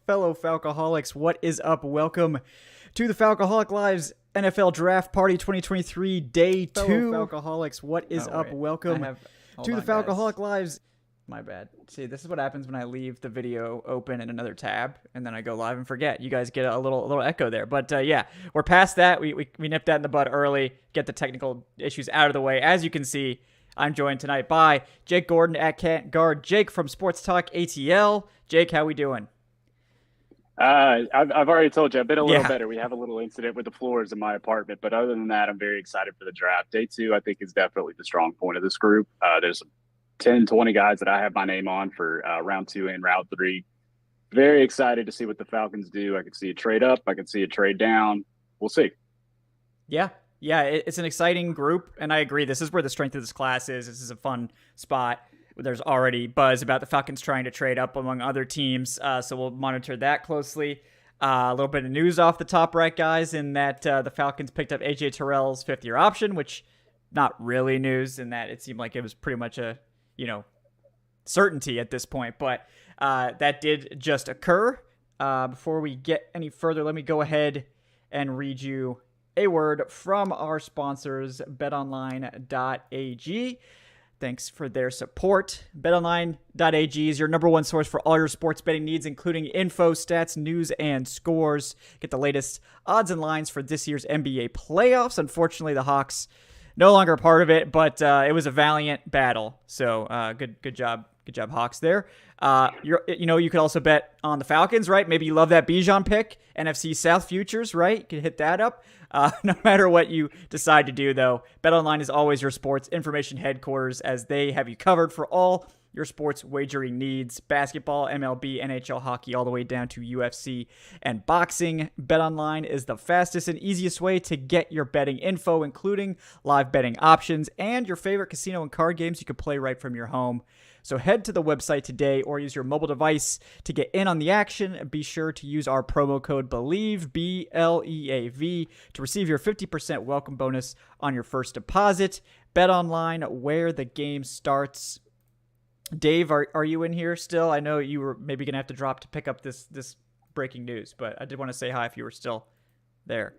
fellow Falcoholics, what is up? Welcome to the Falcoholic Live's NFL Draft Party 2023 Day 2. Falcoholics, what is up? Welcome to the Falcoholic Live's... My bad. See, this is what happens when I leave the video open in another tab, and then I go live and forget. You guys get a little echo there. But yeah, we're past that. We nipped that in the bud early, get the technical issues out of the way. As you can see, I'm joined tonight by Jake Gordon at Can't Guard, Jake from Sports Talk ATL. Jake, how we doing? I've already told you I've been a little better. We have a little incident with the floors in my apartment, but other than that, I'm very excited for the draft. Day 2, I think, is definitely the strong point of this group. There's 10, 20 guys that I have my name on for round 2 and round 3. Very excited to see what the Falcons do. I can see a trade up. I can see a trade down. We'll see. Yeah, it's an exciting group, and I agree. This is where the strength of this class is. This is a fun spot. There's already buzz about the Falcons trying to trade up among other teams, so we'll monitor that closely. A little bit of news off the top right, guys, in that the Falcons picked up A.J. Terrell's 5th-year option, which not really news in that it seemed like it was pretty much a certainty at this point, but that did just occur. Before we get any further, let me go ahead and read you a word from our sponsors, betonline.ag. Thanks for their support. BetOnline.ag is your number one source for all your sports betting needs, including info, stats, news, and scores. Get the latest odds and lines for this year's NBA playoffs. Unfortunately, the Hawks no longer a part of it, but it was a valiant battle. So good job, Hawks there. You could also bet on the Falcons, right? Maybe you love that Bijan pick, NFC South futures, right? You can hit that up. No matter what you decide to do, though, BetOnline is always your sports information headquarters, as they have you covered for all your sports wagering needs: basketball, MLB, NHL, hockey, all the way down to UFC and boxing. BetOnline is the fastest and easiest way to get your betting info, including live betting options and your favorite casino and card games you can play right from your home. So head to the website today or use your mobile device to get in on the action. Be sure to use our promo code BELIEVE, BLEAV, to receive your 50% welcome bonus on your first deposit. BetOnline, where the game starts. Dave, are you in here still? I know you were maybe going to have to drop to pick up this breaking news, but I did want to say hi if you were still there.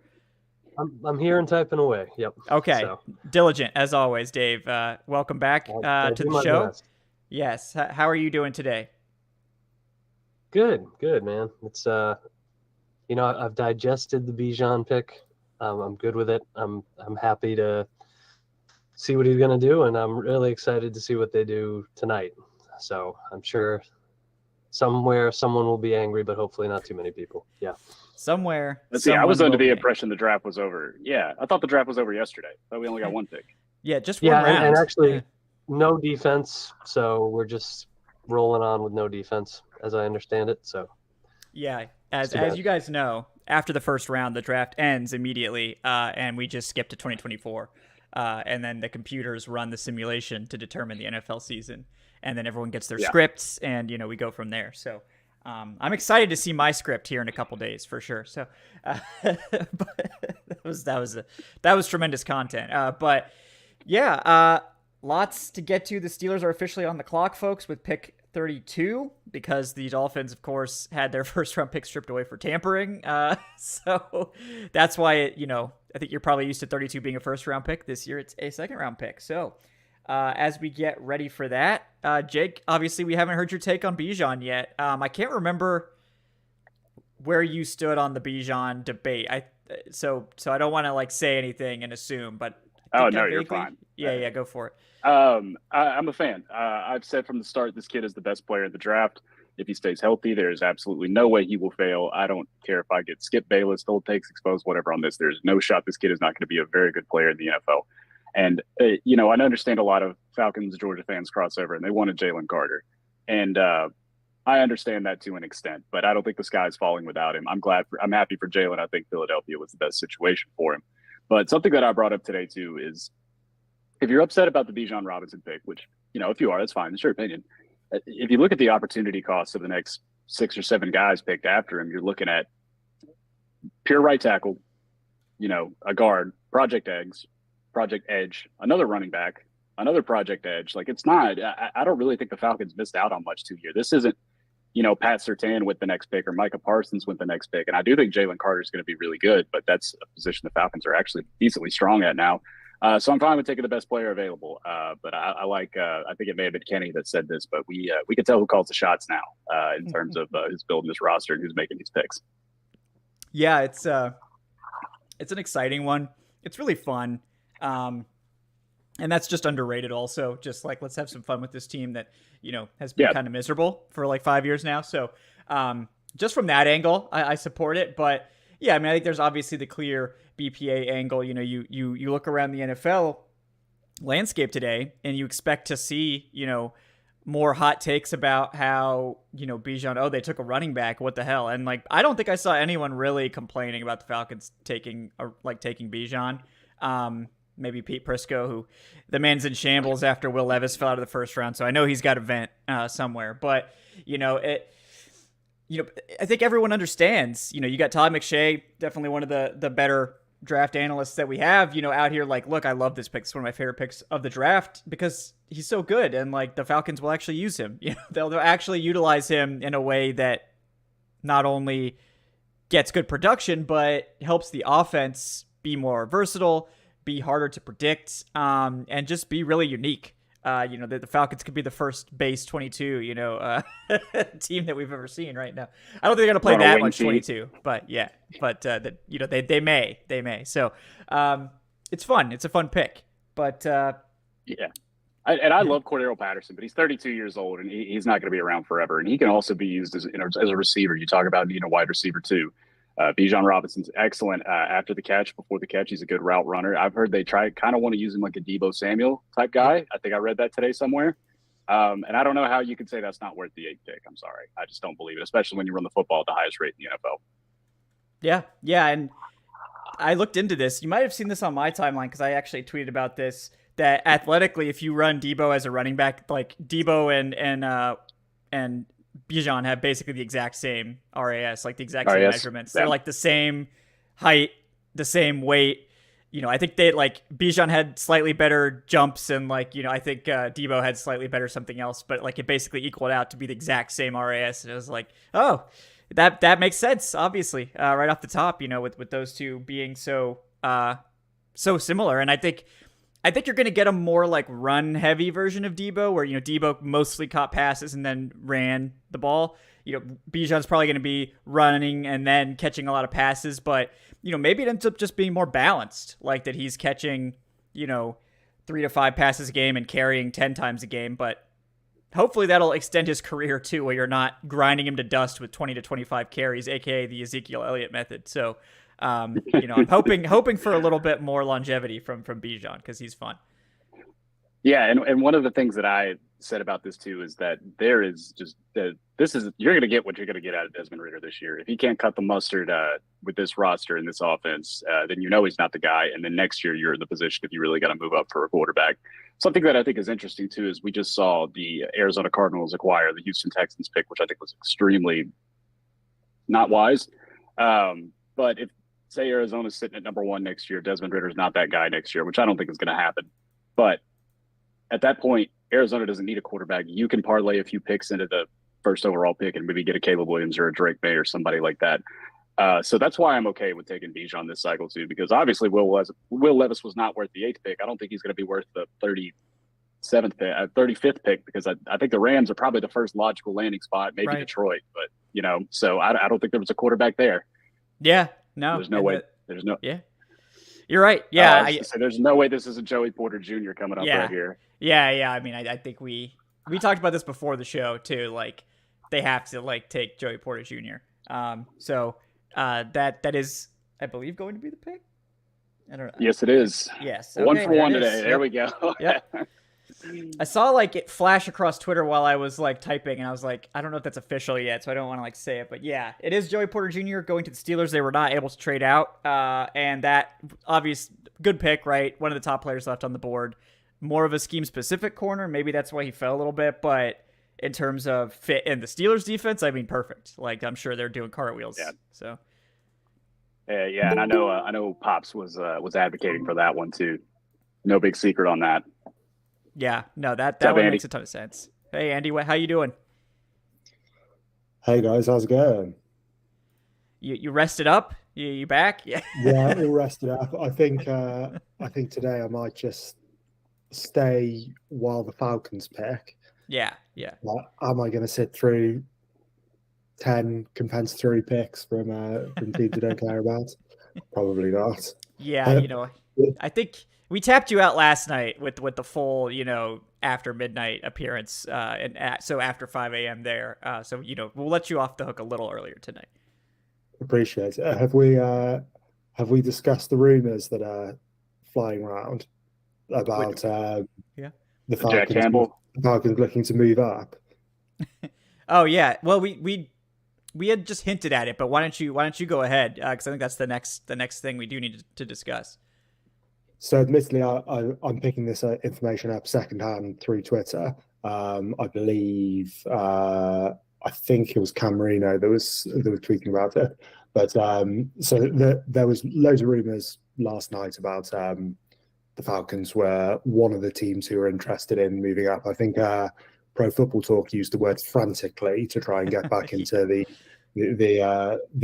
I'm here and typing away. Yep. Okay. So. Diligent, as always, Dave. Welcome back to the show. Best. Yes. How are you doing today? Good, man. It's I've digested the Bijan pick. I'm good with it. I'm happy to see what he's going to do, and I'm really excited to see what they do tonight. So I'm sure somewhere someone will be angry, but hopefully not too many people. Yeah. Somewhere. Let's see. I was under the impression the draft was over. Yeah, I thought the draft was over yesterday. I thought we only got one pick. Yeah, just one round. And actually no defense, so we're just rolling on with no defense, as I understand it. So yeah, as you guys know, after the first round, the draft ends immediately, and we just skip to 2024. And then the computers run the simulation to determine the NFL season, and then everyone gets their scripts, and we go from there. So I'm excited to see my script here in a couple days for sure. So that was tremendous content. But yeah, lots to get to. The Steelers are officially on the clock, folks, with pick 32, because the Dolphins, of course, had their first round pick stripped away for tampering. So that's why I think you're probably used to 32 being a first-round pick. This year, it's a second-round pick. So as we get ready for that, Jake, obviously we haven't heard your take on Bijan yet. I can't remember where you stood on the Bijan debate. So I don't want to say anything and assume, but you're fine. Yeah, go for it. I'm a fan. I've said from the start, this kid is the best player in the draft. If he stays healthy, there is absolutely no way he will fail. I don't care if I get Skip Bayless, Old Takes Exposed, whatever on this. There's no shot this kid is not going to be a very good player in the NFL. And, I understand a lot of Falcons, Georgia fans crossover, and they wanted Jalen Carter. And I understand that to an extent, but I don't think the sky is falling without him. I'm happy for Jalen. I think Philadelphia was the best situation for him. But something that I brought up today, too, is if you're upset about the Bijan Robinson pick, which, if you are, that's fine. It's your opinion. If you look at the opportunity costs of the next 6 or 7 guys picked after him, you're looking at pure right tackle, a guard, project edge, another running back, another project edge. It's not, I don't really think the Falcons missed out on much 2 year. This isn't, Pat Surtain with the next pick or Micah Parsons with the next pick. And I do think Jalen Carter is going to be really good, but that's a position the Falcons are actually decently strong at now. So I'm fine with taking the best player available. But I think it may have been Kenny that said this, but we can tell who calls the shots now in terms of who's building this roster and who's making these picks. Yeah, it's an exciting one. It's really fun. And that's just underrated also. Just like, let's have some fun with this team that, has been kind of miserable for like 5 years now. So just from that angle, I support it. But yeah, I mean, I think there's obviously the clear BPA angle. You look around the NFL landscape today and you expect to see, more hot takes about how, Bijan, they took a running back. What the hell? And like, I don't think I saw anyone really complaining about the Falcons taking Bijan. Maybe Pete Prisco, who the man's in shambles after Will Levis fell out of the first round. So I know he's got a vent somewhere, but I think everyone understands, you got Todd McShay, definitely one of the better draft analysts that we have, out here. Like, look, I love this pick. It's one of my favorite picks of the draft because he's so good. And like the Falcons will actually use him. They'll actually utilize him in a way that not only gets good production, but helps the offense be more versatile, be harder to predict, and just be really unique. The Falcons could be the first base 22, team that we've ever seen right now. I don't think they're going to play that much 22, but yeah, they may. So it's fun. It's a fun pick, but yeah. I love Cordero Patterson, but he's 32 years old and he's not going to be around forever. And he can also be used as a receiver. You talk about needing a wide receiver too. Bijan Robinson's excellent after the catch, before the catch. He's a good route runner. I've heard they kind of want to use him like a Deebo Samuel type guy. I think I read that today somewhere. And I don't know how you could say that's not worth the 8th pick. I'm sorry. I just don't believe it, especially when you run the football at the highest rate in the NFL. Yeah. And I looked into this. You might have seen this on my timeline because I actually tweeted about this, that athletically, if you run Deebo as a running back, like Deebo and Bijan have basically the exact same RAS, like the exact same measurements. They're like the same height, the same weight. I think they Bijan had slightly better jumps and I think Deebo had slightly better something else, but like it basically equaled out to be the exact same RAS. And it was like, oh, that makes sense. Obviously, right off the top, with those two being so similar. And I think you're going to get a more like run heavy version of Deebo where, Deebo mostly caught passes and then ran the ball. Bijan's probably going to be running and then catching a lot of passes, but, maybe it ends up just being more balanced, like that he's catching, 3 to 5 passes a game and carrying 10 times a game. But hopefully that'll extend his career too, where you're not grinding him to dust with 20 to 25 carries, aka the Ezekiel Elliott method. So, I'm hoping for a little bit more longevity from Bijan because he's fun. Yeah, and one of the things that I said about this too is that there is just you're going to get what you're going to get out of Desmond Ridder this year. If he can't cut the mustard with this roster and this offense, then he's not the guy. And then next year you're in the position if you really got to move up for a quarterback. Something that I think is interesting too is we just saw the Arizona Cardinals acquire the Houston Texans pick, which I think was extremely not wise. But if say Arizona's sitting at number 1 next year, Desmond Ridder's not that guy next year, which I don't think is going to happen. But at that point, Arizona doesn't need a quarterback. You can parlay a few picks into the first overall pick and maybe get a Caleb Williams or a Drake May or somebody like that. So that's why I'm okay with taking Bijan this cycle too, because obviously Will Levis was not worth the 8th pick. I don't think he's going to be worth the 35th pick because I think the Rams are probably the first logical landing spot, maybe right. Detroit. But, so I don't think there was a quarterback there. Yeah. No, there's no way. There's no. Yeah, you're right. Yeah, there's no way this isn't Joey Porter Jr. coming up right here. Yeah. I mean, I think we talked about this before the show too. Like, they have to take Joey Porter Jr. So that is, I believe, going to be the pick. I don't know. Yes, it is. Yes, okay, 1 for 1 today. There we go. Yeah. I saw it flash across Twitter while I was typing, and I was like, I don't know if that's official yet, so I don't want to say it, but yeah, it is Joey Porter Jr. going to the Steelers. They were not able to trade out, and that obvious good pick, right? One of the top players left on the board. More of a scheme specific corner. Maybe that's why he fell a little bit, but in terms of fit in the Steelers defense, I mean, perfect. I'm sure they're doing cartwheels. Yeah. So. Yeah, and I know Pops was advocating for that one too. No big secret on that. Yeah, no, that one makes a ton of sense. Hey, Andy, how you doing? Hey guys, how's it going? You rested up? You back? Yeah. Yeah, all rested up. I think today I might just stay while the Falcons pick. Yeah. Yeah. Like, am I going to sit through 10 compensatory picks from teams I don't care about? Probably not. Yeah. Um, I think we tapped you out last night with the full, after midnight appearance, so after 5 a.m. there. So we'll let you off the hook a little earlier tonight. Appreciate it. Have we discussed the rumors that are flying around about yeah, the Jack Campbell? Falcons looking to move up? Oh yeah. Well, we had just hinted at it, but why don't you go ahead? Because I think that's the next thing we do need to discuss. So, admittedly, I'm picking this information up secondhand through Twitter. I believe I think it was Cam Marino that was tweeting about it. But there was loads of rumors last night about the Falcons were one of the teams who were interested in moving up. I think Pro Football Talk used the word frantically to try and get back into the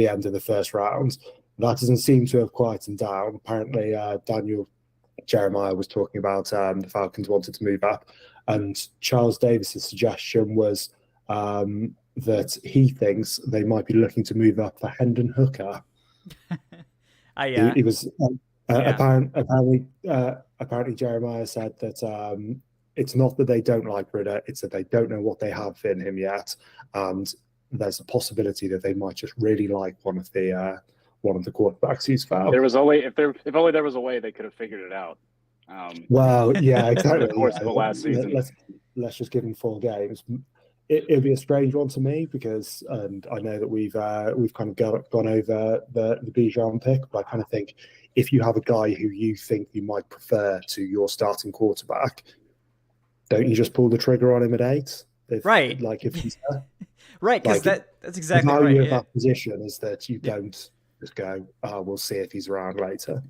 end of the first round. That doesn't seem to have quietened down. Apparently, Daniel Jeremiah was talking about the Falcons wanted to move up, and Charles Davis's suggestion was that he thinks they might be looking to move up for Hendon Hooker. He was apparently Jeremiah said that it's not that they don't like Ridder, it's that they don't know what they have in him yet, and there's a possibility that they might just really like one of the quarterbacks who's fouled. There was only if only there was a way they could have figured it out. Well, yeah, exactly. Of course, the last season. Let's just give him 4 games. It'll be a strange one to me because, and I know that we've kind of gone over the Bijan pick, but I kind of think if you have a guy who you think you might prefer to your starting quarterback, don't you just pull the trigger on him at 8? Right. Like if he's right, because that's exactly the right. value of that position is that you don't just go, we'll see if he's around later.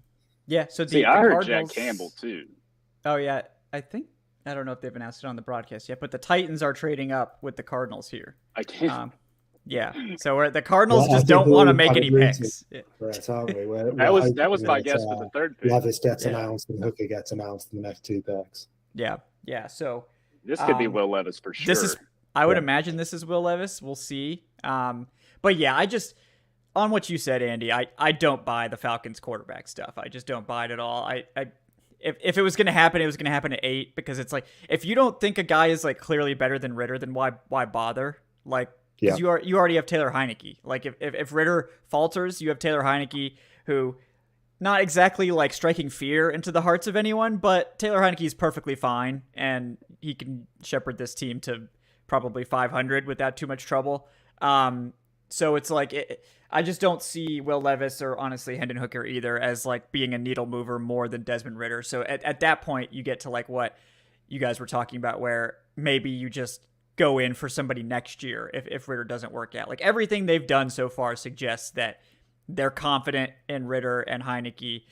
Yeah. So I heard Cardinals... Jack Campbell too. Oh yeah, I don't know if they've announced it on the broadcast yet, but the Titans are trading up with the Cardinals here. I can't. Yeah. So the Cardinals just don't want to make any picks. Right, aren't we? That was my guess for the third pick. Levis gets announced and Hooker gets announced in the next 2 picks. Yeah. Yeah. So this could be Will Levis for sure. I would imagine this is Will Levis. We'll see. But yeah, on what you said, Andy, I don't buy the Falcons quarterback stuff. I just don't buy it at all. If it was going to happen, it was going to happen at 8, because it's like, if you don't think a guy is like clearly better than Ridder, then why bother? Like, because you already have Taylor Heineke. Like if Ridder falters, you have Taylor Heineke, who not exactly like striking fear into the hearts of anyone, but Taylor Heineke is perfectly fine, and he can shepherd this team to probably 500 without too much trouble. So it's like, I just don't see Will Levis or honestly Hendon Hooker either as like being a needle mover more than Desmond Ridder. So at that point, you get to like what you guys were talking about, where maybe you just go in for somebody next year if Ridder doesn't work out. Like everything they've done so far suggests that they're confident in Ridder and Heineke.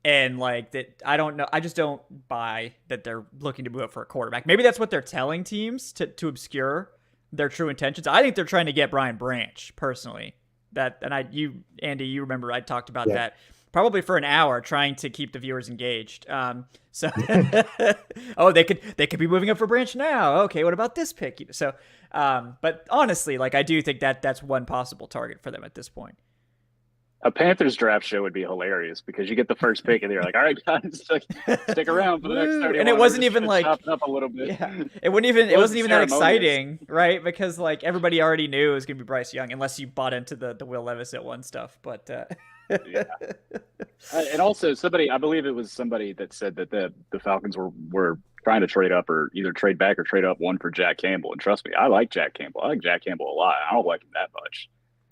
And like that, I don't know. I just don't buy that they're looking to move up for a quarterback. Maybe that's what they're telling teams to obscure their true intentions. I think they're trying to get Brian Branch personally. Andy, you remember I talked about that probably for an hour, trying to keep the viewers engaged. So, they could be moving up for Branch now. Okay, what about this pick? So, but honestly, like I do think that that's one possible target for them at this point. A Panthers draft show would be hilarious because you get the first pick and you're like, all right, guys, stick around for the next 30 And it wasn't even like up a little bit. Yeah, it wasn't even that exciting, right? Because like everybody already knew it was going to be Bryce Young, unless you bought into the Will Levis at 1 stuff. But yeah. And also I believe it was somebody that said that the Falcons were trying to trade up or either trade back or trade up 1 for Jack Campbell. And trust me, I like Jack Campbell. I like Jack Campbell a lot. I don't like him that much.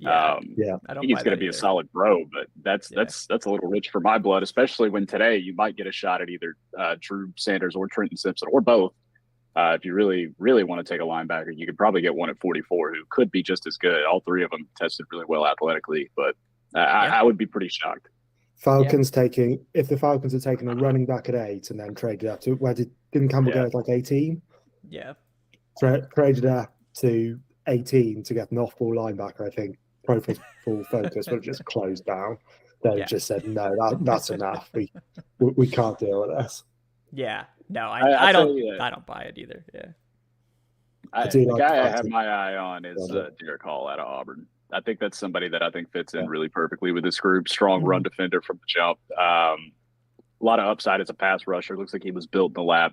I think he's going to be a solid bro, but that's a little rich for my blood, especially when today you might get a shot at either Drew Sanders or Trenton Simpson or both. If you really, really want to take a linebacker, you could probably get one at 44 who could be just as good. All 3 of them tested really well athletically, but I would be pretty shocked. If the Falcons are taking a running back at 8 and then traded up to didn't Campbell go at like 18? Yeah. Traded up to 18 to get an off-ball linebacker, I think Pro Football Focus would have just closed down. They'd have just said, no, that's enough. We can't deal with this. Yeah. No, I don't buy it either. Yeah. The guy I have my eye on is Derek Hall out of Auburn. I think that's somebody that I think fits in really perfectly with this group. Strong run defender from the jump. A lot of upside as a pass rusher. Looks like he was built in the lab.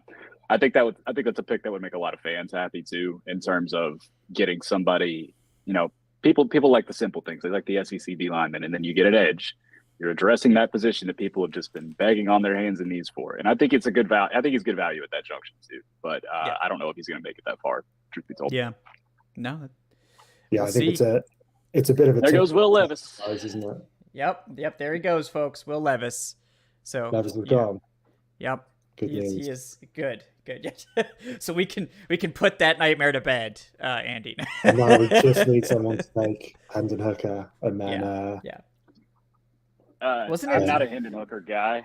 I think that's a pick that would make a lot of fans happy too, in terms of getting somebody. You know, people like the simple things. They like the SEC D lineman, and then you get an edge. You're addressing that position that people have just been begging on their hands and knees for, and I think it's a good value. I think he's good value at that junction too. But I don't know if he's going to make it that far. Truth be told. Yeah. No. Yeah, I think it's a bit of a. There goes Will Levis, isn't it? Yep. There he goes, folks. Will Levis. So Levis is gone. Yep. Good news. He is good. So we can put that nightmare to bed, Andy. And now we just need someone to take Hendon Hooker, and then I'm not a Hendon Hooker guy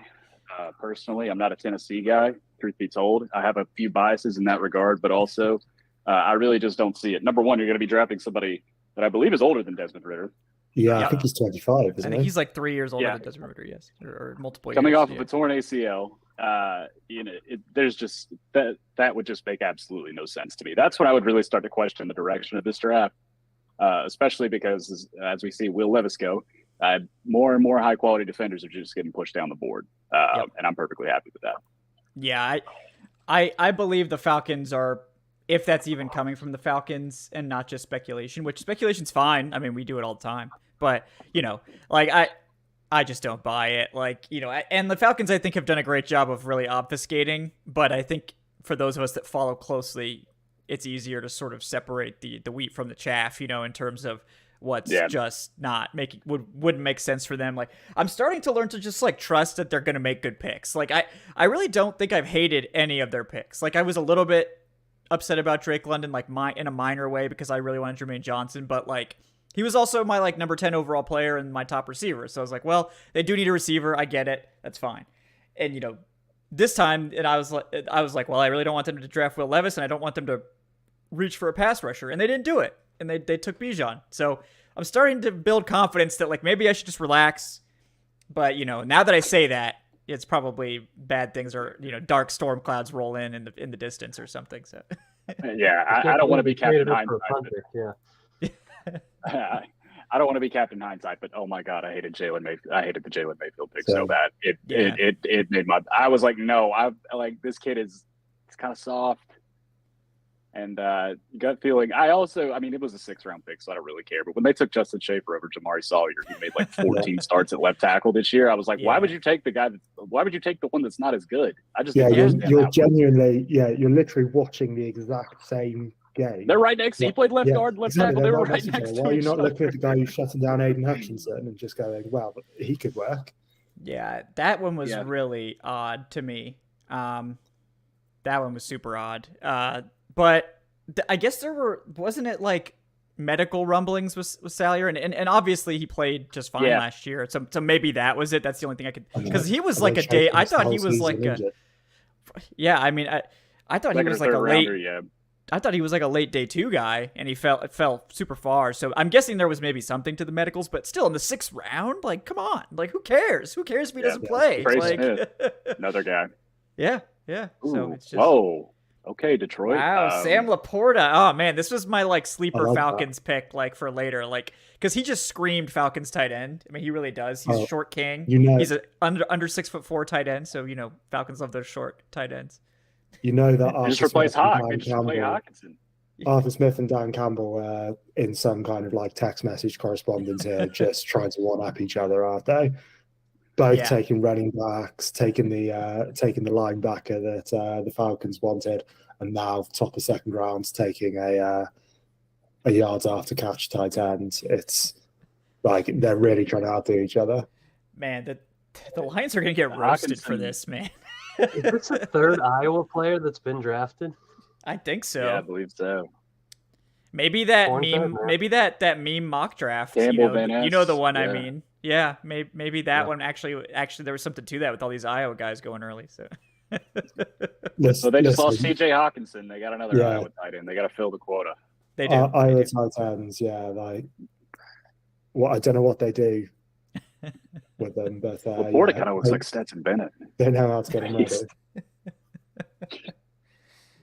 personally. I'm not a Tennessee guy. Truth be told, I have a few biases in that regard, but also I really just don't see it. Number one, you're going to be drafting somebody that I believe is older than Desmond Ritter. Yeah, I think he's 25, isn't he? I think he's like 3 years older than Desmond Ritter, yes, or multiple Coming years. off of a torn ACL, there's just that would just make absolutely no sense to me. That's when I would really start to question the direction of this draft, especially because as we see Will Levis go, more and more high quality defenders are just getting pushed down the board, and I'm perfectly happy with that. Yeah, I believe the Falcons are, if that's even coming from the Falcons and not just speculation, which speculation's fine. I mean, we do it all the time, but I just don't buy it. And the Falcons, I think, have done a great job of really obfuscating, but I think for those of us that follow closely, it's easier to sort of separate the wheat from the chaff, in terms of what's just not wouldn't make sense for them. I'm starting to learn to just trust that they're going to make good picks. I really don't think I've hated any of their picks. I was a little bit upset about Drake London, in a minor way, because I really wanted Jermaine Johnson, but he was also my number 10 overall player and my top receiver. So I was like, well, they do need a receiver. I get it. That's fine. And this time, and I was like, well, I really don't want them to draft Will Levis, and I don't want them to reach for a pass rusher, and they didn't do it. And they took Bijan. So I'm starting to build confidence that maybe I should just relax. But now that I say that, it's probably bad things, or dark storm clouds roll in the distance or something. So yeah, I don't want to be Captain Hindsight. I don't want to be Captain Hindsight, but oh my god, I hated the Jalen Mayfield pick so bad. It made I was like, no, this kid is kind of soft. And gut feeling. It was a 6th-round pick, so I don't really care. But when they took Justin Schaefer over Jamari Sawyer, who made 14 starts at left tackle this year, I was like, why would you take why would you take the one that's not as good? I just you're genuinely you're literally watching the exact same game. They're right next to he played left guard, left tackle. They were right next to each other. Why are you not looking at the guy who's shutting down Aiden Hutchinson and just going, well, he could work? Yeah, that one was really odd to me. That one was super odd. But I guess wasn't it medical rumblings with Salyer, and obviously he played just fine last year. So maybe that was it. That's the only thing I could, because he was a day. I thought he was I thought he was a late. I thought he was a late day 2 guy, and he fell super far. So I'm guessing there was maybe something to the medicals, but still in the 6th round, come on, who cares? Who cares if he doesn't play? Smith, another guy. Yeah. Ooh, so it's just, whoa. Okay, Detroit. Wow, Sam Laporta. Oh man, this was my sleeper Falcons pick for later, because he just screamed Falcons tight end. I mean, he really does. He's a short king. He's an under 6'4" tight end. So Falcons love those short tight ends. That just replace Hawkinson. Arthur Smith and Dan Campbell in some kind of text message correspondence here, just trying to one-up each other, aren't they? Both taking running backs, taking the linebacker that the Falcons wanted, and now top of 2nd round taking a yards after catch tight end. It's they're really trying to outdo each other. Man, the Lions are going to get roasted for this, man. Is this the 3rd Iowa player that's been drafted? I think so. Yeah, I believe so. Maybe that meme. Maybe that meme mock draft. Campbell Van Ness, the one I mean. Yeah, maybe that one actually there was something to that with all these Iowa guys going early. So, so they just lost C.J. Hawkinson. They got another Iowa tight end. They got to fill the quota. They do. Iowa tight ends, yeah. Like, what I don't know what they do with them, but Laporta kind of looks like Stetson Bennett. They know how to get him ready.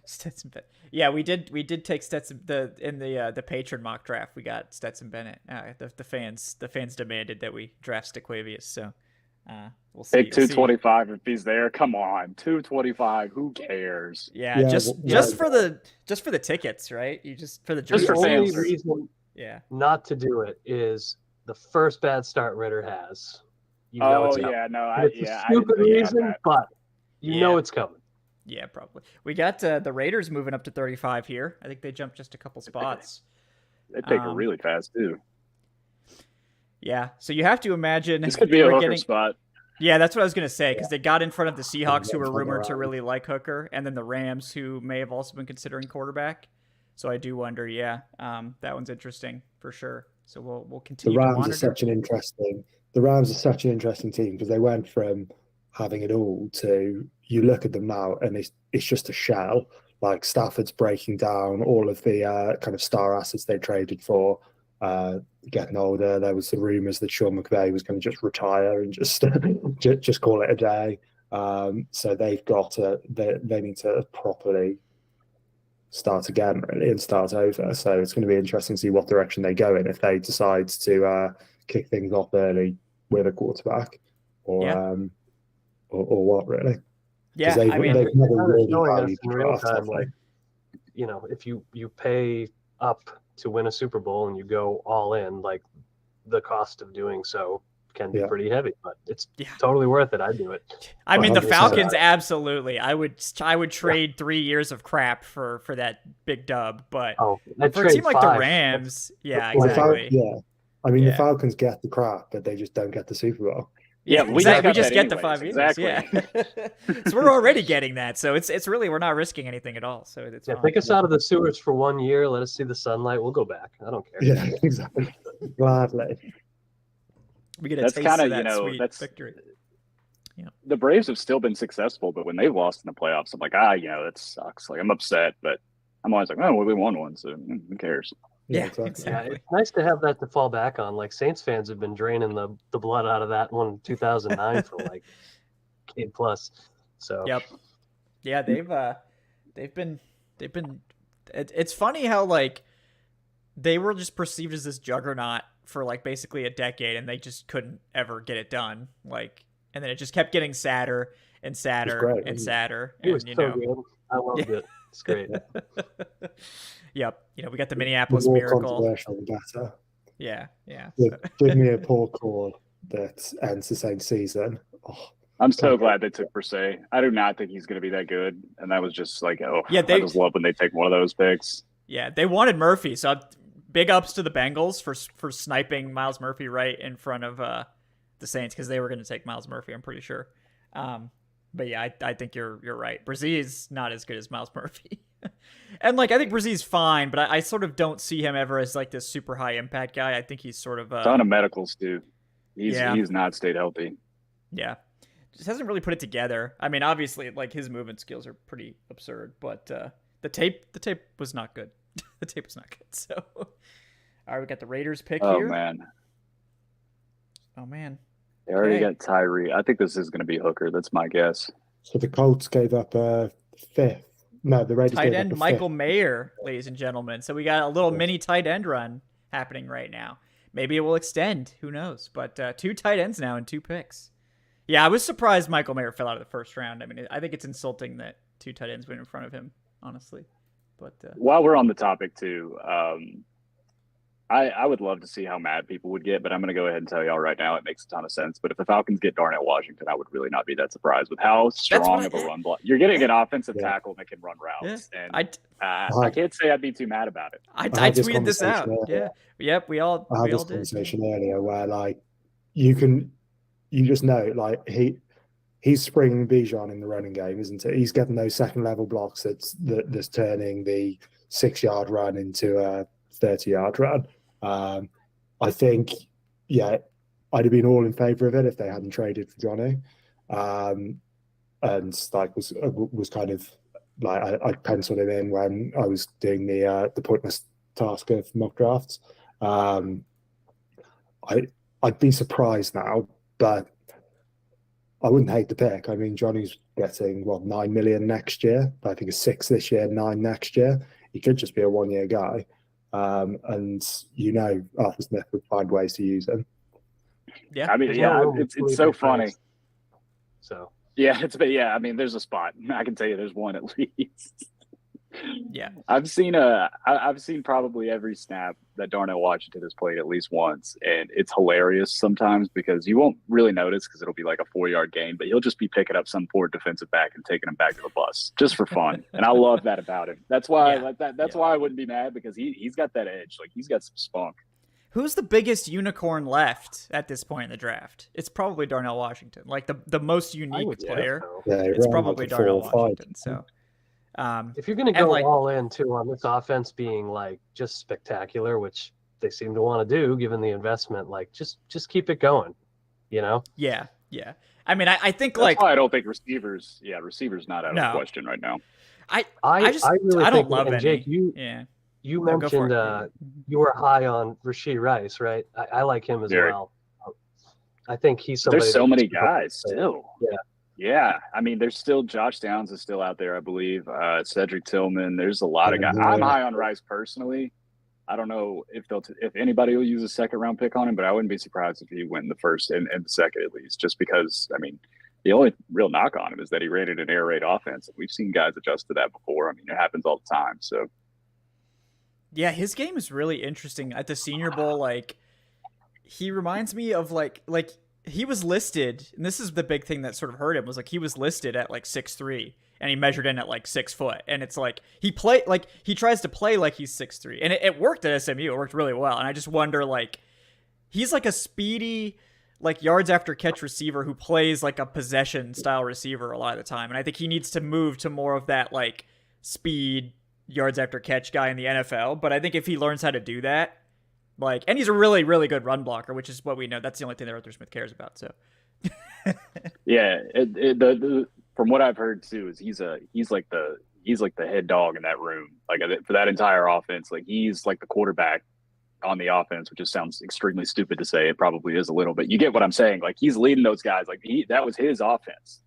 Stetson Bennett. Yeah, we did take Stetson in the patron mock draft. We got Stetson Bennett. The fans demanded that we draft Stequavius, so we'll see. Take 225 if he's there. Come on, 225. Who cares? Yeah, just for the tickets, right? You just for the just for the only fans. reason not to do it is the first bad start Ritter has. You know it's coming. It's a stupid reason, but you know it's coming. Yeah, probably. We got the Raiders moving up to 35 here. I think they jumped just a couple spots. They take it really fast too. Yeah, so you have to imagine this could be a Hooker spot. Yeah, that's what I was going to say, because they got in front of the Seahawks, who were rumored to really like Hooker, and then the Rams, who may have also been considering quarterback. So I do wonder, that one's interesting for sure. So we'll continue to monitor. The Rams are such an interesting team, because they went from having it all to, you look at them now and it's just a shell. Like, Stafford's breaking down all of the kind of star assets they traded for, getting older. There was the rumors that Sean McVay was going to just retire and just call it a day. So they've got they need to properly start again, really, and start over. So it's going to be interesting to see what direction they go in, if they decide to kick things off early with a quarterback, or what, really. Yeah, they've never really valued in real time, like, if you pay up to win a Super Bowl and you go all in, like, the cost of doing so can be pretty heavy, but it's totally worth it. I'd do it. I mean, the Falcons, absolutely. I would trade 3 years of crap for that big dub, but for a team like the Rams, exactly. The Falcons get the crap, but they just don't get the Super Bowl. Yeah, we just get the 5 years. Exactly. Yeah. So we're already getting that. So it's really, we're not risking anything at all. So it's take us out of the sewers for 1 year. Let us see the sunlight. We'll go back. I don't care. Yeah, exactly. Gladly. We get a taste of that sweet victory. Yeah. The Braves have still been successful, but when they've lost in the playoffs, I'm like, that sucks. Like, I'm upset, but I'm always like, we won one, so who cares? Yeah, exactly. Yeah, it's nice to have that to fall back on. Like, Saints fans have been draining the blood out of that one in 2009 for like $8 plus. So yeah, they've been. It's funny how, like, they were just perceived as this juggernaut for like basically a decade, and they just couldn't ever get it done. Like, and then it just kept getting sadder and sadder and sadder. It was so good. I loved it. It's great. Yep. We got the Minneapolis Miracle. Better. Yeah. Give me a poor call that ends the same season. Oh, I'm so glad they took Persay. I do not think he's going to be that good, and that was just like, I just love when they take one of those picks. Yeah, they wanted Murphy, so big ups to the Bengals for sniping Miles Murphy right in front of the Saints, because they were going to take Miles Murphy, I'm pretty sure. But yeah, I think you're right. Brzez's not as good as Miles Murphy. And like, I think Brzez's fine, but I sort of don't see him ever as like this super high impact guy. I think he's sort of ton of medicals too. He's not stayed healthy. Yeah. Just hasn't really put it together. I mean, obviously, like, his movement skills are pretty absurd, but the tape was not good. The tape was not good. So, all right, we got the Raiders pick here. Oh man. They already got Tyree. I think this is going to be Hooker. That's my guess. So the Colts gave up a fifth. No, the Raiders tight gave end up a Michael fifth. Mayer, ladies and gentlemen. So we got a little mini tight end run happening right now. Maybe it will extend. Who knows? But 2 tight ends now and 2 picks. Yeah, I was surprised Michael Mayer fell out of the first round. I mean, I think it's insulting that 2 tight ends went in front of him, honestly. But while we're on the topic too, I would love to see how mad people would get, but I'm going to go ahead and tell y'all right now it makes a ton of sense. But if the Falcons get Darnell Washington, I would really not be that surprised with how strong of a run block. You're getting an offensive tackle that can run routes, and I can't say I'd be too mad about it. I tweeted this out. Earlier. Yep, we all had this conversation earlier where, like, you just know, like, he's springing Bijan in the running game, isn't he? He's getting those second level blocks that's turning the 6-yard run into a 30-yard run. I think, I'd have been all in favour of it if they hadn't traded for Johnny, and like was kind of like I penciled him in when I was doing the putting task of mock drafts. I'd be surprised now, but I wouldn't hate the pick. I mean, Johnny's getting 9 million next year. I think it's 6 this year, 9 next year. He could just be a 1-year guy, and Arthur Smith would find ways to use him. Yeah, I mean, it's so funny. So yeah, I mean, there's a spot. I can tell you, there's one at least. Yeah, I've seen probably every snap that Darnell Washington has played at least once, and it's hilarious sometimes because you won't really notice because it'll be like a 4-yard gain, but he'll just be picking up some poor defensive back and taking him back to the bus just for fun, and I love that about him. That's why why I wouldn't be mad, because he's got that edge, like he's got some spunk. Who's the biggest unicorn left at this point in the draft? It's probably Darnell Washington, like the most unique player. Yeah, it's probably Darnell Washington. So. If you're going to go all in too on this offense being like just spectacular, which they seem to want to do given the investment, like just keep it going, Yeah. I mean, I think that's why I don't think receivers not out of the question right now. I don't love it. Jake, you mentioned you were high on Rashee Rice, right? I like him as well. I think he's somebody. There's so many guys still. Yeah, I mean, there's still Josh Downs is still out there, I believe. Cedric Tillman. There's a lot of guys. I'm high on Rice personally. I don't know if anybody will use a 2nd-round pick on him, but I wouldn't be surprised if he went in the 1st and the 2nd at least, just because, I mean, the only real knock on him is that he rated an air raid offense. We've seen guys adjust to that before. I mean, it happens all the time. So, yeah, his game is really interesting. At the Senior Bowl, like, he reminds me of like he was listed, and this is the big thing that sort of hurt him, was like he was listed at like 6'3", and he measured in at like 6 foot. And it's like he tries to play like he's 6'3", and it worked at SMU. It worked really well. And I just wonder, like, he's like a speedy, like, yards after catch receiver who plays like a possession style receiver a lot of the time. And I think he needs to move to more of that like speed yards after catch guy in the NFL. But I think if he learns how to do that, like, and he's a really, really good run blocker, which is what we know. That's the only thing that Arthur Smith cares about. So, yeah, from what I've heard too, is he's like the head dog in that room. Like, for that entire offense, like he's like the quarterback on the offense, which just sounds extremely stupid to say. It probably is a little, but you get what I'm saying. Like, he's leading those guys. Like, that was his offense,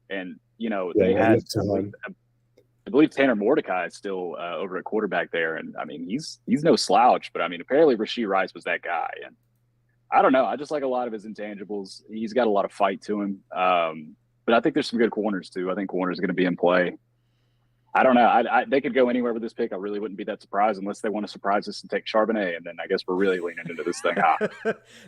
and they had. I believe Tanner Mordecai is still over at quarterback there, and I mean he's no slouch. But I mean, apparently Rashee Rice was that guy, and I don't know. I just like a lot of his intangibles. He's got a lot of fight to him, but I think there's some good corners too. I think corners are going to be in play. I don't know. They could go anywhere with this pick. I really wouldn't be that surprised unless they want to surprise us and take Charbonnet, and then I guess we're really leaning into this thing.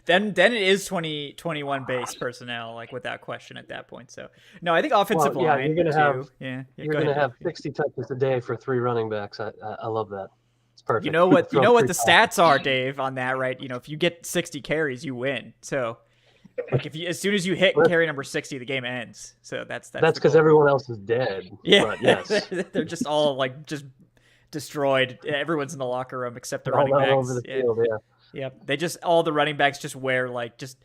Then it is 2021 base personnel, like, without question at that point. So no, I think offensive line. You're going to have 60 touches a day for 3 running backs. I love that. It's perfect. You know what the stats are, Dave, on that, right? If you get 60 carries, you win. So, like, as soon as you hit carry number 60, the game ends. So that's because everyone else is dead. Yeah, but yes, they're just all like just destroyed. Everyone's in the locker room except the running all backs. Over the field, yeah. They just, all the running backs just wear like just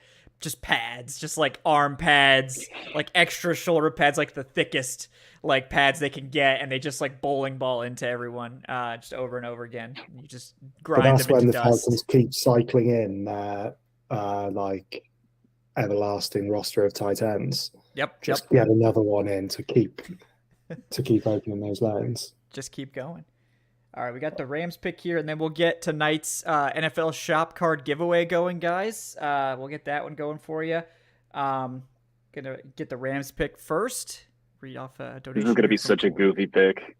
pads, just like arm pads, like extra shoulder pads, like the thickest like pads they can get, and they just like bowling ball into everyone just over and over again. You just grind them into dust. That's when the Falcons keep cycling in like everlasting roster of tight ends. Just get another one in to keep opening those lanes. Just keep going. All right, we got the Rams pick here, and then we'll get tonight's NFL shop card giveaway going, guys. We'll get that one going for you. Gonna get the Rams pick first. Read off a donation. This is gonna be such a goofy pick.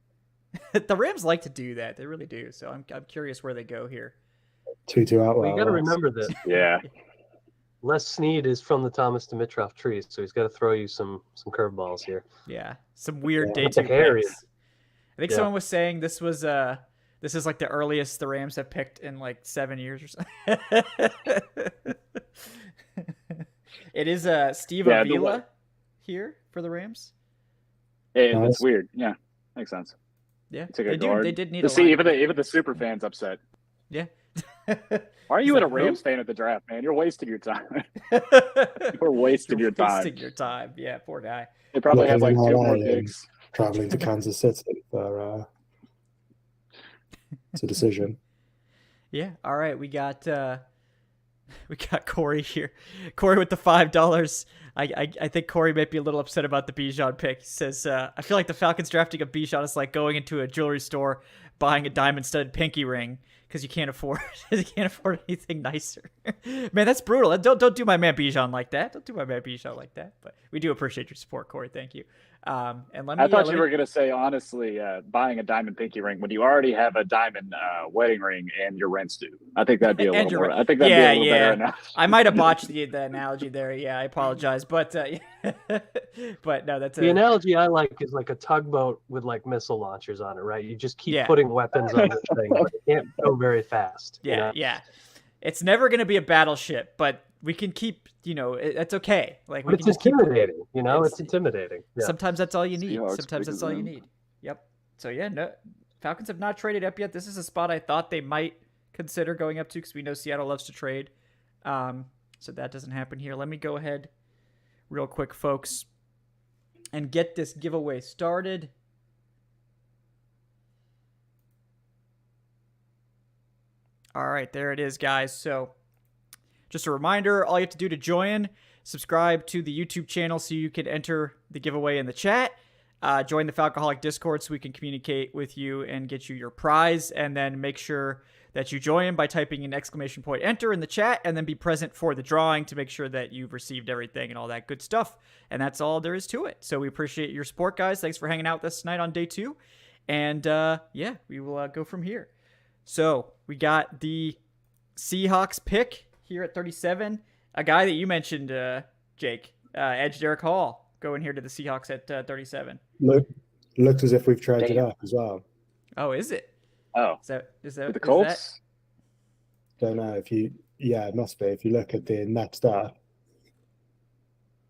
The Rams like to do that; they really do. So I'm curious where they go here. 2-2 out. Well, you got to remember that. Yeah. Les Snead is from the Thomas Dimitroff trees, so he's got to throw you some curveballs here. Yeah, some weird day 2 picks. I think someone was saying this is like the earliest the Rams have picked in like 7 years or something. It is Steve Avila here for the Rams. Hey, that's weird. Yeah, makes sense. Yeah, they did need to see even the super fans upset. Yeah. Why are you a Rams fan at the draft, man? You're wasting your time. You're wasting your time. Wasting your time. Yeah, poor guy. They probably have like 2 more picks. Traveling to Kansas City for it's a decision. Yeah. All right. We got Corey here. Corey with the $5. I think Corey might be a little upset about the Bijan pick. He says, I feel like the Falcons drafting a Bijan is like going into a jewelry store buying a diamond-studded pinky ring because you can't afford anything nicer. Man, that's brutal. Don't do my man Bijan like that. Don't do my man Bijan like that. But we do appreciate your support, Corey. Thank you. And let me. I thought you were going to say, honestly, buying a diamond pinky ring when you already have a diamond wedding ring and your rent's due. I think that'd be a little more. I think that'd be a little better analogy. I might have botched the analogy there. Yeah, I apologize, but but no, that's the analogy I like is like a tugboat with like missile launchers on it, right? You just keep putting weapons on this thing, but it can't go very fast. Yeah, you know? yeah. It's never going to be a battleship, but we can keep, it's okay. Like, but it's intimidating, it's intimidating. Yeah. Sometimes that's all you need. Sometimes that's all you need. Yep. So yeah, no, Falcons have not traded up yet. This is a spot I thought they might consider going up to because we know Seattle loves to trade. So that doesn't happen here. Let me go ahead real quick, folks, and get this giveaway started. All right, there it is, guys. So just a reminder, all you have to do to join, subscribe to the YouTube channel so you can enter the giveaway in the chat. Join the Falcoholic Discord so we can communicate with you and get you your prize. And then make sure that you join by typing an exclamation point enter in the chat and then be present for the drawing to make sure that you've received everything and all that good stuff. And that's all there is to it. So we appreciate your support, guys. Thanks for hanging out with us tonight on day 2. And yeah, we will go from here. So we got the Seahawks pick here at 37. A guy that you mentioned, Jake, Edge Derek Hall, going here to the Seahawks at 37. Looks as if we've traded up as well. Oh, is it? Oh, is that the Colts? Don't know if you. Yeah, it must be. If you look at the next up.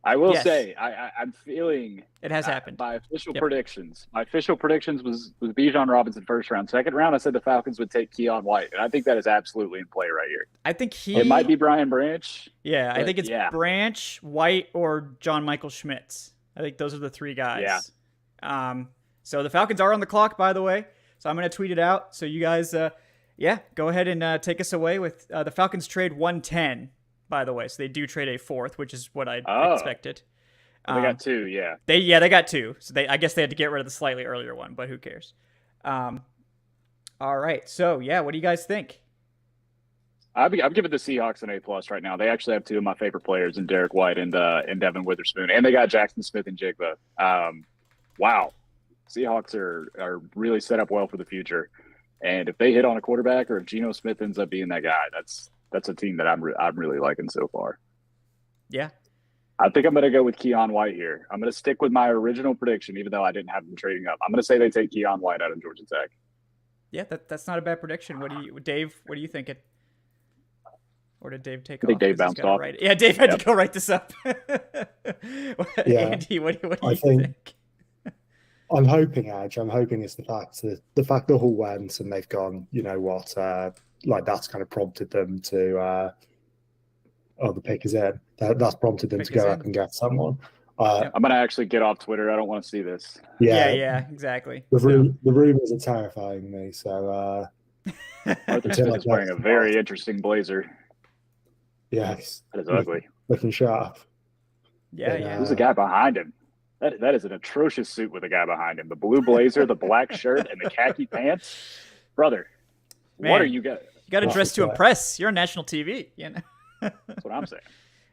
I will say, I'm feeling it has happened. My official predictions. My official predictions was Bijan Robinson first round. Second round, I said the Falcons would take Keon White, and I think that is absolutely in play right here. I think it might be Brian Branch. Yeah, I think it's Branch, White, or John Michael Schmitz. I think those are the 3 guys. Yeah. So the Falcons are on the clock, by the way. So I'm going to tweet it out. So you guys, go ahead and take us away with the Falcons trade 110. By the way, so they do trade a 4th, which is what I expected. They got 2, yeah. They got 2. So I guess they had to get rid of the slightly earlier one, but who cares? All right. So yeah, what do you guys think? I'm giving the Seahawks an A+ right now. They actually have 2 of my favorite players in Derek White and Devin Witherspoon, and they got Jackson Smith and Jigba. Wow, Seahawks are really set up well for the future. And if they hit on a quarterback, or if Geno Smith ends up being that guy, that's a team that I'm really liking so far. Yeah. I think I'm going to go with Keon White here. I'm going to stick with my original prediction, even though I didn't have them trading up. I'm going to say they take Keon White out of Georgia Tech. Yeah, that's not a bad prediction. Dave, what are you thinking? Or did Dave take off? I think Dave bounced off. Yeah, Dave had to go write this up. Andy, what do you think? I'm hoping, Edge. I'm hoping it's the fact that Hall went and they've gone, you know what, like that's kind of prompted them to the pick is in. That's prompted them to go up and get someone. I'm gonna actually get off Twitter. I don't want to see this. Yeah, exactly. The rumors are terrifying me. So Arthur Smith is wearing a very interesting blazer. Yes, that is ugly. Looking sharp. Yeah. Who's the guy behind him? That is an atrocious suit with a guy behind him. The blue blazer, the black shirt, and the khaki pants. Brother, man, what are you got? You got to dress to impress. You're on national TV. You know. That's what I'm saying.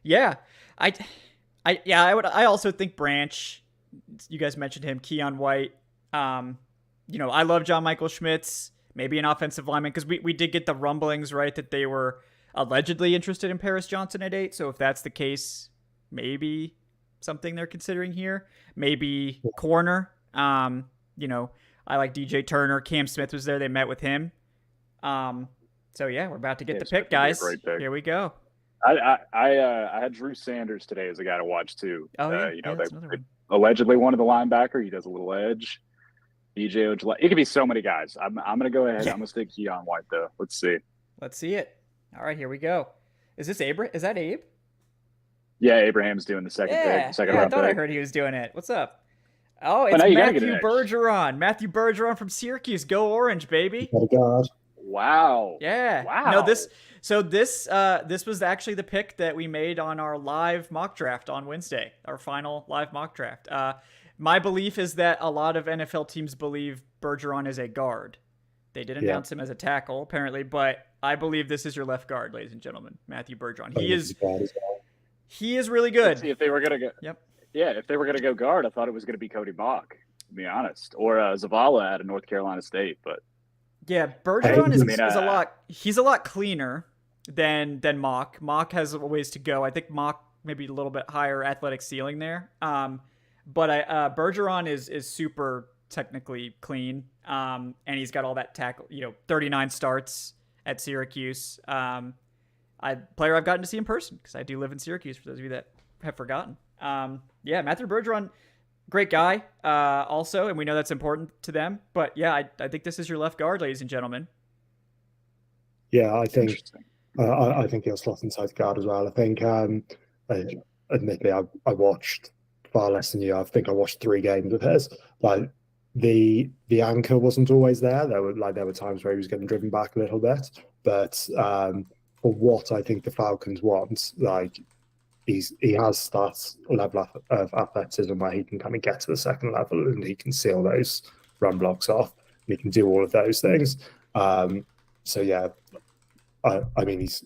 Yeah, I also think Branch. You guys mentioned him, Keon White. I love John Michael Schmitz. Maybe an offensive lineman, because we did get the rumblings right that they were allegedly interested in Paris Johnson at 8. So if that's the case, maybe something they're considering here. Maybe corner. I like DJ Turner. Cam Smith was there. They met with him. So yeah, we're about to get the pick, guys. Here we go. I had Drew Sanders today as a guy to watch too. Oh yeah, they allegedly wanted the linebacker. He does a little edge. DJ Ojala. It could be so many guys. I'm gonna go ahead. Yeah. I'm gonna stick Keon White though. Let's see. Let's see it. All right, here we go. Is this Abe? Is that Abe? Yeah, Abraham's doing the second pick. Second round I thought pick. I heard he was doing it. What's up? Oh, it's Matthew Bergeron. Matthew Bergeron from Syracuse. Go Orange, baby. Oh, God. Wow. Yeah. Wow. No, this was actually the pick that we made on our live mock draft on Wednesday, our final live mock draft. My belief is that a lot of NFL teams believe Bergeron is a guard. They did announce him as a tackle, apparently, but I believe this is your left guard, ladies and gentlemen, Matthew Bergeron. He is really good. See, if they were gonna go, if they were gonna go guard, I thought it was gonna be Cody Mock, to be honest, or Zavala out of North Carolina State. But yeah, Bergeron he's a lot cleaner than Mock. Mock has a ways to go. I think Mock maybe a little bit higher athletic ceiling there. But Bergeron is super technically clean, and he's got all that tackle. 39 starts at Syracuse. Player I've gotten to see in person because I do live in Syracuse. For those of you that have forgotten, Matthew Bergeron, great guy. Also, and we know that's important to them. But yeah, I think this is your left guard, ladies and gentlemen. Yeah, I think I think he'll slot inside guard as well. I think, admittedly, I watched far less than you. I think I watched 3 games of his. Like the anchor wasn't always there. There were times where he was getting driven back a little bit, but for what I think the Falcons want, like he has that level of athleticism where he can kind of get to the second level and he can seal those run blocks off. And he can do all of those things. So yeah, I mean he's.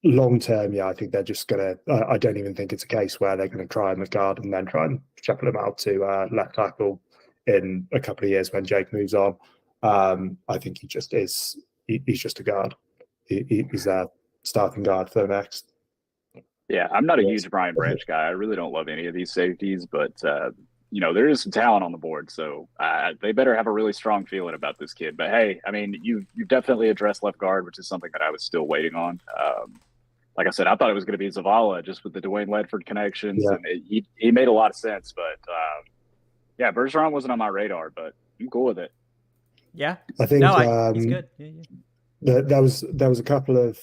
Long term, I think they're just gonna. I don't even think it's a case where they're going to try him at guard and then try and shuffle him out to left tackle in a couple of years when Jake moves on. I think he just is. He's just a guard. He's their starting guard for the next. Yeah, I'm not a huge Brian Branch guy. I really don't love any of these safeties, but there is some talent on the board, so they better have a really strong feeling about this kid. But hey, I mean, you've definitely addressed left guard, which is something that I was still waiting on. Like I said, I thought it was going to be Zavala just with the Dwayne Ledford connections, and he made a lot of sense. But Bergeron wasn't on my radar, but I'm cool with it. Yeah, I think he's good. There was a couple of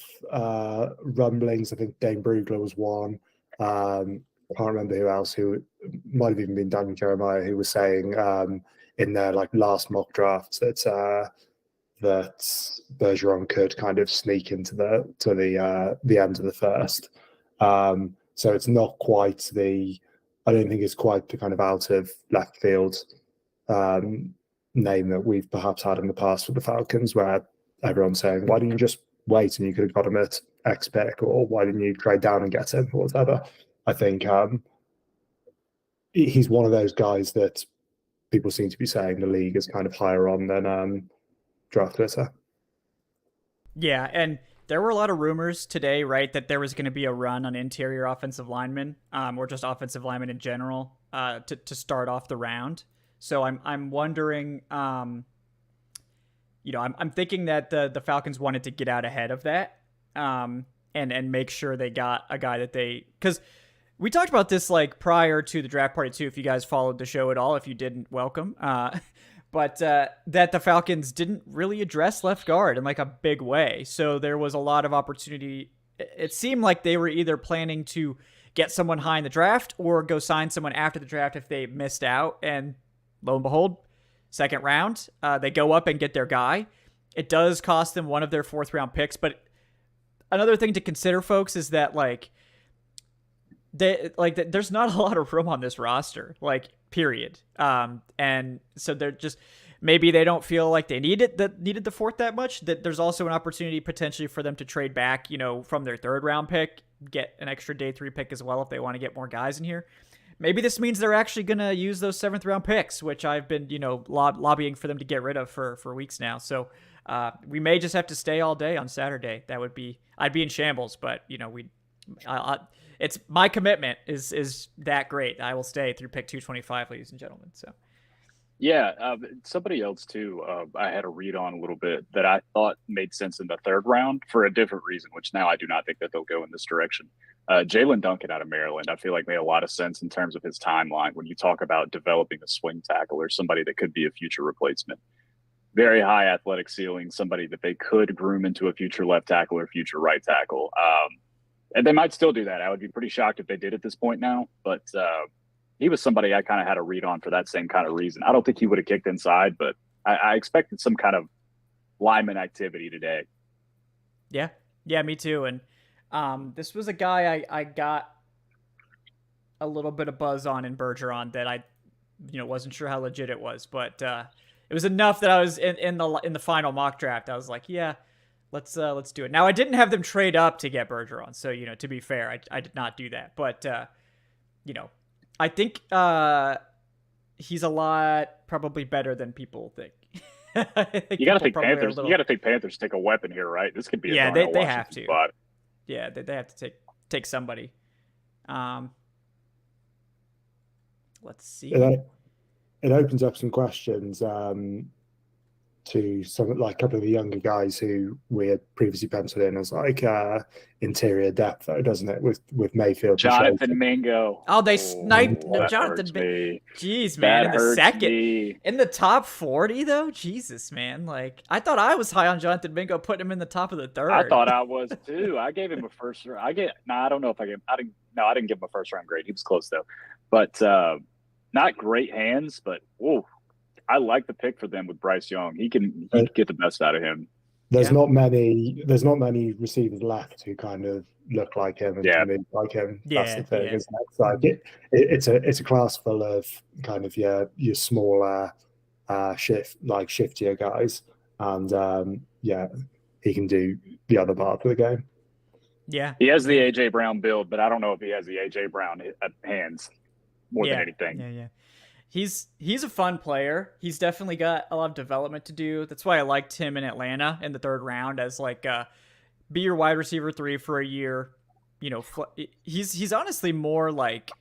rumblings. I think Dane Brugler was one. I can't remember who else. Who might have even been Daniel Jeremiah, who was saying in their last mock draft that Bergeron could kind of sneak into the end of the first. So it's not quite I don't think it's quite the kind of out of left field name that we've perhaps had in the past with the Falcons, where everyone's saying, why didn't you just wait and you could have got him at X pick, or why didn't you trade down and get him, or whatever. I think he's one of those guys that people seem to be saying the league is kind of higher on than draft Twitter. Yeah, and there were a lot of rumors today, right, that there was going to be a run on interior offensive linemen, or just offensive linemen in general, to start off the round. So I'm wondering, I'm thinking that the Falcons wanted to get out ahead of that, and make sure they got a guy that because we talked about this prior to the draft party too. If you guys followed the show at all, if you didn't, welcome. But that the Falcons didn't really address left guard in a big way. So there was a lot of opportunity. It seemed like they were either planning to get someone high in the draft or go sign someone after the draft if they missed out. And lo and behold, second round, they go up and get their guy. It does cost them one of their 4th round picks. But another thing to consider, folks, is that there's not a lot of room on this roster, period. And so they're just, maybe they don't feel like they needed the 4th that much, that there's also an opportunity potentially for them to trade back, from their 3rd round pick, get an extra day 3 pick as well if they want to get more guys in here. Maybe this means they're actually going to use those 7th round picks, which I've been, lobbying for them to get rid of for weeks now. So we may just have to stay all day on Saturday. I'd be in shambles, but it's my commitment is that great. I will stay through pick 225, ladies and gentlemen. So, yeah, somebody else too. I had a read on a little bit that I thought made sense in the 3rd round for a different reason, which now I do not think that they'll go in this direction. Jalen Duncan out of Maryland, I feel like made a lot of sense in terms of his timeline when you talk about developing a swing tackle or somebody that could be a future replacement. Very high athletic ceiling, somebody that they could groom into a future left tackle or future right tackle. And they might still do that. I would be pretty shocked if they did at this point now. But he was somebody I kind of had a read on for that same kind of reason. I don't think he would have kicked inside, but I expected some kind of lineman activity today. Yeah, me too. And this was a guy I got a little bit of buzz on in Bergeron that I, wasn't sure how legit it was, but it was enough that I was in the final mock draft. I was like, yeah, let's do it. Now I didn't have them trade up to get Bergeron, so to be fair, I did not do that. But I think he's a lot probably better than people think. You got to think Panthers. You got to think Panthers take a weapon here, right? This could be a they Washington have to. spot. Yeah, they have to take somebody. Let's see. It opens up some questions to some, like, a couple of the younger guys who we had previously penciled in as like interior depth, though, doesn't it? With Mayfield, Jonathan Mingo. Oh, they sniped Jonathan Mingo. Jeez, man, in the second, in the top 40 though. Jesus, man, like I thought I was high on Jonathan Mingo, putting him in the top of the third. I thought I was too. I gave him a first round. I don't know if I didn't give him a first round grade. He was close though, but not great hands. But I like the pick for them with Bryce Young. He can get the best out of him. There's not many receivers left who kind of look like him and can move like him. That's the thing, isn't it? It's like it's a class full of kind of your smaller shiftier guys, and he can do the other part of the game. Yeah, he has the AJ Brown build, but I don't know if he has the AJ Brown hands more than anything. Yeah. He's a fun player. He's definitely got a lot of development to do. That's why I liked him in Atlanta in the third round as like be your wide receiver 3 for a year. He's honestly more like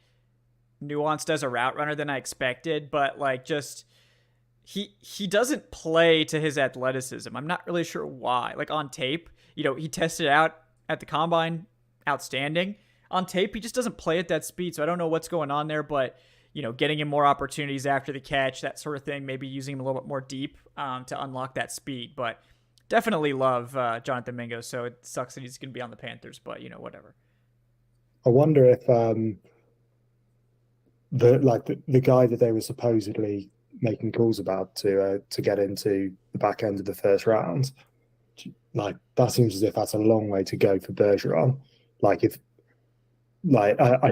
nuanced as a route runner than I expected, but like just he doesn't play to his athleticism. I'm not really sure why. Like on tape, he tested out at the combine, outstanding. On tape, he just doesn't play at that speed, so I don't know what's going on there, but getting him more opportunities after the catch, that sort of thing, maybe using him a little bit more deep to unlock that speed. But definitely love Jonathan Mingo, so it sucks that he's going to be on the Panthers, but, whatever. I wonder if the guy that they were supposedly making calls about to get into the back end of the first round, like that seems as if that's a long way to go for Bergeron. I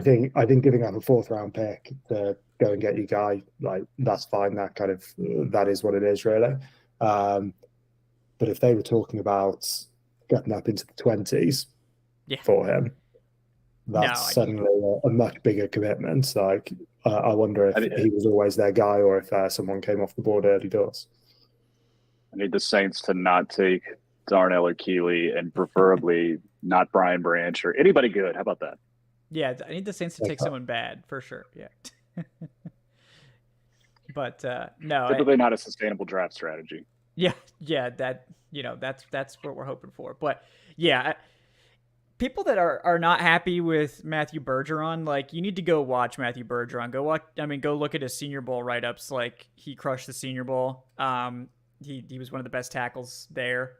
think giving up a 4th round pick to go and get your guy, like that's fine. That is what it is, really. But if they were talking about getting up into the 20s for him, that's suddenly a much bigger commitment. Like I wonder if he was always their guy or if someone came off the board early doors. I need the Saints to not take Darnell or Keeley, and preferably not Brian Branch or anybody good. How about that? Yeah, I need the Saints to take someone bad for sure. Yeah, but no, typically not a sustainable draft strategy. Yeah, that's what we're hoping for. But yeah, people that are not happy with Matthew Bergeron, like you need to go watch Matthew Bergeron. Go look at his Senior Bowl write-ups. Like he crushed the Senior Bowl. He was one of the best tackles there.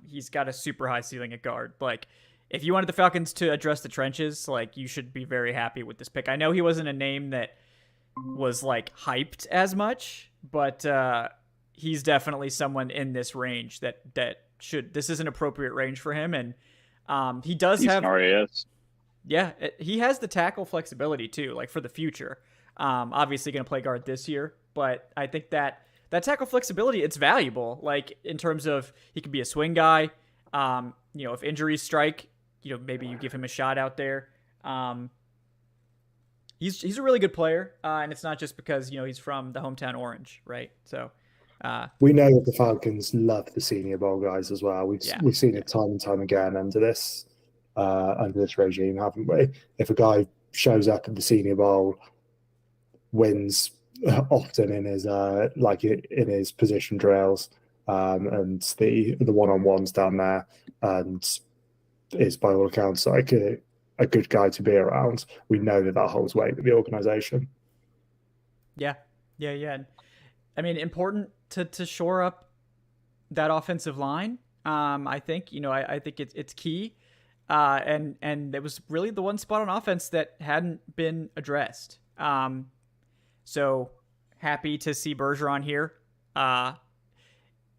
He's got a super high ceiling at guard. Like, if you wanted the Falcons to address the trenches, like, you should be very happy with this pick. I know he wasn't a name that was, like, hyped as much, but he's definitely someone in this range that this is an appropriate range for him, and he does have... RAS. Yeah, he has the tackle flexibility, too, like, for the future. Obviously going to play guard this year, but I think that tackle flexibility, it's valuable, like, in terms of he could be a swing guy. If injuries strike, maybe you give him a shot out there. He's a really good player, and it's not just because he's from the hometown Orange, right? So we know that the Falcons love the Senior Bowl guys as well. We've seen it time and time again under this regime, haven't we? If a guy shows up at the Senior Bowl, wins often in his position drills and the one-on-ones down there, and is by all accounts like a good guy to be around, we know that holds weight with the organization. Yeah. I mean, important to shore up that offensive line. I think I think it's key, and it was really the one spot on offense that hadn't been addressed. So happy to see Bergeron here.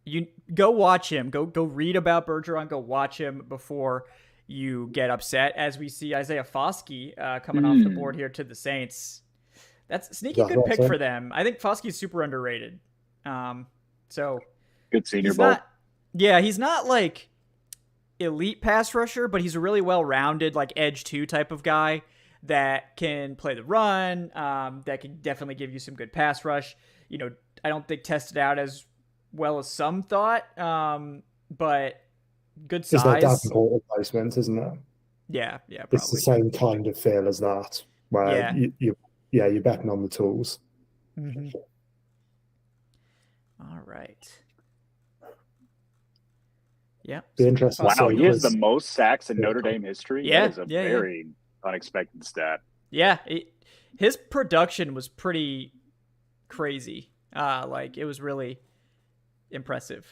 you go watch him. Go read about Bergeron. Go watch him before you get upset. As we see Isaiah Foskey coming off the board here to the Saints. That's a sneaky good pick for them. I think Foskey's super underrated. So good Senior Bowl. He's not like elite pass rusher, but he's a really well-rounded like edge 2 type of guy that can play the run, that can definitely give you some good pass rush. You know, I don't think tested out as well as some thought, but good size. It's like Davenport replacement, isn't it? Yeah, probably. It's the same kind of feel as that, where you're betting on the tools. Mm-hmm. All right. Yeah. Be interesting. Wow, he has the most sacks in Notre Dame history. Yeah, that is a very unexpected stat. Yeah, his production was pretty crazy. Like it was really impressive.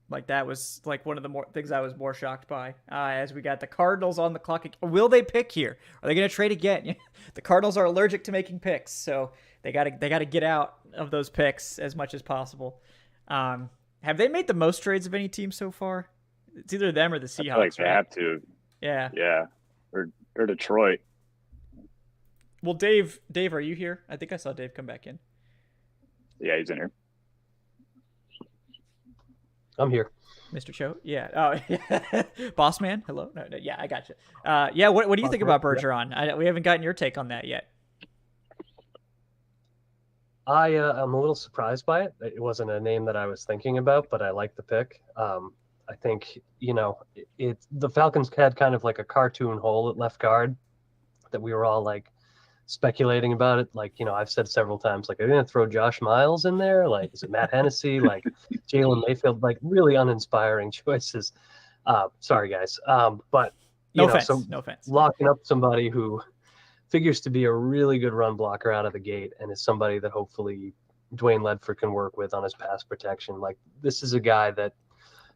Like that was like one of the more things I was more shocked by. As we got the Cardinals on the clock, will they pick here? Are they going to trade again? The Cardinals are allergic to making picks, so they got to get out of those picks as much as possible. Have they made the most trades of any team so far? It's either them or the Seahawks. I feel like they right? have to. Yeah. Or Detroit. Well, Dave, are you here? I think I saw Dave come back in. Yeah, he's in here. I'm here. Mr. Cho? Yeah. Oh, yeah. Boss man? Hello? No, yeah, I got you. What do you think about Bergeron? We haven't gotten your take on that yet. I'm a little surprised by it. It wasn't a name that I was thinking about, but I like the pick. I think, the Falcons had kind of like a cartoon hole at left guard that we were all like speculating about it. Like, I've said several times, like, are they going to throw Josh Miles in there? Like, is it Matt Hennessy? Like Jalen Mayfield, like really uninspiring choices. Sorry guys. But no offense. Locking up somebody who figures to be a really good run blocker out of the gate and is somebody that hopefully Dwayne Ledford can work with on his pass protection. Like, this is a guy that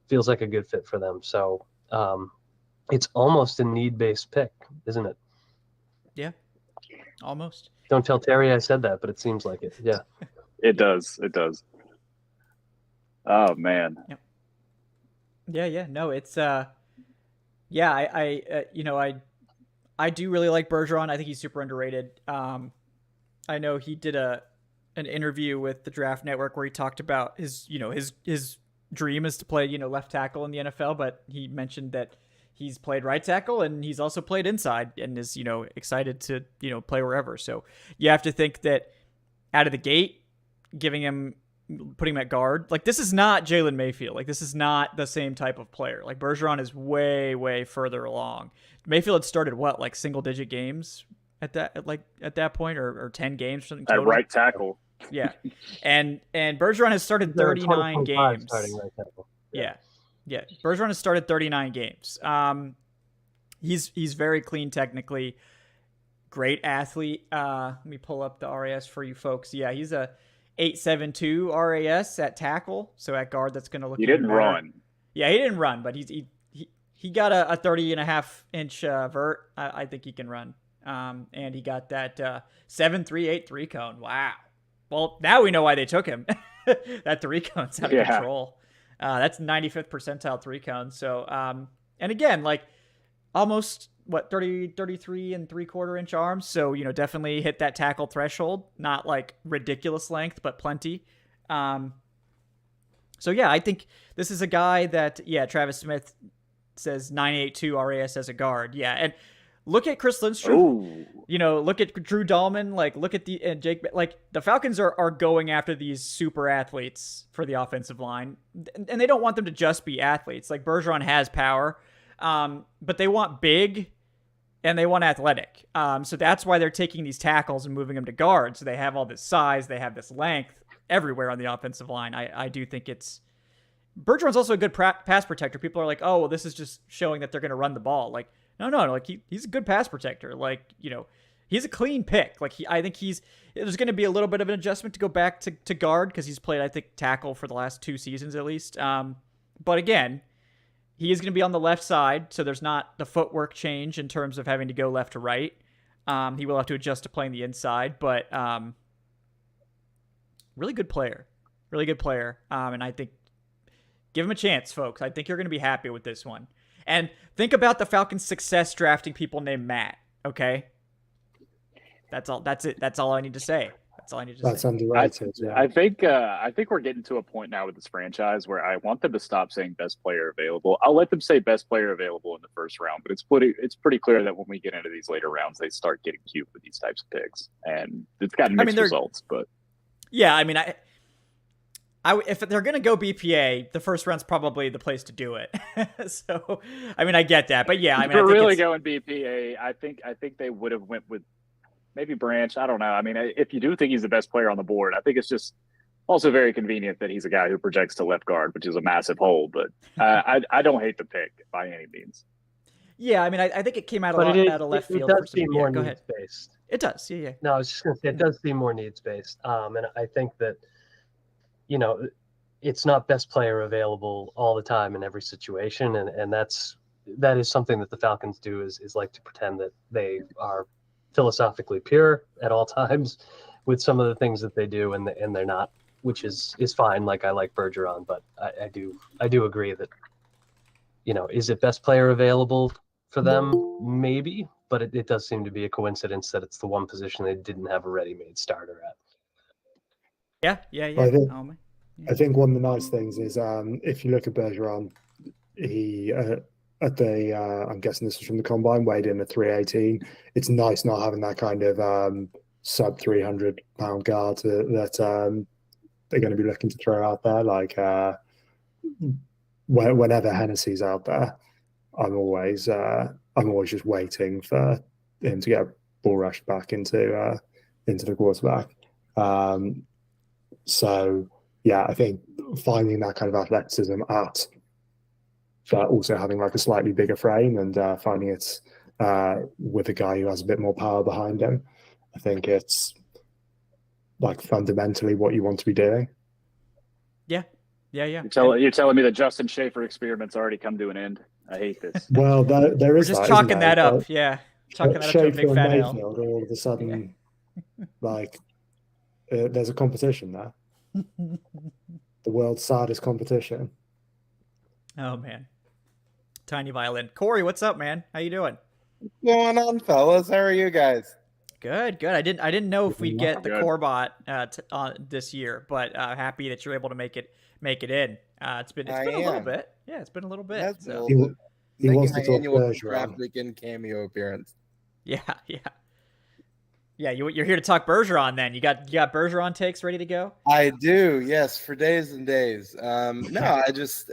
feels like a good fit for them. So it's almost a need-based pick, isn't it? Yeah, almost. Don't tell Terry I said that, but it seems like it. Yeah. It does. Oh, man. Yep. Yeah. No, it's I do really like Bergeron. I think he's super underrated. I know he did an interview with the Draft Network where he talked about his dream is to play, left tackle in the NFL, but he mentioned that he's played right tackle and he's also played inside and is, excited to, play wherever. So you have to think that out of the gate, putting him at guard, like this is not Jalen Mayfield. Like this is not the same type of player. Like Bergeron is way, way further along. Mayfield had started like single digit games at that point or 10 games or something total. At right tackle. Yeah. And Bergeron has started 39 games. Starting right tackle. Yeah. Bergeron has started 39 games. He's very clean technically. Great athlete. Let me pull up the RAS for you folks. Yeah, he's a 8.72 RAS at tackle. So at guard, that's going to look. He didn't run. Yeah, he didn't run, but he got a 30.5-inch vert. I think he can run. And he got that 7.383 cone. Wow. Well, now we know why they took him. That 3 cone's out of control. That's 95th percentile 3 cone. So, and again, like almost 33 and 3/4 inch arms. So, definitely hit that tackle threshold, not like ridiculous length, but plenty. So yeah, I think this is a guy that, Travis Smith says 9.82 RAS as a guard. Yeah. And look at Chris Lindstrom. Ooh. Look at Drew Dahlman. Like, look at Jake. Like, the Falcons are going after these super athletes for the offensive line, and they don't want them to just be athletes. Like Bergeron has power, but they want big and they want athletic. So that's why they're taking these tackles and moving them to guard. So they have all this size, they have this length everywhere on the offensive line. I do think Bergeron's also a good pass protector. People are like, oh, well, this is just showing that they're going to run the ball. Like, no, like he's a good pass protector. Like, he's a clean pick. Like I think there's going to be a little bit of an adjustment to go back to guard because he's played, I think, tackle for the last 2 seasons at least. But again, he is going to be on the left side, so there's not the footwork change in terms of having to go left to right. He will have to adjust to playing the inside, but really good player. Really good player. And I think give him a chance, folks. I think you're going to be happy with this one. And think about the Falcons' success drafting people named Matt. Okay. That's all. That's it. That's all I need to say. That's all I need to That's say. underrated. Yeah. I think we're getting to a point now with this franchise where I want them to stop saying best player available. I'll let them say best player available in the first round, but it's pretty clear that when we get into these later rounds, they start getting cute with these types of picks, and it's got mixed results. But yeah, I mean, if they're gonna go BPA, the first round's probably the place to do it. So, I mean, I get that, but yeah, I mean, if we're really going BPA, I think they would have went with maybe Branch. I don't know. I mean, if you do think he's the best player on the board, I think it's just also very convenient that he's a guy who projects to left guard, which is a massive hole. But I don't hate the pick by any means. Yeah, I mean, I think it came out of left field. It does seem more needs-based. It does, yeah. No, I was just going to say it does seem more needs-based. And I think that, it's not best player available all the time in every situation. And that is something that the Falcons do is like to pretend that they are philosophically pure at all times with some of the things that they do, and they're not, which is fine. Like I like Bergeron, but I do agree that, is it best player available for them? Maybe, but it does seem to be a coincidence that it's the one position they didn't have a ready-made starter at. Yeah. I think one of the nice things is if you look at Bergeron, he at the I'm guessing this was from the combine, weighed in at 318. It's nice not having that kind of sub 300-pound guard that they're going to be looking to throw out there. Like whenever Hennessy's out there, I'm always just waiting for him to get ball rushed back into the quarterback. So yeah, I think finding that kind of athleticism but also having like a slightly bigger frame and finding it's with a guy who has a bit more power behind him, I think it's like fundamentally what you want to be doing. Yeah. You're telling me the Justin Schaefer experiment's already come to an end. I hate this. Well, there is We're just chalking that up. Yeah, chalking that up to a big fat L. All of a sudden, like there's a competition there. The world's saddest competition. Oh man, tiny violin. Corey, what's up, man? How you doing? What's going on, fellas? How are you guys? Good. I didn't know if we'd get the Corbot this year, but happy that you're able to make it in. It's been a little bit. Yeah, it's been a little bit. So. He wants to talk annual Bergeron. draft weekend cameo appearance. Yeah. You're here to talk Bergeron. Then you got Bergeron takes ready to go. I do, yes, for days and days. No, I just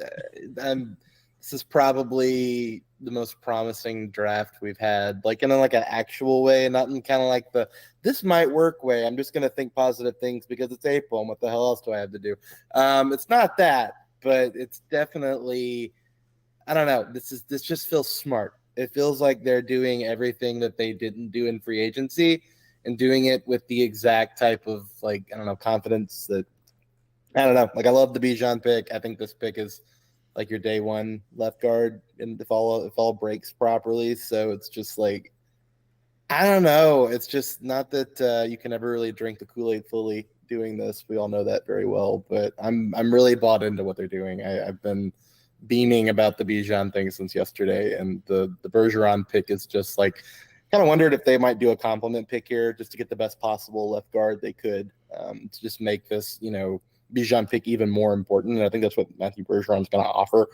this is probably the most promising draft we've had, like in an actual way, not in kind of like this might work way. I'm just gonna think positive things because it's April and what the hell else do I have to do? It's not that, but it's definitely, I don't know. This just feels smart. It feels like they're doing everything that they didn't do in free agency and doing it with the exact type of confidence that, I don't know. Like I love the Bijan pick. I think this pick is like your day one left guard, and if all breaks properly. So it's just like, I don't know. It's just not that you can ever really drink the Kool-Aid fully doing this. We all know that very well. But I'm really bought into what they're doing. I've been beaming about the Bijan thing since yesterday, and the Bergeron pick is just like, kind of wondered if they might do a compliment pick here just to get the best possible left guard they could to just make this, Bijan pick even more important. And I think that's what Matthew Bergeron's going to offer.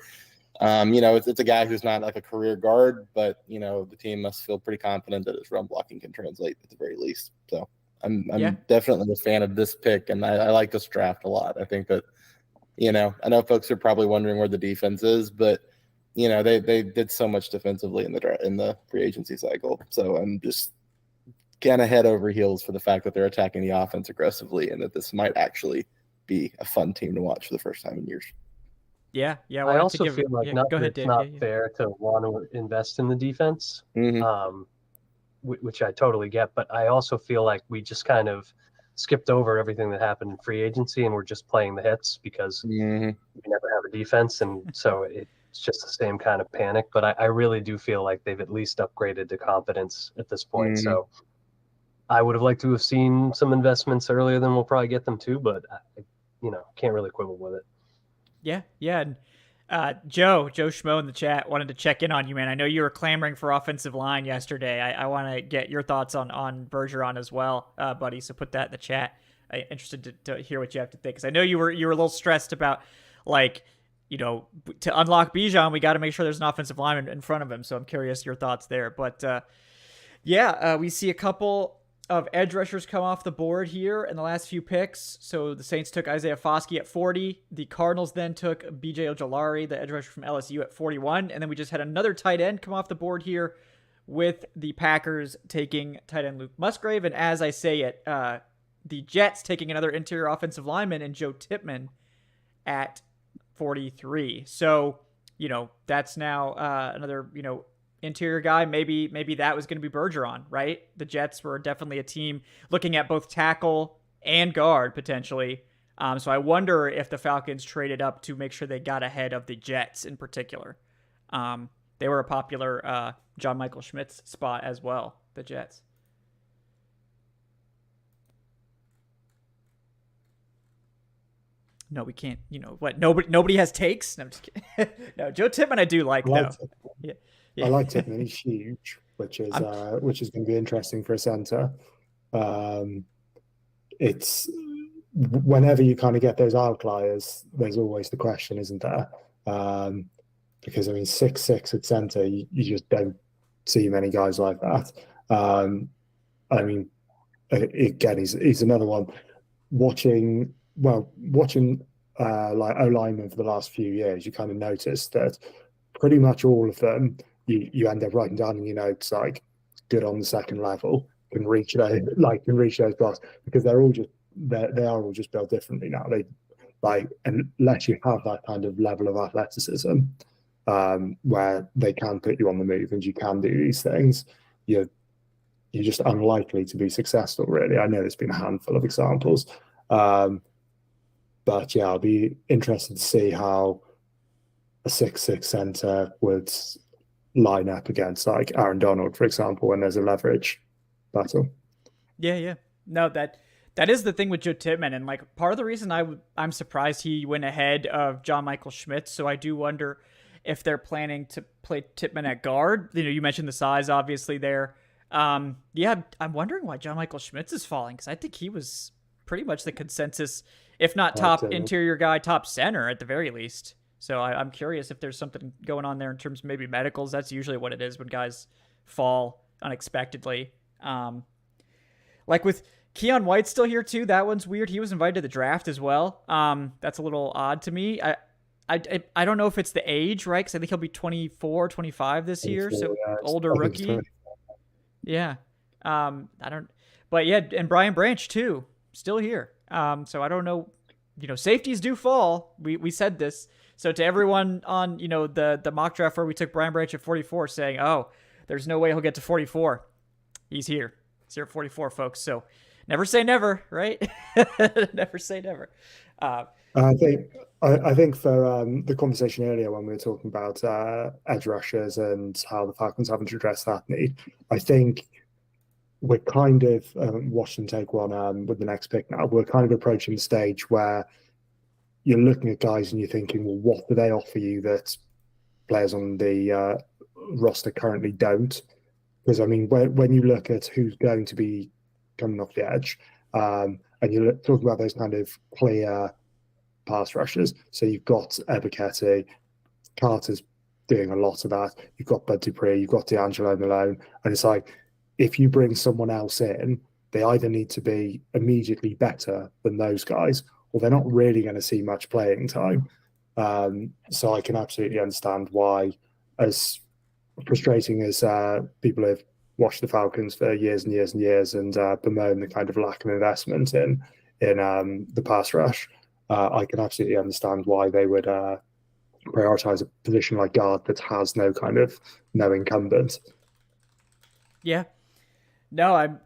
It's a guy who's not like a career guard, but, the team must feel pretty confident that his run blocking can translate at the very least. So I'm definitely a fan of this pick, and I like this draft a lot. I think that, I know folks are probably wondering where the defense is, but they did so much defensively in the free agency cycle. So I'm just kind of head over heels for the fact that they're attacking the offense aggressively and that this might actually be a fun team to watch for the first time in years. Yeah. Well, I also feel like it's not fair to want to invest in the defense, which I totally get. But I also feel like we just kind of skipped over everything that happened in free agency and we're just playing the hits because we never have a defense. And so it's just the same kind of panic, but I really do feel like they've at least upgraded to competence at this point. So I would have liked to have seen some investments earlier than we'll probably get them to, but can't really quibble with it. Yeah. And Joe Schmo in the chat wanted to check in on you, man. I know you were clamoring for offensive line yesterday. I want to get your thoughts on Bergeron as well, buddy. So put that in the chat. I'm interested to hear what you have to think, because I know you were a little stressed about, like, to unlock Bijan, we got to make sure there's an offensive lineman in front of him. So I'm curious your thoughts there. But we see a couple of edge rushers come off the board here in the last few picks. So the Saints took Isaiah Foskey at 40. The Cardinals then took BJ Ojulari, the edge rusher from LSU, at 41. And then we just had another tight end come off the board here with the Packers taking tight end Luke Musgrave. And as I say it, the Jets taking another interior offensive lineman and Joe Tippmann at 43. So, that's now another, interior guy. Maybe that was going to be Bergeron, right? The Jets were definitely a team looking at both tackle and guard potentially. So I wonder if the Falcons traded up to make sure they got ahead of the Jets in particular. They were a popular John Michael Schmitz spot as well, the Jets. No, we can't. What? Nobody has takes. No, I'm just kidding. No, Joe Tippmann I do like though. Yeah. I like Tippmann. He's huge, which is going to be interesting for a center. It's whenever you kind of get those outliers, there's always the question, isn't there? Because 6'6" at center, you just don't see many guys like that. Again, he's another one. Watching like O-linemen for the last few years, you kind of notice that pretty much all of them, you end up writing down in your notes, like, good on the second level, can reach those blocks, because they are all just built differently now. Unless you have that kind of level of athleticism, where they can put you on the move and you can do these things, you're just unlikely to be successful, really. I know there's been a handful of examples. But yeah, I'll be interested to see how a 6'6" center would line up against, like, Aaron Donald, for example, when there's a leverage battle. Yeah. No, that is the thing with Joe Tippmann, and like part of the reason I'm surprised he went ahead of John Michael Schmitz. So I do wonder if they're planning to play Tippmann at guard. You mentioned the size, obviously there. I'm wondering why John Michael Schmitz is falling, because I think he was pretty much the consensus, if not top interior guy, top center at the very least. So I'm curious if there's something going on there in terms of maybe medicals. That's usually what it is when guys fall unexpectedly. Like with Keon White still here too. That one's weird. He was invited to the draft as well. That's a little odd to me. I don't know if it's the age, right? Because I think he'll be 24, 25 this year. So older rookie. Yeah. But yeah, and Brian Branch too, still here. So I don't know, safeties do fall. We said this. So to everyone on, the mock draft where we took Brian Branch at 44 saying, oh, there's no way he'll get to 44. He's here. He's here at 44, folks. So never say never, right? Never say never. I think for the conversation earlier when we were talking about edge rushers and how the Falcons haven't addressed that need, I think we're kind of Washington take one with the next pick now. We're kind of approaching the stage where you're looking at guys and you're thinking, well, what do they offer you that players on the roster currently don't? Because when you look at who's going to be coming off the edge, and you're talking about those kind of clear pass rushers, so you've got Ebiketie, Carter's doing a lot of that. You've got Bud Dupree, you've got D'Angelo Malone, and it's like, if you bring someone else in, they either need to be immediately better than those guys, or they're not really going to see much playing time. So I can absolutely understand why, as frustrating as people have watched the Falcons for years and years and years and bemoan the kind of lack of investment in the pass rush, I can absolutely understand why they would prioritize a position like guard that has no incumbent. Yeah. No,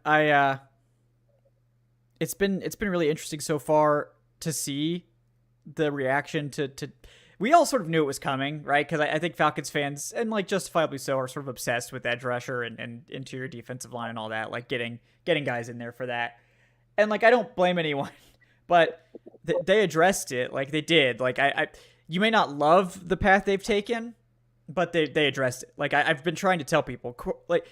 it's been really interesting so far to see the reaction to we all sort of knew it was coming, right? Because I think Falcons fans, and like justifiably so, are sort of obsessed with edge rusher and interior defensive line and all that, like getting guys in there for that. And like, I don't blame anyone but they addressed it. Like they did. Like you may not love the path they've taken, but they addressed it. Like I've been trying to tell people, like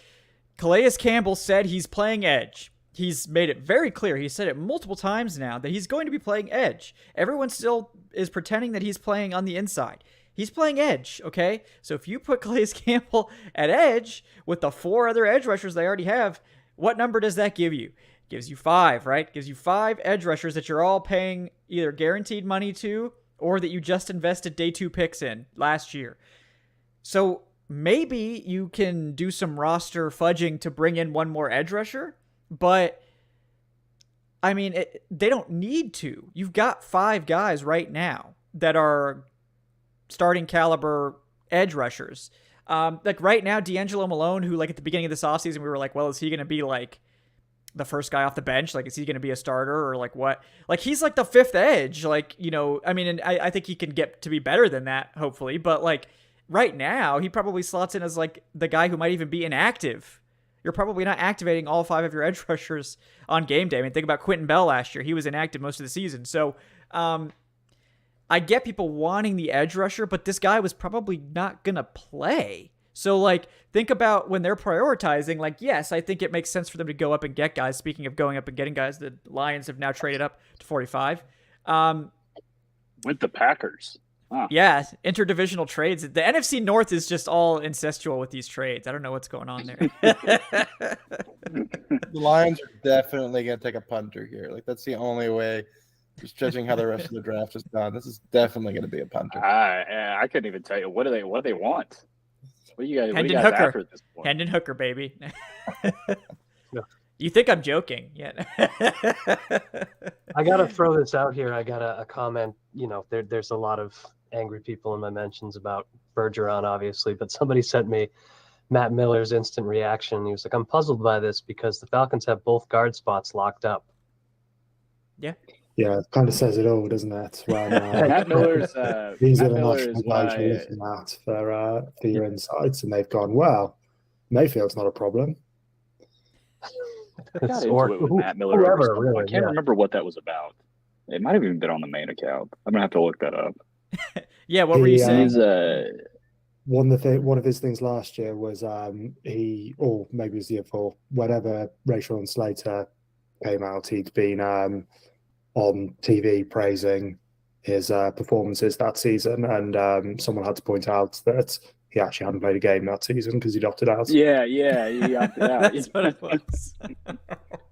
Calais Campbell said he's playing edge. He's made it very clear. He said it multiple times now that he's going to be playing edge. Everyone still is pretending that he's playing on the inside. He's playing edge, okay? So if you put Calais Campbell at edge with the 4 other edge rushers they already have, what number does that give you? It gives you 5, right? It gives you 5 edge rushers that you're all paying either guaranteed money to or that you just invested day 2 picks in last year. So maybe you can do some roster fudging to bring in one more edge rusher, but I mean, they don't need to. You've got 5 guys right now that are starting caliber edge rushers. Like right now, D'Angelo Malone, who like at the beginning of this offseason, we were like, well, is he going to be like the first guy off the bench? Like, is he going to be a starter or like what? Like, he's like the 5th edge. Like, you know, I mean, and I think he can get to be better than that, hopefully. But like right now, he probably slots in as like the guy who might even be inactive. You're probably not activating all 5 of your edge rushers on game day. I mean, think about Quentin Bell last year. He was inactive most of the season. So, I get people wanting the edge rusher, but this guy was probably not going to play. So, like, think about when they're prioritizing, like, yes, I think it makes sense for them to go up and get guys. Speaking of going up and getting guys, the Lions have now traded up to 45. With the Packers. Huh. Yeah, interdivisional trades. The NFC North is just all incestual with these trades. I don't know what's going on there. The Lions are definitely going to take a punter here. Like, that's the only way. Just judging how the rest of the draft is done, this is definitely going to be a punter. I couldn't even tell you. What do they want? What do you guys Hendon after Hooker. at this point? Hendon Hooker, baby. You think I'm joking? Yeah. I got to throw this out here. I got a comment. You know, there's a lot of angry people in my mentions about Bergeron, obviously, but somebody sent me Matt Miller's instant reaction. He was like, I'm puzzled by this because the Falcons have both guard spots locked up. Yeah. Yeah, it kind of says it all, doesn't it? When, Matt Miller's these Matt are the Miller national is guys you're looking at for your insights, and they've gone, well, Mayfield's not a problem. I got Or into it with Matt Miller. whoever, I really, can't yeah. remember what that was about. It might have even been on the main account. I'm gonna have to look that up. Yeah, what were you saying? He's One of his things last year was he, or maybe it was the year before, whenever Rachel and Slater came out, he'd been on TV praising his performances that season, and someone had to point out that he actually hadn't played a game that season because he'd opted out. yeah, he opted out. That's what it was.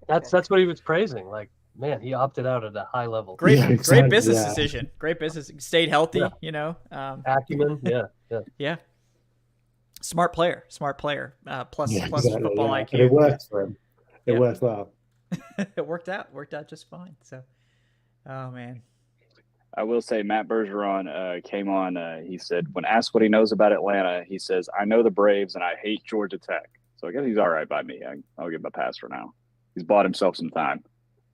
That's what he was praising. Like, man, he opted out at a high level. Great, Yeah, great exactly, business yeah. decision. Great business. Stayed healthy, Yeah. you know. Acumen, yeah. Yeah. Smart player. Plus Exactly, football yeah. IQ. And it worked for him. It Yeah. worked well. It worked out just fine. So, oh man. I will say Matt Bergeron came on. He said, when asked what he knows about Atlanta, he says, I know the Braves and I hate Georgia Tech. So I guess he's all right by me. I'll give him a pass for now. He's bought himself some time.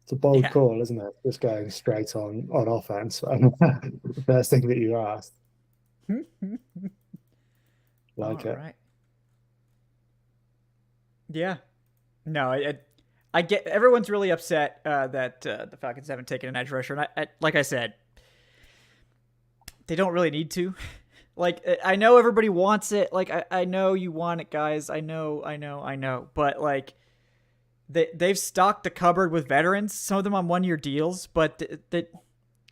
It's a bold Yeah. call, isn't it? Just going straight on offense. The first thing that you asked. Like All it. right. Yeah. No, I get everyone's really upset that the Falcons haven't taken an edge rusher, and I like I said, they don't really need to. Like, I know everybody wants it. Like, I know you want it, guys. I know. But like, they've stocked the cupboard with veterans. Some of them on 1-year deals, but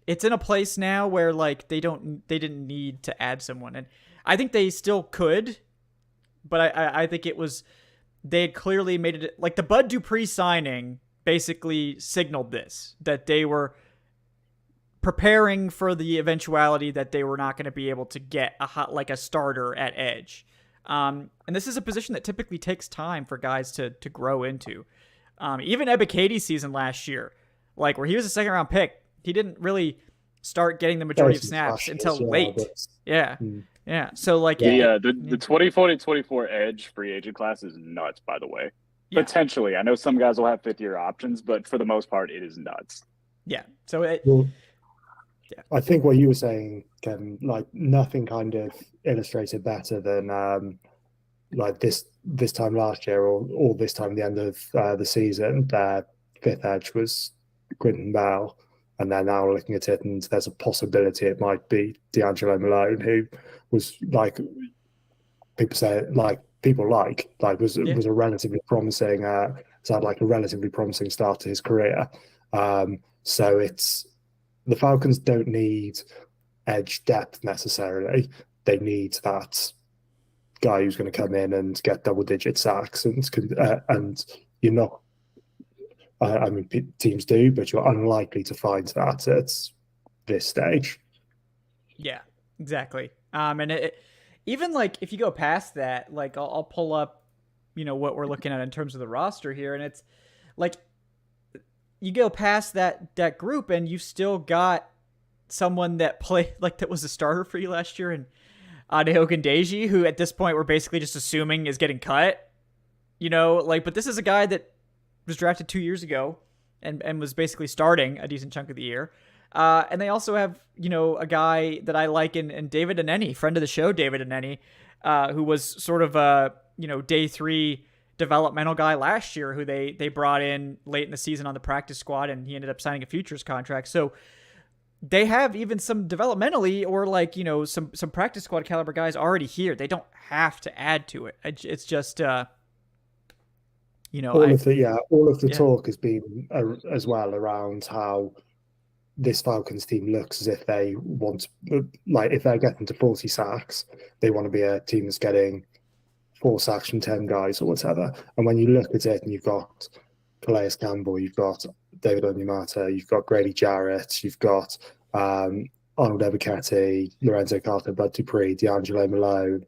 it's in a place now where like they didn't need to add someone, and I think they still could, but I think it was. They had clearly made it like the Bud Dupree signing basically signaled this, that they were preparing for the eventuality that they were not going to be able to get a starter at edge. And this is a position that typically takes time for guys to grow into. Even Ebike's season last year, like where he was a 2nd-round pick, he didn't really start getting the majority of snaps until late. Yeah. Yeah. So like The 2040-24 edge free agent class is nuts, by the way. Yeah. Potentially. I know some guys will have 5th-year options, but for the most part, it is nuts. Yeah. So Well, I think what you were saying, Kevin, like nothing kind of illustrated better than like this time last year or this time at the end of the season, their 5th edge was Quentin Bell. and they're now looking at it, and there's a possibility it might be D'Angelo Malone, who was like was a relatively promising had like a relatively promising start to his career. So it's the Falcons don't need edge depth necessarily. They need that guy who's going to come in and get double-digit sacks, and you're not. I mean, teams do, but you're unlikely to find that at this stage. Yeah, exactly. And even like if you go past that, like I'll pull up, what we're looking at in terms of the roster here, and it's like you go past that group, and you've still got someone that that was a starter for you last year, and Adeogundeji, who at this point we're basically just assuming is getting cut. But this is a guy that was drafted 2 years ago and was basically starting a decent chunk of the year. And they also have, a guy that I like in David Aneni, friend of the show, David Aneni, who was sort of a, day 3 developmental guy last year who they brought in late in the season on the practice squad, and he ended up signing a futures contract. So they have even some developmentally or some practice squad caliber guys already here. They don't have to add to it. It's just, all of the talk has been as well around how this Falcons team looks as if they want, if they're getting to 40 sacks, they want to be a team that's getting 4 sacks from 10 guys or whatever. And when you look at it and you've got Calais Campbell, you've got David Onyemata, you've got Grady Jarrett, you've got Arnold Ebiketie, Lorenzo Carter, Bud Dupree, D'Angelo Malone,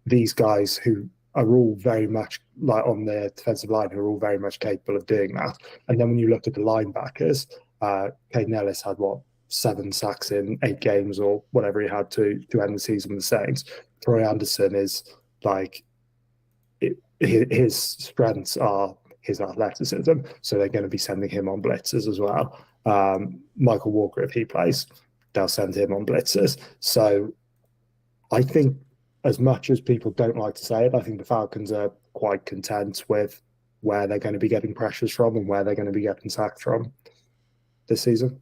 these guys who are all very much on the defensive line, who are all very much capable of doing that. And then when you look at the linebackers, Caden Ellis had 7 sacks in 8 games or whatever he had to end the season with the Saints. Troy Anderson is his strengths are his athleticism, so they're going to be sending him on blitzes as well. Michael Walker, if he plays, they'll send him on blitzes. So I think, as much as people don't like to say it, I think the Falcons are quite content with where they're going to be getting pressures from and where they're going to be getting sacked from this season.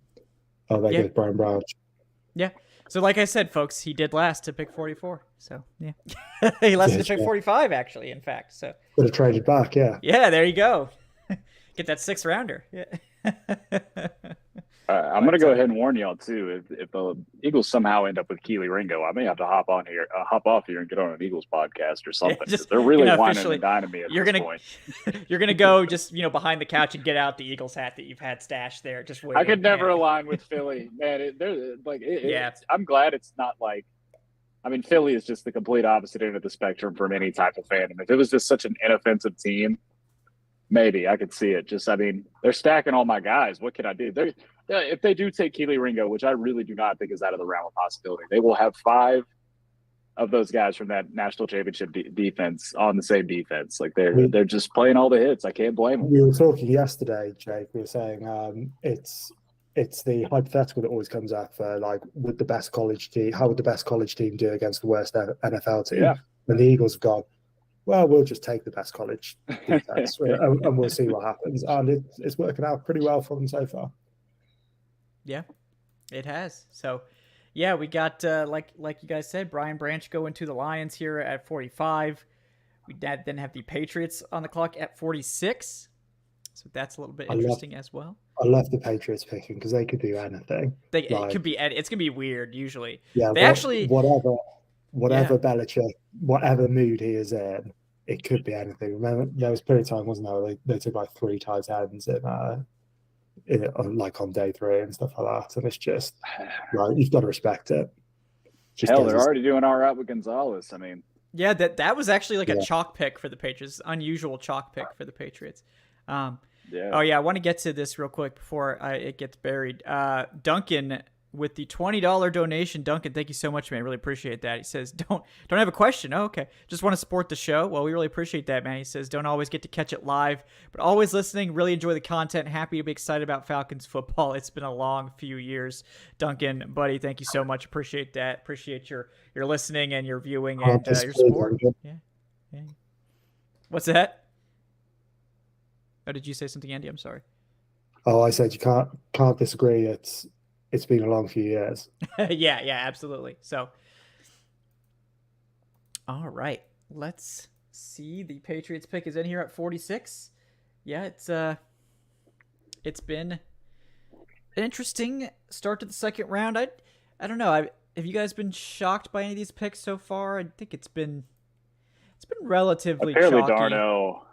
Oh, they go Brian Brown. Yeah. So like I said, folks, he did last to pick 44. So, yeah. He lasted to pick 45, actually, in fact. So could have traded back, yeah. Yeah, there you go. Get that 6th rounder. Yeah. I'm going to go ahead and warn y'all too. If the Eagles somehow end up with Keely Ringo, I may have to hop off here and get on an Eagles podcast or something. Yeah, they're really whining and dining me at this point. You're going to go just behind the couch and get out the Eagles hat that you've had stashed there. Just waiting. I could never align with Philly, man. I'm glad it's not Philly is just the complete opposite end of the spectrum from any type of fandom. If it was just such an inoffensive team, maybe I could see it. They're stacking all my guys. What can I do? If they do take Keely Ringo, which I really do not think is out of the realm of possibility, they will have 5 of those guys from that national championship defense on the same defense. They're just playing all the hits. I can't blame them. We were talking yesterday, Jake. We were saying it's the hypothetical that always comes up for how would the best college team do against the worst NFL team? Yeah. And the Eagles have gone, well, we'll just take the best college defense and we'll see what happens. And it's working out pretty well for them so far. Yeah, it has. So, yeah, we got, like you guys said, Brian Branch going to the Lions here at 45. We then have the Patriots on the clock at 46. So that's a little bit interesting as well. I love the Patriots picking because they could do anything. It's going to be weird usually. Yeah, whatever Belichick, whatever mood he is in, it could be anything. Remember, there was a period of time, wasn't there? They took 3 tight ends on day 3 and stuff like that, and it's just you've got to respect it. They're already doing all right with Gonzalez. Yeah, that was actually a chalk pick for the Patriots, unusual chalk pick for the Patriots. Yeah. Oh yeah, I want to get to this real quick before it gets buried. Duncan with the $20 donation. Duncan, thank you so much, man. Really appreciate that. He says, don't have a question. Oh, okay. Just want to support the show. Well, we really appreciate that, man. He says, don't always get to catch it live, but always listening. Really enjoy the content. Happy to be excited about Falcons football. It's been a long few years. Duncan, buddy, thank you so much. Appreciate that. Appreciate your listening and your viewing and your support. Yeah. What's that? Oh, did you say something, Andy? I'm sorry. Oh, I said you can't disagree. It's been a long few years. Yeah, absolutely. So, all right, let's see. The Patriots pick is in here at 46. Yeah, it's been an interesting start to the second round. I don't know. Have you guys been shocked by any of these picks so far? I think it's been relatively Apparently, chalky. Darnell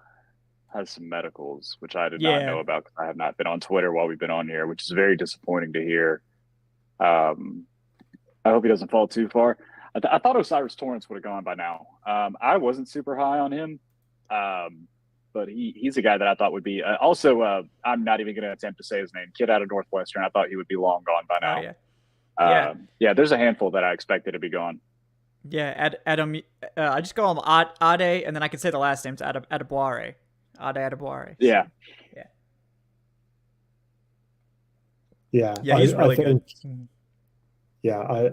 has some medicals, which I did not know about because I have not been on Twitter while we've been on here, which is very disappointing to hear. I hope he doesn't fall too far. I thought Osiris Torrance would have gone by now. I wasn't super high on him, but he's a guy that I thought would be. Also, I'm not even going to attempt to say his name. Kid out of Northwestern. I thought he would be long gone by now. Oh, yeah. There's a handful that I expected to be gone. Yeah, Adam. I just call him Ade, and then I can say the last name's Adeboire. Adeboire. Yeah. Yeah, he's really good. Yeah,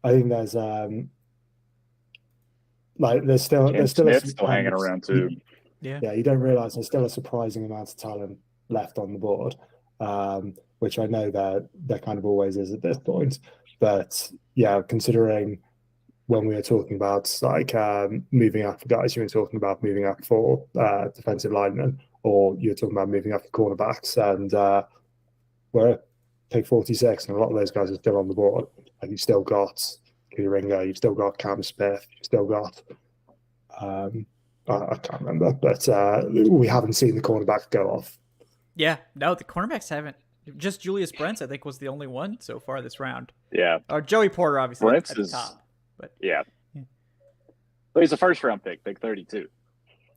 I think there's there's still Smith's still hanging around too. Yeah, you don't realize there's still a surprising amount of talent left on the board, which I know that there kind of always is at this point. But yeah, considering when we were talking about moving up for guys, you were talking about moving up for defensive linemen, or you were talking about moving up for cornerbacks, and we're pick 46, and a lot of those guys are still on the board. Like you've still got Ringo, you've still got Cam Smith, you've still got I can't remember, but we haven't seen the cornerback go off. Yeah, no, the cornerbacks haven't. Just Julius Brents, I think, was the only one so far this round. Yeah, or Joey Porter, obviously, Brents at the top. But yeah. But he's a first round pick 32.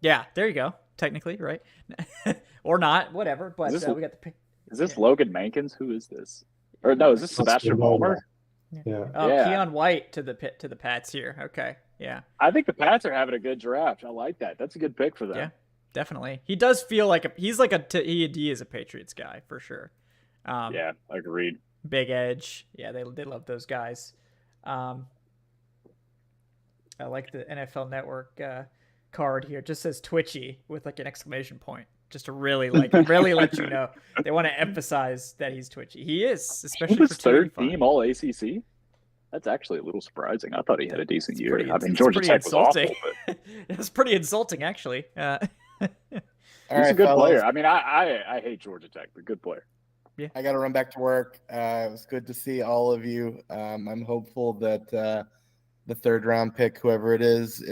Yeah, there you go. Technically, right? Or not, whatever. But we got the pick. Is this Logan Mankins? Who is this? Or no, is this Sebastian Palmer? Yeah. Oh, yeah. Keon White to the Pats here. Okay. Yeah. I think the Pats are having a good draft. I like that. That's a good pick for them. Yeah, definitely. He does feel like he is a Patriots guy for sure. Yeah, agreed. Big edge. Yeah, they love those guys. I like the NFL Network card here. It just says Twitchy with like an exclamation point, just to really let you know. They want to emphasize that he's twitchy. He is, especially for third team All ACC. That's actually a little surprising. I thought he had a decent year. I mean, Georgia Tech was awful, but it was pretty insulting, actually. He's a good player. I mean, I hate Georgia Tech, but good player. Yeah. I got to run back to work. It was good to see all of you. I'm hopeful that the third round pick, whoever it is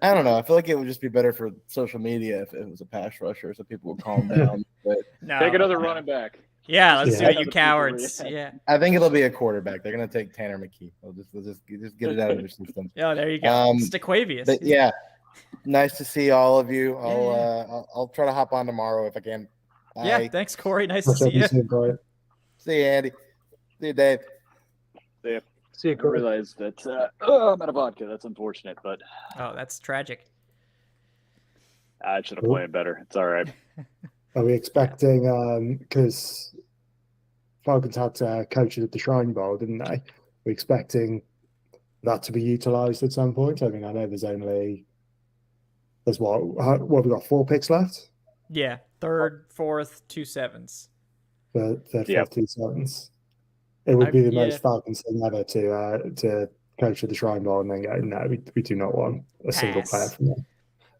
I don't know. I feel like it would just be better for social media if it was a pass rusher, so people would calm down. But take another running back. Yeah, let's see what you cowards. Yeah, I think it'll be a quarterback. They're gonna take Tanner McKee. They'll just get it out of their system. Oh, there you go. Stickwavius. But yeah, nice to see all of you. I'll try to hop on tomorrow if I can. Bye. Yeah, thanks, Corey. Nice to see you. See you, Andy. See you, Dave. See you. See you, Corey. I realized that I'm out of vodka. That's unfortunate, but that's tragic. I should have played better. It's all right. Are we expecting, because Falcons had coaches at the Shrine Bowl, didn't they? Are we expecting that to be utilised at some point? I mean, I know there's what we got, 4 picks left? Yeah, 3rd, 4th, 2 7s. Third, 4th, 2 7s. It would be the most Falcons thing ever to coach at the Shrine Bowl and then go, no, we do not want a single player from there.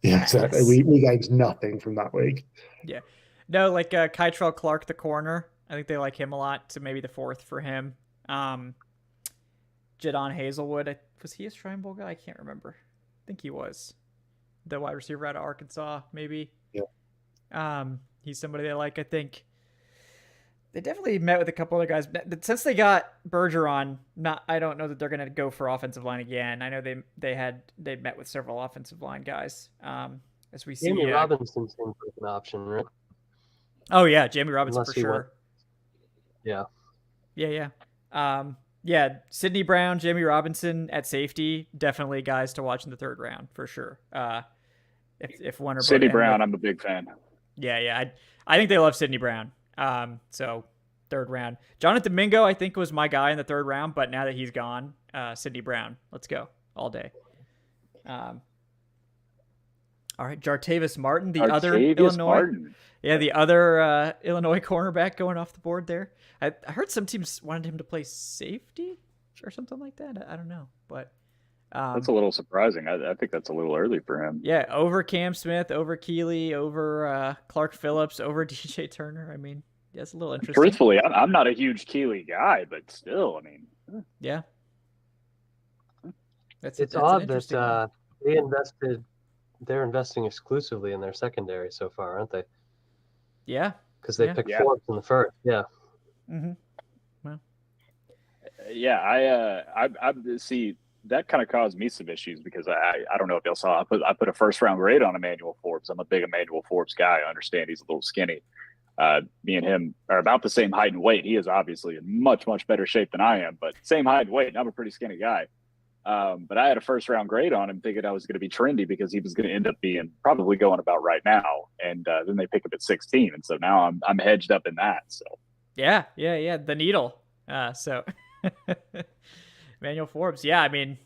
Yeah, exactly. We gained nothing from that week. Yeah. No, like Kytrell Clark, the corner. I think they like him a lot, so maybe the 4th for him. Jadon Hazelwood, was he a Shrine Bowl guy? I can't remember. I think he was. The wide receiver out of Arkansas, maybe. Yeah. He's somebody they like, I think. They definitely met with a couple other guys. Since they got Bergeron, I don't know that they're going to go for offensive line again. I know they met with several offensive line guys. As we see, Jamie Robinson seems like an option, right? Oh yeah, Jamie Robinson Unless for sure. Yeah. Sidney Brown, Jamie Robinson at safety, definitely guys to watch in the 3rd round for sure. If one or both. Sidney Brown, I'm a big fan. Yeah. I think they love Sidney Brown. So 3rd round. Jonathan Mingo, I think, was my guy in the 3rd round, but now that he's gone, Sidney Brown, let's go all day. All All right, Jartavis Martin, the Artavis other Illinois. Martin. Yeah, the other Illinois cornerback going off the board there. I heard some teams wanted him to play safety or something like that. I don't know, but That's a little surprising. I think that's a little early for him. yeah, over Cam Smith, over Keeley, over Clark Phillips, over DJ Turner. I mean, yeah, it's a little interesting. Truthfully, I'm not a huge Keeley guy, but still, I mean, Yeah, It's odd that they're investing exclusively in their secondary so far, aren't they? yeah, Because they picked Forbes in the first. Yeah. mm-hmm. Well, yeah. I see that kind of caused me some issues because I don't know if y'all saw. I put a first round grade on Emmanuel Forbes. I'm a big Emmanuel Forbes guy. I understand he's a little skinny. Me and him are about the same height and weight. He is obviously in much better shape than I am, but same height and weight. And I'm a pretty skinny guy. But I had a first round grade on him thinking I was going to be trendy because he was going to end up being probably going about right now. And then they pick up at 16. And so now I'm hedged up in that. So yeah, the needle. So Emmanuel Forbes. Yeah, I mean,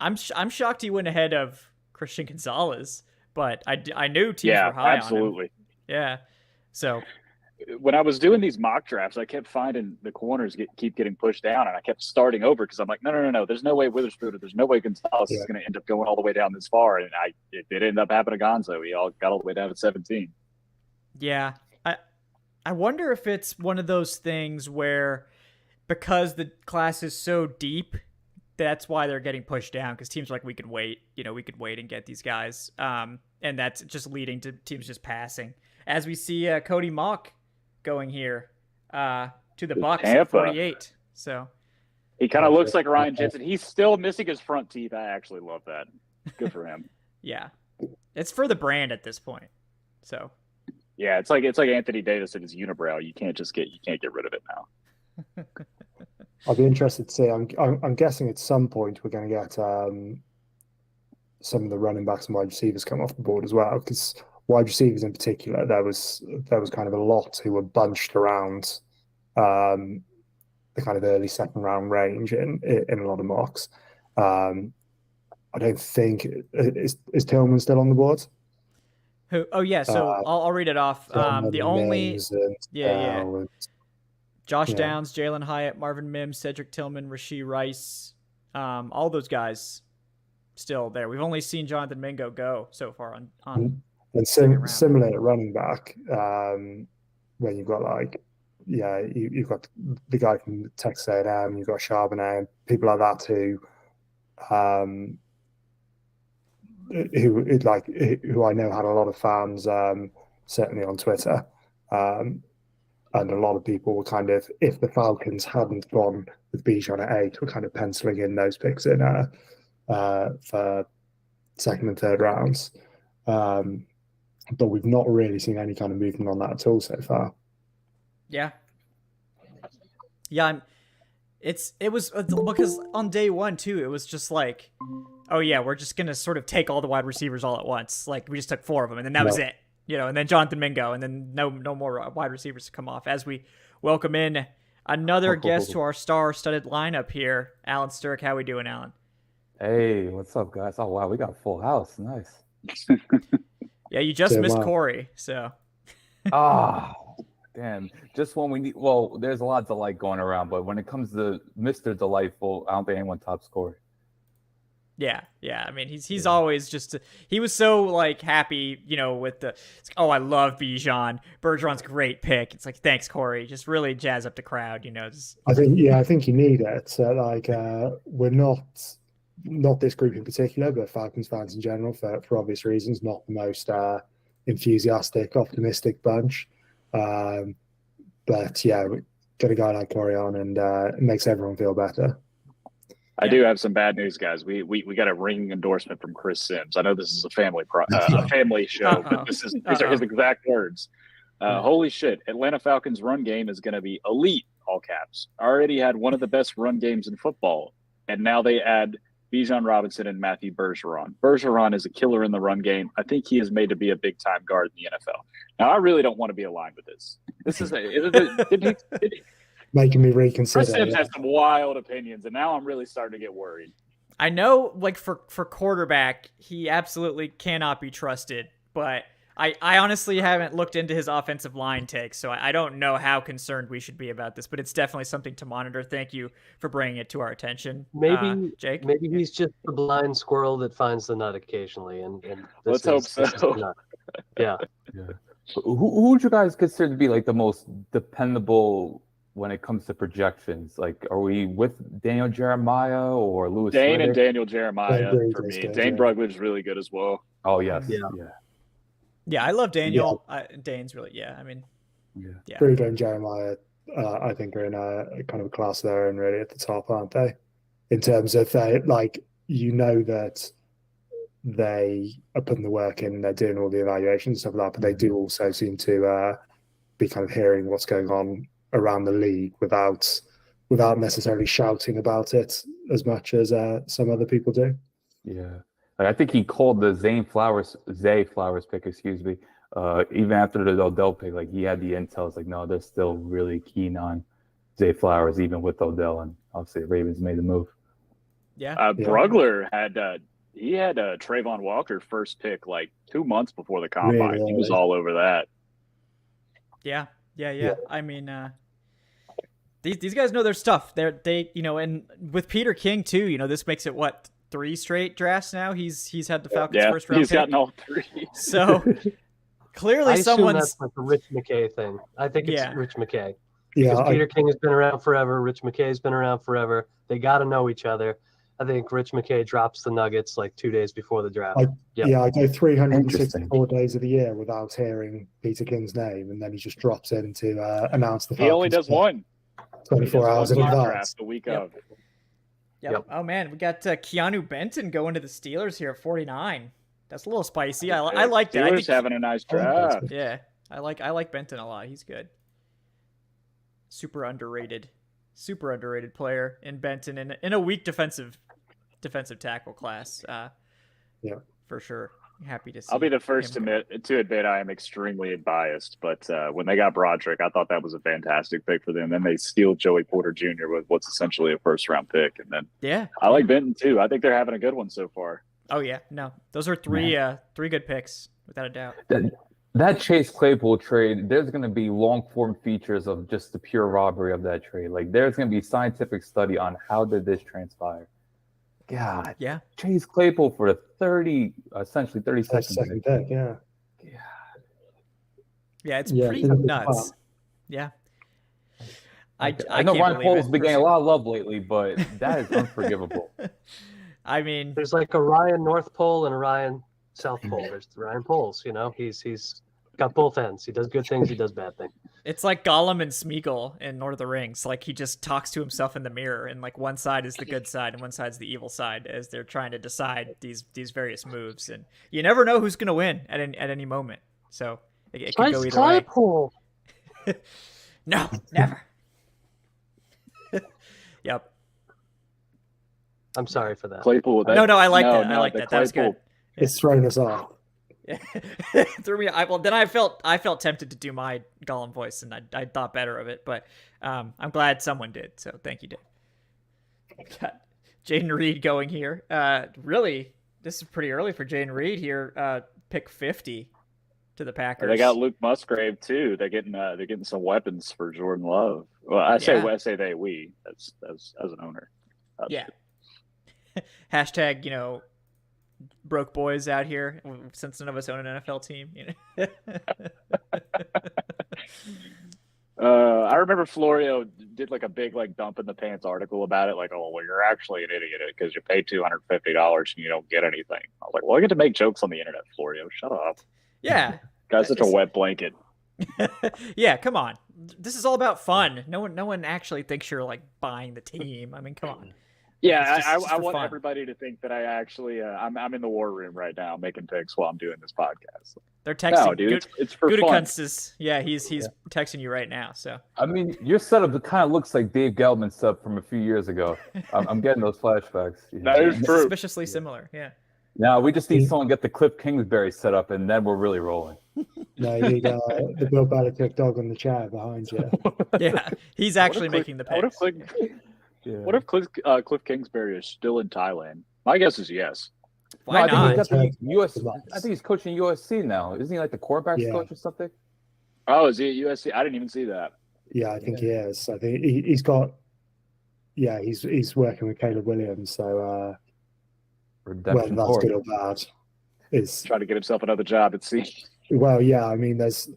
I'm shocked he went ahead of Christian Gonzalez, but I knew teams were high absolutely. on him. Yeah. So when I was doing these mock drafts, I kept finding the corners keep getting pushed down, and I kept starting over because I'm like, no. There's no way Witherspoon or there's no way Gonzalez is going to end up going all the way down this far. And it did end up happening to Gonzo. He got all the way down at 17. Yeah. I wonder if it's one of those things where because the class is so deep, that's why they're getting pushed down because teams are like, we could wait and get these guys. And that's just leading to teams just passing. As we see Cody Mock going here to the Bucs at 48. So he kind of looks like Ryan Jensen. He's still missing his front teeth. I actually love that. Good for him. Yeah. It's for the brand at this point. So yeah, it's like Anthony Davis and his unibrow. You can't get rid of it now. I'll be interested to see. I'm guessing at some point we're going to get some of the running backs and wide receivers come off the board as well, because wide receivers in particular, there was kind of a lot who were bunched around the kind of early second round range in a lot of mocks. I don't think is Tillman still on the board. Who? Oh yeah. So I'll read it off. The only Josh Downs, Jalen Hyatt, Marvin Mims, Cedric Tillman, Rashee Rice, all those guys still there. We've only seen Jonathan Mingo go so far on and similar at running back, when you've got you've got the guy from Texas A&M, you've got Charbonnet, and people like that who I know had a lot of fans, certainly on Twitter, and a lot of people were kind of, if the Falcons hadn't gone with Bijan at 8, were kind of penciling in those picks in for second and third rounds. But we've not really seen any kind of movement on that at all so far. Yeah. It was because on day one too, it was just like, oh yeah, we're just gonna sort of take all the wide receivers all at once. Like we just took 4 of them, and then that was it. And then Jonathan Mingo, and then no more wide receivers to come off. As we welcome in another guest to our star-studded lineup here, Alan Sturck. How we doing, Alan? Hey, what's up, guys? Oh wow, we got a full house. Nice. Yeah, you just missed Corey, so. Damn. Just when we need, well, there's a lot to like going around, but when it comes to Mr. Delightful, I don't think anyone tops Corey. Yeah. I mean, he's always just he was so like happy, with the I love Bijan. Bergeron's great pick. It's like, thanks, Corey. Just really jazz up the crowd, I think you need it. We're not this group in particular, but Falcons fans in general, for obvious reasons, not the most enthusiastic, optimistic bunch. But yeah, we get a guy like Corey on, and it makes everyone feel better. I do have some bad news, guys. We got a ringing endorsement from Chris Sims. I know this is a family family show, but these are his exact words. Holy shit! Atlanta Falcons run game is going to be elite, all caps. Already had one of the best run games in football, and now they add Bijan Robinson and Matthew Bergeron. Bergeron is a killer in the run game. I think he is made to be a big-time guard in the NFL. Now, I really don't want to be aligned with this. This is making me reconsider. Chris Sims has some wild opinions, and now I'm really starting to get worried. I know, like for quarterback, he absolutely cannot be trusted but I honestly haven't looked into his offensive line takes, so I don't know how concerned we should be about this, but it's definitely something to monitor. Thank you for bringing it to our attention. Maybe Jake? Maybe he's just the blind squirrel that finds the nut occasionally, and Let's hope so. this is the nut. Yeah. Who would you guys consider to be like the most dependable when it comes to projections? Like, are we with Daniel Jeremiah or Lewis? Dane Riddick? and Daniel Jeremiah Dane for me. Brugler's Dane good, Brugler's really good as well. Oh yes, Yeah. Yeah, I love Daniel. Dane's really, I mean, yeah. Brugler and Jeremiah, I think, are in a kind of a class of their own, really, at the top, aren't they? In terms of, that they are putting the work in, they're doing all the evaluations and stuff like that, but they do also seem to be kind of hearing what's going on around the league without necessarily shouting about it as much as some other people do. Yeah. Like, I think he called the Zay Flowers pick, even after the Odell pick. Like, he had the intel. It's like, no, they're still really keen on Zay Flowers, even with Odell, and obviously the Ravens made the move. Yeah. Brugler had Trayvon Walker first pick like 2 months before the combine. Really? He was all over that. Yeah. I mean, these guys know their stuff. They and with Peter King too. This makes it 3 straight drafts now. He's had the Falcons first round. He's pick. gotten all 3. So clearly, I assume someone's that's like a Rich McKay thing. I think it's Rich McKay. Yeah, Because Peter King has been around forever. Rich McKay's been around forever. They got to know each other. I think Rich McKay drops the Nuggets like 2 days before the draft. I go 364 days of the year without hearing Peter King's name, and then he just drops in to announce the Falcons. He only does one. 24 hours in mock advance. draft the week of. Yep. Oh man, we got Keanu Benton going to the Steelers here at 49. That's a little spicy. I like that. Steelers having a nice draft. Yeah, I like Benton a lot. He's good. Super underrated player in Benton in a weak defensive tackle class. For sure. Happy to see. I'll be the first to admit I am extremely biased, but when they got Broderick, I thought that was a fantastic pick for them. Then they steal Joey Porter Jr. with what's essentially a first-round pick, and then I like Benton too. I think they're having a good one so far. Oh yeah, no, those are three good picks without a doubt. That Chase Claypool trade, there's going to be long-form features of just the pure robbery of that trade. Like, there's going to be scientific study on how did this transpire. God. Yeah. Chase Claypool for the essentially 32nd pick. Yeah. Yeah, it's pretty nuts. Yeah. I know Ryan Poles been getting a lot of love lately, but that is unforgivable. I mean, there's like a Ryan North Pole and a Ryan South Pole. There's Ryan Poles, he's got both ends. He does good things, he does bad things. It's like Gollum and Smeagol in Lord of the Rings. Like, he just talks to himself in the mirror, and like one side is the good side and one side's the evil side as they're trying to decide these various moves. And you never know who's going to win at any moment. So it could go either way. No, never. Yep. I'm sorry for that. Claypool. No, I like that. I like that. That was good. It's thrown us off. Threw me. Then I felt tempted to do my Gollum voice, and I thought better of it. But I'm glad someone did. So thank you, Dave. Got Jaden Reed going here. Really, this is pretty early for Jaden Reed here. Pick 50 to the Packers. They got Luke Musgrave too. They're getting some weapons for Jordan Love. Well, I say they. We as an owner. Yeah. Hashtag, broke boys out here since none of us own an NFL team. I remember Florio did like a big dump in the pants article about it. Like, oh, well, you're actually an idiot because you pay $250 and you don't get anything. I was like, well, I get to make jokes on the internet, Florio. Shut up. Yeah. Guy's such a wet blanket. Yeah, come on. This is all about fun. No one actually thinks you're like buying the team. I mean, come on. Yeah, I want everybody to think that I actually I'm in the war room right now making picks while I'm doing this podcast. They're texting. No, dude, it's for fun. He's texting you right now. So I mean, your setup kind of looks like Dave Gettleman's setup from a few years ago. I'm getting those flashbacks. That is true. Suspiciously similar. Yeah. Now we just need someone to get the Cliff Kingsbury set up, and then we're really rolling. No, you need the Bill Belichick dog on the chair behind you. Yeah, he's actually making the picks. What if Cliff Kingsbury is still in Thailand? My guess is yes. Why I think not? he's got the US. Nice. I think he's coaching USC now. Isn't he like the quarterbacks Yeah. coach or something? Oh, is he at USC? I didn't even see that. Yeah, I think he is. I think he's got. Yeah, he's working with Caleb Williams. So whether Redemption that's tour. good or bad is Trying to get himself another job at sea. well. Yeah, I mean, there's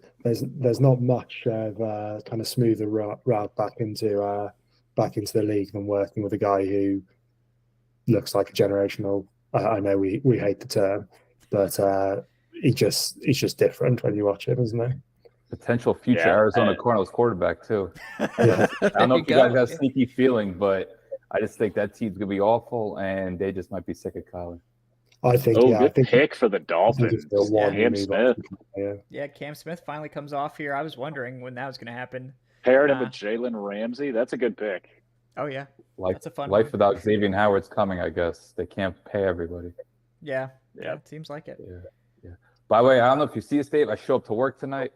not much of kind of smoother route back into the league than working with a guy who looks like a generational. I know we hate the term, but he's just different when you watch him, isn't he? Potential future Yeah, Arizona Cardinals quarterback too. Yeah. I don't know if you There guys you got go. a sneaky feeling, but I just think that team's gonna be awful, and they just might be sick of Kyler. I think. Oh, Yeah, I good think. pick for the I think Dolphins. if they'll want to Cam move on Smith. from Kyler, Yeah, Cam Smith finally comes off here. I was wondering when that was going to happen. Paired him with Jalen Ramsey. That's a good pick. Oh yeah, Life, that's a fun life one. without Xavier Howard's coming. I guess they can't pay everybody. Yeah, Yeah. it seems like it. Yeah. By the way, I don't know if you see this, Dave. I show up to work tonight.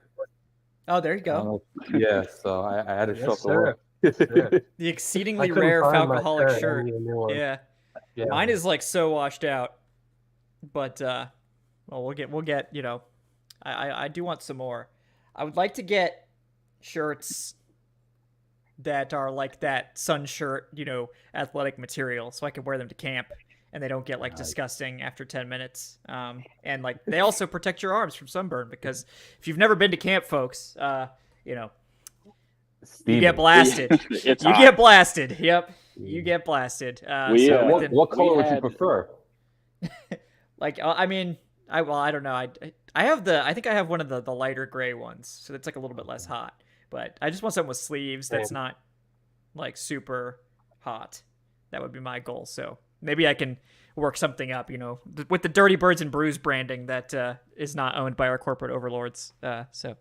Oh, there you I don't go. know. Yeah, so I had to show Yes, up to work. sir. The I exceedingly couldn't rare find my Falcoholic shirt. I shirt. need a new one. Yeah. Yeah. Mine is like so washed out, but well, we'll get I do want some more. I would like to get shirts that are like that sun shirt, athletic material, so I can wear them to camp and they don't get like disgusting after 10 minutes. And like they also protect your arms from sunburn because if you've never been to camp, folks, you Steven. get blasted. It's You hot. get blasted. Yep. You get blasted. We, so what- within- What color would you had- prefer? Like, I mean, I don't know. I think I have one of the lighter gray ones, so that's like a little bit less hot. But I just want something with sleeves that's Same. not like super hot. That would be my goal. So maybe I can work something up, with the Dirty Birds and Brews branding that is not owned by our corporate overlords. So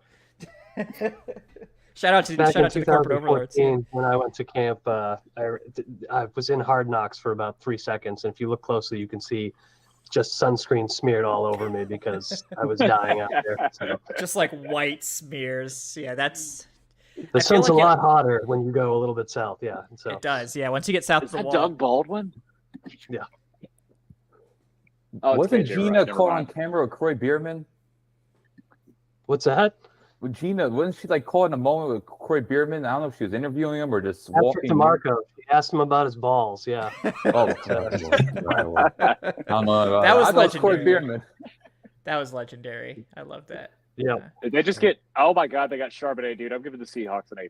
shout out to Back in the corporate overlords. 2014, when I went to camp, I was in Hard Knocks for about 3 seconds, and if you look closely, you can see just sunscreen smeared all over me because I was dying out there. So Just like white smears. Yeah, that's the I feel sun's like a lot hotter when you go a little bit south. Yeah. So it does. Yeah, once you get south Is of the that wall. Doug Baldwin? Yeah. Oh, it's Wasn't KJ, Gina right, never caught on mind. camera with Corey Bierman? what's that? With Gina, wasn't she like caught in a moment with Corey Bierman? I don't know if she was interviewing him or just After walking. DeMarco, he asked him about his balls. Yeah. Oh, I don't know. That was I thought it was Corey legendary. Bierman. That was legendary. I love that. Yeah. Did they just get? Oh my God, they got Charbonnet, dude. I'm giving the Seahawks an A++.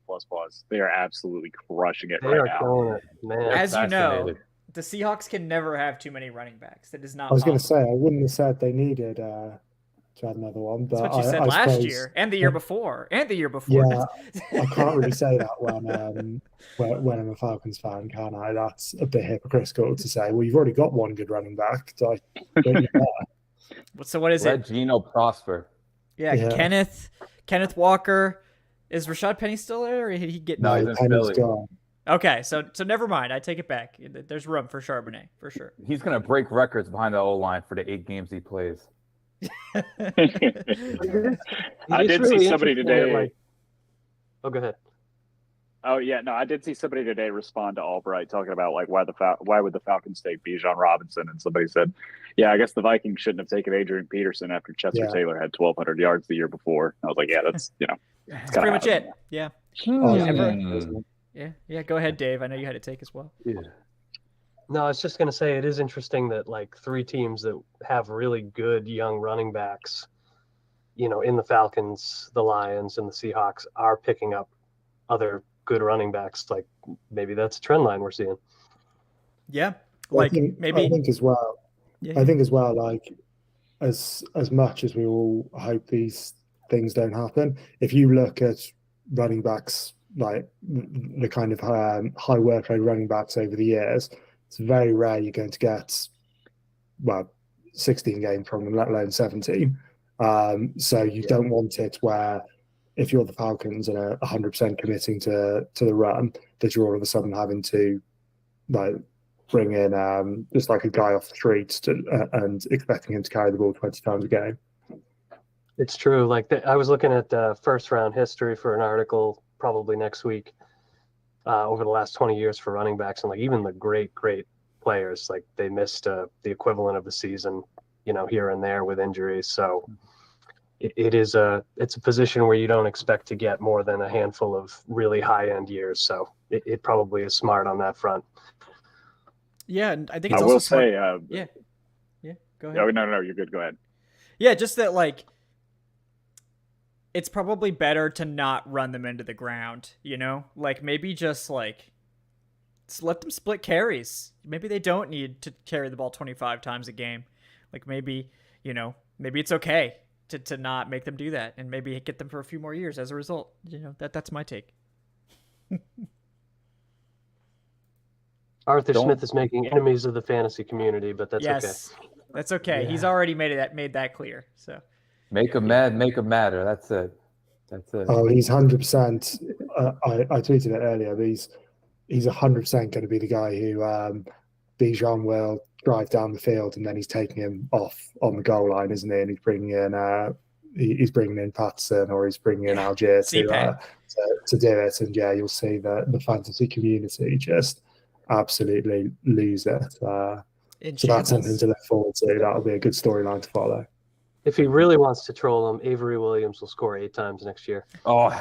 They are absolutely crushing it They right are now. killing it, man. As you know, Fascinated. the Seahawks can never have too many running backs. That is not I was going to possible. say I wouldn't have said they needed to add another one, but That's what you said I last suppose, year and the year before and the year before. Yeah, I can't really say that when I'm a Falcons fan, can I? That's a bit hypocritical to say. Well, you've already got one good running back. So don't you care? So what is Let it? Gino prosper. Yeah, Yeah. Kenneth Walker. Is Rashad Penny still there, or did he get? No, he's in Penny's Philly. gone. Okay, so never mind. I take it back. There's room for Charbonnet for sure. He's gonna break records behind the O line for the 8 games he plays. I It's did really see somebody interesting that, today. like- oh, go ahead. Oh yeah, no, I did see somebody today respond to Albright talking about like why would the Falcons take Bijan Robinson, and somebody said, yeah, I guess the Vikings shouldn't have taken Adrian Peterson after Chester Yeah. Taylor had 1,200 yards the year before. I was like, yeah, that's That's pretty much it. Yeah. Oh, Hmm. Yeah. Go ahead, Dave. I know you had a take as well. Yeah. No, I was just going to say it is interesting that like 3 teams that have really good young running backs, in the Falcons, the Lions, and the Seahawks are picking up other good running backs. Like maybe that's a trend line we're seeing. Yeah. Well, Like I maybe. think as well. Yeah. I think as well, like as much as we all hope these things don't happen, if you look at running backs, like the kind of high workload running backs over the years, it's very rare you're going to get 16 games from them, let alone 17. So you don't want it where if you're the Falcons and are 100% committing to the run, that you're all of a sudden having to like bring in just like a guy off the street and expecting him to carry the ball 20 times a game. It's true. Like I was looking at first round history for an article probably next week over the last 20 years for running backs, and like even the great players. Like they missed the equivalent of a season, here and there with injuries. So it's a position where you don't expect to get more than a handful of really high end years. So it probably is smart on that front. Yeah, and I think it's I also will smart. say, Yeah, go ahead. no, you're good. Go ahead. Yeah, just that, like, it's probably better to not run them into the ground, Like, maybe just let them split carries. Maybe they don't need to carry the ball 25 times a game. Like, maybe it's okay to not make them do that, and maybe get them for a few more years as a result. That's my take. Arthur Smith is making enemies of the fantasy community, but that's okay. That's okay. Yeah. He's already made that clear. So Make them mad, make them matter. That's it. Oh, he's 100%. I tweeted it earlier, but he's 100% going to be the guy who Bijan will drive down the field, and then he's taking him off on the goal line, isn't he? And he's bringing in Patterson, or he's bringing in Algier to do it. And yeah, you'll see the fantasy community just absolutely lose it. So that's something to look forward to. That'll be a good storyline to follow. If he really wants to troll him, Avery Williams will score 8 times next year. Oh,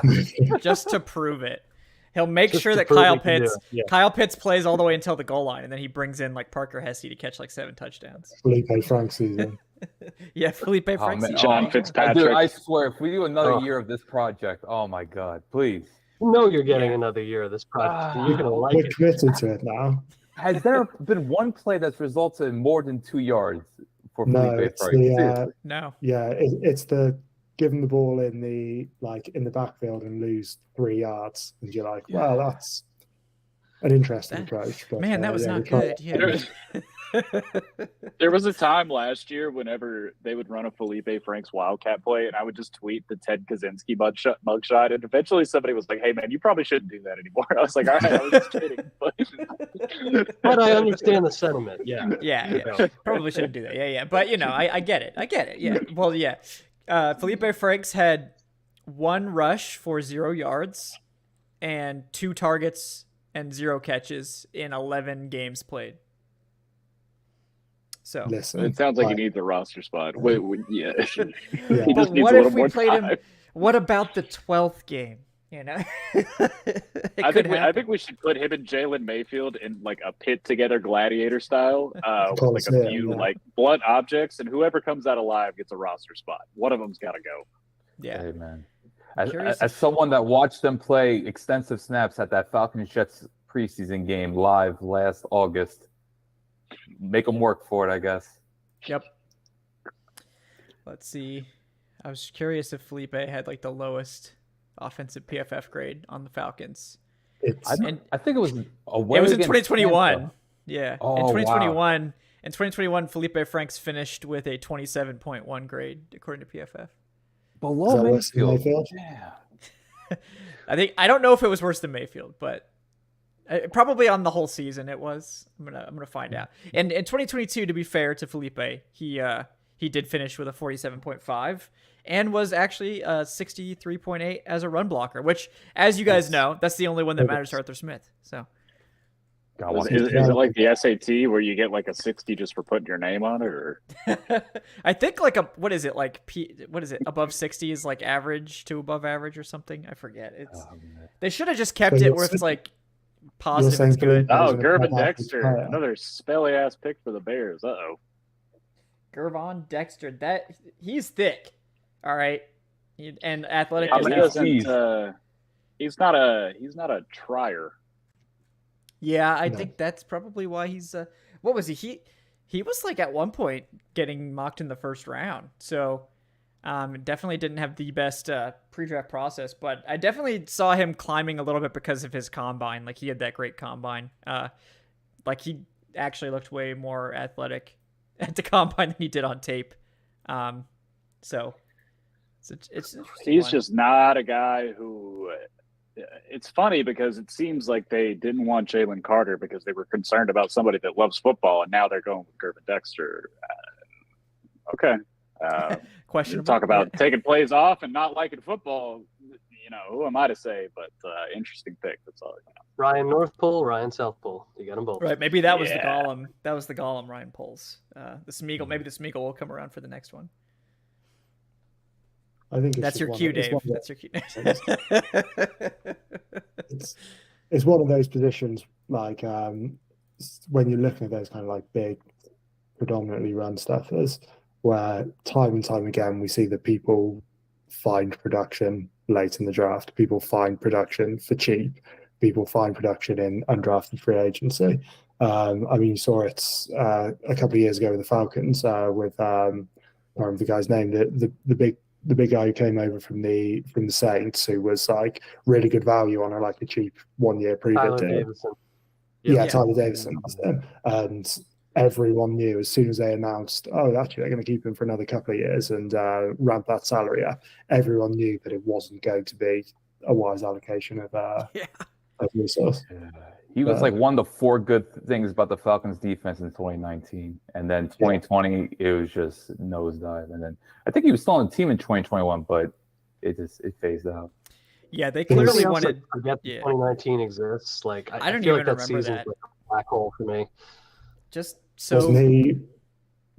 just to prove it. He'll make Just sure to that prove Kyle he can do Pitts it, yeah. Kyle Pitts plays all the way until the goal line, and then he brings in Parker Hesse to catch 7 touchdowns. Felipe Frank season. Yeah, Felipe Frank season. John Fitzpatrick. Dude, I swear, if we do another year of this project, oh my God, please. You're getting another year of this project. You're going to like We're it. committed to it now. Has there been one play that's resulted in more than 2 yards for No, Felipe it's Frank? the No. it's the give them the ball in the backfield and lose 3 yards, and you're like, well, that's an interesting approach. But, Man, that was not good. Yeah. There was a time last year whenever they would run a Felipe Franks Wildcat play, and I would just tweet the Ted Kaczynski mugshot, and eventually somebody was like, "Hey, man, you probably shouldn't do that anymore." I was like, "All right, I was just kidding." But I understand the sentiment. Yeah. Yeah. Probably shouldn't do that. Yeah. But I get it. Yeah. Well, yeah. Felipe Franks had 1 rush for 0 yards and 2 targets and 0 catches in 11 games played. So Listen, it sounds like he needs a roster spot. Yeah. Yeah. He But just needs what a if little we more played time. him? What about the 12th game? I think we should put him and Jalen Mayfield in a pit together gladiator style, with a few blunt objects, and whoever comes out alive gets a roster spot. One of them's got to go. Yeah. Hey, man. As someone that watched them play extensive snaps at that Falcons Jets preseason game live last August, make them work for it, I guess. Yep. Let's see. I was curious if Felipe had the lowest offensive PFF grade on the Falcons. I think it was away. It was in 2021. Tampa. Yeah. Oh, in 2021. Wow. In 2021, Felipe Franks finished with a 27.1 grade according to PFF. Below Mayfield. Yeah. I don't know if it was worse than Mayfield, but probably on the whole season it was. I'm gonna find out. And in 2022, to be fair to Felipe, he did finish with a 47.5 and was actually 63.8 as a run blocker, which, as you guys know, that's the only one that matters to Arthur Smith. So. Is it like the SAT where you get a 60 just for putting your name on it, or? I think what is it above 60 is average to above average or something. I forget. They should have just kept it where it's positive is good. Oh, Gervin Dexter, another spelly ass pick for the Bears. Gervon Dexter, he's thick. All right, and athletic. He's not a trier. Yeah, I think that's probably why he's. What was he? He was at one point getting mocked in the first round. So, definitely didn't have the best pre-draft process, but I definitely saw him climbing a little bit because of his combine. He had that great combine. He actually looked way more athletic at the combine than he did on tape. So it's he's just not a guy who. It's funny because it seems like they didn't want Jalen Carter because they were concerned about somebody that loves football, and now they're going with Gervin Dexter. Okay. Questionable. Talk about taking plays off and not liking football. who am I to say? But interesting pick. That's all. Ryan North Pole, Ryan South Pole. You got them both. Right. Maybe that was the Yeah. Golem. That was the Golem Ryan pulls. The Smeagol. Maybe the Smeagol will come around for the next one. I think That's your cue, Dave. That's your cue. It's one of those positions like when you're looking at those kind of like big, predominantly run stuffers, where time and time again we see that people find production late in the draft. People find production for cheap. People find production in undrafted free agency. I mean, you saw it a couple of years ago with the Falcons with I don't remember the guy's name, the big guy who came over from the Saints, who was like really good value on a cheap 1 year Tyler deal. Davison. Yeah, Tyler Davison. That's him. And everyone knew as soon as they announced, actually they're going to keep him for another couple of years and ramp that salary up. Everyone knew that it wasn't going to be a wise allocation of resource. Yeah. He was like one of the 4 good things about the Falcons defense in 2019. And then 2020, it was just nosedive. And then I think he was still on the team in 2021, but it phased out. Yeah, they clearly wanted. Forget 2019 exists. Like I don't feel even like that remember season's that. like a black hole for me. Just so. Wasn't he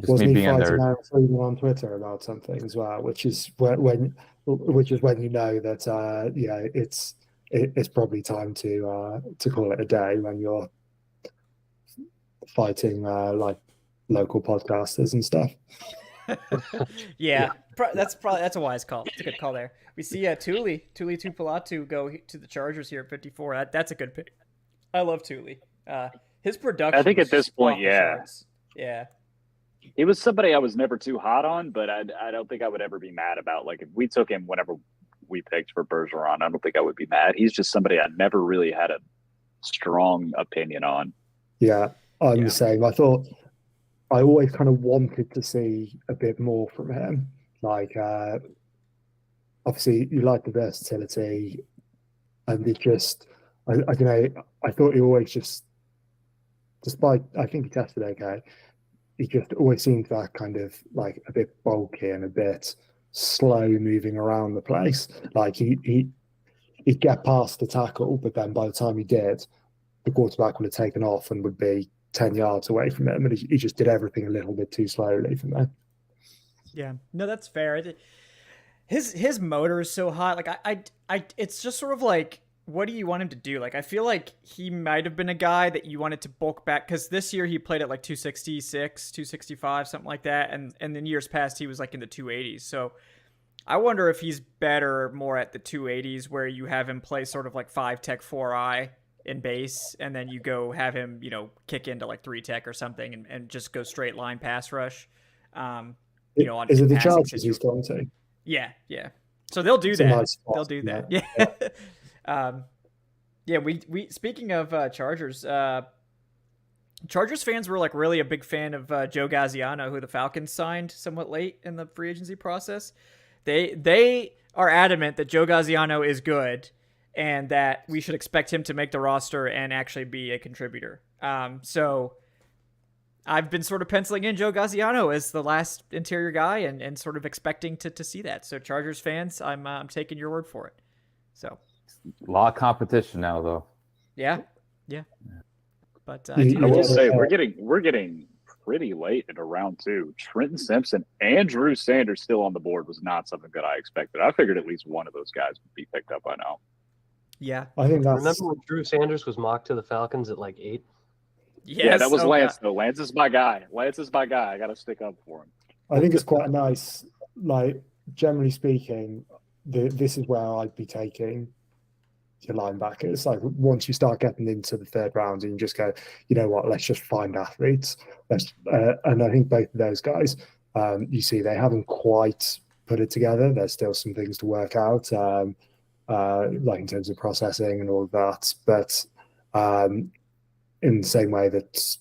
Just me being fighting there. Aaron Freeman on Twitter about something as well, which is when you know that it's probably time to call it a day when you're fighting like local podcasters and stuff. That's a wise call. It's a good call there. We see Tuli Tupulatu go to the Chargers here at 54. That's a good pick. I love Tuli. His production. I think at this point, off the charts. Yeah. He was somebody I was never too hot on, but I don't think I would ever be mad about. Like if we took him whenever we picked for Bergeron, I don't think I would be mad. He's just somebody I never really had a strong opinion on. Yeah, I'm the same. I thought I always kind of wanted to see a bit more from him. Like, obviously, you like the versatility, and it just, I don't know, I thought he always just, despite, I think he tested okay, he just always seemed that kind of like a bit bulky and a bit slow moving around the place. Like he'd get past the tackle, but then by the time he did, the quarterback would have taken off and would be 10 yards away from him, and he just did everything a little bit too slowly for me. Yeah, no, that's fair. His motor is so hot. Like I it's just sort of like, what do you want him to do? Like I feel like he might have been a guy that you wanted to bulk back, because this year he played at like 266, 265, something like that, and in years past he was like in the 280s. So I wonder if he's better more at the 280s, where you have him play sort of like 5 tech 4i in base, and then you go have him, kick into like 3 tech or something and just go straight line pass rush. On is it the Chargers he's going to? Yeah. So they'll do that. Nice spot, they'll do that. Yeah. We speaking of Chargers, Chargers fans were like really a big fan of Joe Gaziano, who the Falcons signed somewhat late in the free agency process. They are adamant that Joe Gaziano is good and that we should expect him to make the roster and actually be a contributor. So I've been sort of penciling in Joe Gaziano as the last interior guy and sort of expecting to see that. So Chargers fans, I'm taking your word for it. So A lot of competition now, though. yeah. But I will say we're getting pretty late in round 2. Trenton Simpson and Drew Sanders still on the board was not something that I expected. I figured at least one of those guys would be picked up by now. Yeah, I think that's. Remember when Drew Sanders was mocked to the Falcons at like 8? yes, Yeah, that was Lance, God. though. Lance is my guy. I got to stick up for him. I think it's quite nice. Like generally speaking, this is where I'd be taking your linebackers. Like once you start getting into the 3rd round, and you just go, you know what? Let's just find athletes. And I think both of those guys, you see, they haven't quite put it together. There's still some things to work out, like in terms of processing and all of that. But in the same way that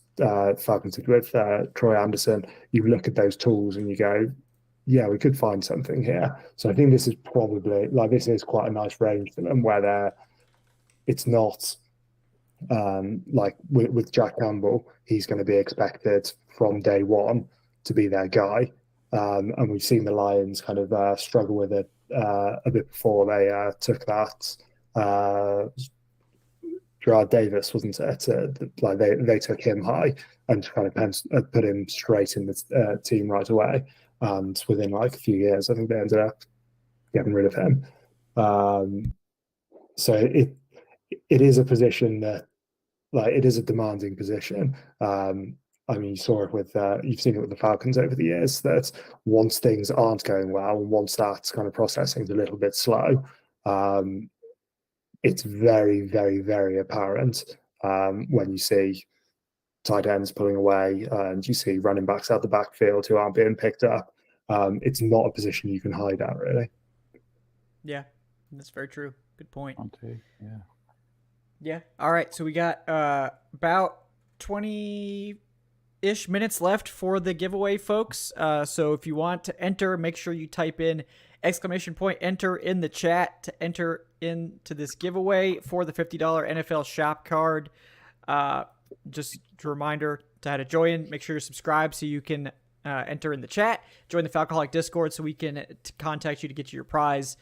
Falcons did with Troy Anderson, you look at those tools and you go, yeah, we could find something here. So I think this is probably this is quite a nice range for them, where it's not like with Jack Campbell, he's going to be expected from day one to be their guy. And we've seen the Lions kind of struggle with it a bit before they took that. Gerard Davis, wasn't it? Like they took him high and kind of put him straight in the team right away. And within like a few years, I think they ended up getting rid of him. So it is a position that, like, it is a demanding position. I mean, you saw it with you've seen it with the Falcons over the years, that once things aren't going well and once that kind of processing is a little bit slow, it's very, very, very apparent when you see tight ends pulling away and you see running backs out the backfield who aren't being picked up. It's not a position you can hide at, really. Yeah, that's very true. Good point. Yeah. Yeah. All right. So we got about 20-ish minutes left for the giveaway, folks. So if you want to enter, make sure you type in !enter in the chat to enter into this giveaway for the $50 NFL shop card. Just a reminder to how to join. Make sure you're subscribed so you can enter in the chat. Join the Falcoholic Discord so we can contact you to get you your prize.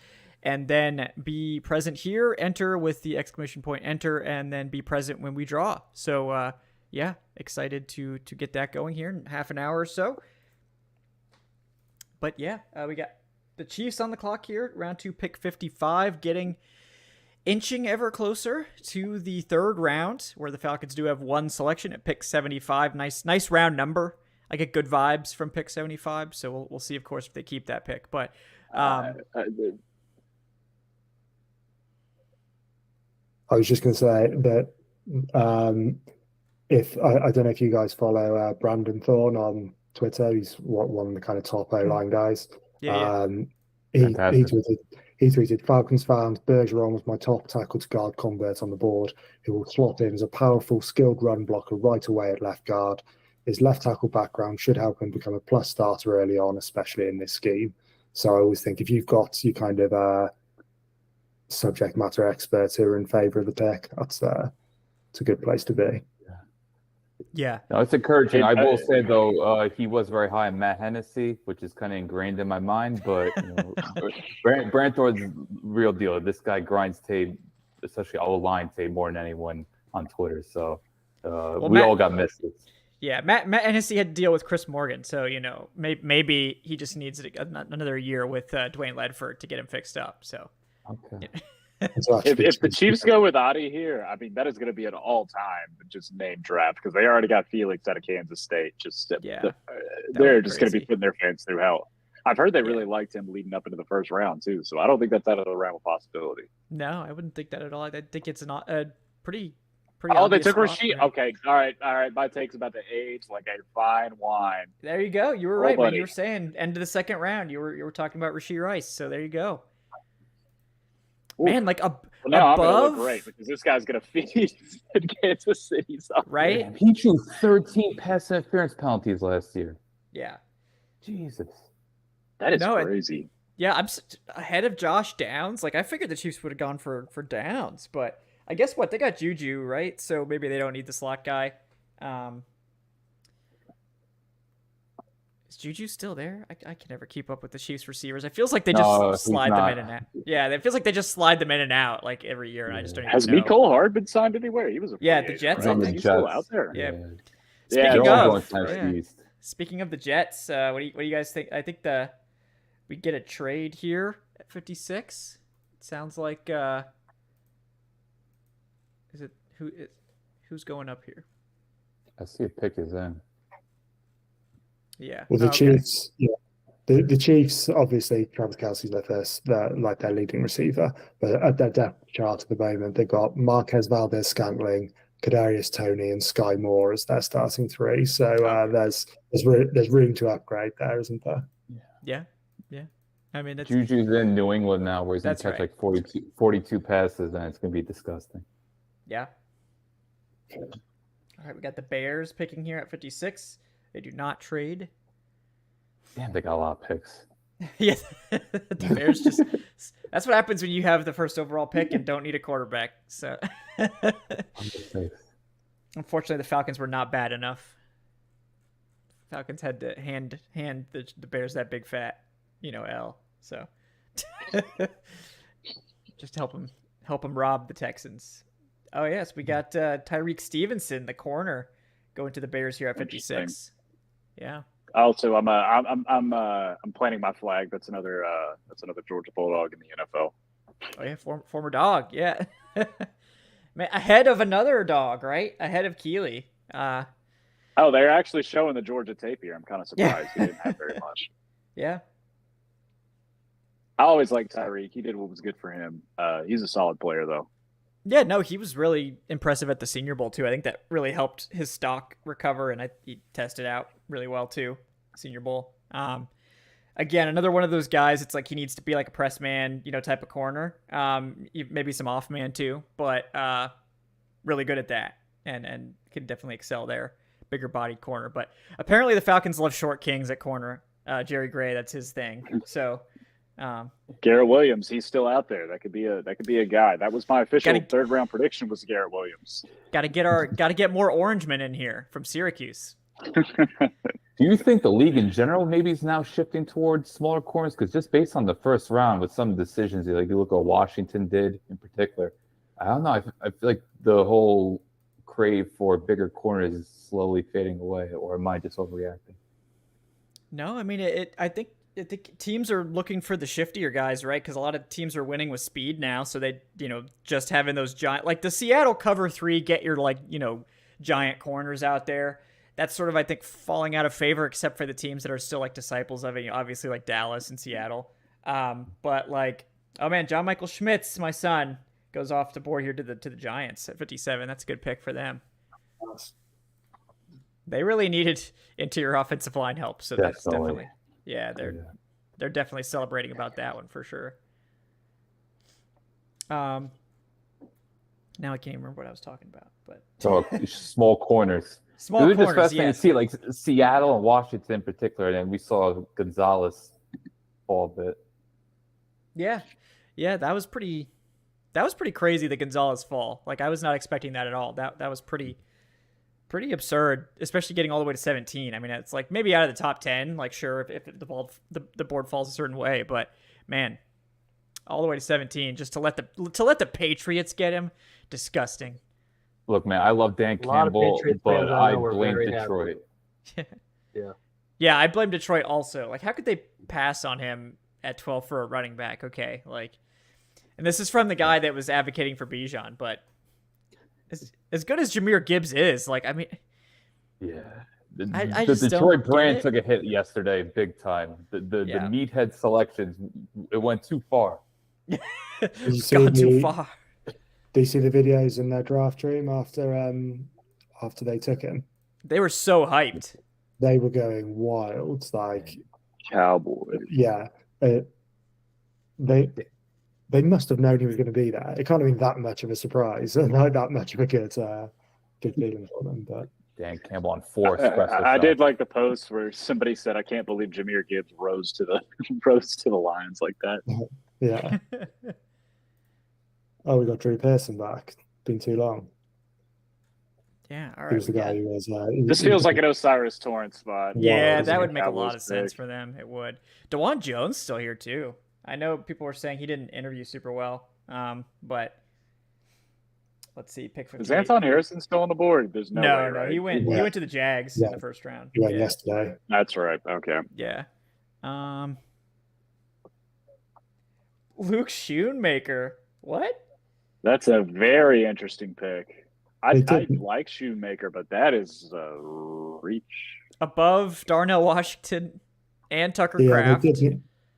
And then be present here, enter with the !enter, and then be present when we draw. So, yeah, excited to get that going here in half an hour or so. But, yeah, we got the Chiefs on the clock here, round 2, pick 55, inching ever closer to the third round, where the Falcons do have one selection at pick 75. Nice round number. I get good vibes from pick 75, so we'll see, of course, if they keep that pick. But I was just going to say that if I don't know if you guys follow Brandon Thorne on Twitter, he's one of the kind of top O-line guys. Yeah. He tweeted, Falcons fans, Bergeron was my top tackle to guard convert on the board, who will slot in as a powerful, skilled run blocker right away at left guard. His left tackle background should help him become a plus starter early on, especially in this scheme. So I always think if you've got you kind of subject matter experts who are in favor of the pick, it's a good place to be. Yeah. No, it's encouraging. I will say, though, he was very high on Matt Hennessy, which is kind of ingrained in my mind. But Brantor's real deal. This guy grinds tape, especially O-line tape, more than anyone on Twitter. So we all got misses. Yeah, Matt Hennessy had to deal with Chris Morgan. So, maybe he just needs another year with Dwayne Ledford to get him fixed up. So, okay. If the Chiefs go with Adi here, I mean, that is going to be an all-time just name draft because they already got Felix out of Kansas State. They're just going to be putting their fans through hell. I've heard they really liked him leading up into the first round too, so I don't think that's out of the realm of possibility. No, I wouldn't think that at all. I think it's a pretty. Oh, they took Rasheed. Okay, all right. My take's about to age like a fine wine. There you go. You were right, man. You were saying end of the second round. You were talking about Rasheed Rice. So there you go. Ooh. Man, like above. I'm gonna look great because this guy's gonna feed in Kansas City. Right? Yeah, he drew 13 pass interference penalties last year. Yeah. Jesus. That is crazy. I'm ahead of Josh Downs. Like I figured the Chiefs would have gone for Downs, but I guess they got Juju, right? So maybe they don't need the slot guy. Is Juju still there? I can never keep up with the Chiefs receivers. It feels like they just slide them in and out. Yeah, it feels like they just slide them in and out like every year, and I just don't even know. Has Mecole Hard been signed anywhere? He was a the Jets. I think he's still out there. Yeah. Speaking of the Jets, what do you guys think? I think we get a trade here at 56. It sounds like who's going up here? I see a pick is in. Yeah. Well, the Chiefs, the Chiefs obviously Travis Kelce's their leading receiver, but at their depth chart at the moment they've got Marquez Valdez-Scantling, Kadarius Toney, and Sky Moore as their starting three. So there's room to upgrade there, isn't there? Yeah. I mean, Juju's in New England now, where he's going to catch like 42 passes, and it's going to be disgusting. Yeah. All right, we got the Bears picking here at 56. They do not trade. Damn, they got a lot of picks. Yes, the Bears just—that's what happens when you have the first overall pick and don't need a quarterback. So, unfortunately, the Falcons were not bad enough. Falcons had to hand the Bears that big fat, L. So, Just help him rob the Texans. Oh yes, we got Tyreek Stevenson, the corner, going to the Bears here at 56. Yeah. Also, I'm planting my flag. That's another Georgia Bulldog in the NFL. Oh yeah, former dog. Yeah. Man, ahead of another dog, right? Ahead of Keely. Oh, they're actually showing the Georgia tape here. I'm kind of surprised he didn't have very much. Yeah. I always liked Tyreek. He did what was good for him. He's a solid player, though. Yeah, no, he was really impressive at the Senior Bowl, too. I think that really helped his stock recover, and he tested out really well, too, Senior Bowl. Again, another one of those guys, it's like he needs to be like a press man, type of corner. Maybe some off man, too, but really good at that and can definitely excel there. Bigger bodied corner. But apparently the Falcons love short kings at corner. Jerry Gray, that's his thing. So... Garrett Williams, he's still out there. That could be a guy. That was my official third round prediction was Garrett Williams. Got to get more Orangemen in here from Syracuse. Do you think the league in general maybe is now shifting towards smaller corners? Because just based on the first round with some decisions, like you look at what Washington did in particular, I don't know. I feel like the whole crave for bigger corners is slowly fading away, or am I just overreacting? No, I mean I think teams are looking for the shiftier guys, right? Because a lot of teams are winning with speed now, so they, just having those giant, like the Seattle cover 3, get your giant corners out there. That's sort of, I think, falling out of favor, except for the teams that are still like disciples of it. Obviously, like Dallas and Seattle. But like, oh man, John Michael Schmitz, my son, goes off the board here to the Giants at 57. That's a good pick for them. They really needed interior offensive line help, so that's definitely. Yeah, they're definitely celebrating about that one for sure. Now I can't even remember what I was talking about, but small corners. Small corners, just fascinating to see, like Seattle and Washington in particular, and then we saw Gonzalez fall a bit. Yeah, that was pretty crazy. The Gonzalez fall, like I was not expecting that at all. That was pretty absurd, especially getting all the way to 17. I mean, it's like maybe out of the top 10, like sure if the board falls a certain way, but man, all the way to 17 just to let the Patriots get him, disgusting. Look, man, I love Dan Campbell, but I blame Detroit. Yeah, I blame Detroit also. Like, how could they pass on him at 12 for a running back? Okay, like, and this is from the guy that was advocating for Bijan, but. As good as Jahmyr Gibbs is, like, I mean... Yeah. I the just Detroit brand took a hit yesterday, big time. The meathead selections, it went too far. It's gone too far. Do you see the videos in their draft stream after they took him? They were so hyped. They were going wild, like... Cowboys. Yeah. They must have known he was going to be there. It can't have been that much of a surprise and not that much of a good feeling for them. But Dan Campbell on 4 I did like the post where somebody said, "I can't believe Jahmyr Gibbs rose to the Lions like that." Yeah. Oh, we got Drew Pearson back. Been too long. Yeah, all right. He was the guy who was. This feels like an Osiris Torrance spot. Yeah, that would make a lot of sense for them. It would. DeJuan Jones still here too. I know people were saying he didn't interview super well, but let's see. Pick 58. Is Anton Harrison still on the board? There's no way, right? He went to the Jags in the first round. He went yesterday. That's right. Okay. Yeah. Luke Schoonmaker. What? That's a very interesting pick. I like Shoemaker, but that is a reach. Above Darnell Washington and Tucker Kraft.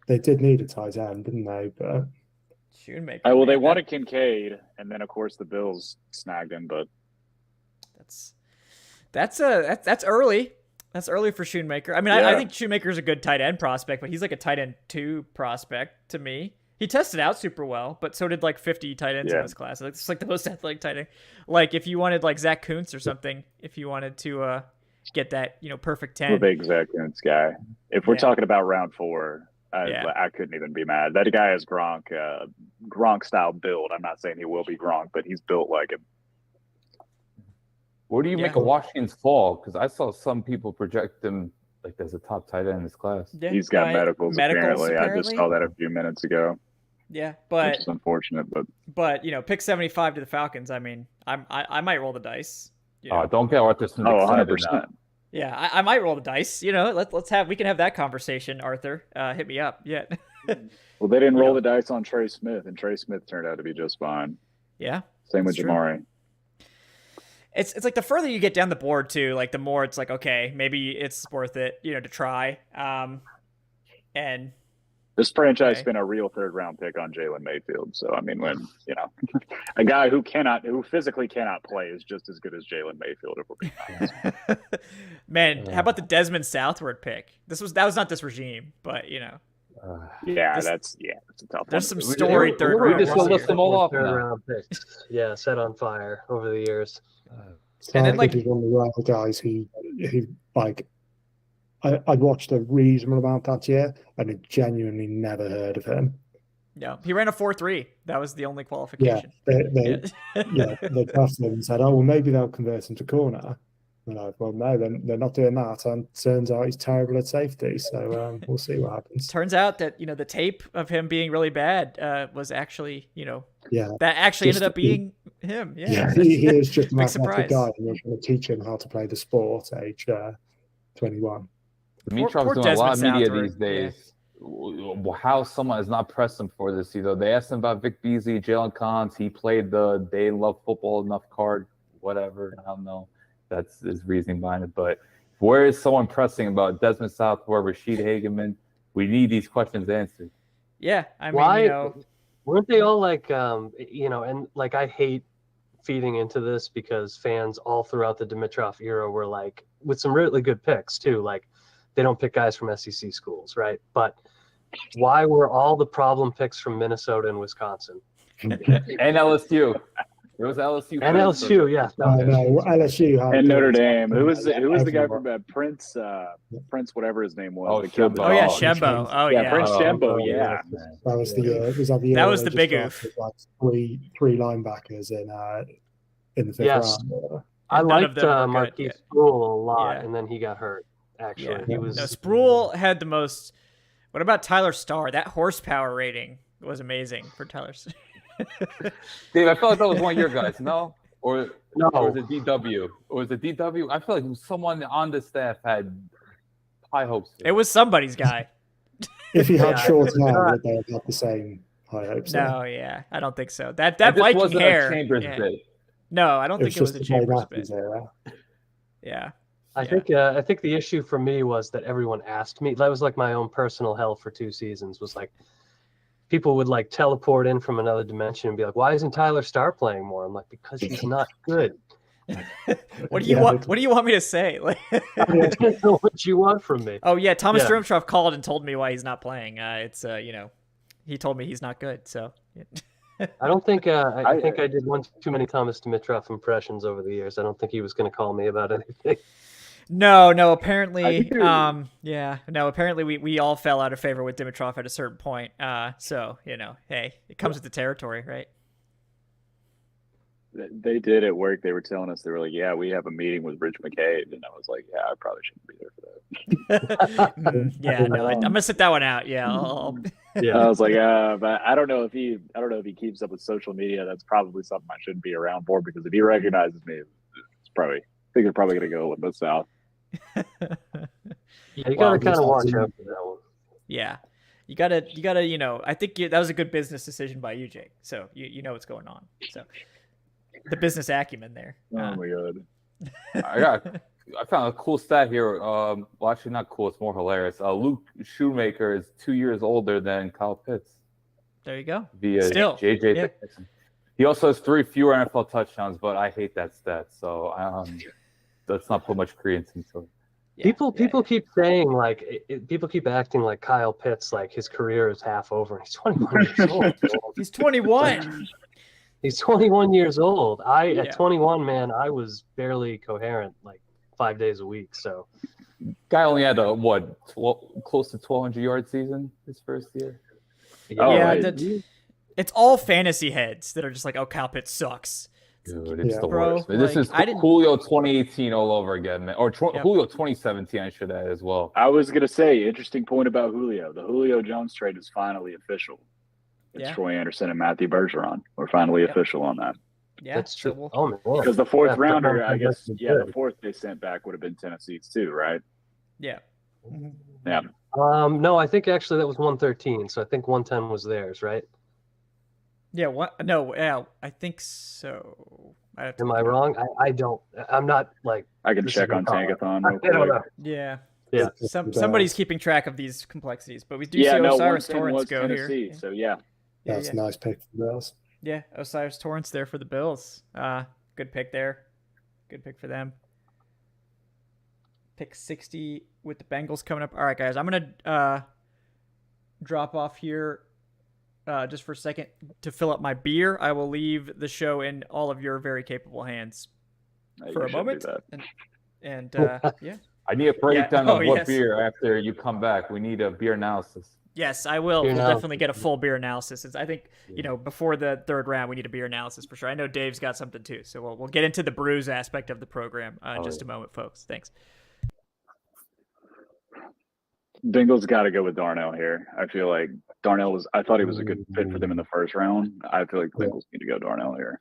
They did need a tight end, didn't they? But Shoemaker. Oh, well, they wanted Kincaid, and then of course the Bills snagged him. But that's early. That's early for Shoemaker. I mean, I think Shoemaker's a good tight end prospect, but he's like a tight end 2 prospect to me. He tested out super well, but so did like 50 tight ends in this class. It's like the most athletic tight end. Like if you wanted like Zach Kuntz or something, if you wanted to get that perfect 10. I'm a big Zach Kuntz guy. If we're talking about round 4. I couldn't even be mad. That guy is Gronk style build. I'm not saying he will be Gronk, but he's built like him. What do you make of Washington's fall? Because I saw some people project them like picked as a top tight end in this class. Yeah, He's got medicals apparently. I just saw that a few minutes ago. Yeah, Which but is unfortunate, but pick 75 to the Falcons. I mean, I might roll the dice. Don't get Arthur Smith. 100%. Yeah, I might roll the dice. We can have that conversation. Arthur, hit me up. Yeah. Well, they didn't roll the dice on Trey Smith, and Trey Smith turned out to be just fine. Yeah. Same with Jamari. It's like the further you get down the board too, like the more it's like, okay, maybe it's worth it, to try. And this franchise spent a real third-round pick on Jalen Mayfield. So I mean, when a guy who physically cannot play is just as good as Jalen Mayfield, if we're being honest. Man, how about the Desmond Southward pick? That was not this regime, but that's a tough there's one. some storied third round. We just list them all off third now. round picks. Yeah, set on fire over the years. And then, he's one of the rare guys who like I'd watched a reasonable amount that year and had genuinely never heard of him. Yeah, he ran a 4.3. That was the only qualification. They drafted him and said, "Oh, well, maybe they'll convert him to corner." And I well, no, they're not doing that. And turns out he's terrible at safety. So we'll see what happens. Turns out that the tape of him being really bad was actually that actually ended up being him. Yeah, he is just a big mathematic surprise. guy, and you're going to teach him how to play the sport at age 21. Dimitrov's doing a lot of media these days. How someone has not pressed him for this either. They asked him about Vic Beasley, Jalen Collins. He played the "they love football enough" card, whatever. I don't know. That's his reasoning behind it. But where is someone pressing about Desmond South or Rashid Hageman? We need these questions answered. Yeah, I mean, weren't they all like, and like I hate feeding into this because fans all throughout the Dimitrov era were like, with some really good picks too, like they don't pick guys from SEC schools, right? But why were all the problem picks from Minnesota and Wisconsin? And LSU. It was LSU. And LSU, yeah. LSU and Notre Dame. Who was the guy from Prince? Prince, whatever his name was. Oh, Shembo. Oh yeah, Shembo. Oh yeah, Prince Shembo. Yeah, that was the year. That was the big oof. Like three linebackers in the fifth round. I None of liked them were Marquise good. Sproul a lot, Yeah. and then he got hurt. Actually, he was. No, Sproul had the most. What about Tyler Starr? That horsepower rating was amazing for Tyler. Dave, I feel like that was one of your guys, no? Or No. Or was it DW? Or was it DW? I feel like someone on the staff had high hopes. It was somebody's guy. If he had Yeah, short it's hair, not- would they have had the same high hopes? No, yeah, I don't think so. That It just Viking wasn't hair. a Chambers yeah. bit. No, I don't think it was a just Chambers Matthews bit. era. Yeah. I think the issue for me was that everyone asked me. That was like my own personal hell for 2 seasons. Was like people would like teleport in from another dimension and be like, "Why isn't Tyler Starr playing more?" I'm like, "Because he's not good." What do you want? What do you want me to say? Like, I don't know what you want from me. oh yeah, Thomas Yeah. Dimitrov called and told me why he's not playing. It's he told me he's not good. So. I don't think I think I did one too many Thomas Dimitrov impressions over the years. I don't think he was going to call me about anything. No. Apparently, apparently we all fell out of favor with Dimitrov at a certain point. So hey, it comes with the territory, right? they did at work. They were telling us, they were like, "Yeah, we have a meeting with Rich McCabe," and I was like, "Yeah, I probably shouldn't be there for that." Yeah, no, I'm gonna sit that one out. Yeah, I was like, but I don't know if he keeps up with social media. That's probably something I shouldn't be around for, because if he recognizes me, I think they're probably gonna go a little bit south. Yeah, you got to kind of watch out for that one. Yeah, you gotta. I think that was a good business decision by you, Jake. So you know what's going on. So the business acumen there. Oh my god. I found a cool stat here. Well, actually not cool. It's more hilarious. Luke Shoemaker is 2 years older than Kyle Pitts. There you go. Via Still, JJ. yeah. He also has 3 fewer NFL touchdowns, but I hate that stat. So let's not put much credence into it. Yeah, People keep saying people keep acting like Kyle Pitts, like his career is half over. He's 21 years old. He's 21. He's 21 years old. At 21, man, I was barely coherent, like 5 days a week. So, Guy only had close to 1,200 yard season his first year. It's all fantasy heads that are just like, "Oh, Kyle Pitts sucks." Dude, it's Yeah. the Bro, worst. This like, is I didn't- Julio 2018 all over again, man. Or Yep. Julio 2017, I should add as well. I was gonna say, interesting point about Julio. The Julio Jones trade is finally official. It's Yeah. Troy Anderson and Matthew Bergeron. We're finally Yep. official on that. Yeah, That's so true. we'll- Oh man. Because the fourth Yeah, rounder, but I guess, that's yeah, the good. fourth they sent back would have been Tennessee's too, right? yeah. Yeah. No, I think actually that was 113. So I think 110 was theirs, right? Yeah, what? No, yeah, I think so. Have to Am look I it up. wrong? I don't. I'm not like. I can This check is on the problem. Tankathon I real don't quick. know. Yeah. Yeah. Somebody's keeping track of these complexities, but we do Yeah, see no, Osiris 110 Torrance was go Tennessee, here. so yeah. Yeah, That's yeah. a nice pick for the Bills. Yeah, Osiris Torrance there for the Bills. Good pick there. Good pick for them. Pick 60 with the Bengals coming up. All right, guys, I'm gonna drop off here just for a second to fill up my beer. I will leave the show in all of your very capable hands No, for you a should moment. do that. And yeah, I need a breakdown Oh, of what yes. beer after you come back. We need a beer analysis. yes, I will. Beer We'll analysis. definitely get a full beer analysis. I think before the third round, we need a beer analysis for sure. I know Dave's got something too, so we'll get into the brews aspect of the program in just a moment, folks. Thanks. Bengals got to go with Darnell here. I feel like I thought he was a good fit for them in the first round. I feel like the Bengals need to go Darnell here.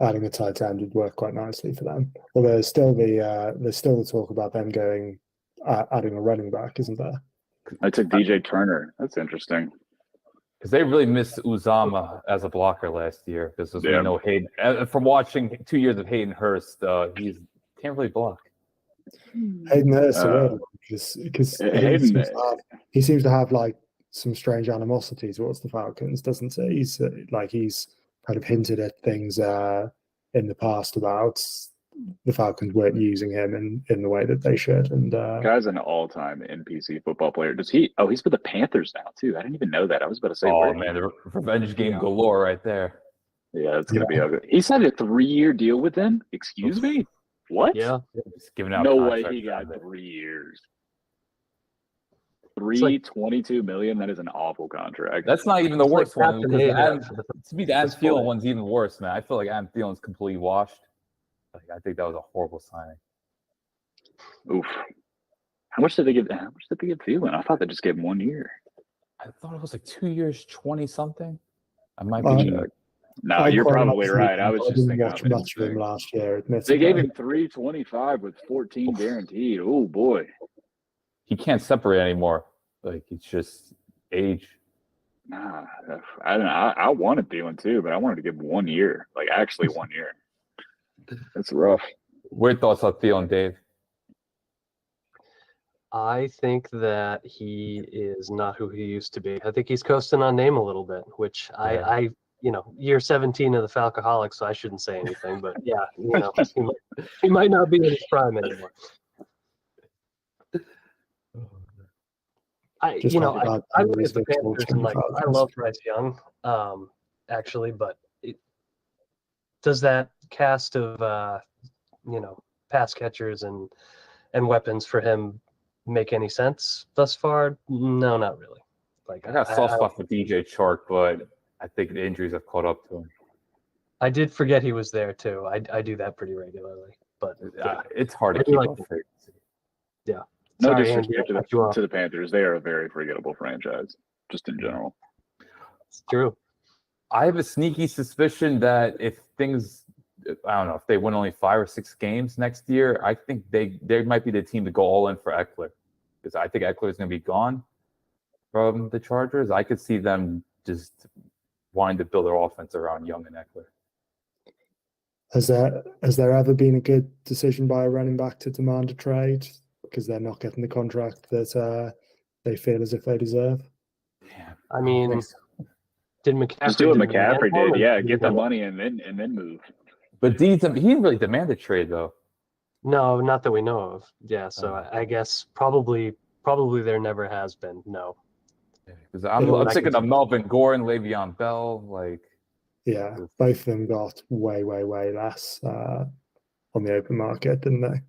Adding a tight end would work quite nicely for them. Although there's still the talk about them going adding a running back, isn't there? I took DJ Turner. That's interesting. Because they really missed Uzama as a blocker last year. Because as Yeah. we know, Hayden, from watching 2 years of Hayden Hurst, he can't really block. Hayden Hurst, because Hayden- he seems to have like some strange animosity towards the Falcons, doesn't he? He's kind of hinted at things in the past about the Falcons weren't using him in the way that they should. And Guy's an all-time NPC football player. Does he? Oh, he's with the Panthers now too. I didn't even know that. I was about to say, Oh where- man, the revenge game galore right there. Yeah, it's gonna be ugly. He signed a 3-year deal with them. Excuse me, what? Yeah. Just giving out. No way contracts he got out there. 3 years. like- $22 million. That is an awful contract. That's not even the It's like worst one. Captain Because Ahab for the- to me, the Adam That's funny. Thielen one's even worse, man. I feel like Adam Thielen's completely washed. Like, I think that was a horrible signing. Oof. How much did they give? How much did they give Thielen? I thought they just gave him 1 year. I thought it was like 2 years, 20 something. I might Um, be. No, I'm you're quite probably honest, right. I was just didn't thinking watch of it. much of him last year. They Admittedly. gave him 325 with 14 guaranteed. Oh boy. He can't separate anymore. Like, it's just age. Nah, I don't know. I wanted Thielen too, but I wanted to give him 1 year. Like actually 1 year. That's rough. Weird thoughts on Thielen, Dave. I think that he is not who he used to be. I think he's coasting on name a little bit, which Yeah. I year 17 of the Falcoholic, so I shouldn't say anything. But yeah, he might not be in his prime anymore. I Just like about I the look at the research Panthers watching and like I Falcons. love Bryce Young, actually, but does that cast of pass catchers and weapons for him make any sense thus far? No, not really. Like I got a soft spot for DJ Chark, but I think the injuries have caught up to him. I did forget he was there too. I do that pretty regularly, but It's hard to I do keep like up it. for. yeah. No Sorry, disrespect Andy, I cut you off. to the Panthers. They are a very forgettable franchise, just in general. It's true. I have a sneaky suspicion that if things, I don't know, if they win only 5 or 6 games next year, I think they might be the team to go all in for Eckler, because I think Eckler is going to be gone from the Chargers. I could see them just wanting to build their offense around Young and Eckler. Has there ever been a good decision by a running back to demand a trade because they're not getting the contract that they feel as if they deserve? Yeah, I mean, did McCaffrey Just do what demand McCaffrey one, did. or Yeah, did get he the go- money and then move. but he didn't really demand a trade though. No, not that we know of. Yeah, so I guess probably there never has been. No. Because I'm I thinking can of Melvin Gordon, Le'Veon Bell, like. Yeah, both of them got way less on the open market, didn't they?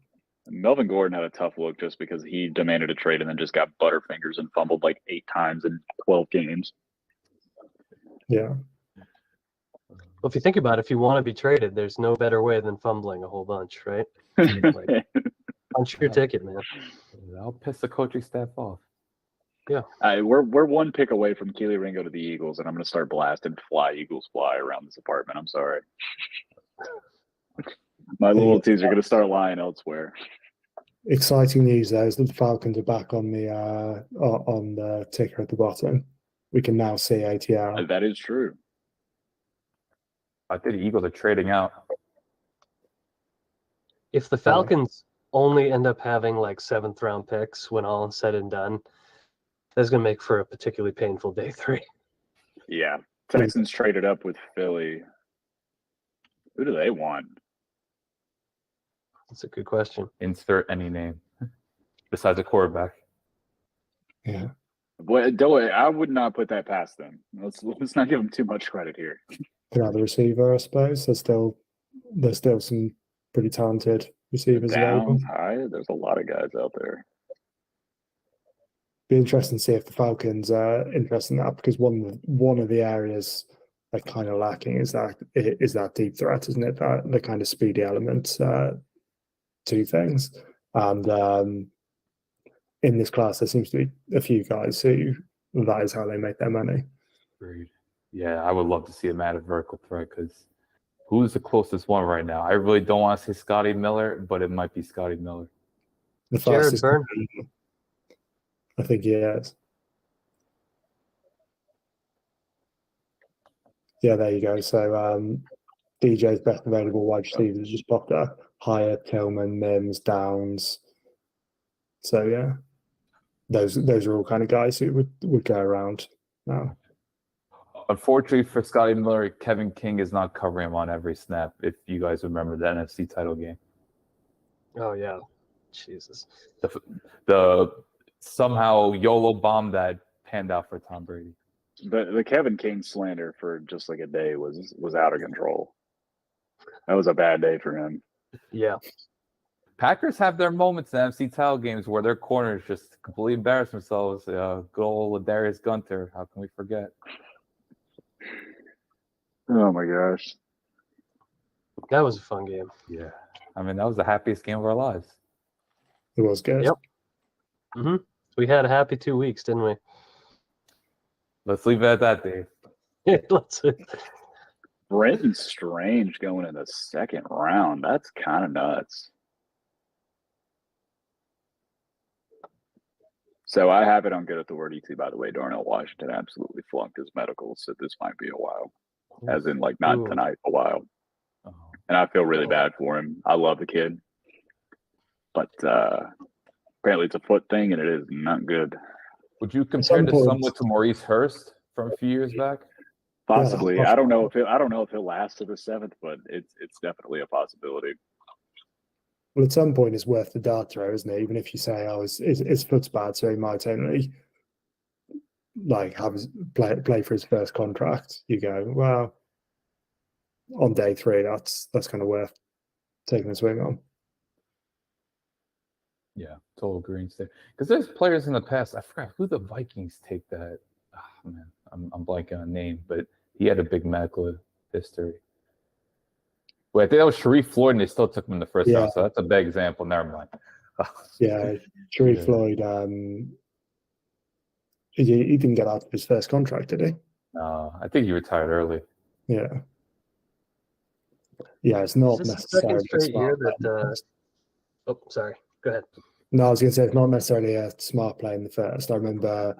Melvin Gordon had a tough look just because he demanded a trade and then just got butterfingers and fumbled like 8 times in 12 games. Yeah. Well, if you think about it, if you want to be traded, there's no better way than fumbling a whole bunch, right? Like, punch your ticket, man. I'll piss the coaching staff off. Yeah. We're one pick away from Keely Ringo to the Eagles, and I'm going to start blasting "Fly Eagles Fly" around this apartment. I'm sorry. My loyalties are going to start lying elsewhere. Exciting news though is that the Falcons are back on the ticker at the bottom. We can now see ATL. That is true. I think the Eagles are trading out. If the Falcons only end up having like 7th round picks when all is said and done, that's going to make for a particularly painful day 3. Yeah. Texans traded up with Philly. Who do they want? That's a good question. Insert any name besides a quarterback. Yeah. Well, I would not put that past them. Let's not give them too much credit here. Another receiver, I suppose. There's still some pretty talented receivers available. Down, high, there's a lot of guys out there. Be interesting to see if the Falcons are interested in that, because one of the areas they're kind of lacking is that deep threat, isn't it? That the kind of speedy element to things. And in this class, there seems to be a few guys who that is how they make their money. Agreed. Yeah, I would love to see him add a vertical threat, because who's the closest one right now? I really don't want to say Scotty Miller, but it might be Scotty Miller. The Jared fastest, Byrne. I think he is. Yeah, there you go. So DJ's best available wide receivers just popped up. Hyatt, Tillman, Mims, Downs. So yeah, those are all kind of guys who would go around now. Unfortunately for Scotty Miller, Kevin King is not covering him on every snap, if you guys remember the NFC title game. Oh, yeah. Jesus. The somehow YOLO bomb that panned out for Tom Brady. The Kevin King slander for just like a day was out of control. That was a bad day for him. Yeah. Packers have their moments in NFC title games where their corners just completely embarrass themselves. Good old Darius Gunter. How can we forget? Oh my gosh. That was a fun game. Yeah. I mean, that was the happiest game of our lives. It was good. Yep. Mm-hmm. We had a happy 2 weeks, didn't we? Let's leave it at that, Dave. Let's. Brenton Strange going in the second round. That's kind of nuts. So I have it on Good at the Word ET, by the way. Darnell Washington absolutely flunked his medical, so this might be a while. As in, like, not tonight, a while. Oh. And I feel really bad for him. I love the kid. But apparently it's a foot thing, and it is not good. Would you compare this somewhat to Maurice Hurst from a few years back? Possibly. I don't know if he'll last to the 7th, but it's definitely a possibility. Well, at some point, it's worth the dart throw, isn't it? Even if you say, "Oh, his foot's bad," so he might only like have play for his first contract. You go, well, on day 3, that's kind of worth taking a swing on. Yeah, total greens there. Because there's players in the past. I forgot who the Vikings take that. Oh, man, I'm blanking on name, but he had a big medical history. Wait, I think that was Sharif Floyd, and they still took him in the first round. So that's a bad example. Never mind. Yeah, Sharif Floyd. He didn't get out of his first contract, did he? No, I think he retired early. Yeah. Yeah, it's not necessarily straight year that. Oh, sorry. Go ahead. No, I was going to say it's not necessarily a smart play in the first. I remember,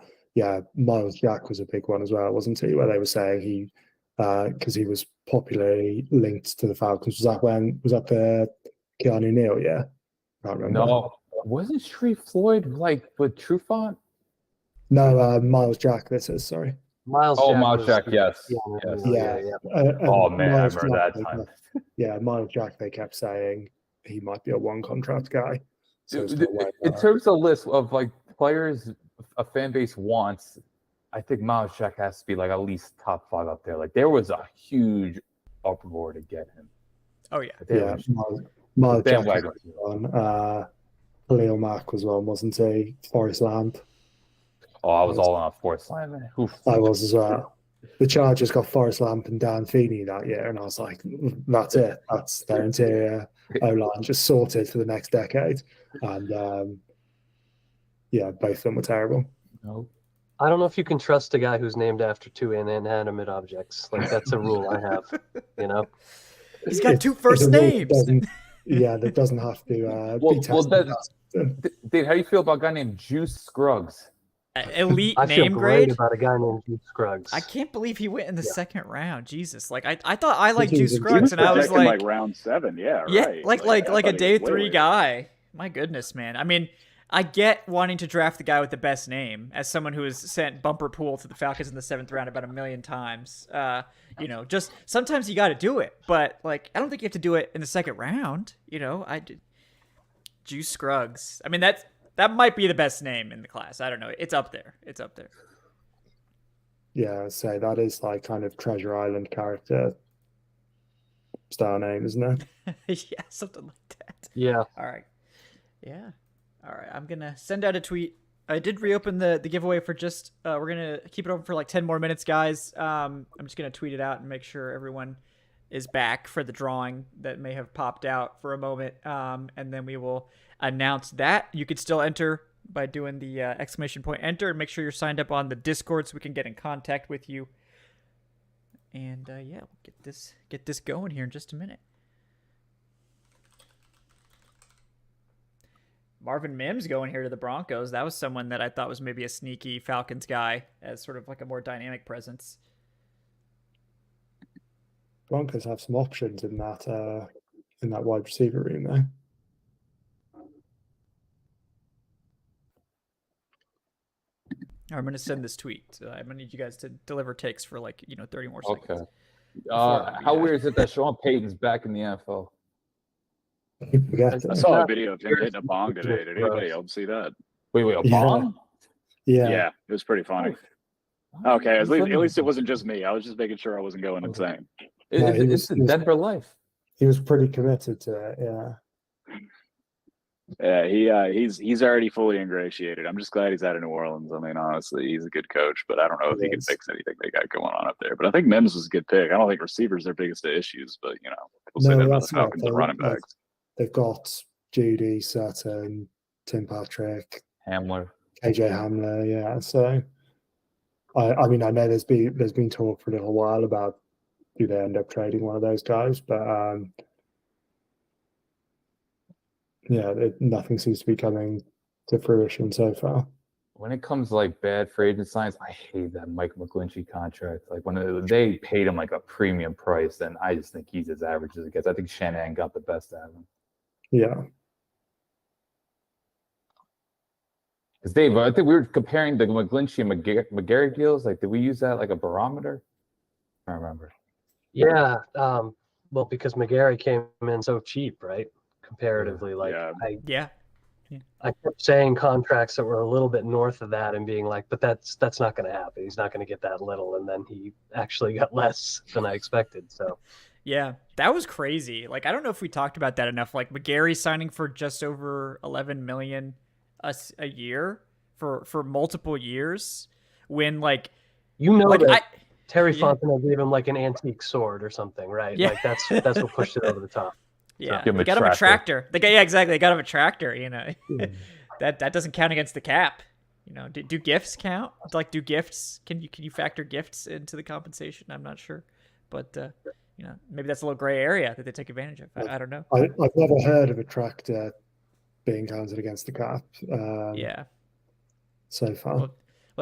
Miles Jack was a big one as well, wasn't he? Where they were saying he, because he was popularly linked to the Falcons. Was that the Keanu Neal? Yeah, I can't remember. No, wasn't Sharif Floyd like with Trufant? No, Miles Jack. This is sorry. Miles Jack. Yes. Yeah. Oh man, I Miles remember Jack, that time. Miles Jack. They kept saying he might be a one contract guy. So in terms of list of like players a fan base wants, I think Miles Jack has to be like at least top 5 up there. Like there was a huge uproar to get him. Oh yeah. Miles Jack was one. Khalil Mack was one, wasn't he? Forrest Lamp. Oh, I was all on Forrest Lamp. Oof. I was as well. the Chargers got Forrest Lamp and Dan Feeney that year, and I was like, that's it. That's their interior O-line just sorted for the next decade. And yeah, both of them were terrible. No. I don't know if you can trust a guy who's named after two inanimate objects. Like, that's a rule I have, you know? He's got two first names. That doesn't have to Well, be tested. Dave, how do you feel about a guy named Juice Scruggs? Elite I feel name great grade. about a guy named Juice Scruggs. I can't believe he went in the second round. Jesus, like I thought I liked He Juice was Scruggs, and I was projected round 7. Yeah, right. like I a thought he day was way 3 later. guy. My goodness, man. I mean, I get wanting to draft the guy with the best name as someone who has sent Bumper Pool to the Falcons in the 7th round about 1 million times. You know, just sometimes you got to do it, but like I don't think you have to do it in the second round. You know, Juice Scruggs. I mean, that might be the best name in the class. I don't know. It's up there. It's up there. Yeah, so that is like kind of Treasure Island character star name, isn't it? Yeah, something like that. Yeah. All right. Yeah. All right. I'm going to send out a tweet. I did reopen the giveaway for just, we're going to keep it open for like 10 more minutes, guys. I'm just going to tweet it out and make sure everyone is back for the drawing that may have popped out for a moment. And then we will announce that. You could still enter by doing the exclamation point enter, and make sure you're signed up on the Discord so we can get in contact with you. And yeah, we'll get this going here in just a minute. Marvin Mims going here to the Broncos. That was someone that I thought was maybe a sneaky Falcons guy as sort of like a more dynamic presence. Broncos have some options in that wide receiver room though. I'm going to send this tweet. I'm going to need you guys to deliver takes for 30 more Okay. seconds. How weird is it that Sean Payton's back in the NFL? People forget I it. saw a video of him hitting a bong today. Did anybody else see that? Wait, a Yeah. bomb? Yeah. It was pretty funny. Oh. Okay, at least it wasn't just me. I was just making sure I wasn't going insane. No, he It's was- the Denver life. He was pretty committed to it, yeah. Yeah, he's already fully ingratiated. I'm just glad he's out of New Orleans. I mean, honestly, he's a good coach, but I don't know if he can fix anything they got going on up there. But I think Mims was a good pick. I don't think receivers are their biggest issues, but people say No, that about the that's not. Falcons and running backs. They've got Judy, Sutton, Tim Patrick, Hamler. KJ Hamler, yeah. So I mean I know there's been talk for a little while about do they end up trading one of those guys, but nothing seems to be coming to fruition so far. When it comes to like bad free agent signs, I hate that Mike McGlinchey contract. Like when they paid him like a premium price, then I just think he's as average as it gets. I think Shanahan got the best out of him. Yeah. Because Dave, I think we were comparing the McGlinchey and McGarry deals. Like, did we use that like a barometer? I don't remember. Yeah. Well, because McGarry came in so cheap, right? Comparatively, Yeah. I kept saying contracts that were a little bit north of that and being like, but that's not going to happen. He's not going to get that little. And then he actually got less than I expected. So Yeah, that was crazy. Like, I don't know if we talked about that enough. Like, McGarry signing for just over $11 million a year for multiple years. When Terry Fontenot gave him like an antique sword or something, right? Yeah. Like that's what pushed it over the top. Yeah, Give him they a got him a tractor. tractor. Exactly. They got him a tractor. That doesn't count against the cap. Do gifts count? Like, do gifts? Can you factor gifts into the compensation? I'm not sure, but maybe that's a little gray area that they take advantage of. I don't know. I've never heard of a tractor being counted against the cap. Yeah. So far. We'll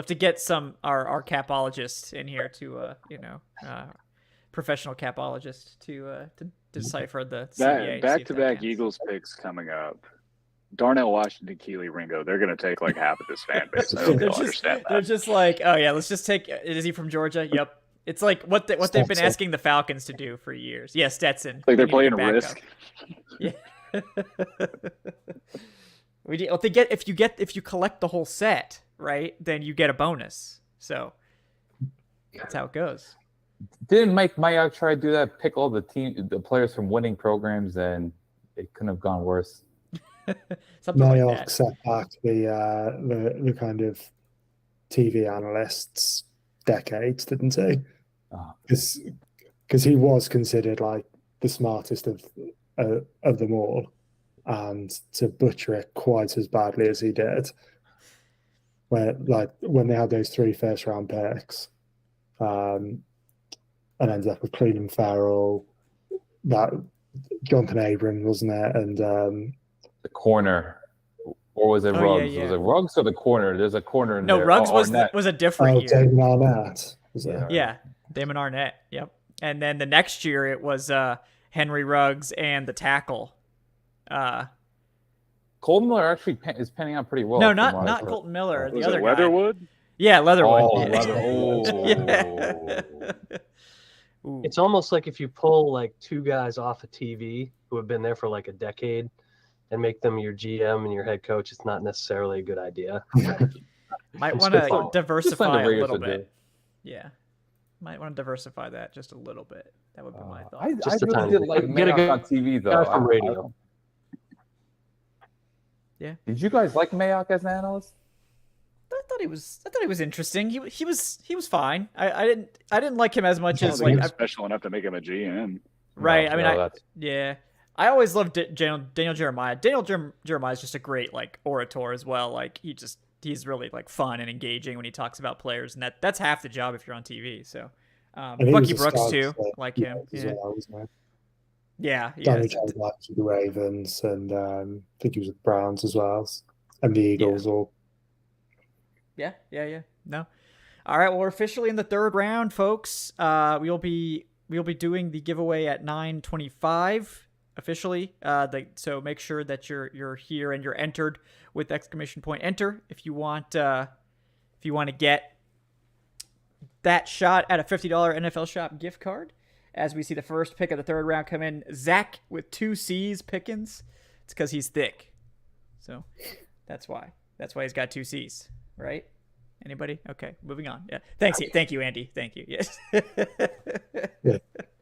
have to get our capologist in here to professional capologist to decipher the CBA. Back-to-back Eagles picks coming up. Darnell, Washington, Keely, Ringo. They're going to take like half of this fan base. I hope they'll understand They're that. just like, oh yeah, let's just take. Is he from Georgia? Yep. It's like what they've been Stetson. asking the Falcons to do for years. Yeah, Stetson. Like they're They playing need a a risk. backup. Yeah. If you collect the whole set, right, then you get a bonus. So that's how it goes. Didn't Mike Mayock try to do that? Pick all the players from winning programs, and it couldn't have gone worse. Something like Mayock that. set back the kind of TV analysts decades, didn't he? because he was considered like the smartest of them all, and to butcher it quite as badly as he did, when they had those 3 first-round picks, and ended up with Cleveland Farrell, that Jonathan Abrams, wasn't it, and the corner. Or was it Ruggs? Yeah. Was it Ruggs or the corner? There's a corner in there. No, Ruggs Arnett. was a different year. Damon Arnett. Yeah, Damon Arnett. Yep. And then the next year it was Henry Ruggs and the tackle. Colton Miller actually is panning out pretty well. No, not Colton Miller. Was the other it guy. Leatherwood? Yeah, Leatherwood. Oh, yeah. Leatherwood. Yeah. Ooh. It's almost like if you pull like 2 guys off of TV who have been there for like a decade and make them your GM and your head coach, it's not necessarily a good idea. Might want to Just diversify like the a Raiders little would bit. do. Yeah. Might want to diversify that just a little bit. That would be my thought. I Just a really tiny did bit. like Get a Mayock good on TV though. guy from radio. Yeah. Did you guys like Mayock as an analyst? I thought he was interesting. He was fine. I didn't like him as much I as don't think like he was special enough to make him a GM. right. No, I mean, no, that's- yeah. I always loved Daniel Jeremiah. Jeremiah is just a great like orator as well. Like he's really like fun and engaging when he talks about players, and that's half the job if you're on TV. So And he Bucky was a Brooks scout too, for like the him. Yankees as Yeah. well, wasn't he? Yeah. Danny Jones liked the Ravens, and I think he was with the Browns as well, and the Eagles. Or Yeah. No. All right. Well, we're officially in the 3rd round, folks. We'll be doing the giveaway at 9:25 officially. So make sure that you're here and you're entered with exclamation point enter if you want to get that shot at a $50 NFL Shop gift card. As we see the first pick of the 3rd round come in, Zach with 2 C's, Pickens. It's because he's thick, so that's why he's got 2 C's, right? Anybody? Okay, moving on. Yeah, thank you, Andy. Thank you. Yes.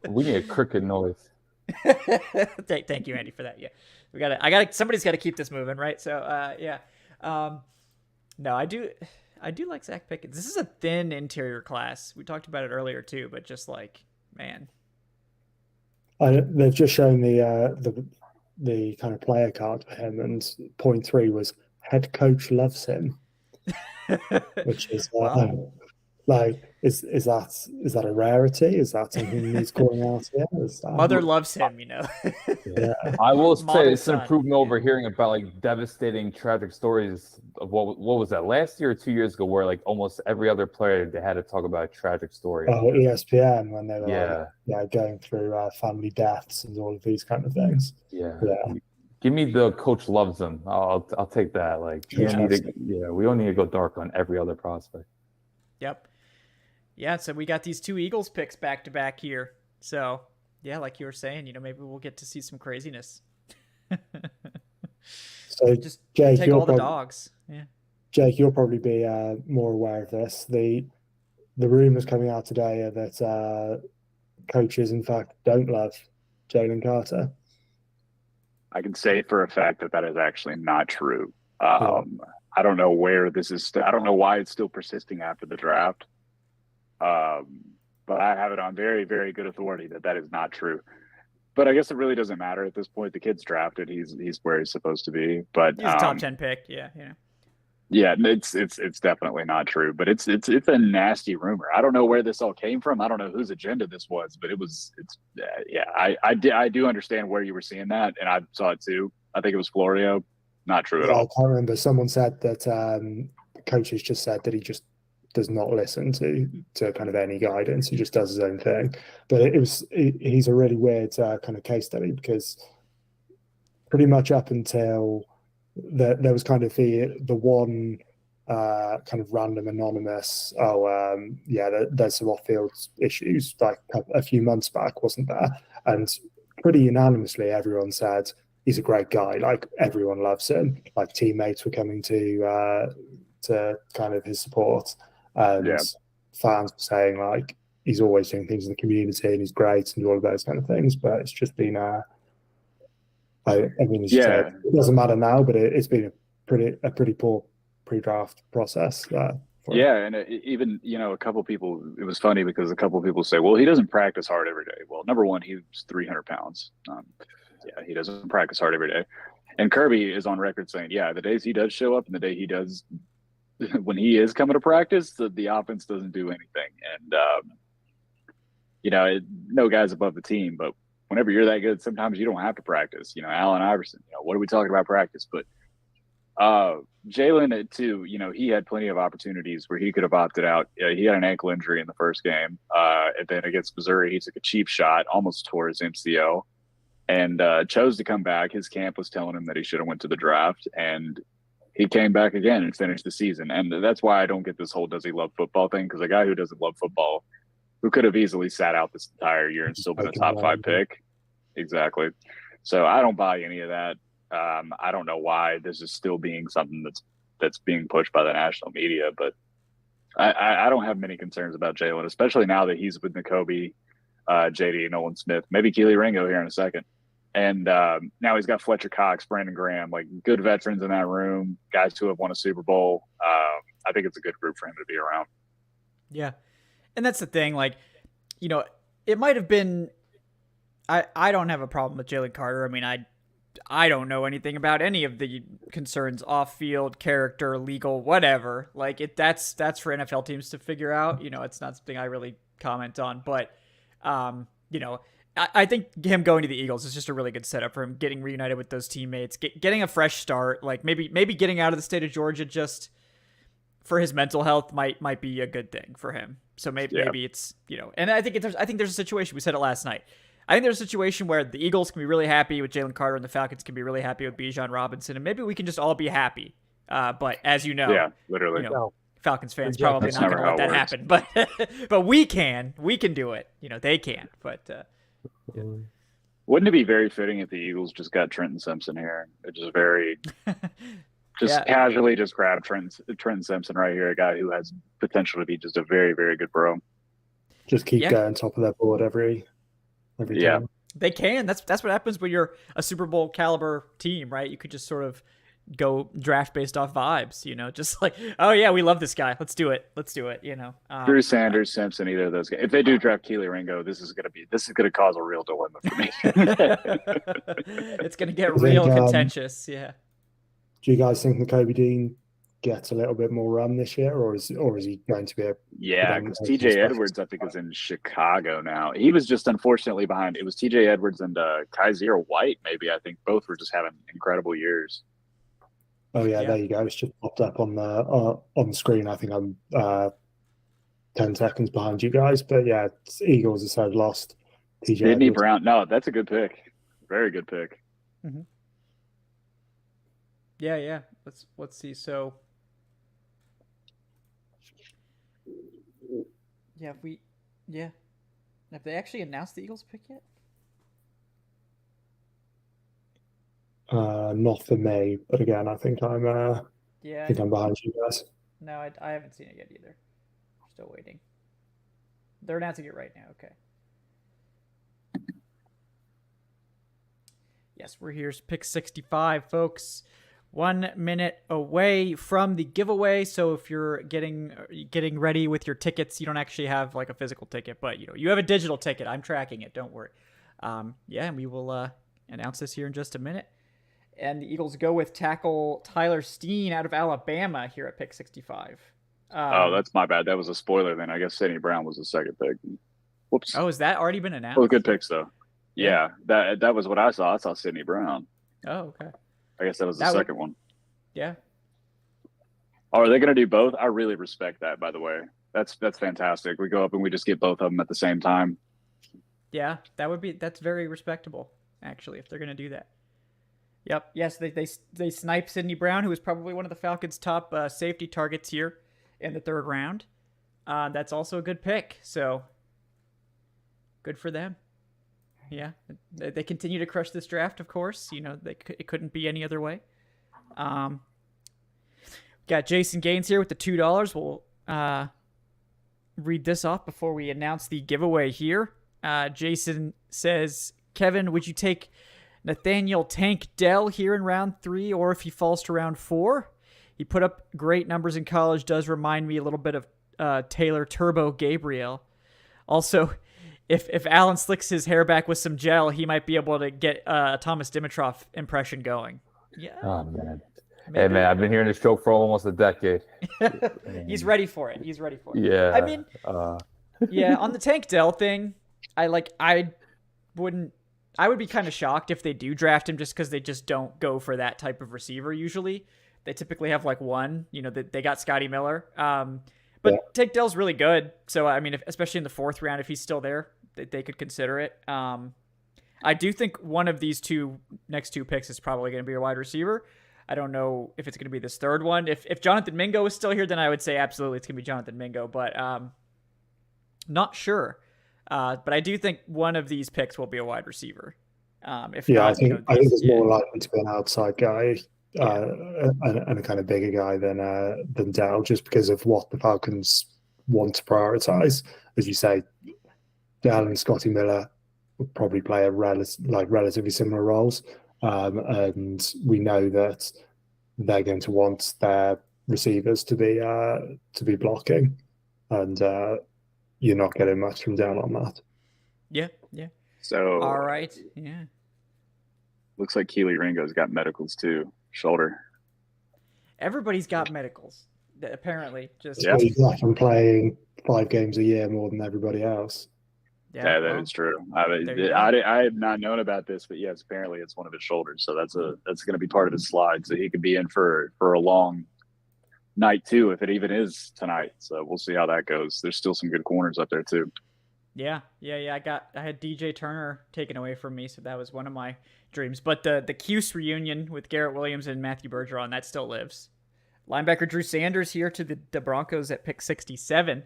We need a cricket noise. Thank you, Andy, for that. Yeah, somebody's got to keep this moving, right? So, yeah. No, I do like Zach Pickens. This is a thin interior class. We talked about it earlier too, but just like, man. they've just shown the kind of player card for him, and point 3 was head coach loves him, which is Wow. like is that a rarity? Is that something he's calling out here? Mother loves him, you know. Yeah. I will Model say it's an son. improvement over hearing about like devastating, tragic stories of what was that last year or 2 years ago, where like almost every other player they had to talk about a tragic story. Oh, ESPN, when they were Yeah. going through family deaths and all of these kind of things. Yeah. Yeah. Give me the coach loves them. I'll take that. Like we don't need to go dark on every other prospect. Yep. Yeah, so we got these 2 Eagles picks back to back here. So, yeah, like you were saying, maybe we'll get to see some craziness. So, Just Jake, take all the dogs. Yeah. Jake, you'll probably be more aware of this. The rumors coming out today are that coaches, in fact, don't love Jalen Carter. I can say for a fact that is actually not true. I don't know where this is. I don't know why it's still persisting after the draft. But I have it on very, very good authority that is not true. But I guess it really doesn't matter at this point. The kid's drafted. He's where he's supposed to be. But He's a top 10 pick. Yeah. Yeah, it's definitely not true. But it's a nasty rumor. I don't know where this all came from. I don't know whose agenda this was, but I do understand where you were seeing that, and I saw it too. I think it was Florio. Not true at I all. can't remember. Someone said that the coaches just said that he just does not listen to kind of any guidance. He just does his own thing. But he's a really weird kind of case study, because pretty much up until there was kind of the one kind of random anonymous, there's some off-field issues like a few months back, wasn't there? And pretty unanimously everyone said he's a great guy, like everyone loves him, like teammates were coming to kind of his support, and fans were saying like he's always doing things in the community and he's great and all of those kind of things. But it's just been it doesn't matter now, but it's been a pretty poor pre-draft process for him. Yeah, and even a couple people. It was funny because a couple people say, "Well, he doesn't practice hard every day." Well, number one, he's 300 pounds. Yeah, he doesn't practice hard every day. And Kirby is on record saying, "Yeah, the days he does show up and the day he does, when he is coming to practice, the offense doesn't do anything." And no guy's above the team, but whenever you're that good, sometimes you don't have to practice. Allen Iverson. What are we talking about practice? But Jalen too, he had plenty of opportunities where he could have opted out. He had an ankle injury in the first game, and then against Missouri, he took a cheap shot, almost tore his MCL, and chose to come back. His camp was telling him that he should have went to the draft, and he came back again and finished the season. And that's why I don't get this whole "does he love football" thing, because a guy who doesn't love football, who could have easily sat out this entire year and still been a top 5 pick. Exactly. So I don't buy any of that. I don't know why this is still being something that's being pushed by the national media, but I don't have many concerns about Jalen, especially now that he's with Nakobe, JD, Nolan Smith, maybe Keely Ringo here in a second. And now he's got Fletcher Cox, Brandon Graham, like good veterans in that room, guys who have won a Super Bowl. I think it's a good group for him to be around. Yeah. And that's the thing, it might have been, I don't have a problem with Jalen Carter. I mean, I don't know anything about any of the concerns off field, character, legal, whatever. That's for NFL teams to figure out. It's not something I really comment on, but I think him going to the Eagles is just a really good setup for him, getting reunited with those teammates, getting a fresh start. Maybe getting out of the state of Georgia just for his mental health might be a good thing for him. So maybe it's and I think there's a situation, we said it last night. I think there's a situation where the Eagles can be really happy with Jalen Carter and the Falcons can be really happy with Bijan Robinson, and maybe we can just all be happy. But as you know, yeah, literally, Falcons fans probably not going to let that happen. But we can do it. They can't. But wouldn't it be very fitting if the Eagles just got Trenton Simpson here? It just very, casually just grab Trenton Simpson right here, a guy who has potential to be just a very, very good pro. Just keep going top of that board every time. They can. That's what happens when you're a Super Bowl caliber team, right? You could just sort of go draft based off vibes, just like, oh yeah, we love this guy. Let's do it. Drew Sanders, Simpson, either of those guys. If they do draft Keely Ringo, this is gonna cause a real dilemma for me. It's gonna get real contentious. Yeah. Do you guys think Nakobe Dean gets a little bit more run this year, or is he going to be a? Yeah, because TJ Edwards, I think, is in Chicago now. He was just unfortunately behind. It was TJ Edwards and Kaiser White, maybe. I think both were just having incredible years. Oh yeah, there you go. It's just popped up on the screen. I think I'm 10 seconds behind you guys, but yeah, Eagles have lost TJ Sidney Edwards. Brown. No, that's a good pick. Very good pick. Mm-hmm. Yeah. Let's see. So. Have they actually announced the Eagles pick yet? Not for me, but again, I think I'm I'm behind you guys. No, I haven't seen it yet either. Still waiting. They're announcing it right now. Okay. Yes, we're here. Pick 65, folks. 1 minute away from the giveaway. So if you're getting ready with your tickets, you don't actually have a physical ticket, but you have a digital ticket. I'm tracking it. Don't worry. And we will announce this here in just a minute. And the Eagles go with tackle Tyler Steen out of Alabama here at pick 65. That's my bad. That was a spoiler then. I guess Sidney Brown was the second pick. Whoops. Oh, has that already been announced? Oh, good picks though. Yeah, that was what I saw. I saw Sidney Brown. Oh, okay. I guess that was the second one. Yeah. Oh, are they going to do both? I really respect that, by the way. That's fantastic. We go up and we just get both of them at the same time. Yeah, that's very respectable, actually, if they're going to do that. Yep. Yes, they snipe Sidney Brown, who is probably one of the Falcons' top safety targets here in the third round. That's also a good pick. So good for them. Yeah, they continue to crush this draft. Of course, it couldn't be any other way. Got Jason Gaines here with the $2. We'll read this off before we announce the giveaway here. Jason says, Kevin, would you take Nathaniel Tank Dell here in round 3, or if he falls to round 4? He put up great numbers in college. Does remind me a little bit of Taylor Turbo Gabriel. Also, if Allen slicks his hair back with some gel, he might be able to get a Thomas Dimitroff impression going. Yeah. Oh man. Maybe. Hey man, I've been hearing this joke for almost a decade. He's ready for it. Yeah. I mean, yeah, on the Tank Dell thing, I would be kind of shocked if they do draft him just because they just don't go for that type of receiver usually. They typically have like one, they got Scotty Miller. But Tank Dell's really good. So, I mean, especially in the 4th round, if he's still there, they could consider it. I do think one of these next two picks is probably going to be a wide receiver. I don't know if it's going to be this 3rd one. If Jonathan Mingo is still here, then I would say absolutely it's going to be Jonathan Mingo. But not sure. But I do think one of these picks will be a wide receiver. I think it's more likely to be an outside guy and a kind of bigger guy than Dell, just because of what the Falcons want to prioritize. As you say, Dell and Scotty Miller would probably play relatively similar roles, and we know that they're going to want their receivers to be blocking, and you're not getting much from Dell on that. Yeah. So all right, yeah. Looks like Keely Ringo's got medicals too. Shoulder. Everybody's got medicals, apparently. He's often playing 5 games a year more than everybody else. Yeah, that is true. I had not known about this, but yes, apparently it's one of his shoulders. So that's going to be part of his slide. So he could be in for a long night too, if it even is tonight. So we'll see how that goes. There's still some good corners up there too. Yeah. I had DJ Turner taken away from me, so that was one of my dreams. But the Cuse reunion with Garrett Williams and Matthew Bergeron, that still lives. Linebacker Drew Sanders here to the Broncos at pick 67.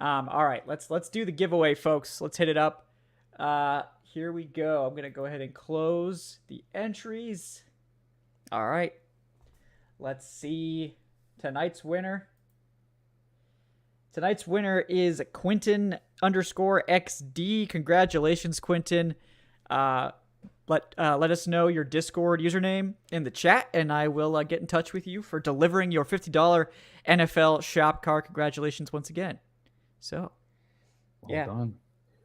All right, let's do the giveaway, folks. Let's hit it up. Here we go. I'm gonna go ahead and close the entries. All right, let's see tonight's winner. Tonight's winner is Quinton_XD. Congratulations, Quinton. Let us know your Discord username in the chat, and I will get in touch with you for delivering your $50 NFL shop card. Congratulations once again. So, well done.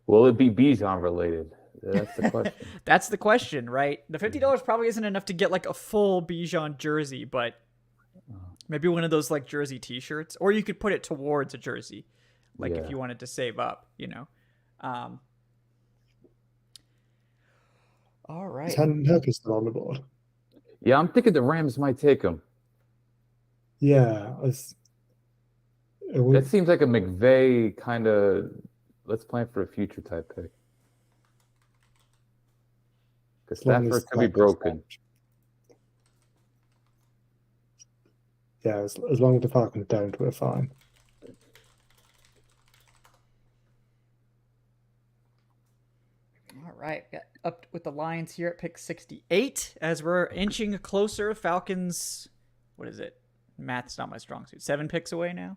Will it be Bijan related? That's the question. That's the question, right? The $50 probably isn't enough to get like a full Bijan jersey, but maybe one of those like jersey T-shirts, or you could put it towards a jersey, if you wanted to save up, All right. Is Hendon Hooker still on the board? Yeah, I'm thinking the Rams might take him. Yeah. That seems like a McVay kind of let's plan for a future type pick. Because Stafford could be broken. Yeah, as long as the Falcons don't, we're fine. All right, got up with the Lions here at pick 68 as we're inching closer. Falcons, what is it? Math's not my strong suit. 7 picks away now.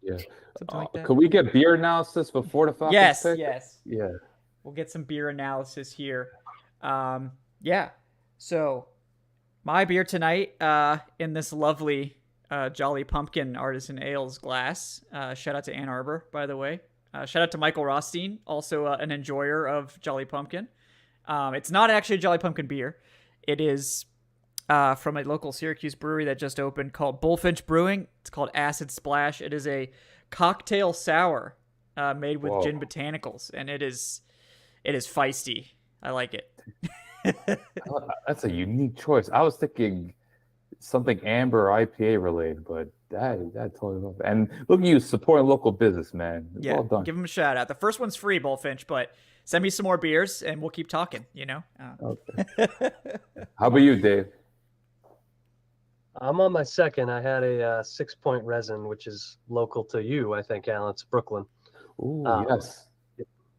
Yeah. Something like that. Could we get beer analysis before the Falcons pick? Yes. Yeah. We'll get some beer analysis here. Yeah. So my beer tonight in this lovely Jolly Pumpkin Artisan Ales glass. Shout out to Ann Arbor, by the way. Shout out to Michael Rothstein, also an enjoyer of Jolly Pumpkin. It's not actually a Jolly Pumpkin beer. It is from a local Syracuse brewery that just opened called Bullfinch Brewing. It's called Acid Splash. It is a cocktail sour made with gin botanicals, and it is feisty. I like it. That's a unique choice. I was thinking something amber IPA related, but that totally love it. And look at you supporting local business, man. Yeah, well done. Give them a shout out. The first one's free, Bullfinch, but send me some more beers and we'll keep talking. Okay. How about you, Dave? I'm on my second. I had a 6 Point Resin, which is local to you, I think, Alan. It's Brooklyn. Ooh, yes.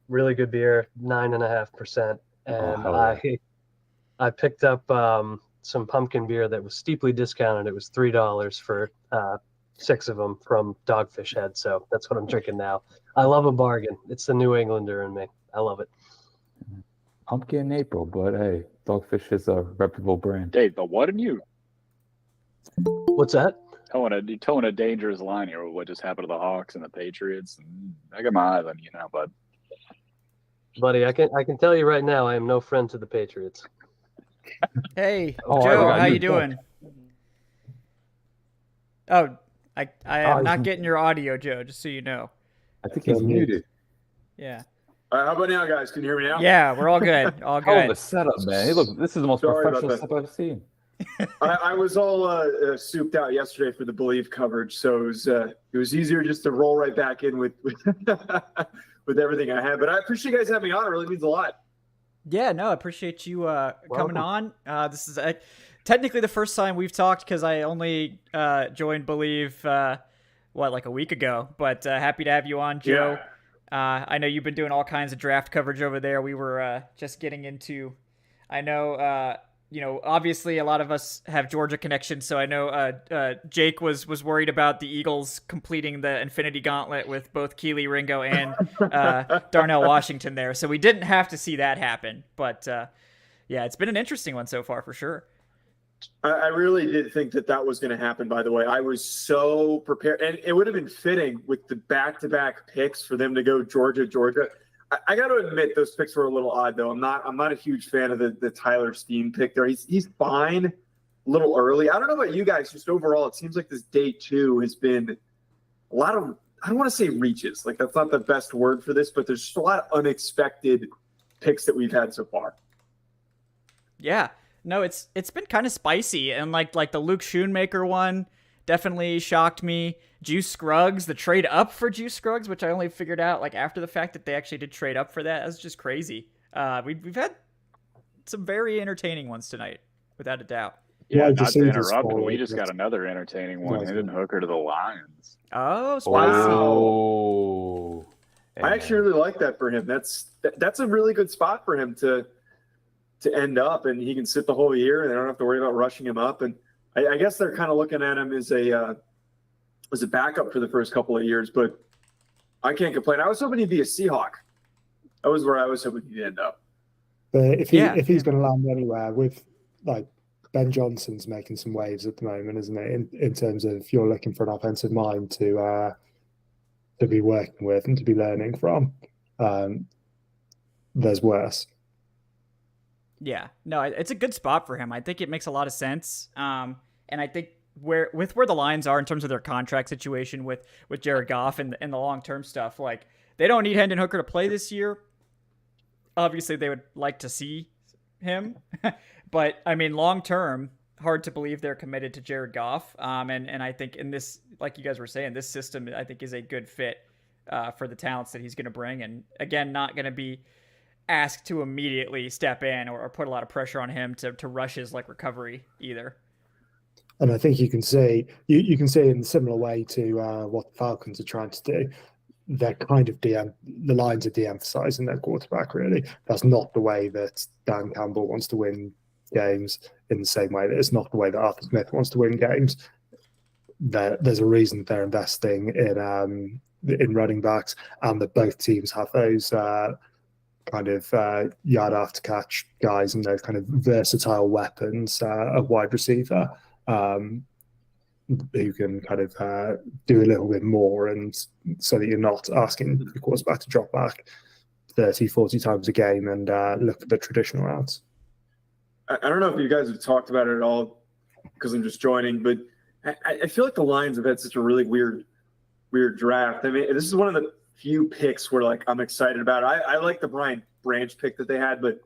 Really good beer, 9.5%. And I picked up some pumpkin beer that was steeply discounted. It was $3 for 6 of them from Dogfish Head. So that's what I'm drinking now. I love a bargain. It's the New Englander in me. I love it. Pumpkin in April, but hey, Dogfish is a reputable brand. Dave, the what in you? What's that? towing a dangerous line here with what just happened to the Hawks and the Patriots. And I got my eyes on you now, bud. Buddy, I can tell you right now, I am no friend to the Patriots. Hey, Oh, Joe, I how you knew doing? Oh, I am Oh, not getting your audio, Joe, just so you know. I think he's muted. Yeah. How about now, guys? Can you hear me now? Yeah, we're all good. All Hell of good. a setup, man. Hey, look, this is the most Sorry about professional that. stuff I've seen. I was all souped out yesterday for the Believe coverage, so it was easier just to roll right back in with with everything I had. But I appreciate you guys having me on. It really means a lot. Yeah, no, I appreciate you coming on. This is technically the first time we've talked because I only joined Believe, like a week ago. But happy to have you on, Joe. Yeah. I know you've been doing all kinds of draft coverage over there. We were just getting into, I know, obviously a lot of us have Georgia connections. So I know Jake was worried about the Eagles completing the Infinity Gauntlet with both Keely Ringo and Darnell Washington there. So we didn't have to see that happen. But yeah, it's been an interesting one so far for sure. I really did think that was going to happen, by the way. I was so prepared. And it would have been fitting with the back-to-back picks for them to go Georgia. I got to admit those picks were a little odd, though. I'm not a huge fan of the Tyler Steen pick there. He's fine, a little early. I don't know about you guys. Just overall, it seems like this day 2 has been a lot of, I don't want to say reaches. Like, that's not the best word for this, but there's just a lot of unexpected picks that we've had so far. Yeah. No, it's been kind of spicy, and like the Luke Schoonmaker one definitely shocked me. Juice Scruggs, the trade up for Juice Scruggs, which I only figured out like after the fact that they actually did trade up for that. That's just crazy. We've had some very entertaining ones tonight, without a doubt. Yeah, Wide not to receivers interrupt, but for- we just got another entertaining one. Nice Hendon Hooker to the Lions. Oh, spicy. Oh. I actually really like that for him. That's a really good spot for him to end up, and he can sit the whole year, and they don't have to worry about rushing him up. And I guess they're kind of looking at him as a backup for the first couple of years, but I can't complain. I was hoping he'd be a Seahawk. That was where I was hoping he'd end up. But if he's going to land anywhere, with like Ben Johnson's making some waves at the moment, isn't it? In terms of if you're looking for an offensive mind to be working with and to be learning from, there's worse. Yeah, no, it's a good spot for him. I think it makes a lot of sense. And I think where the Lions are in terms of their contract situation with Jared Goff and the long-term stuff, like they don't need Hendon Hooker to play this year. Obviously, they would like to see him, but I mean, long-term, hard to believe they're committed to Jared Goff. And I think in this, like you guys were saying, this system I think is a good fit for the talents that he's going to bring. And again, not going to be asked to immediately step in or put a lot of pressure on him to rush his like recovery either. And I think you can see in a similar way to what the Falcons are trying to do. They're kind of the Lions are de-emphasizing their quarterback, really. That's not the way that Dan Campbell wants to win games, in the same way that it's not the way that Arthur Smith wants to win games. There's a reason they're investing in running backs, and that both teams have those kind of yard after catch guys and those kind of versatile weapons of wide receiver who can kind of do a little bit more, and so that you're not asking the quarterback to drop back 30, 40 times a game and look at the traditional routes. I don't know if you guys have talked about it at all because I'm just joining, but I feel like the Lions have had such a really weird draft. I mean, this is one of the few picks where like I'm excited about it. I like the Brian Branch pick that they had, but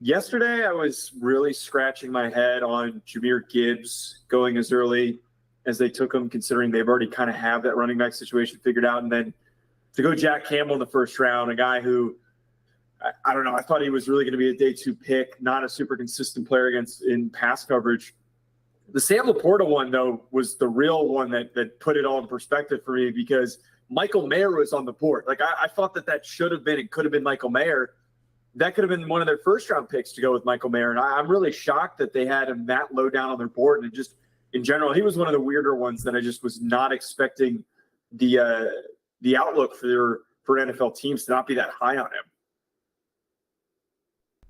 yesterday I was really scratching my head on Jahmyr Gibbs going as early as they took him, considering they've already kind of have that running back situation figured out. And then to go Jack Campbell in the first round, a guy who I don't know, I thought he was really going to be a day 2 pick, not a super consistent player in pass coverage. The Sam Laporta one, though, was the real one that put it all in perspective for me, because Michael Mayer was on the board. Like I thought that should have been and could have been Michael Mayer. That could have been one of their first-round picks to go with Michael Mayer. And I'm really shocked that they had him that low down on their board. And just in general, he was one of the weirder ones that I just was not expecting the outlook for NFL teams to not be that high on him.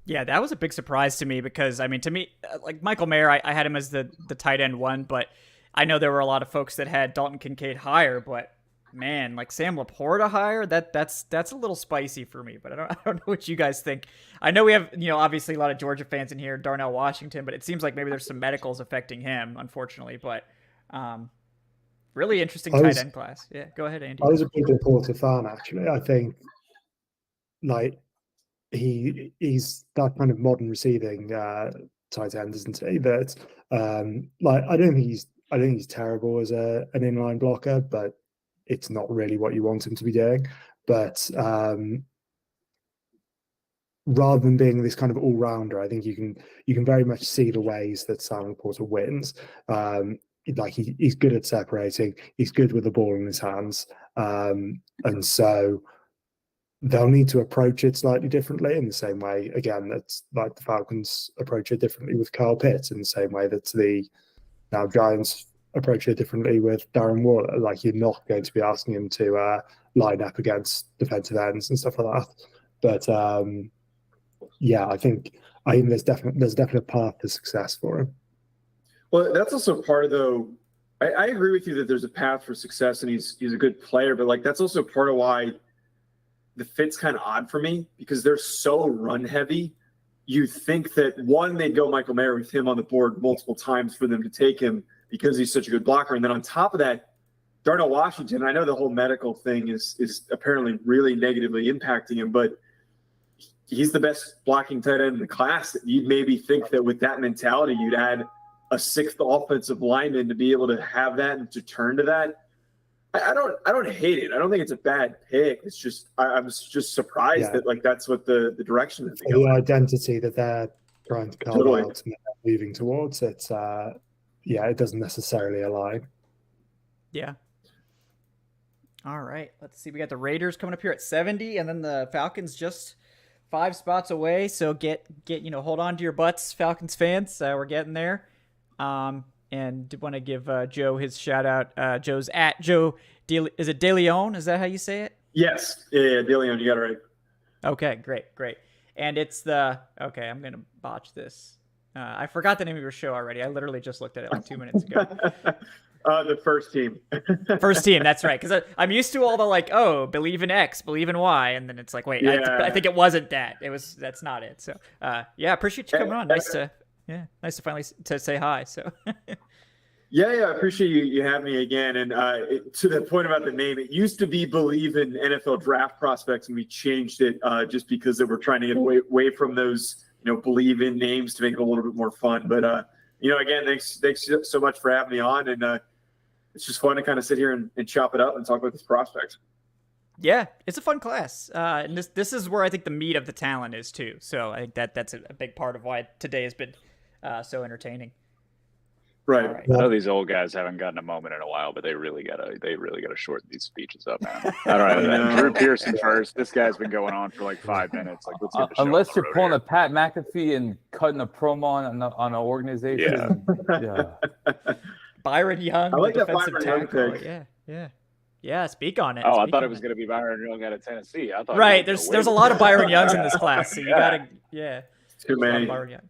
Yeah, that was a big surprise to me because, I mean, to me, like Michael Mayer, I had him as the tight end one, but I know there were a lot of folks that had Dalton Kincaid higher, but man, like Sam Laporta higher, that's a little spicy for me. But I don't know what you guys think. I know we have, obviously a lot of Georgia fans in here, Darnell Washington, but it seems like maybe there's some medicals affecting him, unfortunately. But really interesting tight end class. Yeah, go ahead, Andy. I was a big Laporta fan, actually. I think like he's that kind of modern receiving tight end, isn't he? That I don't think he's terrible as an inline blocker, but it's not really what you want him to be doing. But rather than being this kind of all-rounder, I think you can very much see the ways that Sam Laporta wins. He's good at separating. He's good with the ball in his hands, and so they'll need to approach it slightly differently. In the same way, again, that's like the Falcons approach it differently with Kyle Pitts. In the same way that the now Giants approach it differently with Darren Waller. Like, you're not going to be asking him to line up against defensive ends and stuff like that. But I think there's definitely a path to success for him. Well, that's also part of I agree with you that there's a path for success and he's a good player, but like that's also part of why the fit's kind of odd for me, because they're so run heavy. You think that they'd go Michael Mayer with him on the board multiple times for them to take him because he's such a good blocker. And then on top of that, Darnell Washington, I know the whole medical thing is apparently really negatively impacting him, but he's the best blocking tight end in the class. You'd maybe think that with that mentality, you'd add a sixth offensive lineman to be able to have that and to turn to that. I don't hate it. I don't think it's a bad pick. It's just I'm just surprised that like that's what the direction is. The identity that they're trying to carve out and moving towards, it doesn't necessarily align. Yeah. All right. Let's see. We got the Raiders coming up here at 70, and then the Falcons just 5 spots away. So get hold on to your butts, Falcons fans. We're getting there. And did want to give Joe his shout out. Joe's at Joe. Is it De Leon? Is that how you say it? Yes. Yeah, De Leon. You got it right. Okay, great. And it's I'm gonna botch this. I forgot the name of your show already. I literally just looked at it like 2 minutes ago. The first team. First team. That's right. Because I'm used to all the believe in X, believe in Y, and then it's like, wait, I think it wasn't that. That's not it. So appreciate you coming on. Nice to finally to say hi. So. I appreciate you having me again. And to the point about the name, it used to be Believe in NFL Draft Prospects, and we changed it just because we're trying to get away from those believe in names to make it a little bit more fun. But again, thanks so much for having me on, and it's just fun to kind of sit here and chop it up and talk about these prospects. Yeah, it's a fun class, and this is where I think the meat of the talent is too. So I think that's a big part of why today has been so entertaining. Right. I know these old guys haven't gotten a moment in a while, but they really gotta shorten these speeches up, man. I don't know. Drew Pearson first. This guy's been going on for like 5 minutes. Like, let's get the show unless on the you're road pulling here. a Pat McAfee and cutting a promo on an organization. Byron Young, I like the that defensive Byron Young tackle. pick. Yeah. Speak on it. Oh, I thought it was going to be Byron Young out of Tennessee. I thought right. There's a lot of Byron Youngs in this class, so you gotta Too many. Byron Young.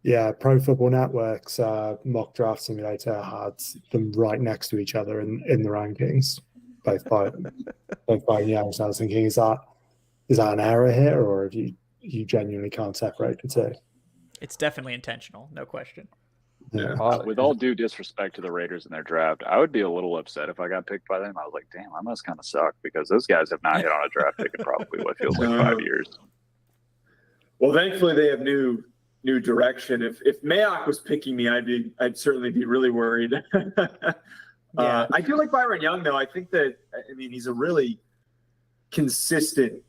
Yeah, Pro Football Network's mock draft simulator had them right next to each other in the rankings, both by Young. So I was thinking, is that an error here, or if you genuinely can't separate the two? It's definitely intentional, no question. Yeah. With all due disrespect to the Raiders in their draft, I would be a little upset if I got picked by them. I was like, damn, I must kind of suck, because those guys have not hit on a draft pick in probably what feels like 5 years. Well, thankfully they have new direction. If Mayock was picking me, I'd certainly be really worried. I do like Byron Young, though. I think that he's a really consistent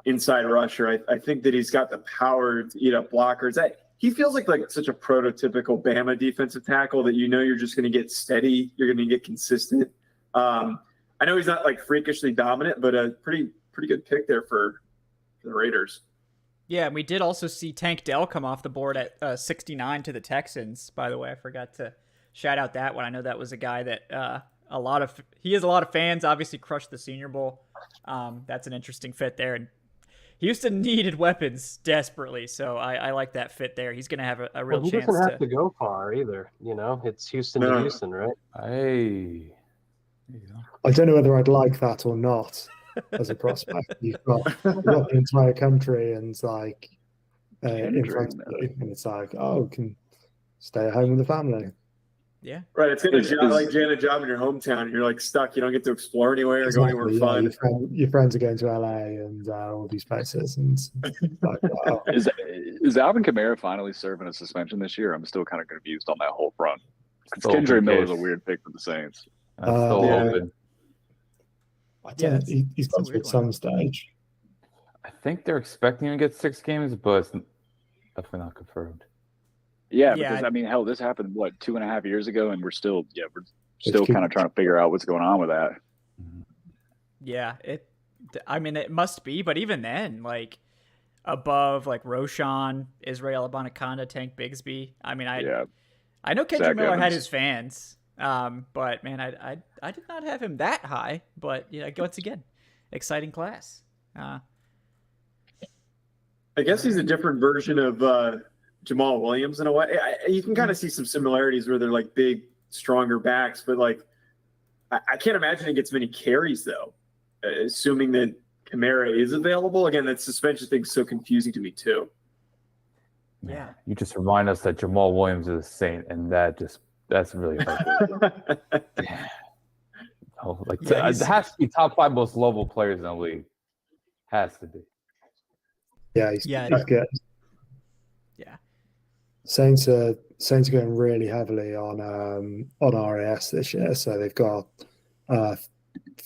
inside rusher. I think that he's got the power to eat up blockers. He feels like such a prototypical Bama defensive tackle that you're just going to get steady. You're going to get consistent. I know he's not freakishly dominant, but a pretty good pick there for the Raiders. Yeah, and we did also see Tank Dell come off the board at 69 to the Texans. By the way, I forgot to shout out that one. I know that was a guy that he has a lot of fans. Obviously, crushed the Senior Bowl. That's an interesting fit there. And Houston needed weapons desperately, so I like that fit there. He's going to have a real Well, he chance doesn't have to go far either. It's Houston to No. Houston, right? Hey. There you go. I don't know whether I'd like that or not as a prospect. You've got the entire country and like in front of you, and it's like, oh, can stay at home with the family. Yeah. Right. It's going to like Janet job in your hometown. You're like stuck. You don't get to explore anywhere or go anywhere fun. Your friends are going to LA and all these places. And like, wow. Is Alvin Kamara finally serving a suspension this year? I'm still kind of confused on that whole front. Still Kendrick open Miller's a case. weird pick for the Saints. That's still yeah. open. I Yeah, don't, he's got a to weird at some stage. I think they're expecting him to get 6 games, but it's definitely not confirmed. Yeah, Yeah, because I mean, hell, this happened 2.5 years ago, and we're still It's kind of trying to figure out what's going on with that. Yeah, it must be, but even then, like above like Roshan, Israel Abanikanda, Tank Bigsby. I mean, I know Kendrick Zach Miller had Evans. his fans, but man, I did not have him that high. But once again, exciting class. I guess he's a different version of Jamal Williams in a way. You can kind of see some similarities where they're like big, stronger backs, but like I can't imagine he gets many carries though, assuming that Kamara is available. Again, that suspension thing's so confusing to me too. Yeah. You just remind us that Jamal Williams is a Saint, and that's really hard. It has to be top 5 most lovable players in the league. Has to be. Yeah, he's good. Yeah. Saints are going really heavily on RAS this year. So they've got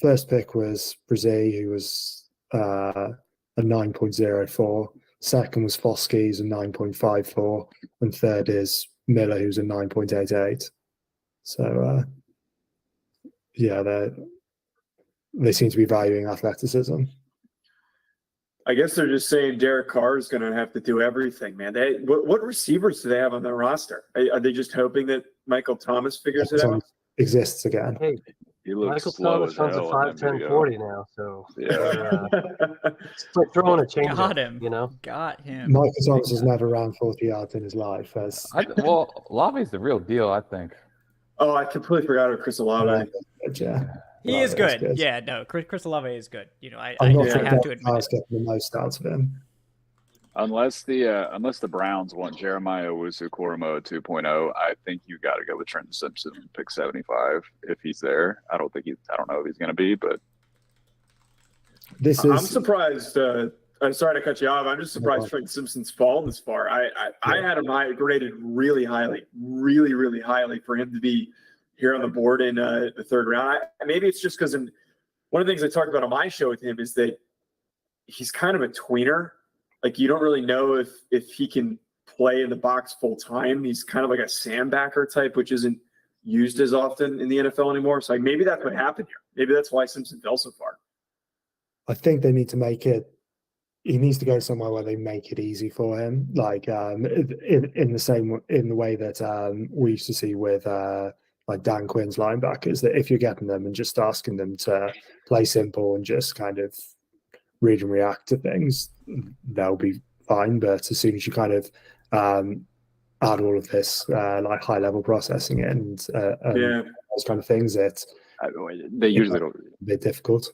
first pick was Brzee, who was a 9.04. Second was Foskey, who's a 9.54, and third is Miller, who's a 9.88. So they seem to be valuing athleticism. I guess they're just saying Derek Carr is going to have to do everything, man. What receivers do they have on their roster? Are they just hoping that Michael Thomas figures it out? Exists again. Hey, He looks Michael slow Thomas as runs a hell in that 5.10 video. 40 now, so Yeah. it's like throwing a change. Got him. Got him. Michael Thomas has never ran 40 yards in his life. Lavi's the real deal, I think. Oh, I completely forgot about Chris Olave. Yeah. He is That's good. Yeah, no, Chris Olave is good. I I'm not have sure to admit I it. was getting the most out of him. Unless the Browns want Jeremiah Owusu-Koramoah 2.0, I think you got to go with Trenton Simpson, pick 75 if he's there. I don't know if he's going to be, but I'm surprised. I'm sorry to cut you off. I'm just surprised Trenton Simpson's fallen this far. I had him graded really highly, really, really highly for him to be here on the board in the third round. Maybe it's just because one of the things I talked about on my show with him is that he's kind of a tweener. Like you don't really know if he can play in the box full time. He's kind of like a sandbacker type, which isn't used as often in the NFL anymore. So maybe that's what happened here. Maybe that's why Simpson fell so far. I think they need to make it. He needs to go somewhere where they make it easy for him, like in the way that we used to see with like Dan Quinn's linebackers. That if you're getting them and just asking them to play simple and just kind of read and react to things, they'll be fine. But as soon as you kind of add all of this like high level processing and those kind of things, they usually don't. A bit difficult.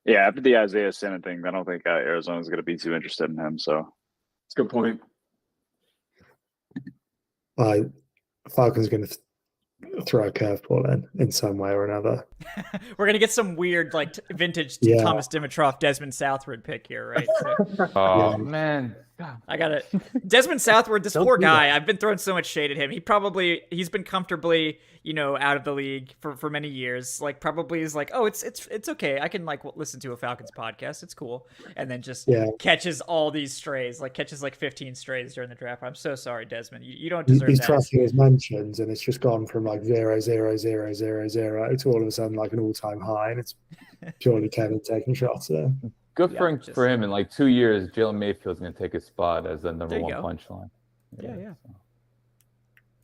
Yeah, after the Isaiah Simmons thing, I don't think Arizona's going to be too interested in him. So it's a good point. Falcons going to throw a curveball in some way or another. We're gonna get some weird like vintage Thomas Dimitroff, Desmond Southward pick here, right? So, man, I got it. Desmond Southward, this poor guy. that. I've been throwing so much shade at him. He's been comfortably, out of the league for many years. Like probably is like, oh, it's okay. I can like listen to a Falcons podcast. It's cool. And then just catches all these strays, like catches like 15 strays during the draft. I'm so sorry, Desmond. You don't deserve He's that. tracking his mentions, and it's just gone from like 0, 0, 0, 0, 0 to all of a sudden like an all-time high, and it's purely Kevin taking shots there. Good for him. In like 2 years, Jalen Mayfield's going to take his spot as the number one punchline. Yeah.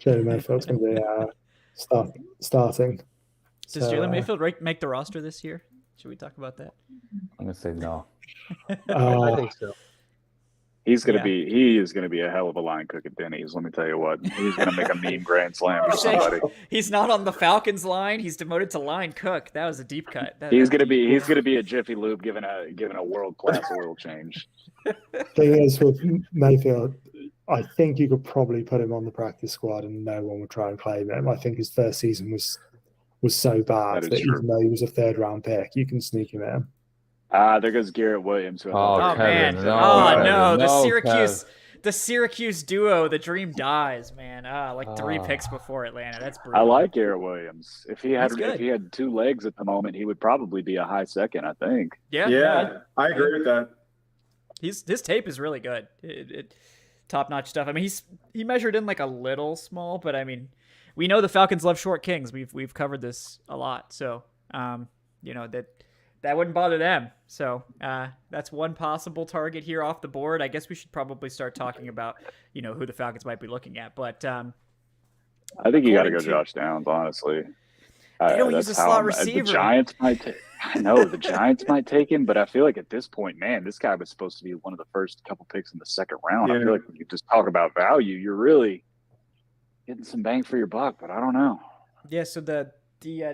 Jalen Mayfield's going to be starting. Does Jalen Mayfield make the roster this year? Should we talk about that? I'm gonna say no. I think so. He is going Yeah. to be a hell of a line cook at Denny's. Let me tell you what. He's going to make a mean grand slam for somebody. He's not on the Falcons line. He's demoted to line cook. That was a deep cut. He's going to be a Jiffy Lube given a world class oil change. Thing is with Mayfield, I think you could probably put him on the practice squad and no one would try and claim him. I think his first season was so bad that even though he was a 3rd round pick, you can sneak him in. There goes Garrett Williams. Oh man! Kevin, no, no, the no, Syracuse, the Syracuse duo, the dream dies, man. Like 3 picks before Atlanta. That's brutal. I like Garrett Williams. If he had He's good. 2 legs at the moment, he would probably be a high second. I think. Yeah, I agree with that. His tape is really good. Top notch stuff. I mean, he measured in like a little small, but I mean, we know the Falcons love short kings. We've covered this a lot, so that wouldn't bother them. So that's one possible target here off the board. I guess we should probably start talking about, who the Falcons might be looking at. But I think you got to go Josh Downs, honestly. They don't use a slot receiver. The Giants might I know the Giants might take him, but I feel like at this point, man, this guy was supposed to be one of the first couple picks in the 2nd round. Yeah. I feel like when you just talk about value, you're really getting some bang for your buck, but I don't know. Yeah, so the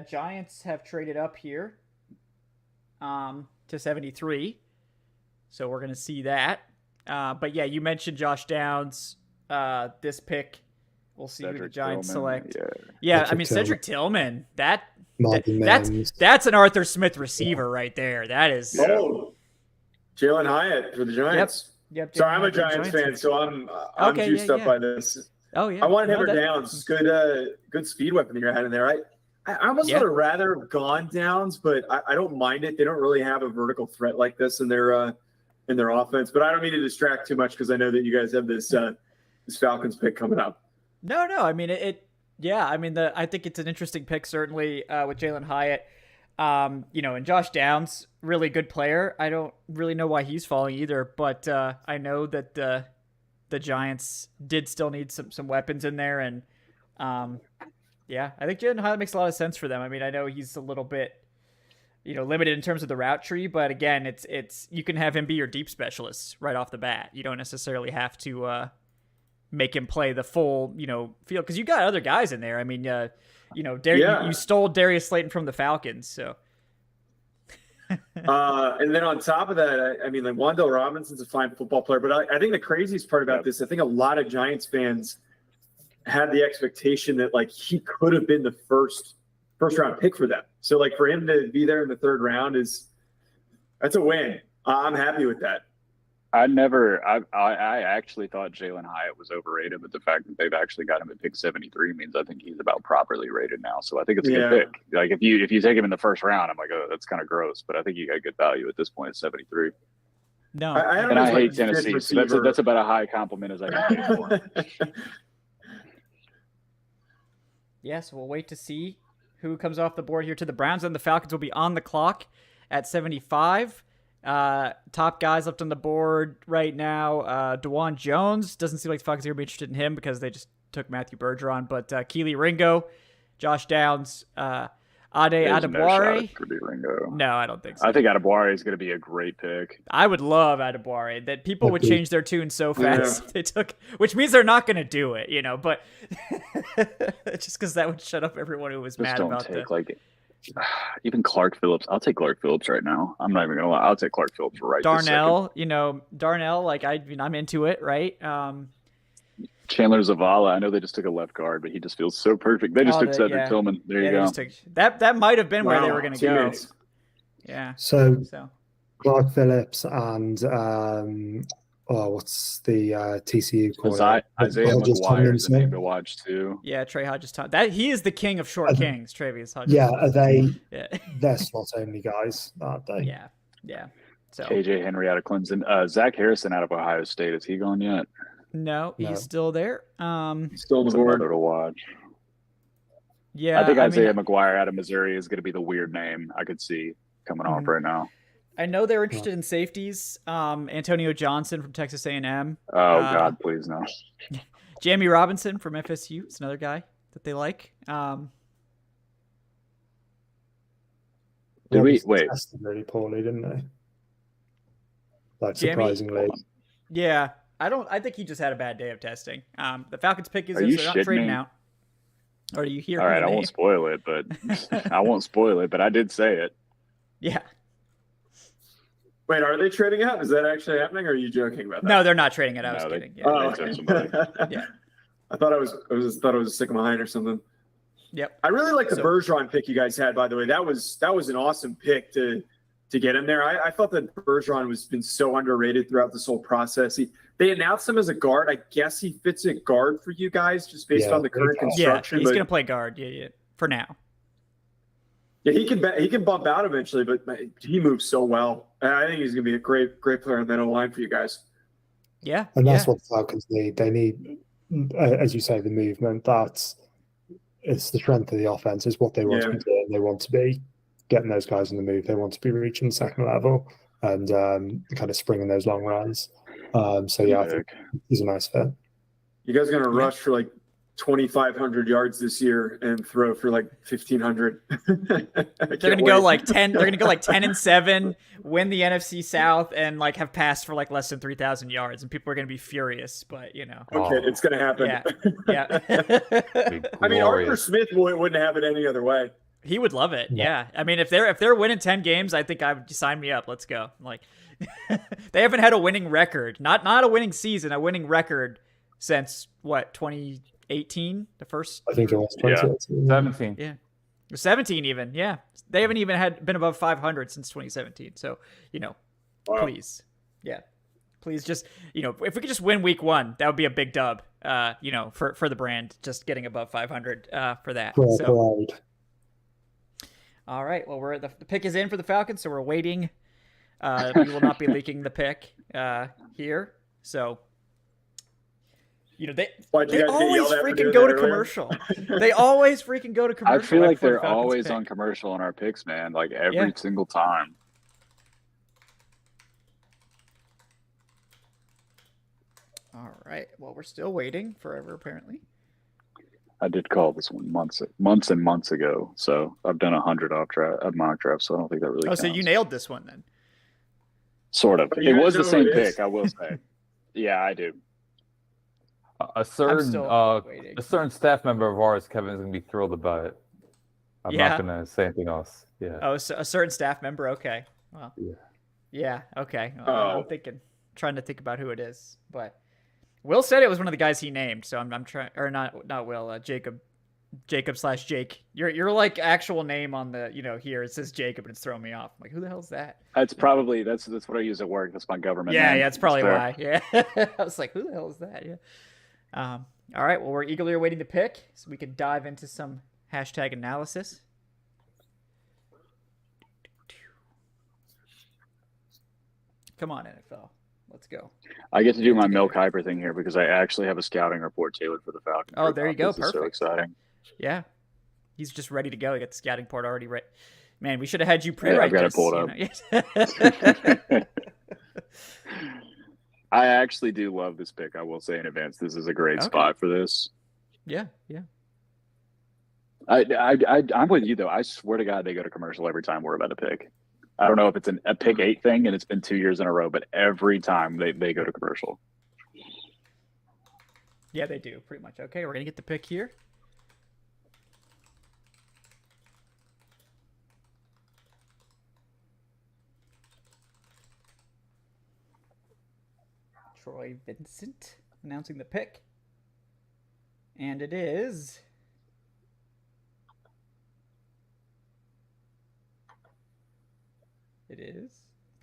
Giants have traded up here to 73. So we're going to see that. But yeah, you mentioned Josh Downs. This pick, we'll see who the Giants select. Yeah, I mean, Cedric Tillman, that's an Arthur Smith receiver right there. That is. Oh, Jalen Hyatt for the Giants. Yep. Sorry, I'm a Giants fan, so I'm juiced up by this. Oh yeah. I wanted him or Downs. Good speed weapon you had in there. I almost would have rather gone Downs, but I don't mind it. They don't really have a vertical threat like this in their offense. But I don't mean to distract too much because I know that you guys have this Falcons pick coming up. No. I mean I think it's an interesting pick certainly with Jalen Hyatt. And Josh Downs, really good player. I don't really know why he's falling either, but I know that the Giants did still need some weapons in there, and yeah, I think Jalen Hyatt makes a lot of sense for them. I mean, I know he's a little bit, limited in terms of the route tree, but again, it's you can have him be your deep specialist right off the bat. You don't necessarily have to make him play the full, field, because you got other guys in there. I mean, you stole Darius Slayton from the Falcons, so. And then on top of that, I mean, like Wan'Dale Robinson's a fine football player, but I think the craziest part about this, I think a lot of Giants fans had the expectation that like he could have been the first round pick for them. So like for him to be there in the 3rd round that's a win. I'm happy with that. I actually thought Jalen Hyatt was overrated, but the fact that they've actually got him at pick 73 means I think he's about properly rated now. So I think it's a good pick. Like if you take him in the 1st round, I'm like, oh, that's kind of gross, but I think you got good value at this point at 73. No, I hate Tennessee. So that's about a high compliment as I can pay for. Yes, we'll wait to see who comes off the board here to the Browns, and the Falcons will be on the clock at 75. Top guys left on the board right now. DeJuan Jones, doesn't seem like the Falcons are going to be interested in him because they just took Matthew Bergeron, but Keely Ringo, Josh Downs, Ade Adebawore. No, I don't think so. I think Adebawore is going to be a great pick. I would love Adebawore. That people would change their tune so fast if they took, which means they're not going to do it, but just because that would shut up everyone who was just mad about that. Even Clark Phillips. I'll take Clark Phillips right now. I'm not even gonna lie. I'll take Clark Phillips right this second. Darnell. Like I'm into it, right? Chandler Zavala. I know they just took a left guard, but he just feels so perfect. They just took Cedric Tillman. There you go. That might have been where they were going to go. Yeah. So Clark Phillips and what's the TCU quarterback? Isaiah McGuire is the name to watch too. Yeah, Trey Hodges. That he is the king of short kings. Travis Hodges. Yeah, are they? They're slot only guys, aren't they? Yeah. So KJ Henry out of Clemson. Zach Harrison out of Ohio State. Is he gone yet? No, he's still there. Still on the board to watch. Yeah, I think Isaiah McGuire out of Missouri is going to be the weird name I could see coming off right now. I know they're interested in safeties. Antonio Johnson from Texas A&M. Oh God, please no. Jamie Robinson from FSU is another guy that they like. Did we Robinson wait? tested really poorly, didn't they? Like Jamie? surprisingly. Yeah, I think he just had a bad day of testing. The Falcons pick is Are in, you so they're not shitting trading me? out. Or do you hear? All right, the I name? won't spoil it, but I won't spoil it. But I did say it. Yeah. Wait, are they trading out? Is that actually happening, or are you joking about that? No, they're not trading it. I was No, kidding. Yeah. Oh, They okay. took somebody. Yeah. I thought I was a stick behind or something. Yep. I really like the So- Bergeron pick you guys had, by the way. That was an awesome pick to get him there. I thought that Bergeron was been so underrated throughout this whole process. They announced him as a guard. I guess he fits at guard for you guys just based Yeah, on the current yeah, Yeah, construction. he's but gonna play guard. Yeah. For now. yeah, he can bump out eventually, but he moves so well. And I think he's gonna be a great player on that line for you guys. Yeah. And that's yeah. what the Falcons need. They need, as you say, the movement. It's the strength of the offense. It's what they want to be doing. They want to be getting those guys in the move. They want to be reaching the second level and kind of springing those long runs. So yeah, I think he's a nice fit. You guys are gonna rush for like 2,500 yards this year and throw for like 1,500. They're gonna go like 10. They're gonna go like 10-7, win the NFC South, and like have passed for like less than 3,000 yards, and people are gonna be furious. But you know, Okay, it's gonna happen. yeah. I mean, Arthur Smith wouldn't have it any other way. He would love it. Yeah. I mean, if they're winning 10 games, I think I would sign me up. Let's go. Like, they haven't had a winning record, not a winning season, a winning record since what 2018, the first. I think it was 2018. 17. Yeah. 17 even. Yeah. They haven't even been above 500 since 2017. So, Wow. please. Yeah. Please just, if we could just win week 1, that would be a big dub, for the brand, just getting above 500 for that. Parade. All right. Well, the pick is in for the Falcons, so we're waiting. We will not be leaking the pick here. So, they Why'd you guys get always yelled at for freaking doing go that to earlier? commercial. They always freaking go to commercial. I feel right like before the they're Falcons always pick. on commercial on our picks, man. Like every single time. All right. Well, we're still waiting forever, apparently. I did call this one months and months ago, so I've done 100 mock drafts, so I don't think that really Oh, counts. so you nailed this one then? Sort of. But It you was guys the know same who it is. pick, I will say. Yeah, I do. A certain still waiting. a certain staff member of ours, Kevin, is gonna be thrilled about it. I'm Yeah? not gonna say anything else. Yeah. Oh, so a certain staff member. Okay. Well. Yeah. Yeah. Okay. Oh. I'm trying to think about who it is, but Will said it was one of the guys he named. So I'm trying, or not Will. Jacob/Jake. Your like actual name on the here it says Jacob and it's throwing me off. I'm like, who the hell is that? That's probably that's what I use at work. That's my government Yeah, name. that's probably Fair. why. Yeah. I was like, who the hell is that? Yeah. All right. Well, we're eagerly awaiting the pick, so we can dive into some hashtag analysis. Come on, NFL. Let's go. I get to do my Milk Hyper thing here because I actually have a scouting report tailored for the Falcons. Oh, there you go. This is so Perfect. exciting. Yeah. He's just ready to go. He got the scouting report already ready. Man, we should have had you Yeah, pre-write I've got it this, pulled up. I actually do love this pick. I will say in advance, this is a great spot for this. Yeah. I'm with you though. I swear to God, they go to commercial every time we're about to pick. I don't know if it's a pick 8 thing, and it's been 2 years in a row, but every time they go to commercial. Yeah, they do pretty much. Okay, we're gonna get the pick here. Troy Vincent announcing the pick. And it is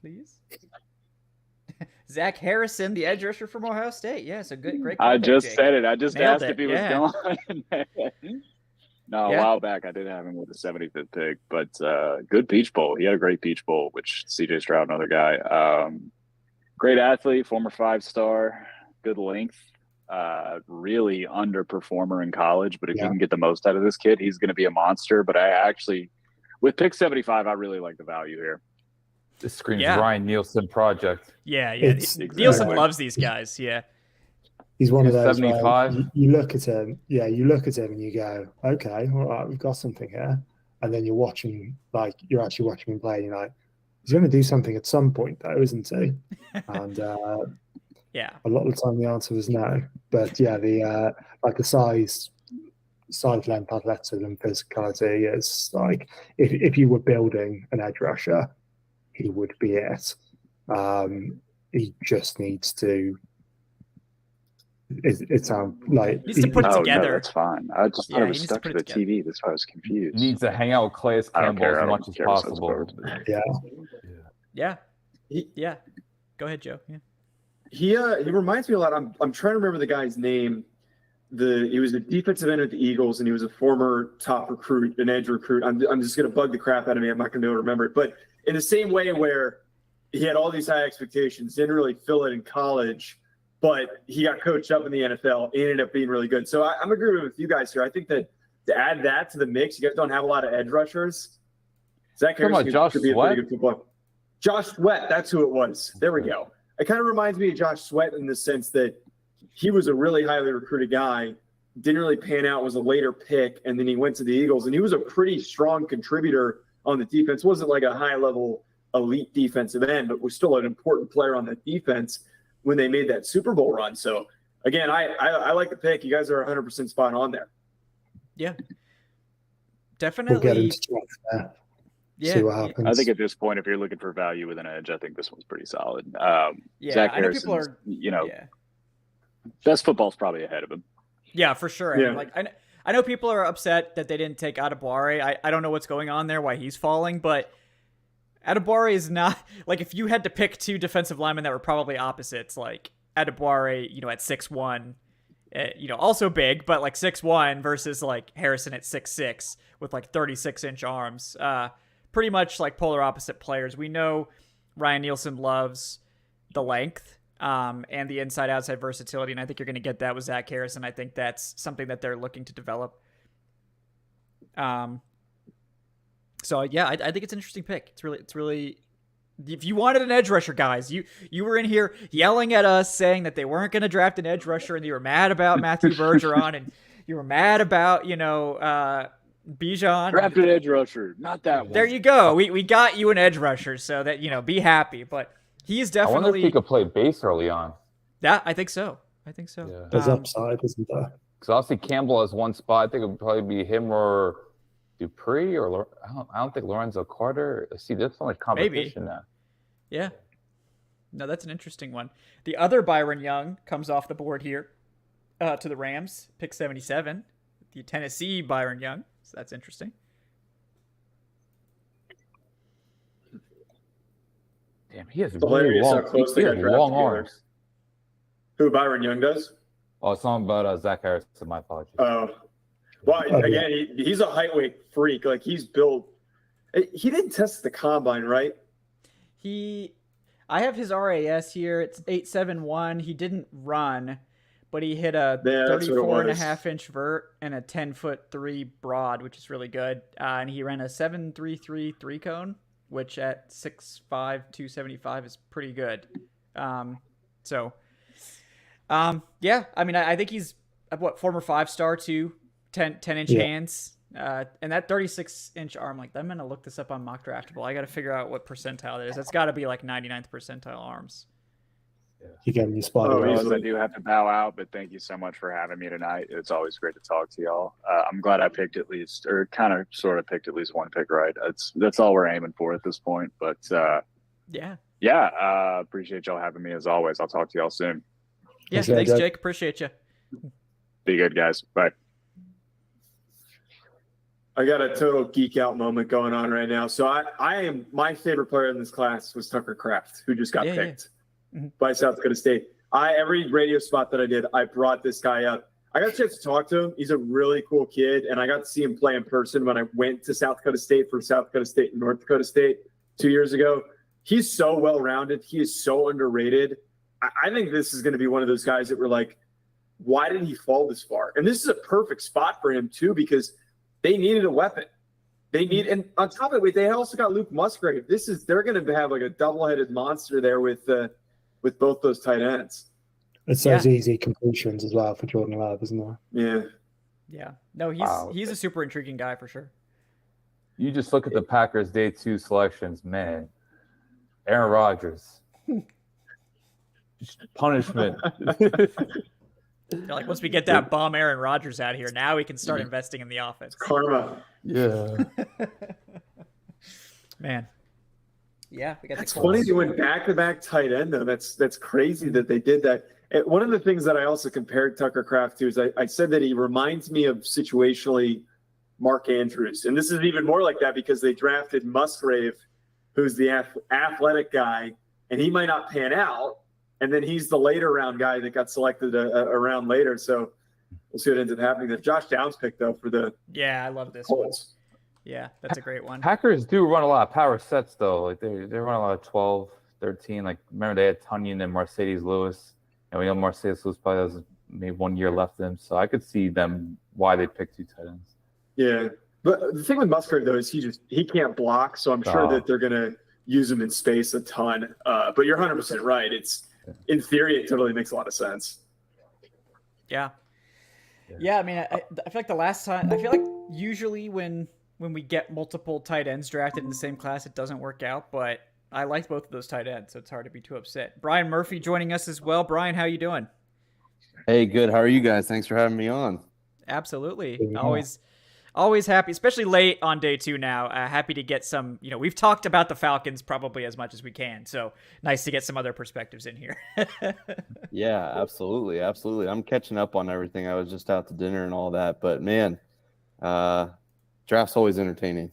please. Zach Harrison, the edge rusher from Ohio State. Yeah, so great. I call, just Jake. said it. I just Nailed asked it, if he was yeah. going. No, a while back I did have him with the 75th pick, but good Peach Bowl. He had a great Peach Bowl, which CJ Stroud, another guy. Great athlete, former 5-star, good length. Really underperformer in college, but if you can get the most out of this kid, he's going to be a monster. But I actually, with pick 75, I really like the value here. This screams Ryan Nielsen project. Yeah. Exactly. Nielsen loves these guys. Yeah. He's one of those 75. You look at him, and you go, okay, all right, we've got something here. and then you're actually watching him play, and you're like, he's going to do something at some point, though, isn't he? And yeah, a lot of the time the answer was no. But yeah, the size, length, athleticism, physicality is like if you were building an edge rusher, he would be it. He just needs to. It sounds like needs to put it together. No, that's fine. I just thought it was stuck to the TV. That's why I was confused. Needs to hang out with Calais Campbell as much as possible. Yeah. Yeah. Go ahead, Joe. Yeah. He reminds me a lot. I'm trying to remember the guy's name. He was a defensive end at the Eagles, and he was a former top recruit, an edge recruit. I'm just going to bug the crap out of me. I'm not going to be able to remember it. But in the same way where he had all these high expectations, didn't really fill it in college, but he got coached up in the NFL, ended up being really good. So I'm agreeing with you guys here. I think that to add that to the mix, you guys don't have a lot of edge rushers. Zach Harrison could be a pretty good football. Josh Sweat, that's who it was. There we go. It kind of reminds me of Josh Sweat in the sense that he was a really highly recruited guy, didn't really pan out, was a later pick, and then he went to the Eagles, and he was a pretty strong contributor on the defense. Wasn't like a high-level elite defensive end, but was still an important player on that defense when they made that Super Bowl run. So, again, I like the pick. You guys are 100% spot on there. Yeah. Definitely. We'll get into that. Yeah. See what happens. I think at this point, if you're looking for value with an edge, I think this one's pretty solid. Yeah, Zach I know Harrison, people are, best football's probably ahead of him. Yeah, for sure. Yeah. And like I know people are upset that they didn't take Adebawore. I don't know what's going on there, why he's falling, but Adebawore is not like if you had to pick two defensive linemen that were probably opposites, like Adebawore, at 6'1", also big, but like 6'1" versus like Harrison at 6'6" with like 36-inch arms. Pretty much like polar opposite players. We know Ryan Nielsen loves the length and the inside-outside versatility, and I think you're going to get that with Zach Harrison. I think that's something that they're looking to develop. So yeah, I think it's an interesting pick. It's really. If you wanted an edge rusher, guys, you were in here yelling at us saying that they weren't going to draft an edge rusher, and you were mad about Matthew Bergeron, and you were mad about Bijan. Draft an edge rusher, not that one. There you go. We got you an edge rusher, so that be happy. But he's definitely. I wonder if he could play base early on. Yeah, I think so. Yeah. There's upside, isn't there? Because obviously Campbell has one spot. I think it would probably be him or Dupree or I don't think Lorenzo Carter. See, there's so much competition now. Yeah. No, that's an interesting one. The other Byron Young comes off the board here to the Rams, pick 77. The Tennessee Byron Young. So that's interesting. Damn, he has Hilarious how close they got drafted long together. arms. Who Byron Young does? Oh, something about Zach Harrison. My apologies. Well, again, he's a height weight freak. Like he's built. He didn't test the combine, right? I have his RAS here. It's 8.71. He didn't run, but he hit a 34.5-inch vert and a 10'3" broad, which is really good. And he ran a 7.33 3-cone, which at 6'5", 275 is pretty good. Yeah, I mean, I think he's former 5-star too, 10-inch hands. And that 36-inch arm, like I'm going to look this up on Mock Draftable. I got to figure out what percentile it is. That's got to be like 99th percentile arms. You get me spotted. I do have to bow out, but thank you so much for having me tonight. It's always great to talk to y'all. I'm glad I picked at least, or kind of sort of picked at least one pick right. That's all we're aiming for at this point. But appreciate y'all having me as always. I'll talk to y'all soon. Yeah, thanks, Jake. Appreciate you. Be good, guys. Bye. I got a total geek out moment going on right now. So I am my favorite player in this class was Tucker Kraft, who just got picked by South Dakota State. Every radio spot that I did, I brought this guy up. I got a chance to talk to him. He's a really cool kid, and I got to see him play in person when I went to South Dakota State for South Dakota State and North Dakota State 2 years ago. He's so well-rounded. He is so underrated. I think this is going to be one of those guys that were like, why did he fall this far? And this is a perfect spot for him too, because they needed a weapon. And on top of it, they also got Luke Musgrave. They're going to have like a double-headed monster there with both those tight ends. It's those easy completions as well for Jordan Love, isn't there? Yeah. Yeah. No, he's a super intriguing guy for sure. You just look at the Packers' day 2 selections, man. Aaron Rodgers. Punishment. They're like, once we get that bum Aaron Rodgers out here, now we can start investing in the offense. Karma. Yeah. Man. Yeah, we got That's the funny Colts. they went back-to-back tight end, though. That's crazy that they did that. One of the things that I also compared Tucker Kraft to is I said that he reminds me of situationally Mark Andrews. And this is even more like that because they drafted Musgrave, who's the athletic guy, and he might not pan out. And then he's the later round guy that got selected a round later. So we'll see what ends up happening there. Josh Downs pick, though, for the Yeah, I love this one. Colts. Yeah, that's a great one. Packers do run a lot of power sets, though. Like they run a lot of 12, 13. Like, remember they had Tunyon and Mercedes Lewis. And we know Mercedes Lewis probably has maybe 1 year left in him. So I could see them why they picked 2 tight ends. Yeah. But the thing with Musgrave, though, is he can't block. So I'm sure that they're going to use him in space a ton. But you're 100% right. In theory, it totally makes a lot of sense. Yeah. Yeah, I mean, I feel like the last time, I feel like usually when we get multiple tight ends drafted in the same class, it doesn't work out, but I liked both of those tight ends, so it's hard to be too upset. Brian Murphy joining us as well. Brian, how you doing? Hey, good. How are you guys? Thanks for having me on. Absolutely. Always happy, especially late on day 2 now. Happy to get some, we've talked about the Falcons probably as much as we can, so nice to get some other perspectives in here. Yeah, absolutely. Absolutely. I'm catching up on everything. I was just out to dinner and all that, but man, draft's always entertaining.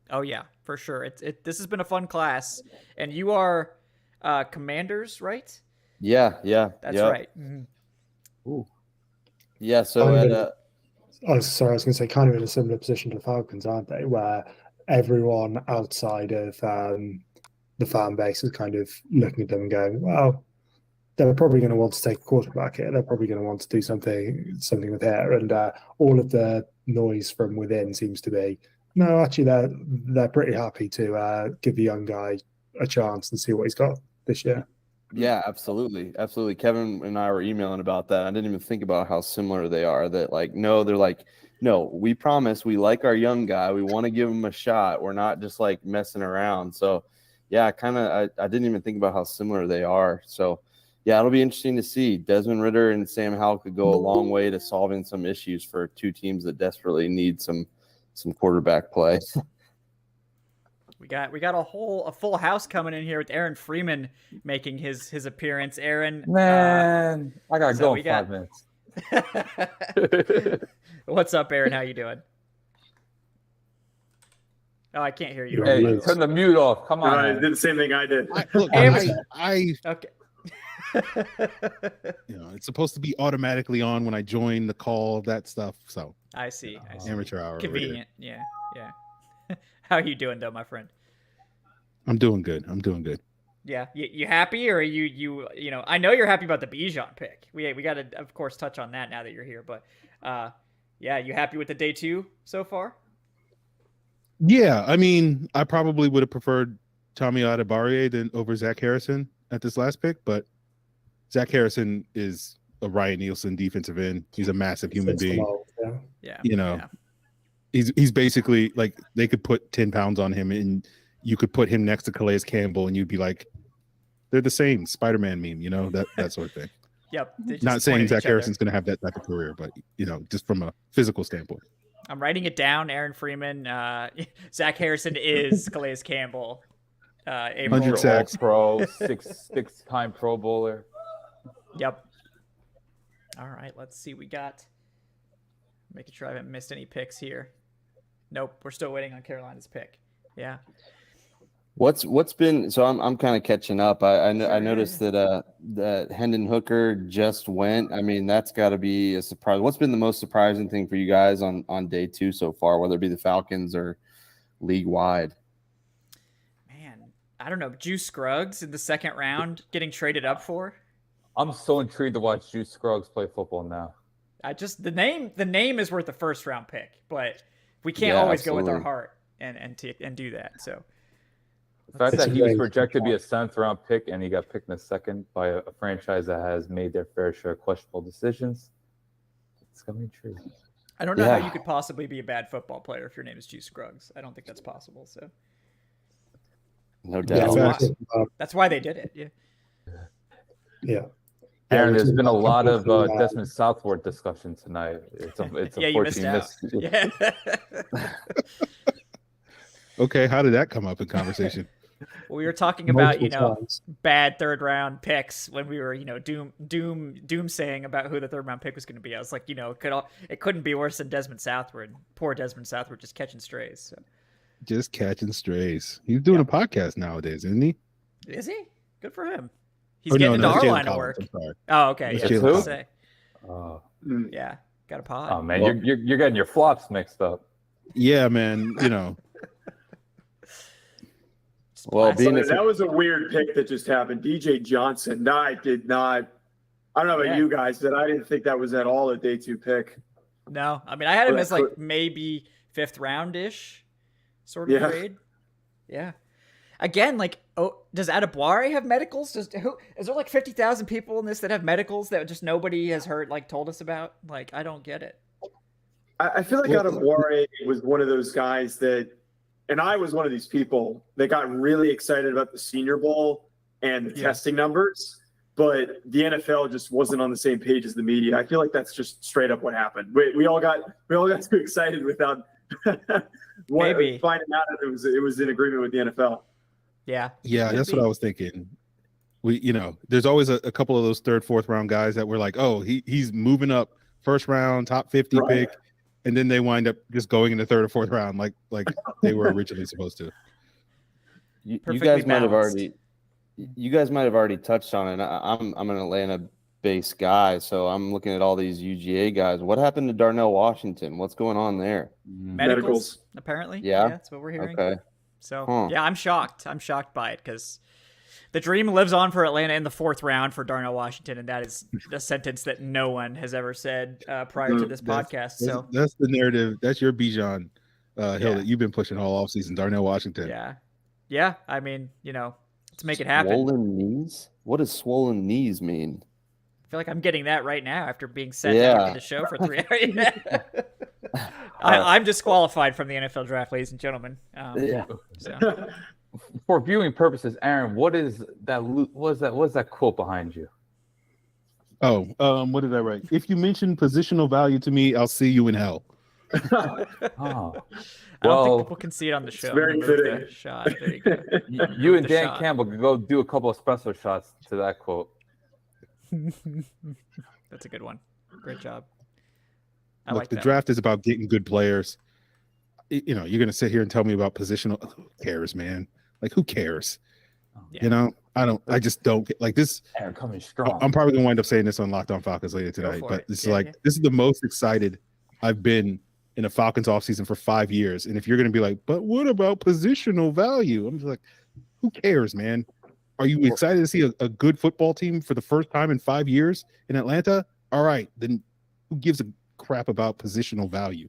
Oh yeah, for sure. This has been a fun class, and you are Commanders, right? Yeah. That's right. Mm-hmm. Ooh. Yeah. So I was going to say, kind of in a similar position to Falcons, aren't they? Where everyone outside of the fan base is kind of looking at them and going, well, they're probably going to want to take a quarterback here. They're probably going to want to do something with here. And all of the noise from within seems to be, no, actually, they're pretty happy to give the young guy a chance and see what he's got this year. yeah, absolutely. Kevin and I were emailing about that. I didn't even think about how similar they are. That they're like, no, we promise we like our young guy. We want to give him a shot. We're not just like messing around. So yeah, I didn't even think about how similar they are. So yeah, it'll be interesting to see. Desmond Ridder and Sam Howell could go a long way to solving some issues for 2 teams that desperately need some quarterback play. We got a full house coming in here with Aaron Freeman making his appearance. Aaron, Man, I gotta go in 5 minutes. What's up, Aaron? How you doing? Oh, I can't hear you. Hey, turn the mute off. Come on. I did the same thing I did. Okay. It's supposed to be automatically on when I join the call, that stuff. So I see. Amateur hour. Convenient. Yeah. How are you doing, though, my friend? I'm doing good. Yeah. You happy, or are you I know you're happy about the Bijan pick. We got to, of course, touch on that now that you're here. But yeah, you happy with the day 2 so far? Yeah, I mean, I probably would have preferred Tommy Adebayo than over Zach Harrison at this last pick, but Zach Harrison is a Ryan Nielsen defensive end. He's a massive human being. Yeah. He's basically like, they could put 10 pounds on him and you could put him next to Calais Campbell and you'd be like, they're the same Spider-Man meme, that sort of thing. Yep. Not saying Zach Harrison's going to have that type of career, but just from a physical standpoint. I'm writing it down. Aaron Freeman. Zach Harrison is Calais Campbell. 100 sacks. Pro, six-time Pro Bowler. Yep. All right, let's see. We got. Making sure I haven't missed any picks here. Nope, we're still waiting on Carolina's pick. Yeah. What's been, so I'm kind of catching up. I noticed that Hendon Hooker just went. I mean, that's got to be a surprise. What's been the most surprising thing for you guys on day 2 so far, whether it be the Falcons or league wide? Man, I don't know. Juice Scruggs in the 2nd round getting traded up for. I'm so intrigued to watch Juice Scruggs play football now. The name is worth the 1st round pick, but we can't always go with our heart and do that. So the fact that he was projected to be a 7th round pick and he got picked in the 2nd by a franchise that has made their fair share of questionable decisions, it's gonna be true. I don't know Yeah. how you could possibly be a bad football player if your name is Juice Scruggs. I don't think that's possible. So No Yeah, doubt. why. facts. that's why they did it. Yeah. Yeah. Aaron, we're there's talking been a about lot of people who, Desmond Southward discussion tonight. It's Yeah, you missed unfortunate out. Yeah. Okay, how did that come up in conversation? Well, we were talking about, multiple times. bad third round picks when we were, doom saying about who the third round pick was going to be. I was like, it couldn't be worse than Desmond Southward. Poor Desmond Southward just catching strays. So. Just catching strays. He's doing a podcast nowadays, isn't he? Is he? Good for him. He's Oh, getting into that's our Jalen line of Collins, work. I'm sorry. Oh, okay. That's Yeah, Jalen I was gonna Collins. say. missed. Yeah, got a pod. Oh man, you're getting your flops mixed up. Yeah, man. Well, being So that was a weird pick that just happened. DJ Johnson. I did not. I don't know about Yeah. you guys, but I didn't think that was at all a day 2 pick. No, I mean I had him But- as like but- maybe 5th round ish sort of Yeah. grade. Yeah. Again, like, does Adeboire have medicals? Is there like 50,000 people in this that have medicals that just nobody has heard, like, told us about? Like, I don't get it. I feel like Adebawore was one of those guys that, and I was one of these people that got really excited about the Senior Bowl and the testing numbers, but the NFL just wasn't on the same page as the media. I feel like that's just straight up what happened. We all got too excited without Maybe. finding out that it was in agreement with the NFL. Yeah. Yeah, Could that's be. what I was thinking. There's always a couple of those 3rd, 4th round guys that were like, oh, he's moving up 1st round, top 50 Right. pick, and then they wind up just going in the 3rd or 4th round, like they were originally supposed to. you Perfectly guys might have balanced. already touched on it. I'm an Atlanta-based guy, so I'm looking at all these UGA guys. What happened to Darnell Washington? What's going on there? Medicals, apparently. Yeah? That's what we're hearing. Okay. So, Huh. yeah, I'm shocked. I'm shocked by it because the dream lives on for Atlanta in the 4th round for Darnell Washington, and that is a sentence that no one has ever said prior to this podcast. So, That's the narrative. That's your Bijan hill Yeah. that you've been pushing all offseason, Darnell Washington. yeah. I mean, let's make it happen. Swollen knees? What does swollen knees mean? I feel like I'm getting that right now after being sent Yeah. out to the show for 3 hours. I'm disqualified from the NFL draft, ladies and gentlemen. Yeah. So. For viewing purposes, Aaron, what is that? What's that quote behind you? Oh, what did I write? If you mention positional value to me, I'll see you in hell. Oh, I don't well, think people can see it on the show. very Remove the fitting. shot. There you go. you and The Dan shot. Campbell could go do a couple of espresso shots to that quote. That's a good one. Great job. I Look, like the that. draft is about getting good players. You're going to sit here and tell me about positional. Who cares, man? Like, who cares? Yeah. I just don't get like this. Aaron coming strong. I'm probably going to wind up saying this on Locked On Falcons later tonight, for but it. it's Yeah. this is the most excited I've been in a Falcons offseason for 5 years. And if you're going to be like, but what about positional value? I'm just like, who cares, man? Are you excited to see a good football team for the first time in 5 years in Atlanta? All right, then who gives a crap about positional value?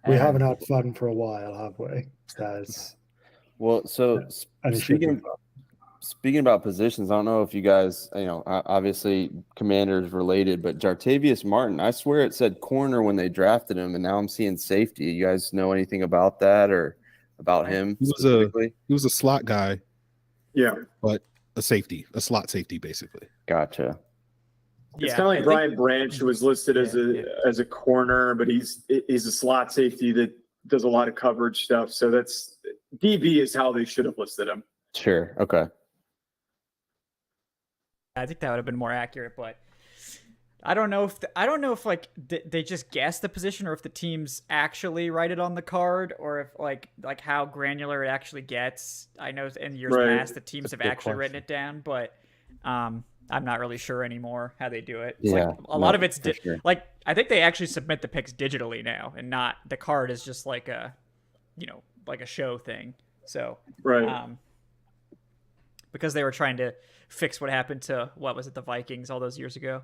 We Aaron, haven't had fun for a while, have we? That's Well, so and it should be fun. speaking about positions, I don't know if you guys, obviously Commanders related, but Jartavius Martin, I swear it said corner when they drafted him, and now I'm seeing safety. You guys know anything about that or about him He was specifically? He was a slot guy, Yeah. but a slot safety, basically. Gotcha. It's Yeah, kind of like I think- Brian Branch, who was listed as a corner, but he's a slot safety that does a lot of coverage stuff. So that's DB is how they should have listed him. Sure. Okay. I think that would have been more accurate, but I don't know if like they just guess the position or if the teams actually write it on the card or if like how granular it actually gets. I know in years Right. past the teams That's a have good actually written question. it down, but I'm not really sure anymore how they do it. It's Yeah, like a lot no, of it's for sure. like I think they actually submit the picks digitally now, and not the card is just like a like a show thing. So Right. because they were trying to fix what happened to the Vikings all those years ago,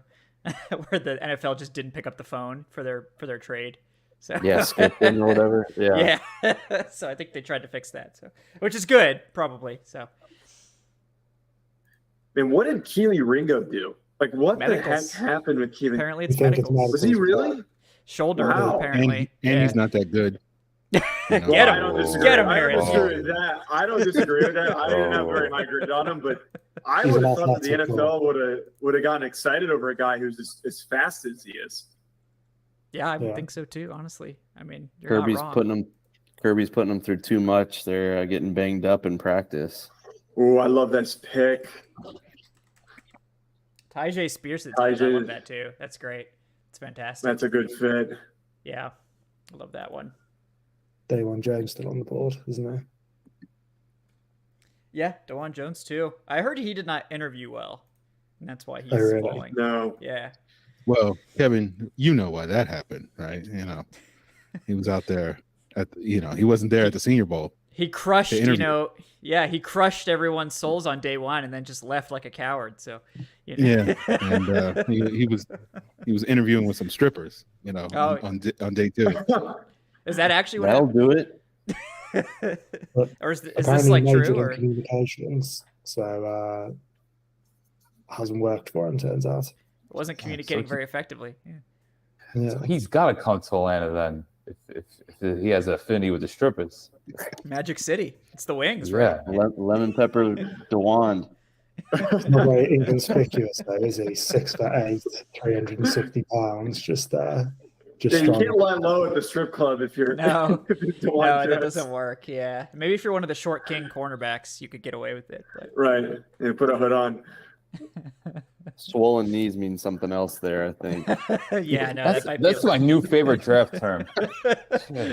where the NFL just didn't pick up the phone for their trade. So Yeah, skipping or whatever. Yeah. yeah. So I think they tried to fix that. So which is good, probably. So And what did Keely Ringo do? Like, what the heck Medicals. happened with Keely? apparently it's You think it's medicals. Was he really? shoulder Wow. apparently. And he's not that good. You know? Get him. I don't disagree. Get him, I don't Harris. disagree with that. I don't disagree with that. I didn't have very high grade on him, but I He's would an have thought that the athletic NFL would have gotten excited over a guy who's as fast as he is. Yeah, I would Yeah. think so too, honestly. I mean, you're not wrong. Kirby's putting them through too much. They're getting banged up in practice. Oh, I love this pick. Tyjae Spears, I Tyjae. love that too. That's great. It's fantastic. That's a good fit. Yeah, I love that one. Day one James still on the board, isn't he? Yeah, DeJuan Jones too. I heard he did not interview well, and that's why he's Oh, really? falling. No. Yeah. Well, Kevin, you know why that happened, right? You know, he was out there he wasn't there at the Senior Bowl. He crushed, The interview. he crushed everyone's souls on day one and then just left like a coward. So, Yeah, and he was interviewing with some strippers, Oh. on day 2. Is that actually what That'll happened? do it. Or is this Apparently like majored true? in Or communications, so hasn't worked for him, turns out. wasn't communicating very effectively? Yeah. Yeah. So he's got to come to Atlanta then. If he has an affinity with the strippers. Magic City. It's the Wings, right? Yeah. Lemon pepper DeWan. He's not very inconspicuous though, is he? 6'8", 360 pounds, just Yeah, you strong. can't lie low at the strip club if you're No. if it's No, DeWan that Jones. doesn't work. Yeah. Maybe if you're one of the short king cornerbacks, you could get away with it. But Right. Yeah, put a hood on. Swollen knees means something else there, I think. yeah, no, That's, that might that's be my new favorite draft term.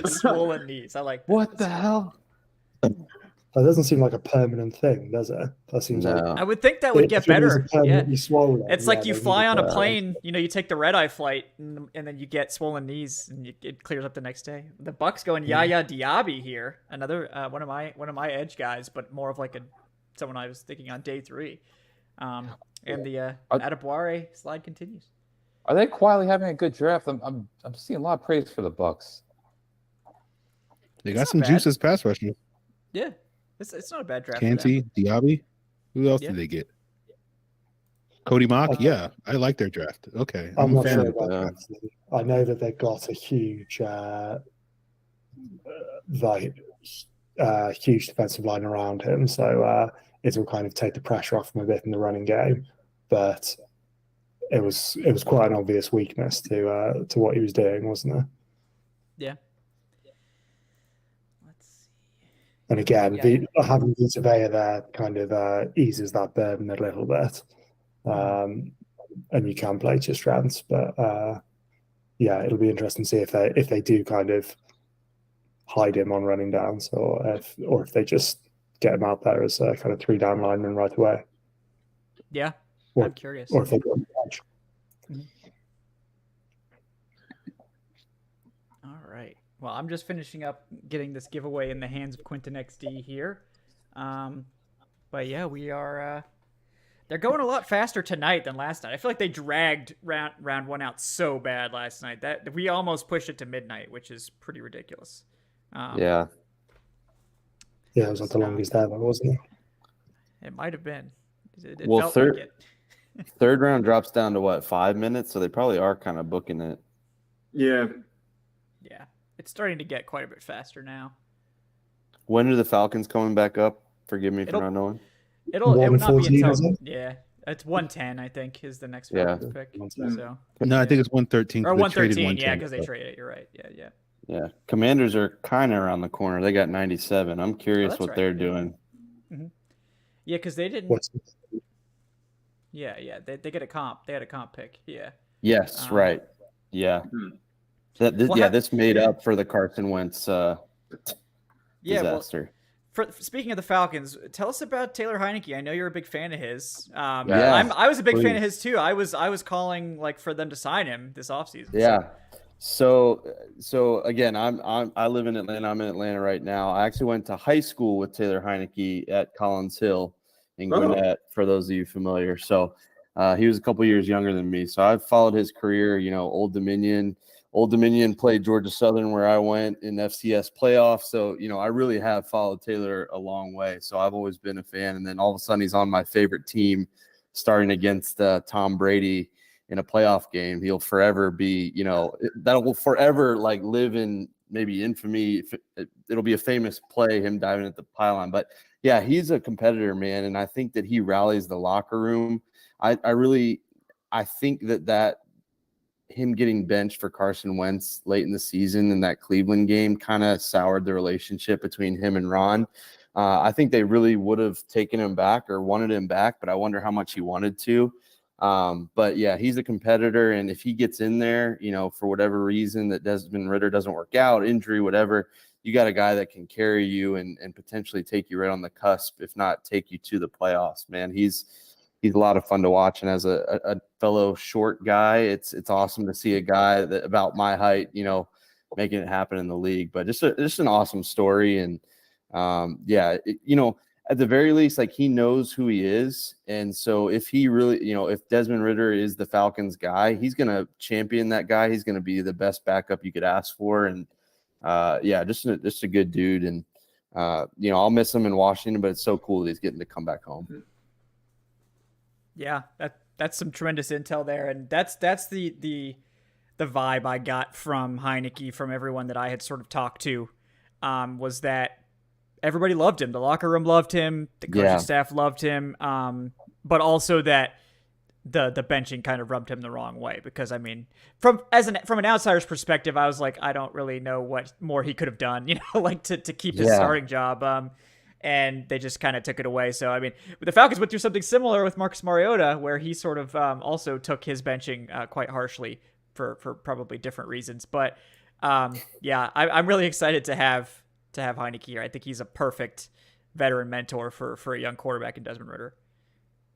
swollen knees. I like that. What the hell? That doesn't seem like a permanent thing, does it? That seems like I would think that would get if it was better. Yeah. permanently swollen, It's like yeah, you they fly need on to a put it plane, you take the red eye flight, and then you get swollen knees, and it clears up the next day. The Bucks going Yaya Diaby here, another one of my edge guys, but more of like someone I was thinking on day 3. And the Adeboire slide continues. Are they quietly having a good draft? I'm seeing a lot of praise for the Bucks. They It's got not some bad. juice as pass rushers. Yeah, it's not a bad draft. for them. Canty, Diaby. Who else Yeah. did they get? Cody Mock. Yeah, I like their draft. Okay, I'm a not fan sure of about that. Anthony. I know that they've got a huge, huge defensive line around him, so it will kind of take the pressure off him a bit in the running game. But it was quite an obvious weakness to what he was doing, wasn't it? Yeah. Let's see. And again, Yeah. having the surveyor there kind of eases that burden a little bit, and you can play to your strengths. But yeah, it'll be interesting to see if they do kind of hide him on running downs, or if they just get him out there as a kind of 3-down lineman right away, Yeah, Or- I'm curious. or if they go on the bench. All right. Well, I'm just finishing up getting this giveaway in the hands of Quinton XD here. But yeah, we are. They're going a lot faster tonight than last night. I feel like they dragged round 1 out so bad last night that we almost pushed it to midnight, which is pretty ridiculous. Yeah. Yeah, it was like the longest ever, wasn't it? It might have been. It Well, felt third- like it. Third round drops down to what, 5 minutes? So they probably are kind of booking it. Yeah. Yeah, it's starting to get quite a bit faster now. When are the Falcons coming back up? Forgive me for It'll- not knowing. It would not be 114, until is it? yeah. It's 110, I think, is the next Yeah. Falcons pick. 110. So No, I think it's 113. or 113, yeah, 110. because they traded it. You're right. Yeah. Yeah. Commanders are kind of around the corner. They got 97. I'm curious that's what right. they're doing. Yeah, because they didn't. What's Yeah. They get a comp. They had a comp pick. Yeah. Yes, Um, right. Yeah. Well, This made up for the Carson Wentz Yeah. Well, disaster. speaking of the Falcons, tell us about Taylor Heineke. I know you're a big fan of his. Yeah, I was a big fan please. of his too. I was calling for them to sign him this offseason. Yeah. So again, I live in Atlanta. I'm in Atlanta right now. I actually went to high school with Taylor Heineke at Collins Hill in Gwinnett, for those of you familiar. So he was a couple years younger than me. So I've followed his career, Old Dominion. Old Dominion played Georgia Southern where I went in FCS playoffs. So, I really have followed Taylor a long way. So I've always been a fan. And then all of a sudden he's on my favorite team starting against Tom Brady in a playoff game, he'll forever be, that will forever like live in maybe infamy. It'll be a famous play, him diving at the pylon. But yeah, he's a competitor, man. And I think that he rallies the locker room. I think that him getting benched for Carson Wentz late in the season in that Cleveland game kind of soured the relationship between him and Ron. I think they really would have taken him back or wanted him back, but I wonder how much he wanted to. But yeah, he's a competitor. And if he gets in there, for whatever reason that Desmond Ridder doesn't work out, injury, whatever, you got a guy that can carry you and potentially take you right on the cusp, if not take you to the playoffs, man. He's a lot of fun to watch. And as a fellow short guy, it's awesome to see a guy that about my height, making it happen in the league. But just an awesome story. And at the very least, like, he knows who he is. And so if he really, if Desmond Ridder is the Falcons guy, he's going to champion that guy. He's going to be the best backup you could ask for. And just a good dude. And, I'll miss him in Washington, but it's so cool that he's getting to come back home. Yeah, that's some tremendous intel there. And that's the vibe I got from Heinicke, from everyone that I had sort of talked to, was that everybody loved him. The locker room loved him. The coaching staff loved him. But also that the benching kind of rubbed him the wrong way, because I mean, from an outsider's perspective, I was like, I don't really know what more he could have done, to keep his starting job. And they just kind of took it away. So, I mean, the Falcons went through something similar with Marcus Mariota, where he sort of also took his benching quite harshly for probably different reasons. But I'm really excited to have Heinicke here. I think he's a perfect veteran mentor for a young quarterback in Desmond Ridder.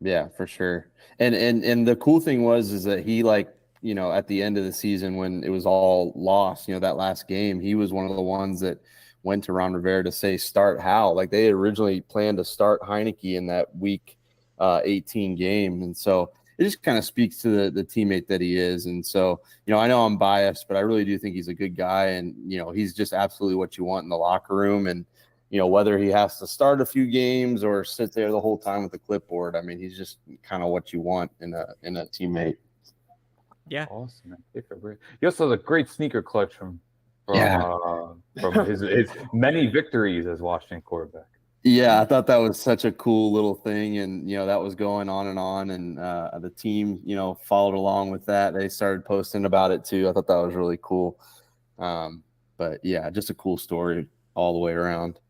Yeah, for sure. And the cool thing is that he, at the end of the season when it was all lost, that last game, he was one of the ones that went to Ron Rivera to say, start Hal. Like, they had originally planned to start Heinicke in that week 18 game. And so it just kind of speaks to the teammate that he is. And so, I know I'm biased, but I really do think he's a good guy. And, he's just absolutely what you want in the locker room. And, whether he has to start a few games or sit there the whole time with the clipboard, I mean, he's just kind of what you want in a teammate. Yeah. Awesome, man. He also has a great sneaker collection from his many victories as Washington quarterback. Yeah, I thought that was such a cool little thing, and that was going on, and the team followed along with that. They started posting about it too. I thought that was really cool. But yeah, just a cool story all the way around.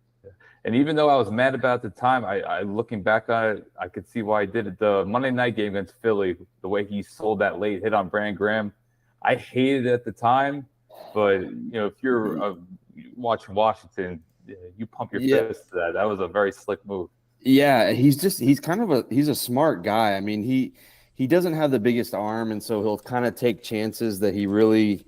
And even though I was mad about it at the time, I looking back on it, I could see why he did it. The Monday night game against Philly, the way he sold that late hit on Brandon Graham, I hated it at the time. But if you're watching Washington, you pump your fist to that. That was a very slick move. Yeah, he's a smart guy. I mean, he doesn't have the biggest arm, and so he'll kind of take chances that he really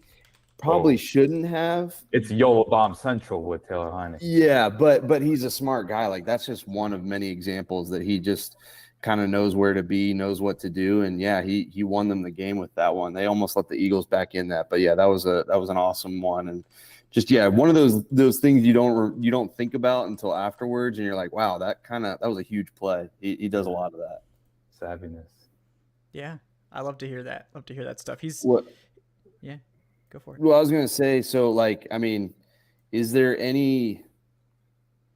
probably shouldn't have. It's YOLO bomb central with Taylor Heinicke. Yeah, but he's a smart guy. Like, that's just one of many examples that he just kind of knows where to be, knows what to do. And yeah, he won them the game with that one. They almost let the Eagles back in that. But yeah, that was an awesome one. And just, one of those things you don't think about until afterwards, and you're like, wow, that was a huge play. He does a lot of that. Savviness. Yeah. I love to hear that. Love to hear that stuff. Yeah. Go for it. Well, I was going to say, so, I mean, is there any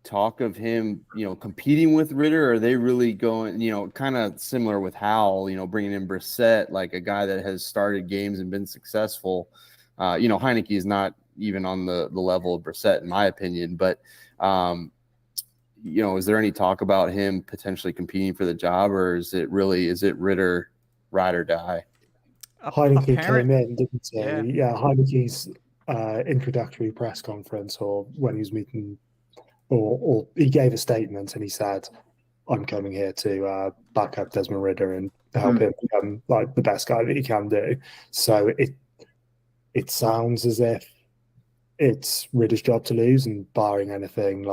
talk of him, competing with Ridder? Or are they really going, kind of similar with Howell, bringing in Brissett, like a guy that has started games and been successful? Heinicke is not even on the level of Brissett, in my opinion. But, is there any talk about him potentially competing for the job, or is it Ridder ride or die? Heinicke came in, didn't he? Yeah, Heinicke's introductory press conference, or when he was meeting, or he gave a statement and he said, I'm coming here to back up Desmond Ridder and help him become the best guy that he can do. So it sounds as if it's Ridder's job to lose, and barring anything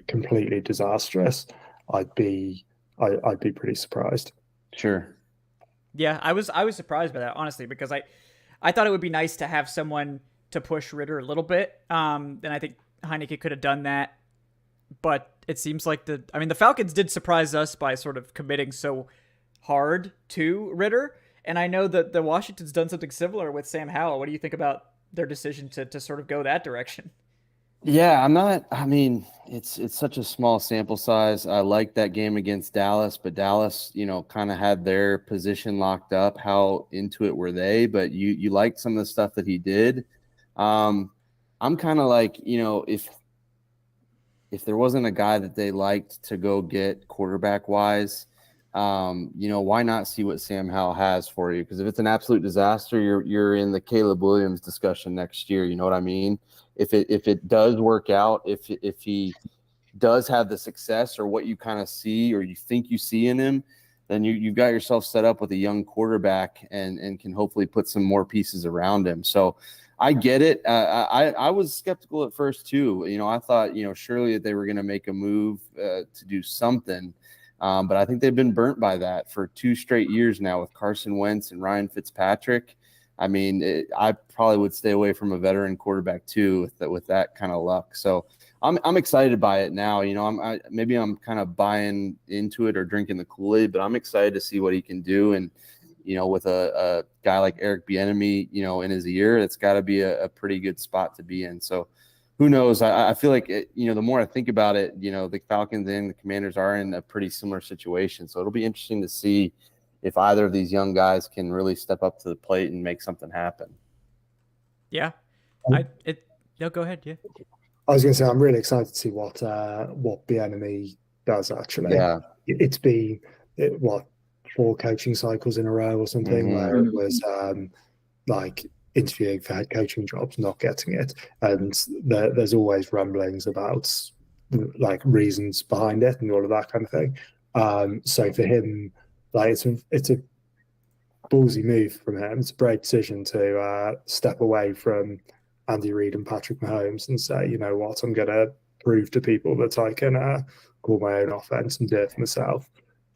completely disastrous, I'd be pretty surprised. Sure. Yeah, I was surprised by that, honestly, because I thought it would be nice to have someone to push Ridder a little bit. And I think Heinicke could have done that. But it seems like the Falcons did surprise us by sort of committing so hard to Ridder. And I know that the Washington's done something similar with Sam Howell. What do you think about their decision to sort of go that direction? Yeah, I mean, it's such a small sample size. I like that game against Dallas, but Dallas, kind of had their position locked up. How into it were they? But you liked some of the stuff that he did. I'm kind of like, if there wasn't a guy that they liked to go get quarterback wise, why not see what Sam Howell has for you? Because if it's an absolute disaster, you're in the Caleb Williams discussion next year. You know what I mean? If it does work out, if he does have the success or what you kind of see or you think you see in him, then you've got yourself set up with a young quarterback and can hopefully put some more pieces around him. So I get it. I was skeptical at first too. I thought, surely that they were going to make a move to do something. But I think they've been burnt by that for 2 straight years now with Carson Wentz and Ryan Fitzpatrick. I mean, I probably would stay away from a veteran quarterback too with that kind of luck. So I'm excited by it now. Maybe I'm kind of buying into it or drinking the Kool-Aid, but I'm excited to see what he can do. And with a guy like Eric Bieniemy, in his ear, it's got to be a pretty good spot to be in. So who knows? I feel like the more I think about it, the Falcons and the Commanders are in a pretty similar situation. So it'll be interesting to see if either of these young guys can really step up to the plate and make something happen. Yeah. Go ahead. Yeah. I was going to say, I'm really excited to see what Bieniemy does, actually. Yeah. It's been, 4 coaching cycles in a row or something, where it was interviewing for head coaching jobs, not getting it. And there's always rumblings about reasons behind it and all of that kind of thing. So for him, it's a ballsy move from him. It's a brave decision to step away from Andy Reid and Patrick Mahomes and say, you know what, I'm going to prove to people that I can call my own offense and do it for myself.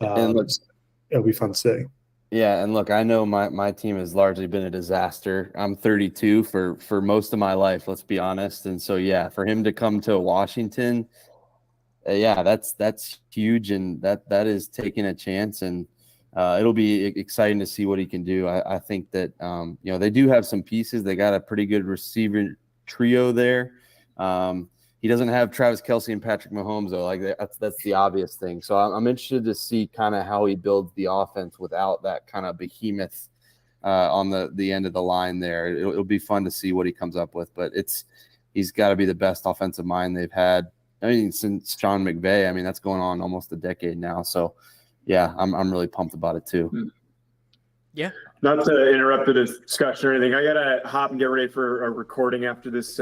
And look, it'll be fun to see. Yeah, and look, I know my team has largely been a disaster. I'm 32 for most of my life, let's be honest. And so, yeah, for him to come to Washington, that's huge, and that is taking a chance, and it'll be exciting to see what he can do. I think that they do have some pieces. They got a pretty good receiver trio there. He doesn't have Travis Kelce and Patrick Mahomes, though. That's the obvious thing. So I'm interested to see kind of how he builds the offense without that kind of behemoth on the end of the line there. It'll be fun to see what he comes up with. But he's got to be the best offensive mind they've had. I mean, since Sean McVay. I mean, that's going on almost a decade now. So, yeah, I'm really pumped about it too. Yeah. Not to interrupt the discussion or anything, I gotta hop and get ready for a recording after this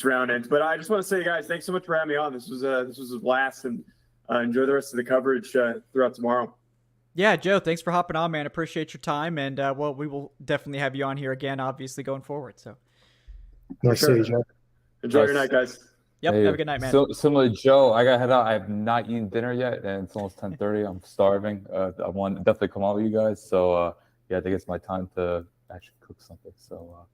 round ends. But I just want to say, guys, thanks so much for having me on. This was a blast, and enjoy the rest of the coverage throughout tomorrow. Yeah, Joe, thanks for hopping on, man. Appreciate your time, and we will definitely have you on here again, obviously going forward. So, nice to see you, Joe. Enjoy your night, guys. Yep, have a good night, man. So, similar to Joe, I gotta head out. I have not eaten dinner yet, and it's almost 10:30. I'm starving. I want to definitely come out with you guys. So, I think it's my time to actually cook something. So,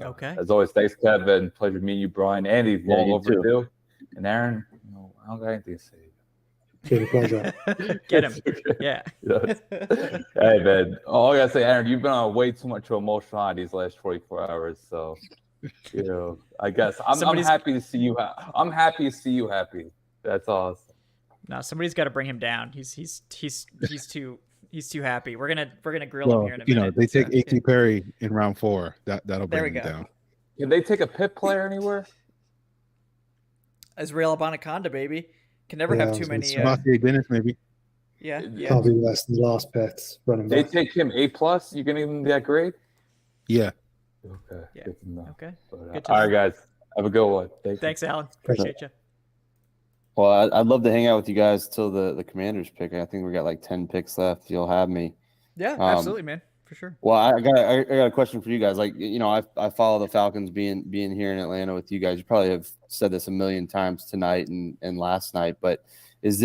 okay. As always, thanks, Kevin. Pleasure meeting you, Brian. Andy, long overdue. And Aaron, I don't got anything to say. It's been a pleasure. Get him. Yeah. Yes. Hey, man. All I gotta say, Aaron, you've been on way too much emotional on these last 44 hours. So, I guess I'm happy to see you. I'm happy to see you happy. That's awesome. No, somebody's got to bring him down. He's too happy. We're gonna grill him here in a minute. They take A.T. Perry in round 4. That'll bring him down. Can they take a pit player anywhere? Israel Abanaconda, baby. Can never have too many. Sebastian Dennis, maybe. Yeah. Can't be less than the last pets running back. They take him A+. You can even that grade? Yeah. Okay. Yeah. Good to know. Okay. But, all right, guys. Have a good one. Thanks, Alan. Appreciate you. Well, I'd love to hang out with you guys till the Commanders pick. I think we got like 10 picks left. You'll have me. Yeah, absolutely, man. For sure. Well, I got a question for you guys. Like, I follow the Falcons being here in Atlanta with you guys. You probably have said this a million times tonight and last night, but is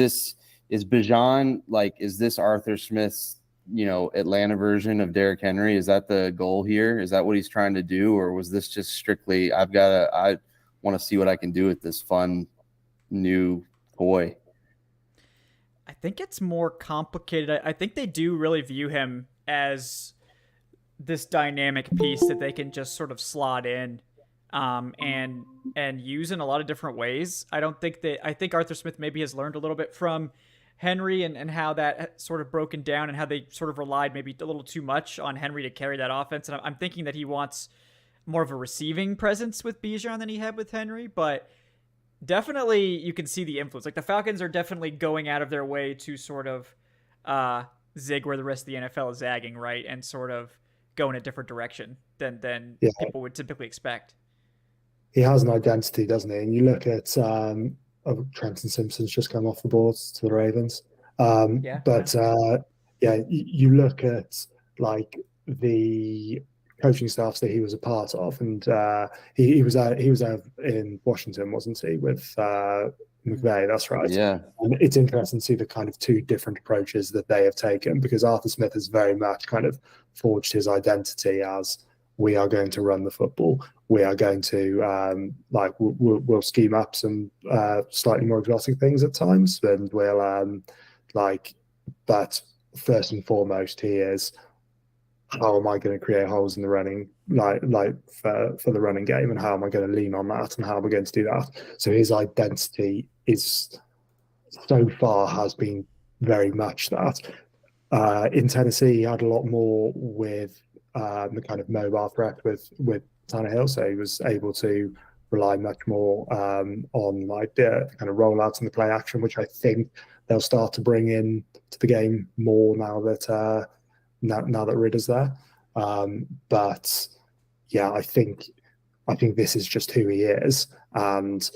Bijan, is this Arthur Smith's, Atlanta version of Derrick Henry? Is that the goal here? Is that what he's trying to do? Or was this just strictly, I want to see what I can do with this fun new toy? I think it's more complicated. I think they do really view him as this dynamic piece that they can just sort of slot in and use in a lot of different ways. I think Arthur Smith maybe has learned a little bit from Henry and how that sort of broken down and how they sort of relied maybe a little too much on Henry to carry that offense. And I'm thinking that he wants more of a receiving presence with Bijan than he had with Henry, but definitely you can see the influence. Like the Falcons are definitely going out of their way to sort of zig where the rest of the NFL is zagging, right? And sort of go in a different direction than people would typically expect. He has an identity, doesn't he? And you look at Trenton Simpson's just come off the board to the Ravens. You look at like the coaching staffs that he was a part of, and he was out in Washington, wasn't he, with McVay? That's right. Yeah. And it's interesting to see the kind of two different approaches that they have taken, because Arthur Smith has very much kind of forged his identity as, we are going to run the football. We are going to we'll scheme up some slightly more exotic things at times, and we'll but first and foremost, he is, how am I going to create holes in the running, for the running game, and how am I going to lean on that, and how am I going to do that? So his identity is so far has been very much that. In Tennessee, he had a lot more with the kind of mobile threat with Tannehill, so he was able to rely much more on like the kind of rollouts and the play action, which I think they'll start to bring in to the game more now that now that Ridder's there. But yeah, I think this is just who he is, and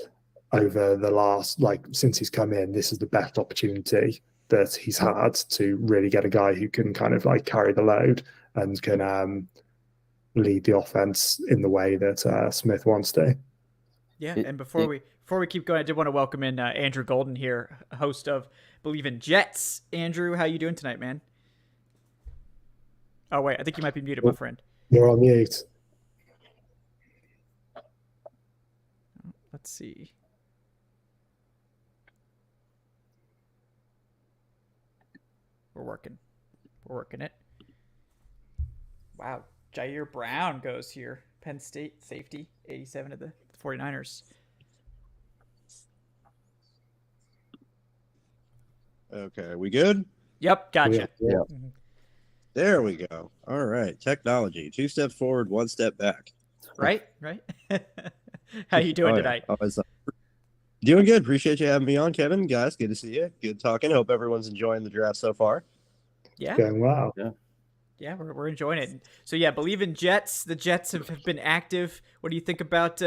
over the last, since he's come in, this is the best opportunity that he's had to really get a guy who can kind of carry the load and can lead the offense in the way that Smith wants to. Yeah, and before we keep going, I did want to welcome in Andrew Golden here, host of Believe in Jets. Andrew, how you doing tonight, man? Oh wait, I think you might be muted, my friend. You're on mute. Let's see. We're working it. Wow, Jair Brown goes here. Penn State safety, 87 of the 49ers. Okay, we good? Yep, gotcha. Yeah. Mm-hmm. There we go. All right, technology. 2 steps forward, 1 step back. Right. How you doing tonight? Doing good. Appreciate you having me on, Kevin. Guys, good to see you. Good talking. Hope everyone's enjoying the draft so far. Yeah. Going well. Yeah, we're enjoying it. So yeah, Believe in Jets. The Jets have been active. What do you think about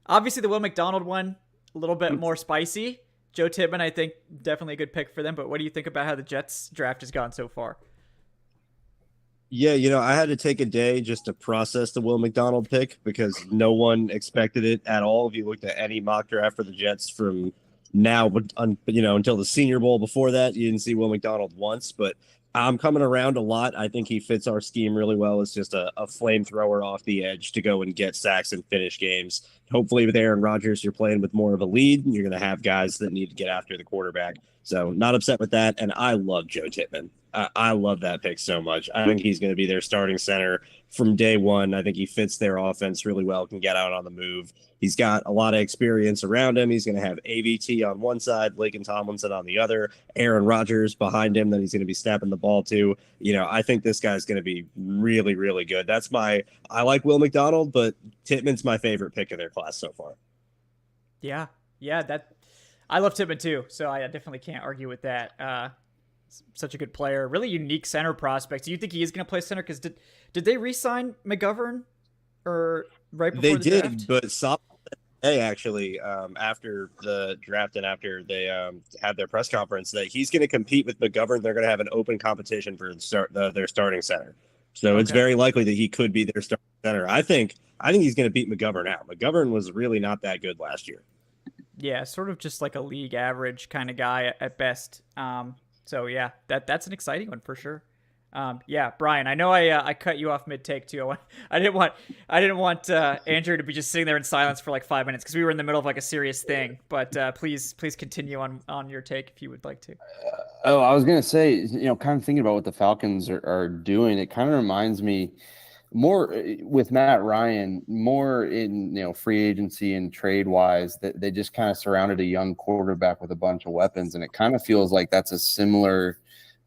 obviously the Will McDonald one, a little bit more spicy. Joe Tippmann, I think, definitely a good pick for them. But what do you think about how the Jets draft has gone so far? Yeah, I had to take a day just to process the Will McDonald pick because no one expected it at all. If you looked at any mock draft for the Jets from now, until the Senior Bowl before that, you didn't see Will McDonald once. But I'm coming around a lot. I think he fits our scheme really well. It's just a flamethrower off the edge to go and get sacks and finish games. Hopefully with Aaron Rodgers, you're playing with more of a lead, and you're going to have guys that need to get after the quarterback. So not upset with that. And I love Joe Tippmann. I love that pick so much. I think he's going to be their starting center from day one. I think he fits their offense really well, can get out on the move. He's got a lot of experience around him. He's going to have AVT on one side, Laken Tomlinson on the other, Aaron Rodgers behind him that he's going to be snapping the ball to. I think this guy's going to be really, really good. I like Will McDonald, but Tippmann's my favorite pick of their class so far. Yeah, I love Tippmann too, so I definitely can't argue with that. Such a good player, really unique center prospect. Do you think he is going to play center? Because did they re-sign McGovern or right before the draft? They did, but actually after the draft and after they had their press conference that he's going to compete with McGovern. They're going to have an open competition for their starting center. So It's very likely that he could be their starting center. I think he's going to beat McGovern out. McGovern was really not that good last year. Yeah, sort of just like a league average kind of guy at best. So yeah, that's an exciting one for sure. Yeah, Brian, I know I cut you off mid take too. I didn't want Andrew to be just sitting there in silence for like 5 minutes because we were in the middle of like a serious thing. But please continue on your take if you would like to. Oh, I was gonna say, kind of thinking about what the Falcons are doing. It kind of reminds me more with Matt Ryan, more in free agency and trade wise, that they just kind of surrounded a young quarterback with a bunch of weapons, and it kind of feels like that's a similar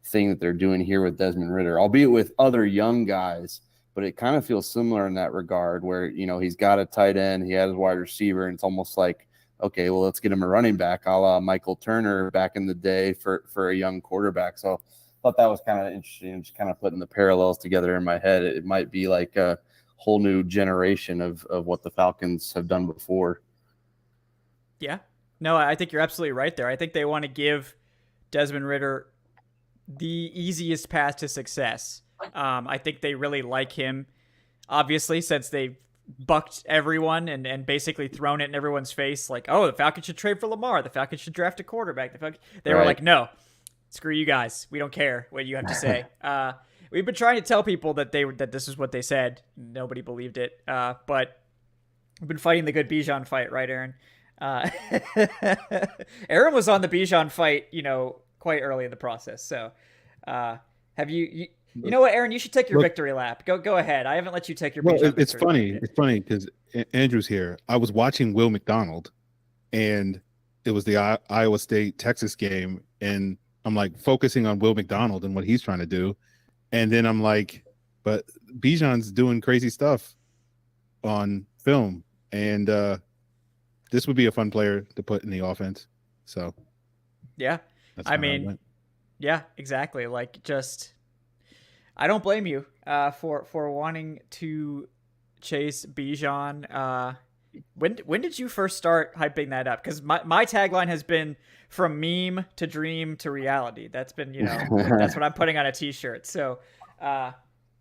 thing that they're doing here with Desmond Ridder, albeit with other young guys, but it kind of feels similar in that regard where, he's got a tight end, he has a wide receiver, and it's almost like, okay, well, let's get him a running back, a la Michael Turner back in the day for a young quarterback. So I thought that was kind of interesting, just kind of putting the parallels together in my head. It might be like a whole new generation of what the Falcons have done before. Yeah. No, I think you're absolutely right there. I think they want to give Desmond Ridder the easiest path to success. I think they really like him, obviously, since they've bucked everyone and basically thrown it in everyone's face. Like, oh, the Falcons should trade for Lamar. The Falcons should draft a quarterback. They were like, no, screw you guys. We don't care what you have to say. We've been trying to tell people that this is what they said. Nobody believed it. But we've been fighting the good Bijan fight, right, Aaron? Aaron was on the Bijan fight, quite early in the process. So, have you know what, Aaron? You should take your victory lap. Go ahead. I haven't let you take your. Bijan It's funny. It's funny because Andrew's here. I was watching Will McDonald, and it was the Iowa State Texas game, and I'm like focusing on Will McDonald and what he's trying to do, and then I'm like, but Bijan's doing crazy stuff on film, and this would be a fun player to put in the offense. So, yeah. I mean, yeah, exactly. Like, just, I don't blame you for wanting to chase Bijan. When did you first start hyping that up? Because my tagline has been from meme to dream to reality. That's been, that's what I'm putting on a t-shirt. So,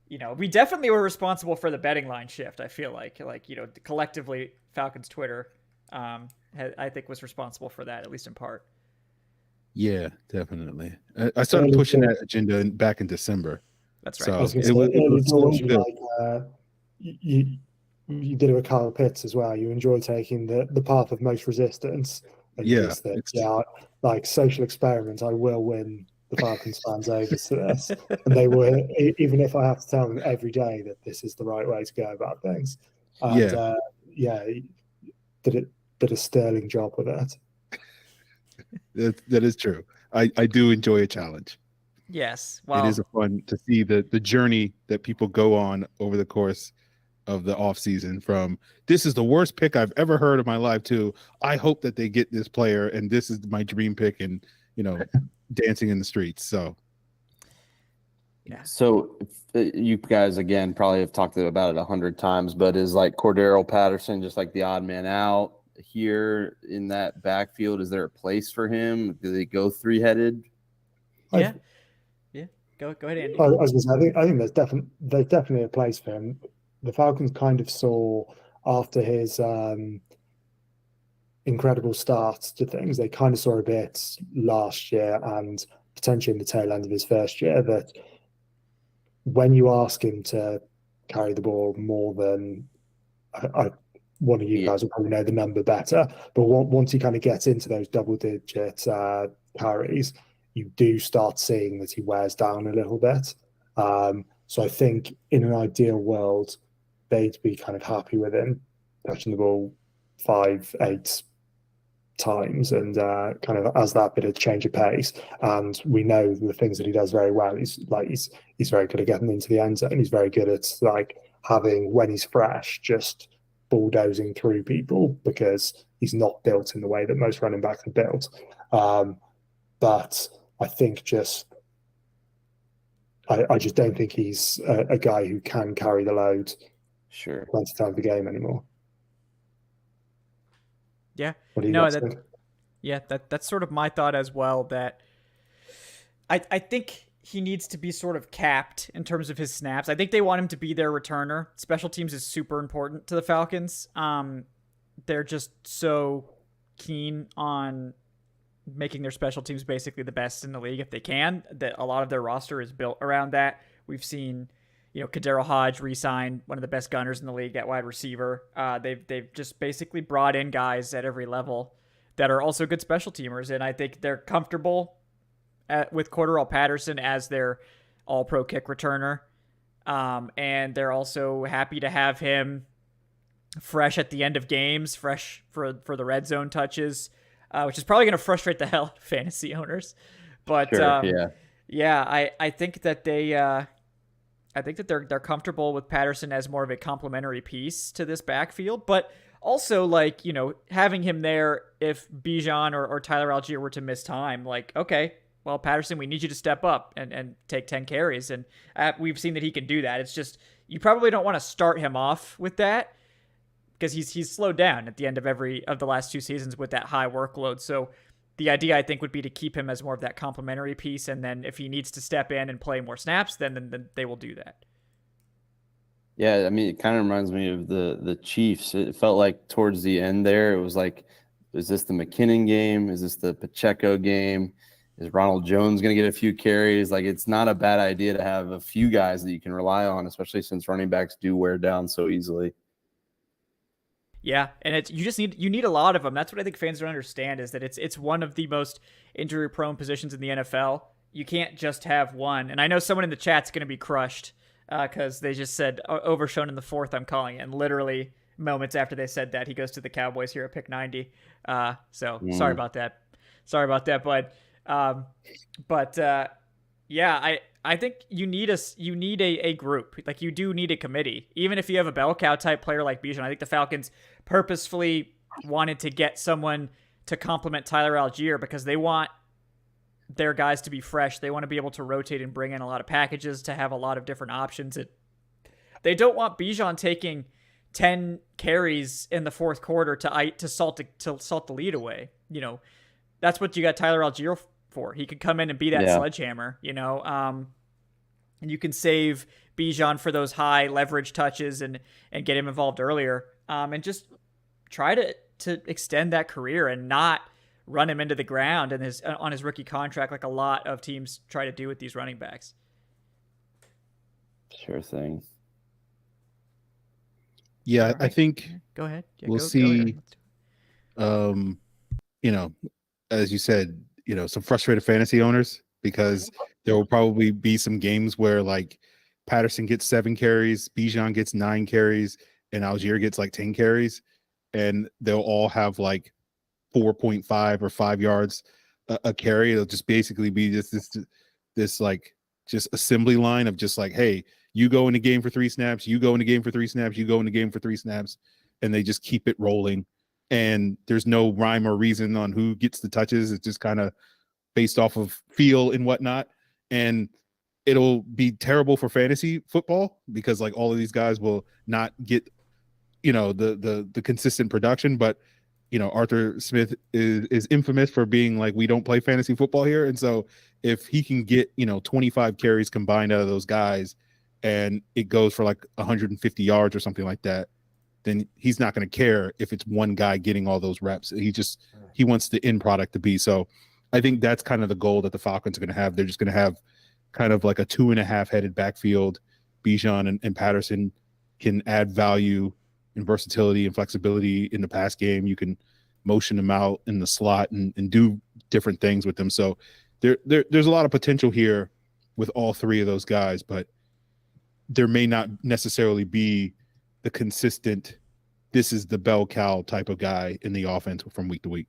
we definitely were responsible for the betting line shift. I feel like collectively Falcons Twitter, I think was responsible for that, at least in part. Yeah, definitely. I started pushing that agenda back in December. That's right. So it was always like you did it with Kyle Pitts as well. You enjoy taking the path of most resistance. And like social experiment, I will win the Falcons fans over to this. And they were, even if I have to tell them every day that this is the right way to go about things. And did a sterling job with that. That is true. I do enjoy a challenge. Yes. Well, it is fun to see the journey that people go on over the course of the off season, from this is the worst pick I've ever heard of my life to I hope that they get this player and this is my dream pick, and dancing in the streets. So yeah. So you guys again probably have talked about it 100 times, but is like Cordero Patterson just like the odd man out here in that backfield? Is there a place for him? Do they go three-headed? Yeah. Go ahead, Andy. I was gonna say, I think there's definitely a place for him. The Falcons kind of saw after his incredible start to things, they kind of saw a bit last year and potentially in the tail end of his first year that when you ask him to carry the ball more than one of you guys will probably know the number better, but once he kind of gets into those double-digit carries, you do start seeing that he wears down a little bit. So I think in an ideal world, they'd be kind of happy with him touching the ball 5-8 times and kind of as that bit of change of pace. And we know the things that he does very well. He's very good at getting into the end zone. He's very good at like having, when he's fresh, just bulldozing through people because he's not built in the way that most running backs are built. But I think I just don't think he's a guy who can carry the load 20 times a game anymore. Yeah. What do you that's sort of my thought as well, that I think he needs to be sort of capped in terms of his snaps. I think they want him to be their returner. Special teams is super important to the Falcons. They're just so keen on making their special teams basically the best in the league if they can, that a lot of their roster is built around that. We've seen, Kadero Hodge re-sign, one of the best gunners in the league at wide receiver. They've just basically brought in guys at every level that are also good special teamers, and I think they're comfortable with Cordarrelle Patterson as their all-pro kick returner. And they're also happy to have him fresh at the end of games, fresh for the red zone touches, which is probably going to frustrate the hell out of fantasy owners. But Sure, I think that they're comfortable with Patterson as more of a complementary piece to this backfield, but also having him there if Bijan or Tyler Algier were to miss time, okay, well, Patterson, we need you to step up and take 10 carries. And we've seen that he can do that. It's just, you probably don't want to start him off with that because he's slowed down at the end of the last 2 seasons with that high workload. So the idea, I think, would be to keep him as more of that complementary piece. And then if he needs to step in and play more snaps, then they will do that. Yeah, I mean, it kind of reminds me of the Chiefs. It felt like towards the end there, it was like, is this the McKinnon game? Is this the Pacheco game? Is Ronald Jones going to get a few carries? It's not a bad idea to have a few guys that you can rely on, especially since running backs do wear down so easily. Yeah, and you need a lot of them. That's what I think fans don't understand, is that it's one of the most injury-prone positions in the NFL. You can't just have one. And I know someone in the chat's going to be crushed because they just said overshown in the fourth, I'm calling it. And literally moments after they said that, he goes to the Cowboys here at pick 90. Sorry about that. But I think you need a group. You do need a committee. Even if you have a bell cow type player like Bijan, I think the Falcons purposefully wanted to get someone to complement Tyler Algier because they want their guys to be fresh. They want to be able to rotate and bring in a lot of packages to have a lot of different options. They don't want Bijan taking 10 carries in the fourth quarter to salt the lead away. That's what you got Tyler Algier for. He could come in and be that sledgehammer, and you can save Bijan for those high leverage touches and get him involved earlier, and just try to extend that career and not run him into the ground on his rookie contract like a lot of teams try to do with these running backs. Sure thing. Yeah, I think go ahead. Yeah, we'll see. As you said, some frustrated fantasy owners, because there will probably be some games where Patterson gets 7 carries, Bijan gets 9 carries, and Algier gets 10 carries, and they'll all have 4.5 or 5 yards a carry. It'll just basically be just this just assembly line of just hey, you go in the game for 3 snaps, you go in the game for 3 snaps, you go in the game for 3 snaps, and they just keep it rolling. And there's no rhyme or reason on who gets the touches. It's just kind of based off of feel and whatnot. And it'll be terrible for fantasy football because all of these guys will not get, the consistent production. But, Arthur Smith is infamous for being we don't play fantasy football here. And so if he can get, 25 carries combined out of those guys and it goes for 150 yards or something like that, then he's not going to care if it's one guy getting all those reps. He wants the end product to be. So I think that's kind of the goal that the Falcons are going to have. They're just going to have kind of a 2.5 headed backfield. Bijan and Patterson can add value and versatility and flexibility in the pass game. You can motion them out in the slot and do different things with them. So there's a lot of potential here with all 3 of those guys, but there may not necessarily be the consistent, this is the bell cow type of guy in the offense from week to week.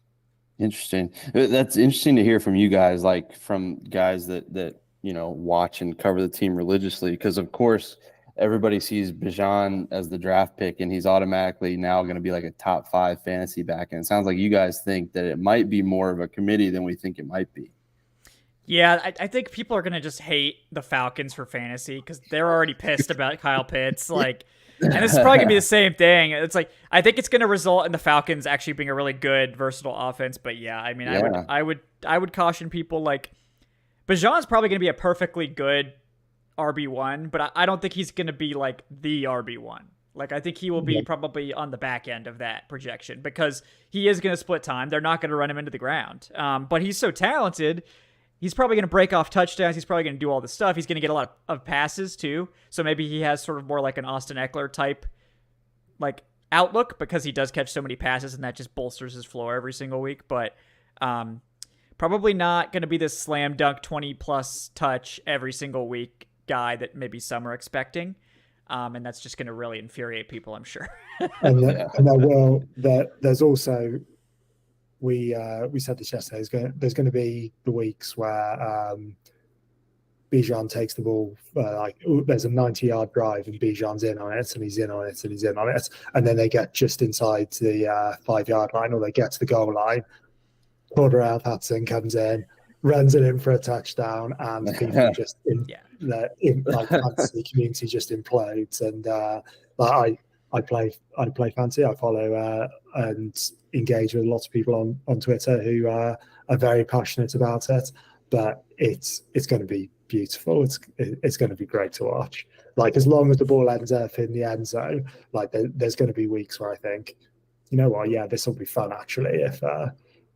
Interesting. That's interesting to hear from you guys, from guys that watch and cover the team religiously, because of course everybody sees Bijan as the draft pick and he's automatically now going to be a top 5 fantasy back. And it sounds like you guys think that it might be more of a committee than we think it might be. Yeah, I think people are going to just hate the Falcons for fantasy because they're already pissed about Kyle Pitts. And this is probably going to be the same thing. It's I think it's going to result in the Falcons actually being a really good, versatile offense. But yeah, I mean, yeah. I would caution people Bijan's probably going to be a perfectly good RB1, but I don't think he's going to be the RB1. I think he will be probably on the back end of that projection because he is going to split time. They're not going to run him into the ground. But he's so talented. he's probably going to break off touchdowns. He's probably going to do all this stuff. He's going to get a lot of passes too. So maybe he has sort of more like an Austin Eckler type like outlook because he does catch so many passes and that just bolsters his floor every single week. But probably not going to be this slam dunk 20 plus touch every single week guy that maybe some are expecting. And that's just going to really infuriate people, I'm sure. There's also, we said this yesterday, there's going to be the weeks where Bijan takes the ball, there's a 90-yard drive and Bijan's in on it and he's in on it and he's in on it. And then they get just inside the 5-yard line or they get to the goal line. Cordell Patterson comes in, runs it in for a touchdown, and people just in fantasy community just implodes. And I play fantasy. I follow and engage with lots of people on Twitter who are very passionate about it. But it's going to be beautiful. It's going to be great to watch. Like as long as the ball ends up in the end zone, like there's going to be weeks where I think, you know what, yeah, this will be fun actually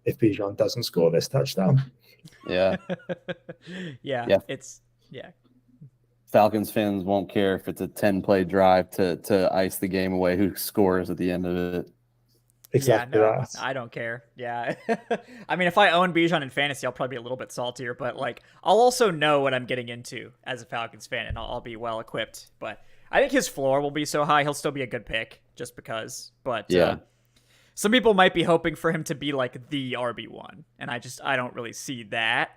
if Bijan doesn't score this touchdown. Yeah. yeah. Falcons fans won't care if it's a 10-play drive to ice the game away. Who scores at the end of it? Exactly. Yeah, no, I don't care. Yeah. I mean, if I own Bijan in fantasy, I'll probably be a little bit saltier, but like I'll also know what I'm getting into as a Falcons fan and I'll be well equipped. But I think his floor will be so high, he'll still be a good pick just because. But yeah. Some people might be hoping for him to be like the RB1, and I don't really see that.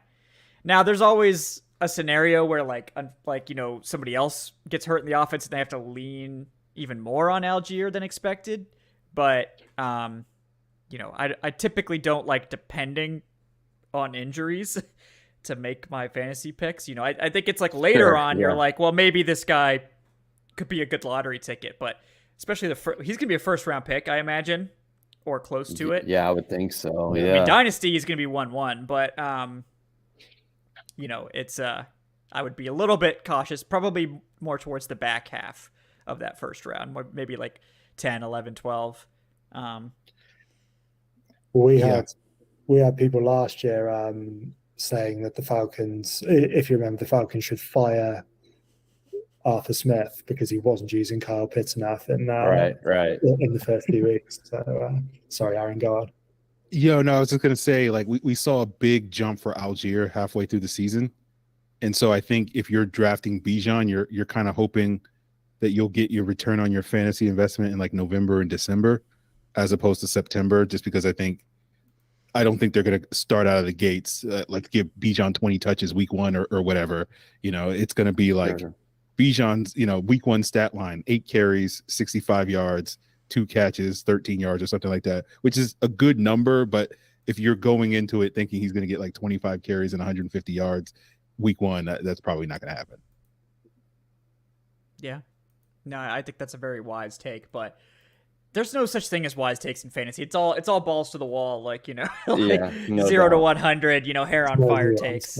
Now, there's always a scenario where like somebody else gets hurt in the offense and they have to lean even more on Algier than expected. But I typically don't like depending on injuries to make my fantasy picks. I think it's like later on you're like, well, maybe this guy could be a good lottery ticket, but especially he's gonna be a first round pick, I imagine. Or close to it. Yeah, I would think so. Yeah. I mean, Dynasty is going to be 1-1, but it's I would be a little bit cautious, probably more towards the back half of that first round, maybe like 10, 11, 12. We had people last year saying that the Falcons, if you remember, the Falcons should fire Arthur Smith because he wasn't using Kyle Pitts enough in the first few weeks. So sorry, Aaron, go on. No, I was just gonna say, like we saw a big jump for Algier halfway through the season, and so I think if you're drafting Bijan, you're kind of hoping that you'll get your return on your fantasy investment in like November and December, as opposed to September. Just because I don't think they're gonna start out of the gates like give Bijan 20 touches week 1 or whatever. It's gonna be like. Sure. Bijan's, week 1 stat line, 8 carries, 65 yards, 2 catches, 13 yards or something like that, which is a good number. But if you're going into it thinking he's going to get like 25 carries and 150 yards week 1, that's probably not going to happen. Yeah. No, I think that's a very wise take, but there's no such thing as wise takes in fantasy. It's all balls to the wall, like, no 0 to 100, hair on fire takes.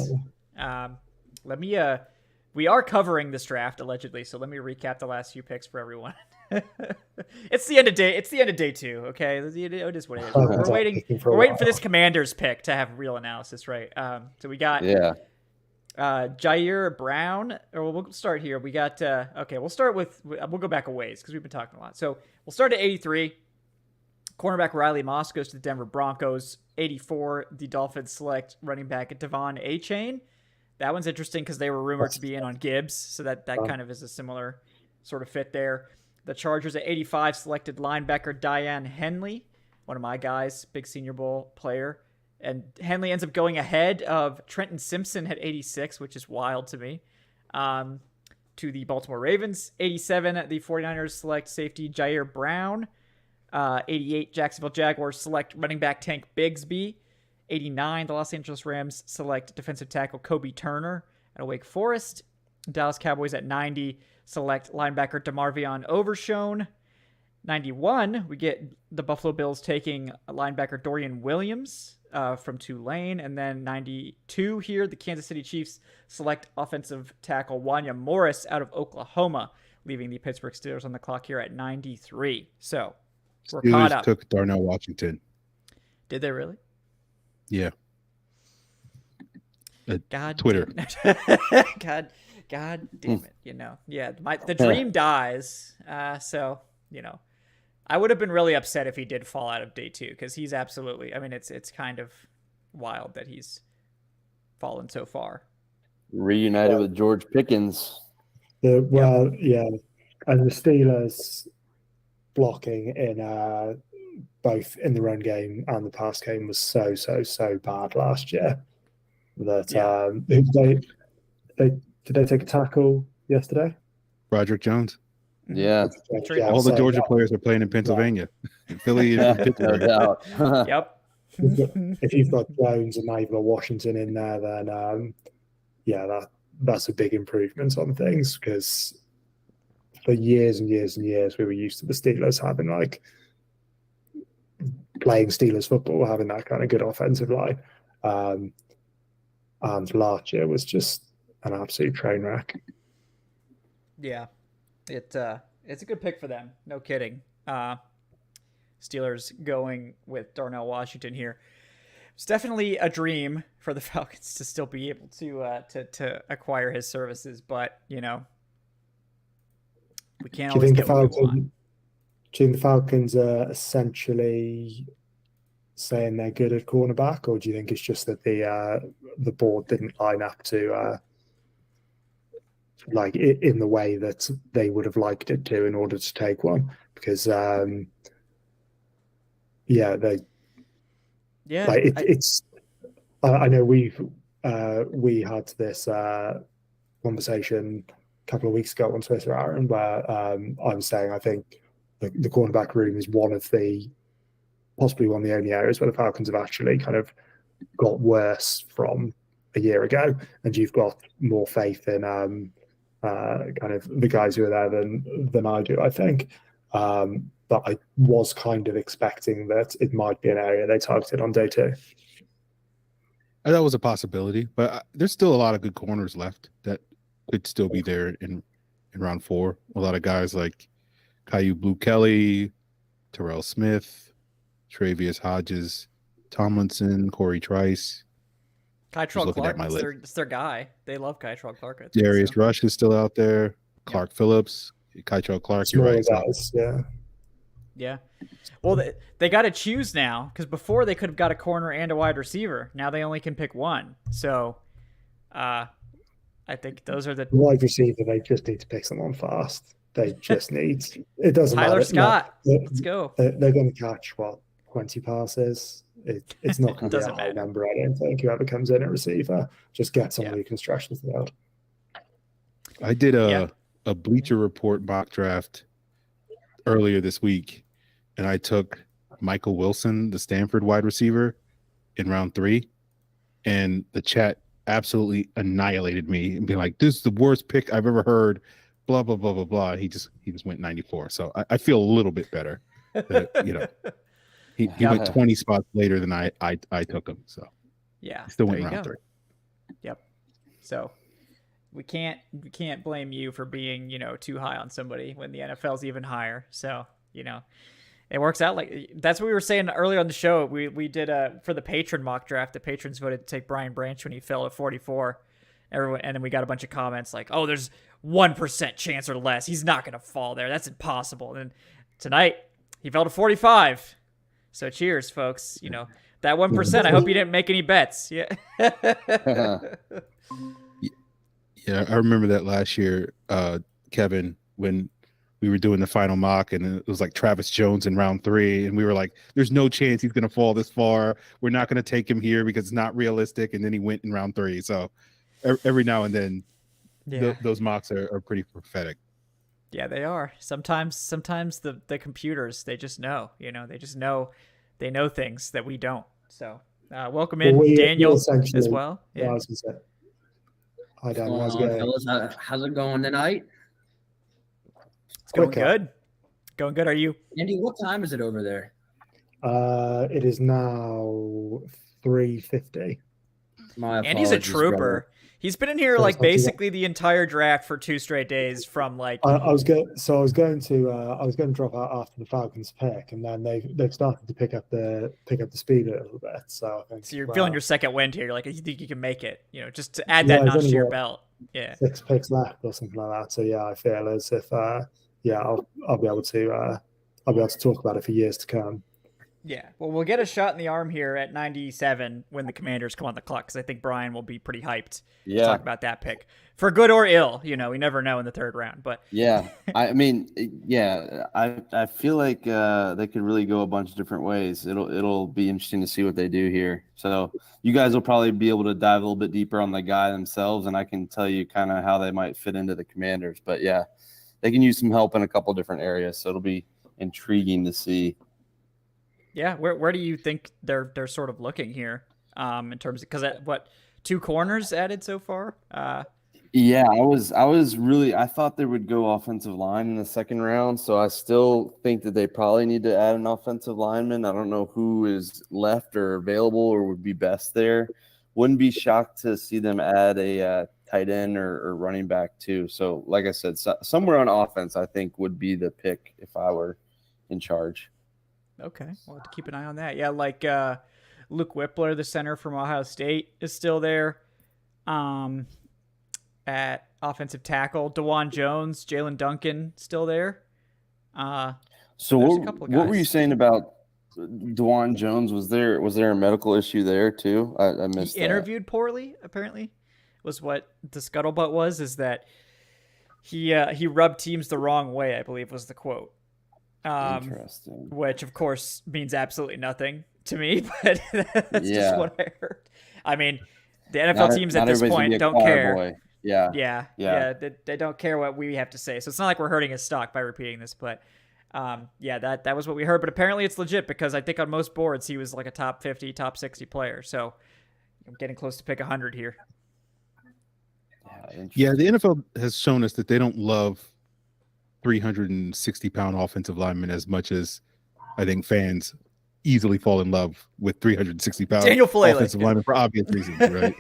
We are covering this draft allegedly, so let me recap the last few picks for everyone. It's the end of day 2. Okay, it is what it is. We're waiting for this Commanders pick to have real analysis, right? So we got Jair Brown, or we'll start here. We got we'll start with we'll go back a ways because we've been talking a lot. So we'll start at 83. Cornerback Riley Moss goes to the Denver Broncos. 84, the Dolphins select running back Devon Achane. That one's interesting because they were rumored to be in on Gibbs, so that kind of is a similar sort of fit there. The Chargers at 85 selected linebacker Diane Henley, one of my guys, big Senior Bowl player. And Henley ends up going ahead of Trenton Simpson at 86, which is wild to me, to the Baltimore Ravens. 87, the 49ers select safety Jair Brown. 88, Jacksonville Jaguars select running back Tank Bigsby. 89, the Los Angeles Rams select defensive tackle Kobe Turner at Wake Forest. Dallas Cowboys at 90 select linebacker DeMarvion Overshone. 91, we get the Buffalo Bills taking linebacker Dorian Williams from Tulane. And then 92 here, the Kansas City Chiefs select offensive tackle Wanya Morris out of Oklahoma, leaving the Pittsburgh Steelers on the clock here at 93. So we're caught up. Took Darnell Washington. Did they really? Yeah. God Twitter. God damn it. The dream dies. So, I would have been really upset if he did fall out of day 2 because he's absolutely, it's kind of wild that he's fallen so far. Reunited with George Pickens. And the Steelers blocking in both in the run game and the pass game was so bad last year that did they take a tackle yesterday? Roderick Jones. Yeah. All the Georgia players are playing in Pennsylvania. Philly and Pittsburgh. No doubt. Yep. If you've got Jones and maybe Washington in there, then that's a big improvement on things because for years and years and years we were used to the Steelers having playing Steelers football, having that kind of good offensive line. And last year was just an absolute train wreck. Yeah. It's a good pick for them. No kidding. Steelers going with Darnell Washington here. It's definitely a dream for the Falcons to still be able to acquire his services, but we can't always get what we want. Do you think the Falcons are essentially saying they're good at cornerback, or do you think it's just that the board didn't line up to in the way that they would have liked it to in order to take one? Because I know we had this conversation a couple of weeks ago on Twitter, Aaron, where I was saying I think the cornerback room is possibly one of the only areas where the Falcons have actually kind of got worse from a year ago, and you've got more faith in kind of the guys who are there than I do, I think. But I was kind of expecting that it might be an area they targeted on day 2. That was a possibility, but there's still a lot of good corners left that could still be there in round 4. A lot of guys like Caillou Blue Kelly, Terrell Smith, Travius Hodges, Tomlinson, Corey Trice. Kytrell Clark, it's their guy. They love Kytrell Clark. Darius Rush is still out there. Clark Phillips, Kytrell Clark. You're right. Guys, yeah. Well, they got to choose now because before they could have got a corner and a wide receiver. Now they only can pick one. So, I think those are the wide receiver. They just need to pick someone fast. They just need. It doesn't Tyler matter. Scott. Let's go. They're going to catch 20 passes. It's not going to be a high number. I don't think whoever comes in at receiver just get someone who can stretch the field. I did a Bleacher Report mock draft earlier this week, and I took Michael Wilson, the Stanford wide receiver, in round 3, and the chat absolutely annihilated me and be like, "This is the worst pick I've ever heard." Blah blah blah blah blah. He just went 94. So I feel a little bit better. That, he went 20 spots later than I took him. So he still went round 3. Yep. So we can't blame you for being too high on somebody when the NFL's even higher. So it works out like that's what we were saying earlier on the show. We did for the patron mock draft. The patrons voted to take Brian Branch when he fell at 44. Everyone, and then we got a bunch of comments like, "Oh, there's 1% chance or less. He's not going to fall there. That's impossible." And then tonight he fell to 45. So cheers, folks. That 1%. I hope you didn't make any bets. Yeah. Yeah, I remember that last year, Kevin, when we were doing the final mock, and it was like Travis Jones in round 3, and we were like, "There's no chance he's going to fall this far. We're not going to take him here because it's not realistic." And then he went in round 3. So every now and then, those mocks are pretty prophetic. Yeah, they are. Sometimes the computers, they just know. They know things that we don't. So welcome in Daniel as well. Yeah. Hi, Daniel. How's it going? How's it going tonight? It's going good. Going good. Are you? Andy, what time is it over there? It is now 3:50. My Andy's a trooper. brother. He's been in here So like it's not too bad. basically the entire draft for 2 straight days from like I was going to drop out after the Falcons pick, and then they've started to pick up the speed a little bit. So I think so you're feeling your second wind here. You're like, you think you can make it, just to add that there's notch to only, your what, belt. Yeah. 6 picks left or something like that. So yeah, I feel as if I'll be able to talk about it for years to come. Yeah. Well, we'll get a shot in the arm here at 97 when the Commanders come on the clock, because I think Brian will be pretty hyped to talk about that pick. For good or ill, we never know in the 3rd round. But yeah, I mean, yeah, I feel like they could really go a bunch of different ways. It'll be interesting to see what they do here. So you guys will probably be able to dive a little bit deeper on the guy themselves, and I can tell you kind of how they might fit into the Commanders. But yeah, they can use some help in a couple different areas, so it'll be intriguing to see. Yeah, where do you think they're sort of looking here in terms of, because what 2 corners added so far? Yeah, I thought they would go offensive line in the 2nd round, so I still think that they probably need to add an offensive lineman. I don't know who is left or available or would be best there. Wouldn't be shocked to see them add a tight end or running back too. So like I said, somewhere on offense I think would be the pick if I were in charge. Okay, we'll have to keep an eye on that. Yeah, like Luke Whippler, the center from Ohio State, is still there. At offensive tackle, DeJuan Jones, Jalen Duncan, still there. So what were you saying about DeJuan Jones? Was there a medical issue there too? I missed that. He interviewed poorly, apparently, was what the scuttlebutt was. Is that he rubbed teams the wrong way, I believe was the quote. Interesting. Which, of course, means absolutely nothing to me, but that's just what I heard. I mean, the NFL teams at this point don't care. Boy. Yeah. They don't care what we have to say. So it's not like we're hurting his stock by repeating this, but that was what we heard. But apparently it's legit, because I think on most boards he was like a top 50, top 60 player. So I'm getting close to pick 100 here. Yeah, the NFL has shown us that they don't love 360-pound offensive linemen as much as I think fans easily fall in love with 360-pound offensive linemen for obvious reasons, right?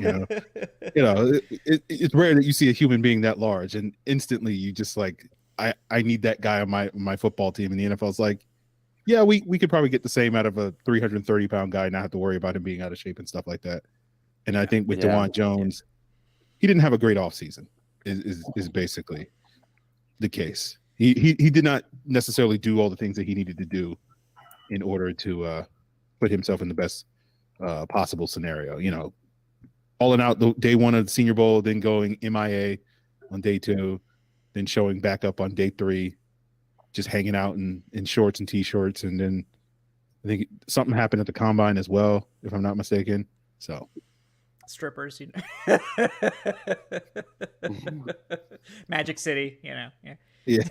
It's rare that you see a human being that large, and instantly you just like, I need that guy on my football team. And the NFL's like, yeah, we could probably get the same out of a 330-pound guy, not have to worry about him being out of shape and stuff like that. And I think with DeJuan Jones, he didn't have a great offseason, is basically the case. He did not necessarily do all the things that he needed to do in order to put himself in the best possible scenario. All in out day 1 of the Senior Bowl, then going MIA on day 2, then showing back up on day 3, just hanging out in shorts and t-shirts. And then I think something happened at the combine as well, if I'm not mistaken. So strippers, Magic City, Yeah.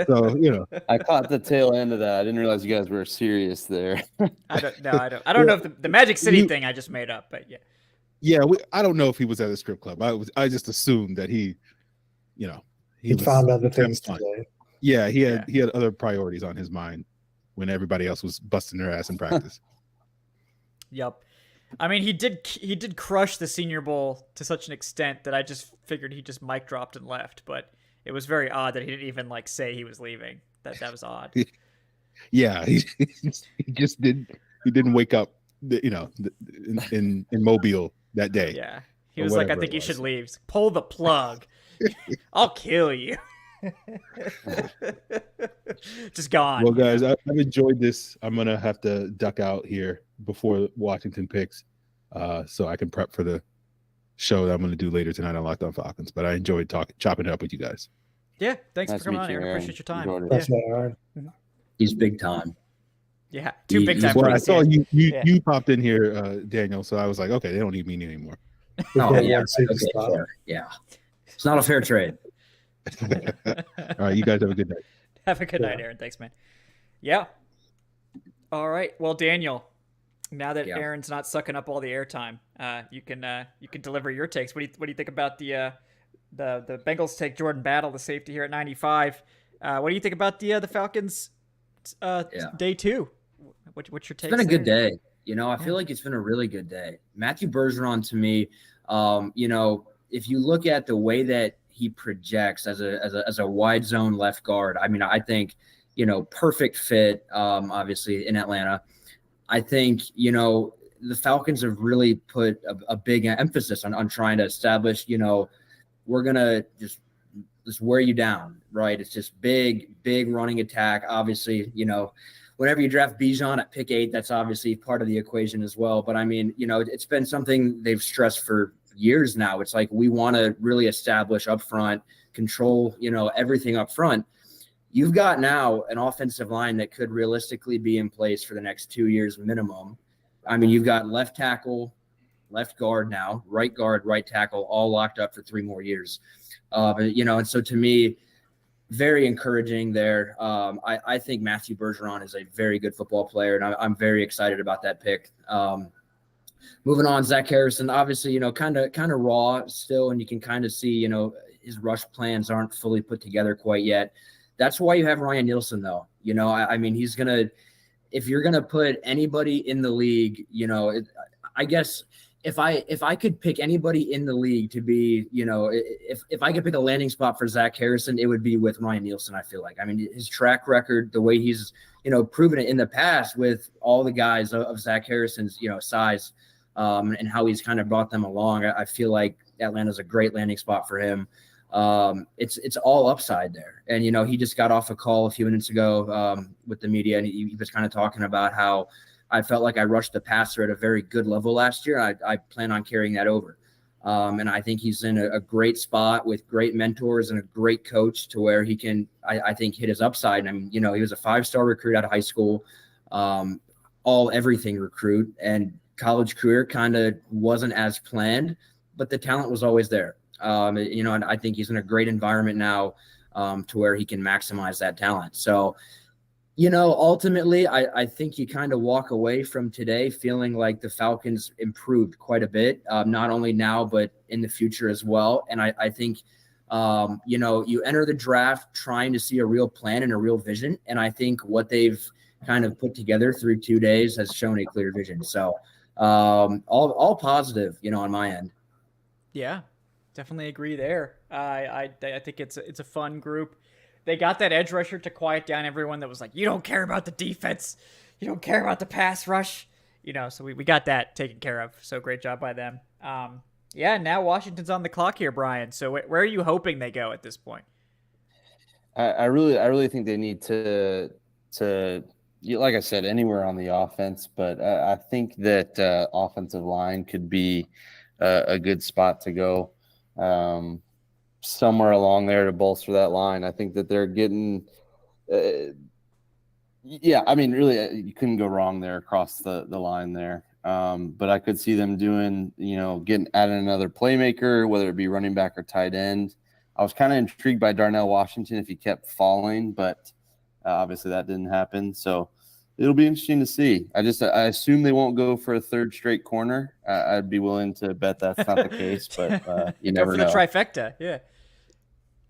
So I caught the tail end of that. I didn't realize you guys were serious there. I don't know if the Magic City thing I just made up, but yeah. Yeah, I don't know if he was at a strip club. I just assumed that he found other things to do. Yeah, he had other priorities on his mind when everybody else was busting their ass in practice. Yep. I mean, he did crush the Senior Bowl to such an extent that I just figured he just mic dropped and left, but it was very odd that he didn't even say he was leaving. That was odd. Yeah, he just didn't. He didn't wake up, in Mobile that day. Yeah, he was like, "I think you should leave. Pull the plug. I'll kill you." Just gone. Well, guys, I've enjoyed this. I'm gonna have to duck out here before Washington picks, so I can prep for the show that I'm going to do later tonight on Locked On Falcons. But I enjoyed chopping it up with you guys. Yeah, thanks for coming on, Aaron. Appreciate your time. That's Aaron. He's big time. Yeah, two big time. Well, I saw you popped in here, Daniel. So I was like, okay, they don't need me anymore. Oh yeah, okay, sure. Yeah. It's not a fair trade. All right, you guys have a good night. Have a good night, Aaron. Thanks, man. Yeah. All right. Well, Daniel, now that Aaron's not sucking up all the airtime, you can deliver your takes. What do you think about the Bengals take Jordan Battle, the safety here at 95? What do you think about the Falcons day 2? What's your take? It's been a good day. I feel like it's been a really good day. Matthew Bergeron, to me, If you look at the way that he projects as a wide zone left guard, I mean, I think, perfect fit, obviously in Atlanta. I think, the Falcons have really put a big emphasis on trying to establish, we're going to just wear you down, right? It's just big running attack. Obviously, whenever you draft Bijan at pick 8, that's obviously part of the equation as well. But I mean, it's been something they've stressed for years now. It's like, we want to really establish up front, control, everything up front. You've got now an offensive line that could realistically be in place for the next 2 years minimum. I mean, you've got left tackle, left guard now, right guard, right tackle, all locked up for 3 more years. And so to me, very encouraging there. I think Matthew Bergeron is a very good football player, and I'm very excited about that pick. Moving on, Zach Harrison, obviously, kind of raw still, and you can kind of see, his rush plans aren't fully put together quite yet. That's why you have Ryan Nielsen, though. I mean, he's going to – if you're going to put anybody in the league, I guess if I could pick anybody in the league to be, if I could pick a landing spot for Zach Harrison, it would be with Ryan Nielsen, I feel like. I mean, his track record, the way he's, proven it in the past with all the guys of Zach Harrison's, size and how he's kind of brought them along, I feel like Atlanta's a great landing spot for him. It's all upside there. And, he just got off a call a few minutes ago with the media, and he was kind of talking about how I felt like I rushed the passer at a very good level last year. I plan on carrying that over. And I think he's in a great spot with great mentors and a great coach to where he can, I think, hit his upside. And I mean, he was a 5-star recruit out of high school, everything recruit, and college career kind of wasn't as planned, but the talent was always there. And I think he's in a great environment now to where he can maximize that talent. So, ultimately, I think you kind of walk away from today feeling like the Falcons improved quite a bit, not only now, but in the future as well. And I think, you enter the draft trying to see a real plan and a real vision. And I think what they've kind of put together through 2 days has shown a clear vision. So all positive, on my end. Yeah. Definitely agree there. I think it's a fun group. They got that edge rusher to quiet down everyone that was like, you don't care about the defense. You don't care about the pass rush. So we got that taken care of. So great job by them. Now Washington's on the clock here, Brian. So where are you hoping they go at this point? I really think they need to like I said, anywhere on the offense. But I think that offensive line could be a good spot to go. Somewhere along there to bolster that line. I think that they're getting really you couldn't go wrong there across the line there. But I could see them doing, adding another playmaker, whether it be running back or tight end. I was kind of intrigued by Darnell Washington if he kept falling, but obviously that didn't happen. So it'll be interesting to see. I assume they won't go for a 3rd straight corner. I'd be willing to bet that's not the case, but you never know. Go for the trifecta, yeah.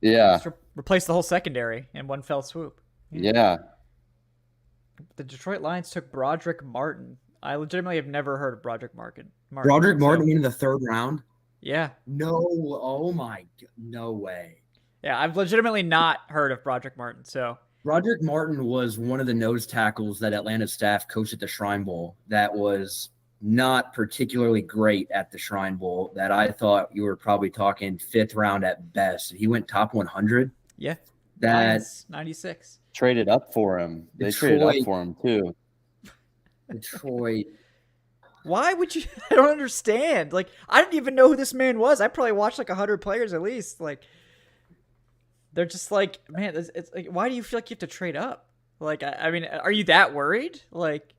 Yeah. Just replace the whole secondary in one fell swoop. Yeah. The Detroit Lions took Broderick Martin. I legitimately have never heard of Broderick Martin. Broderick Martin in the 3rd round? Yeah. No. Oh my. No way. Yeah, I've legitimately not heard of Broderick Martin. So Broderick Martin was one of the nose tackles that Atlanta staff coached at the Shrine Bowl that was not particularly great at the Shrine Bowl, that I thought you were probably talking 5th round at best. He went top 100. Yeah. That's 96. Traded up for him. They traded up for him too. Detroit. Why would you? I don't understand. Like, I didn't even know who this man was. I probably watched like 100 players at least. Like, they're just like, man, it's like, why do you feel like you have to trade up? Like, I mean, are you that worried? Like,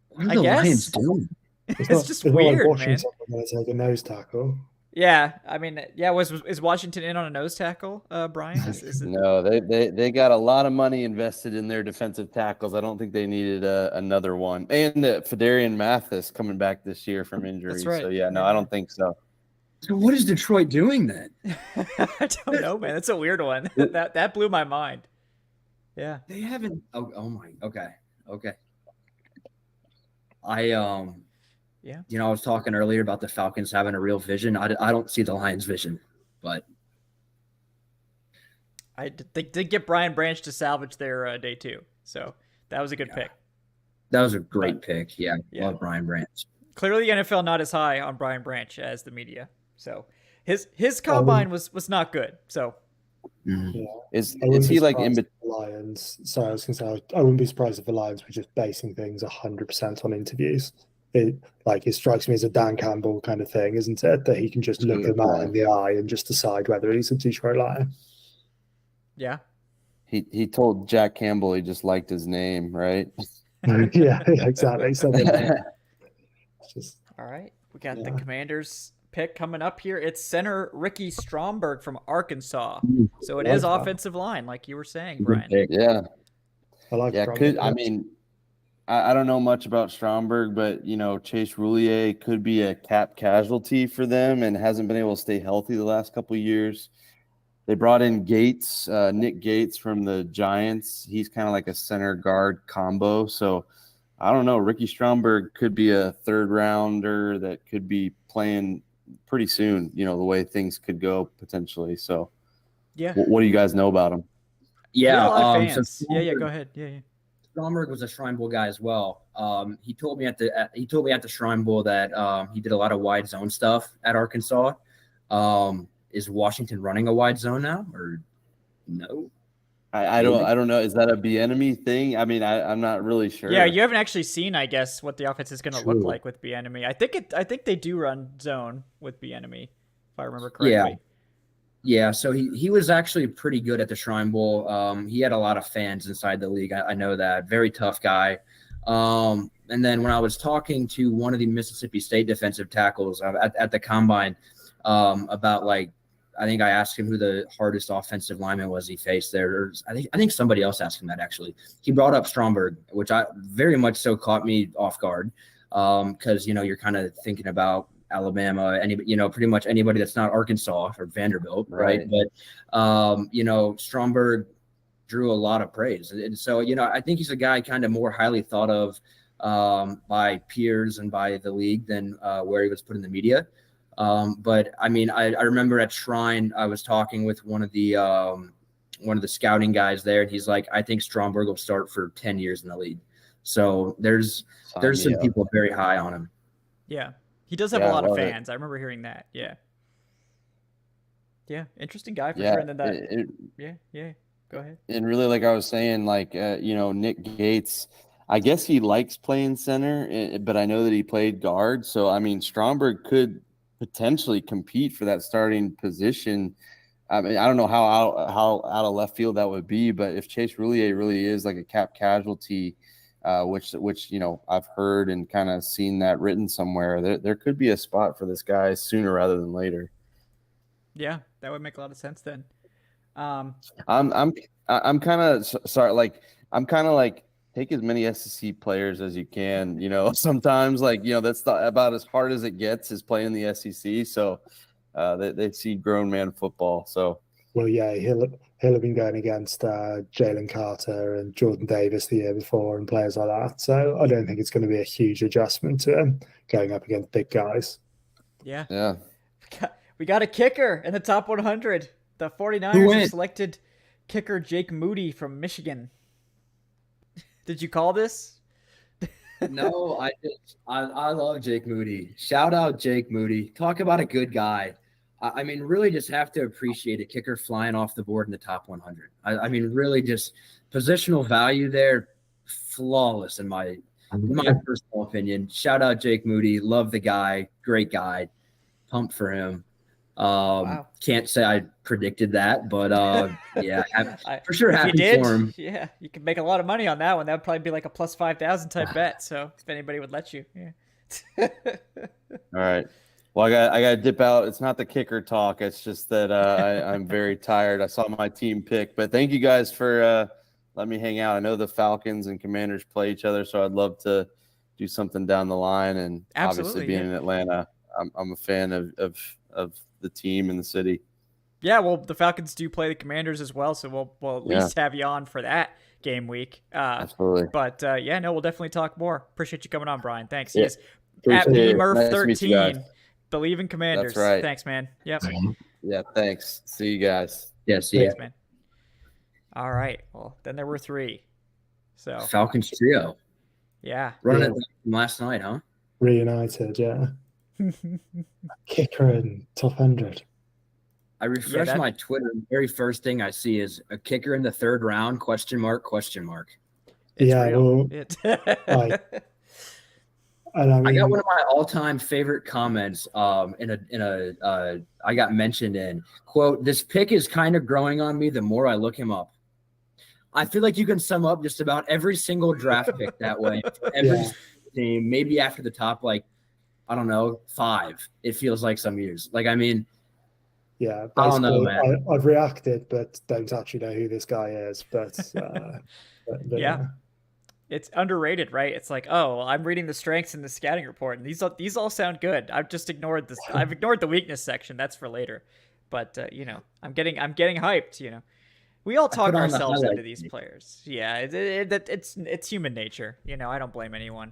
what are the Lions doing? It's just weird, man. Like a nose tackle. Yeah, I mean, yeah. Is Washington in on a nose tackle, Brian? No, they got a lot of money invested in their defensive tackles. I don't think they needed another one. And Fedarian Mathis coming back this year from injury. That's right. So yeah, no, I don't think so. So what is Detroit doing then? I don't know, man. That's a weird one. that blew my mind. Yeah, they haven't. Oh my. Okay. Yeah. You know, I was talking earlier about the Falcons having a real vision. I don't see the Lions' vision, but They did get Brian Branch to salvage their day 2. So that was a good pick. that was a great pick. Yeah, love Brian Branch. Clearly, the NFL not as high on Brian Branch as the media. So his combine was not good. So Yeah. Is I wouldn't he be like in surprised if the Lions? Sorry, I was going to say I wouldn't be surprised if the Lions were just basing things 100% on interviews. It strikes me as a Dan Campbell kind of thing, isn't it? That he can just look a man in the eye and just decide whether he's a Detroit Lion. yeah, he told Jack Campbell he just liked his name, right? Yeah, exactly. So it's just all right. We got the Commanders pick coming up here. It's center Ricky Stromberg from Arkansas. So it is offensive line, like you were saying, Brian. Yeah. I like. Yeah, I don't know much about Stromberg, but Chase Roulier could be a cap casualty for them and hasn't been able to stay healthy the last couple of years. They brought in Gates, Nick Gates from the Giants. He's kind of like a center guard combo. So I don't know. Ricky Stromberg could be a third rounder that could be playing pretty soon, the way things could go potentially. So yeah. What do you guys know about him? Yeah. A lot of fans. Go ahead. Yeah. Stromberg was a Shrine Bowl guy as well. He told me at the Shrine Bowl that he did a lot of wide zone stuff at Arkansas. Is Washington running a wide zone now or no? I don't know. Is that a Bieniemy thing? I mean, I'm not really sure. Yeah, you haven't actually seen, I guess, what the offense is going to look like with Bieniemy. I think they do run zone with Bieniemy, if I remember correctly. Yeah. So he was actually pretty good at the Shrine Bowl. He had a lot of fans inside the league. I know that. Very tough guy. And then when I was talking to one of the Mississippi State defensive tackles at the combine about I think I asked him who the hardest offensive lineman was he faced there. Or I think somebody else asked him that actually. He brought up Stromberg, which I very much so caught me off guard because you're kind of thinking about Alabama, pretty much anybody that's not Arkansas or Vanderbilt, right? But Stromberg drew a lot of praise, and so I think he's a guy kind of more highly thought of by peers and by the league than where he was put in the media. But I mean, I remember at Shrine, I was talking with one of the scouting guys there, and he's like, I think Stromberg will start for 10 years in the league. So there's some people very high on him. Yeah. He does have a lot of fans. I remember hearing that. Yeah. Yeah. Interesting guy for sure. And then yeah. Go ahead. And really, like I was saying, Nick Gates, I guess he likes playing center, but I know that he played guard. So, I mean, Stromberg could potentially compete for that starting position. I mean, I don't know how out of left field that would be, but if Chase Roulier really is like a cap casualty, which I've heard and kind of seen that written somewhere, there could be a spot for this guy sooner rather than later. Yeah, that would make a lot of sense then. I'm kind of sorry, I'm kind of like take as many SEC players as you can. Sometimes that's about as hard as it gets is playing in the SEC. So they see grown man football. So he'll have been going against Jalen Carter and Jordan Davis the year before and players like that. So I don't think it's going to be a huge adjustment to him going up against big guys. Yeah. We got a kicker in the top 100. The 49ers have selected kicker Jake Moody from Michigan. Did you call this? No, I love Jake Moody. Shout out Jake Moody. Talk about a good guy. I mean, really just have to appreciate a kicker flying off the board in the top 100. I mean, really just positional value there, flawless in my personal opinion. Shout out Jake Moody. Love the guy. Great guy. Pumped for him. Wow. Can't say I predicted that, but yeah, for sure happy for him. Yeah, you could make a lot of money on that one. That would probably be like a plus 5,000 type bet. So if anybody would let you, All right. Well, I got to dip out. It's not the kicker talk. It's just that I'm very tired. I saw my team pick, but thank you guys for letting me hang out. I know the Falcons and Commanders play each other, so I'd love to do something down the line. And obviously being in Atlanta, I'm a fan of the team and the city. Yeah, well, the Falcons do play the Commanders as well, so we'll at least have you on for that game week. Absolutely. But we'll definitely talk more. Appreciate you coming on, Brian. Thanks. Yeah. At Appreciate it. Nice to meet you guys. BMurph13. Believe in Commanders. That's right. Thanks, man. Yep. Yeah, thanks. See you guys. Yeah, see you. Thanks, man. All right. Well, then there were 3. So Falcons trio. yeah. Running it from last night, huh? Reunited, yeah. Kicker in top 100. I refresh my Twitter. The very first thing I see is a kicker in the 3rd round, question mark. It's yeah, real. well, and I got one of my all-time favorite comments I got mentioned in, quote, "This pick is kind of growing on me the more I look him up." I feel like you can sum up just about every single draft pick that way. Every team, maybe after the top, like, I don't know, 5. It feels like some years. Like, I mean, yeah, I don't know, man. I've reacted, but don't actually know who this guy is. But, yeah. It's underrated, right? It's like, oh, I'm reading the strengths in the scouting report, and these all sound good. I've just ignored this. I've ignored the weakness section. That's for later. But I'm getting hyped. We all talk ourselves into these players. Yeah, it's human nature. I don't blame anyone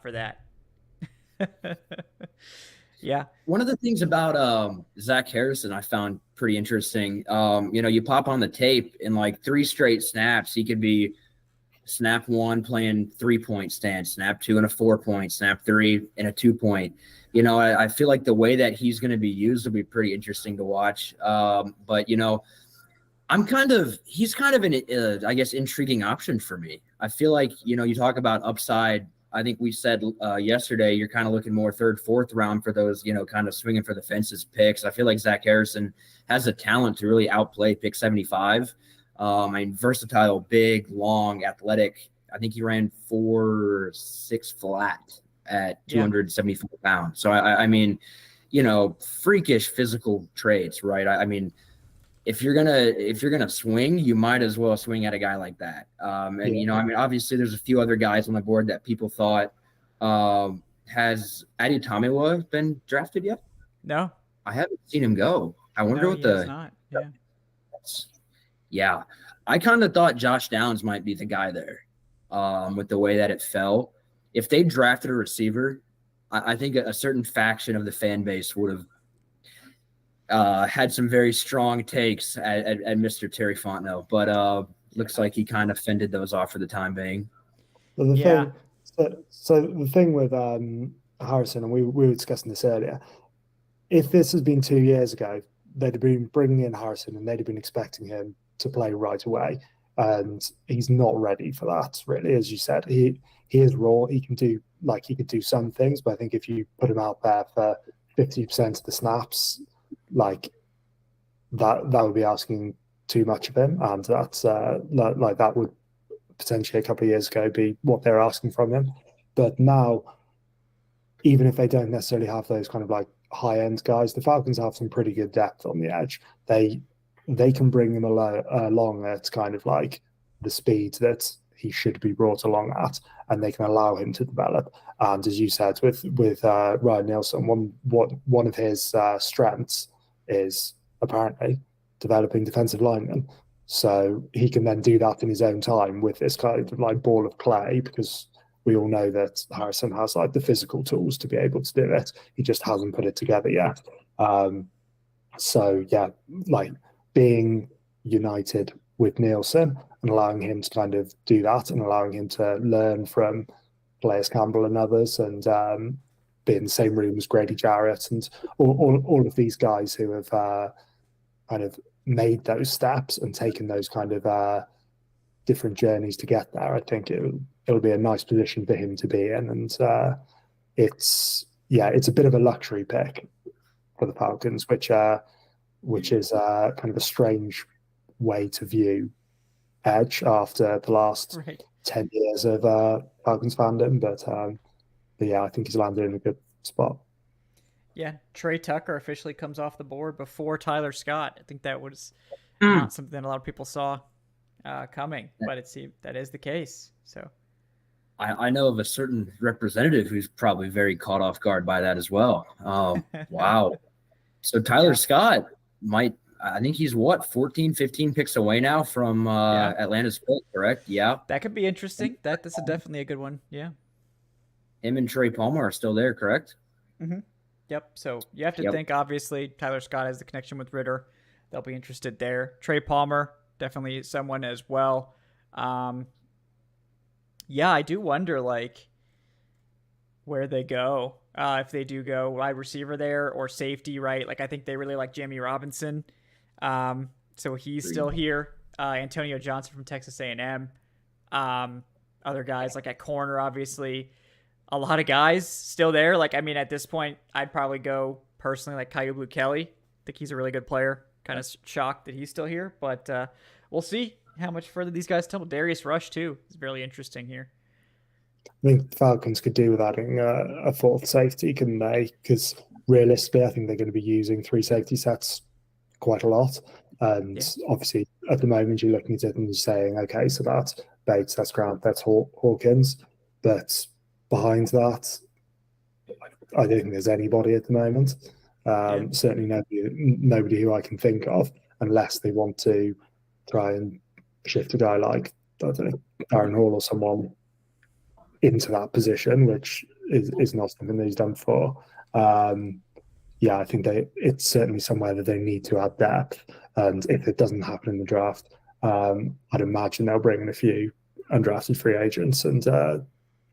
for that. Yeah. One of the things about Zach Harrison I found pretty interesting. You pop on the tape in like 3 straight snaps, he could be snap 1 playing 3-point stance, snap 2 in a 4-point, snap 3 in a 2-point. I feel like the way that he's going to be used will be pretty interesting to watch. But he's kind of an, I guess, intriguing option for me. I feel like, you talk about upside. I think we said yesterday, you're kind of looking more 3rd, 4th round for those, kind of swinging for the fences picks. I feel like Zach Harrison has the talent to really outplay pick 75. Versatile, big, long, athletic. I think he ran 4.6 flat at 274 pounds. So I mean, freakish physical traits, right? I mean, if you're gonna swing, you might as well swing at a guy like that. Obviously, there's a few other guys on the board that people thought. Has Adi Tamiwa been drafted yet? No, I haven't seen him go. I wonder what the. Not. Yeah, I kind of thought Josh Downs might be the guy there. With the way that it fell, if they drafted a receiver, I think a certain faction of the fan base would have had some very strong takes at Mr. Terry Fontenot, but looks like he kind of fended those off for the time being. Well, the thing with Harrison, and we were discussing this earlier, if this has been 2 years ago, they'd have been bringing in Harrison and they'd have been expecting him to play right away, and he's not ready for that, really. As you said, he is raw. He could do some things, but I think if you put him out there for 50% of the snaps, like that would be asking too much of him, and that's that would potentially a couple of years ago be what they're asking from him. But now, even if they don't necessarily have those kind of like high end guys, the Falcons have some pretty good depth on the edge. They can bring him along at kind of like the speed that he should be brought along at, and they can allow him to develop. And as you said, with Ryan Nielsen, one of his strengths is apparently developing defensive linemen. So he can then do that in his own time with this kind of like ball of clay, because we all know that Harrison has like the physical tools to be able to do it. He just hasn't put it together yet. So yeah, like being united with Nielsen and allowing him to kind of do that and allowing him to learn from Calais Campbell and others, and be in the same room as Grady Jarrett and all of these guys who have kind of made those steps and taken those kind of different journeys to get there. I think it'll be a nice position for him to be in, and it's a bit of a luxury pick for the Falcons, which is kind of a strange way to view Edge after the last 10 years of Falcons fandom, but yeah, I think he's landed in a good spot. Yeah, Trey Tucker officially comes off the board before Tyler Scott. I think that was not something a lot of people saw coming, but it seemed that is the case. So I know of a certain representative who's probably very caught off guard by that as well. Wow. So Tyler Scott might, I think he's 14, 15 picks away now from Atlanta's pick, correct? Yeah. That could be interesting. That's definitely a good one. Yeah. him and Trey Palmer are still there, correct? Mm-hmm. Yep. So you have to think, obviously, Tyler Scott has the connection with Ritter. They'll be interested there. Trey Palmer, definitely someone as well. Yeah, I do wonder, like, where they go. If they do go wide receiver there or safety, right? Like, I think they really like Jamie Robinson. So he's still here. Antonio Johnson from Texas A&M. Other guys, like at corner, obviously. A lot of guys still there. Like, I mean, at this point, I'd probably go personally like Kayublu Kelly. I think he's a really good player. Kind of shocked that he's still here, but we'll see how much further these guys tumble. Darius Rush, too, is really interesting here. I think the Falcons could do with adding a fourth safety, couldn't they? Because realistically, I think they're going to be using 3 safety sets quite a lot. And obviously, at the moment, you're looking at it and you're saying, okay, so that's Bates, that's Grant, that's Hawkins. But behind that, I don't think there's anybody at the moment. Certainly nobody who I can think of, unless they want to try and shift a guy like, I don't know, Darren Hall or someone into that position, which is not something that he's done before. I think it's certainly somewhere that they need to add depth. And if it doesn't happen in the draft, I'd imagine they'll bring in a few undrafted free agents and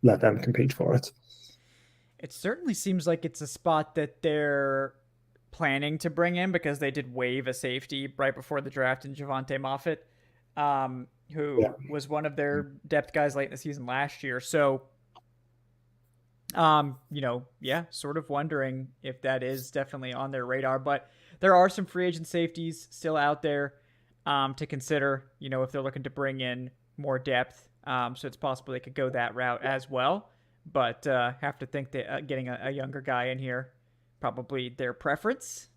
let them compete for it. It certainly seems like it's a spot that they're planning to bring in, because they did waive a safety right before the draft in Javonte Moffett, who was one of their depth guys late in the season last year. So, sort of wondering if that is definitely on their radar. But there are some free agent safeties still out there to consider, if they're looking to bring in more depth. So it's possible they could go that route as well. But have to think that getting a younger guy in here, probably their preference.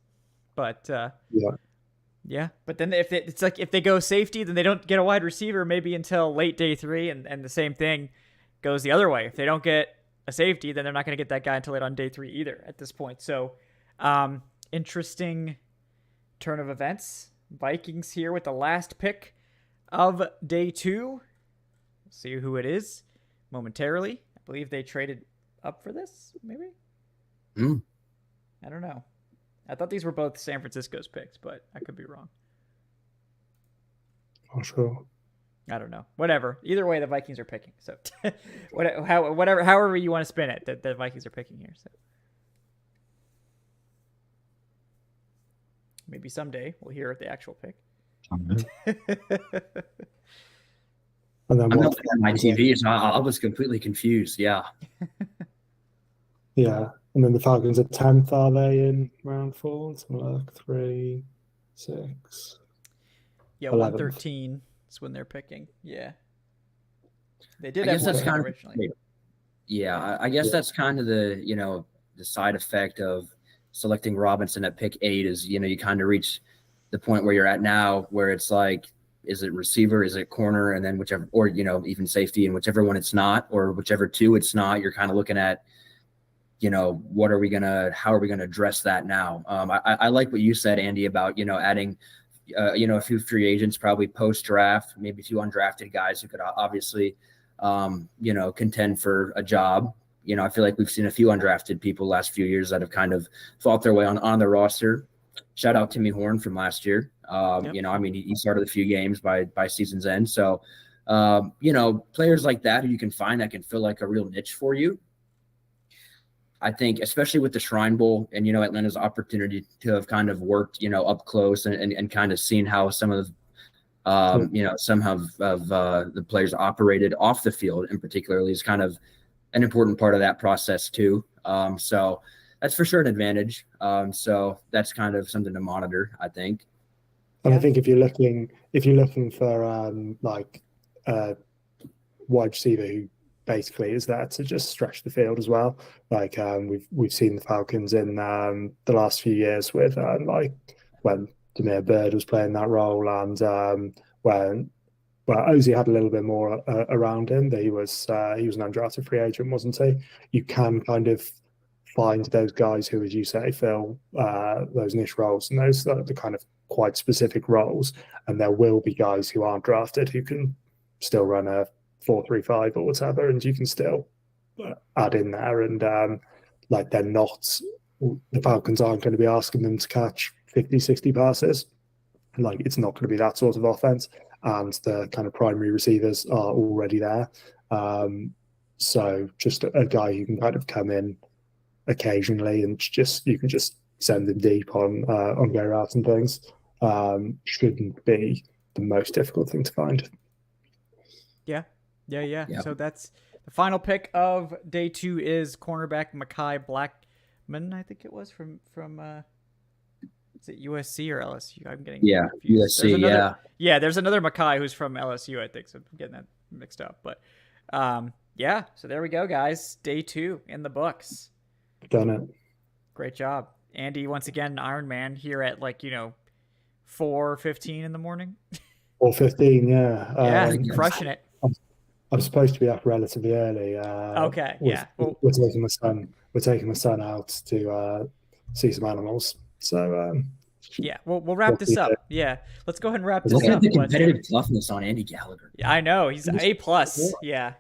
But but then if they go safety, then they don't get a wide receiver maybe until late day 3, and the same thing goes the other way. If they don't get a safety, then they're not going to get that guy until late on day 3 either at this point. So interesting turn of events. Vikings here with the last pick of day 2. We'll see who it is momentarily. I believe they traded up for this, maybe? I don't know. I thought these were both San Francisco's picks, but I could be wrong. Not sure. I don't know. Whatever. Either way, the Vikings are picking. So, however you want to spin it, the Vikings are picking here. So, maybe someday we'll hear the actual pick. And then I'm looking at my TV, so I was completely confused. Yeah. Yeah. And then the Falcons are 10th, are they, in round 4? Let's have a look. 3, 6. Yeah, 11th. 113 is when they're picking. Yeah. They did have one kind originally. I guess that's kind of the side effect of selecting Robinson at pick 8 is, you kind of reach the point where you're at now where it's like, is it receiver, is it corner, and then whichever, or, even safety, and whichever one it's not, or whichever 2 it's not, you're kind of looking at, how are we going to address that now? I like what you said, Andy, about, adding, a few free agents, probably post draft, maybe a few undrafted guys who could obviously, contend for a job. I feel like we've seen a few undrafted people last few years that have kind of fought their way on the roster. Shout out Timmy Horn from last year. He started a few games by season's end. So, players like that who you can find that can fill like a real niche for you. I think, especially with the Shrine Bowl and, Atlanta's opportunity to have kind of worked, up close and kind of seen how some of, some of the players operated off the field in particularly is kind of an important part of that process too. So that's for sure an advantage. So that's kind of something to monitor, I think. And I think if you're looking for wide receiver who basically is there to just stretch the field as well. Like we've seen the Falcons in the last few years with when Demir Bird was playing that role, and when Ozzy had a little bit more around him. He was an undrafted free agent, wasn't he? You can kind of find those guys who, as you say, fill those niche roles and those the kind of quite specific roles. And there will be guys who aren't drafted who can still run a 4-3-5 or whatever, and you can still add in there, and like the Falcons aren't going to be asking them to catch 50, 60 passes. Like it's not going to be that sort of offense, and the kind of primary receivers are already there. So just a guy who can kind of come in occasionally and you can just send him deep on go routes and things. Shouldn't be the most difficult thing to find. Yeah. So that's the final pick of day 2 is cornerback Mekhi Blackman. I think it was from is it USC or LSU? I'm getting confused. USC. There's another Mekhi who's from LSU, I think. So I'm getting that mixed up. But so there we go, guys. Day 2 in the books. Done it. Great job, Andy. Once again, Iron Man here at 4:15 in the morning. 4:15, yeah. Crushing it. I'm supposed to be up relatively early. Okay, We're taking my son out to see some animals. So we'll wrap this up. Yeah, let's go ahead and wrap this Look up. at the competitive toughness on Andy Gallagher. Yeah, I know he's A+. Yeah,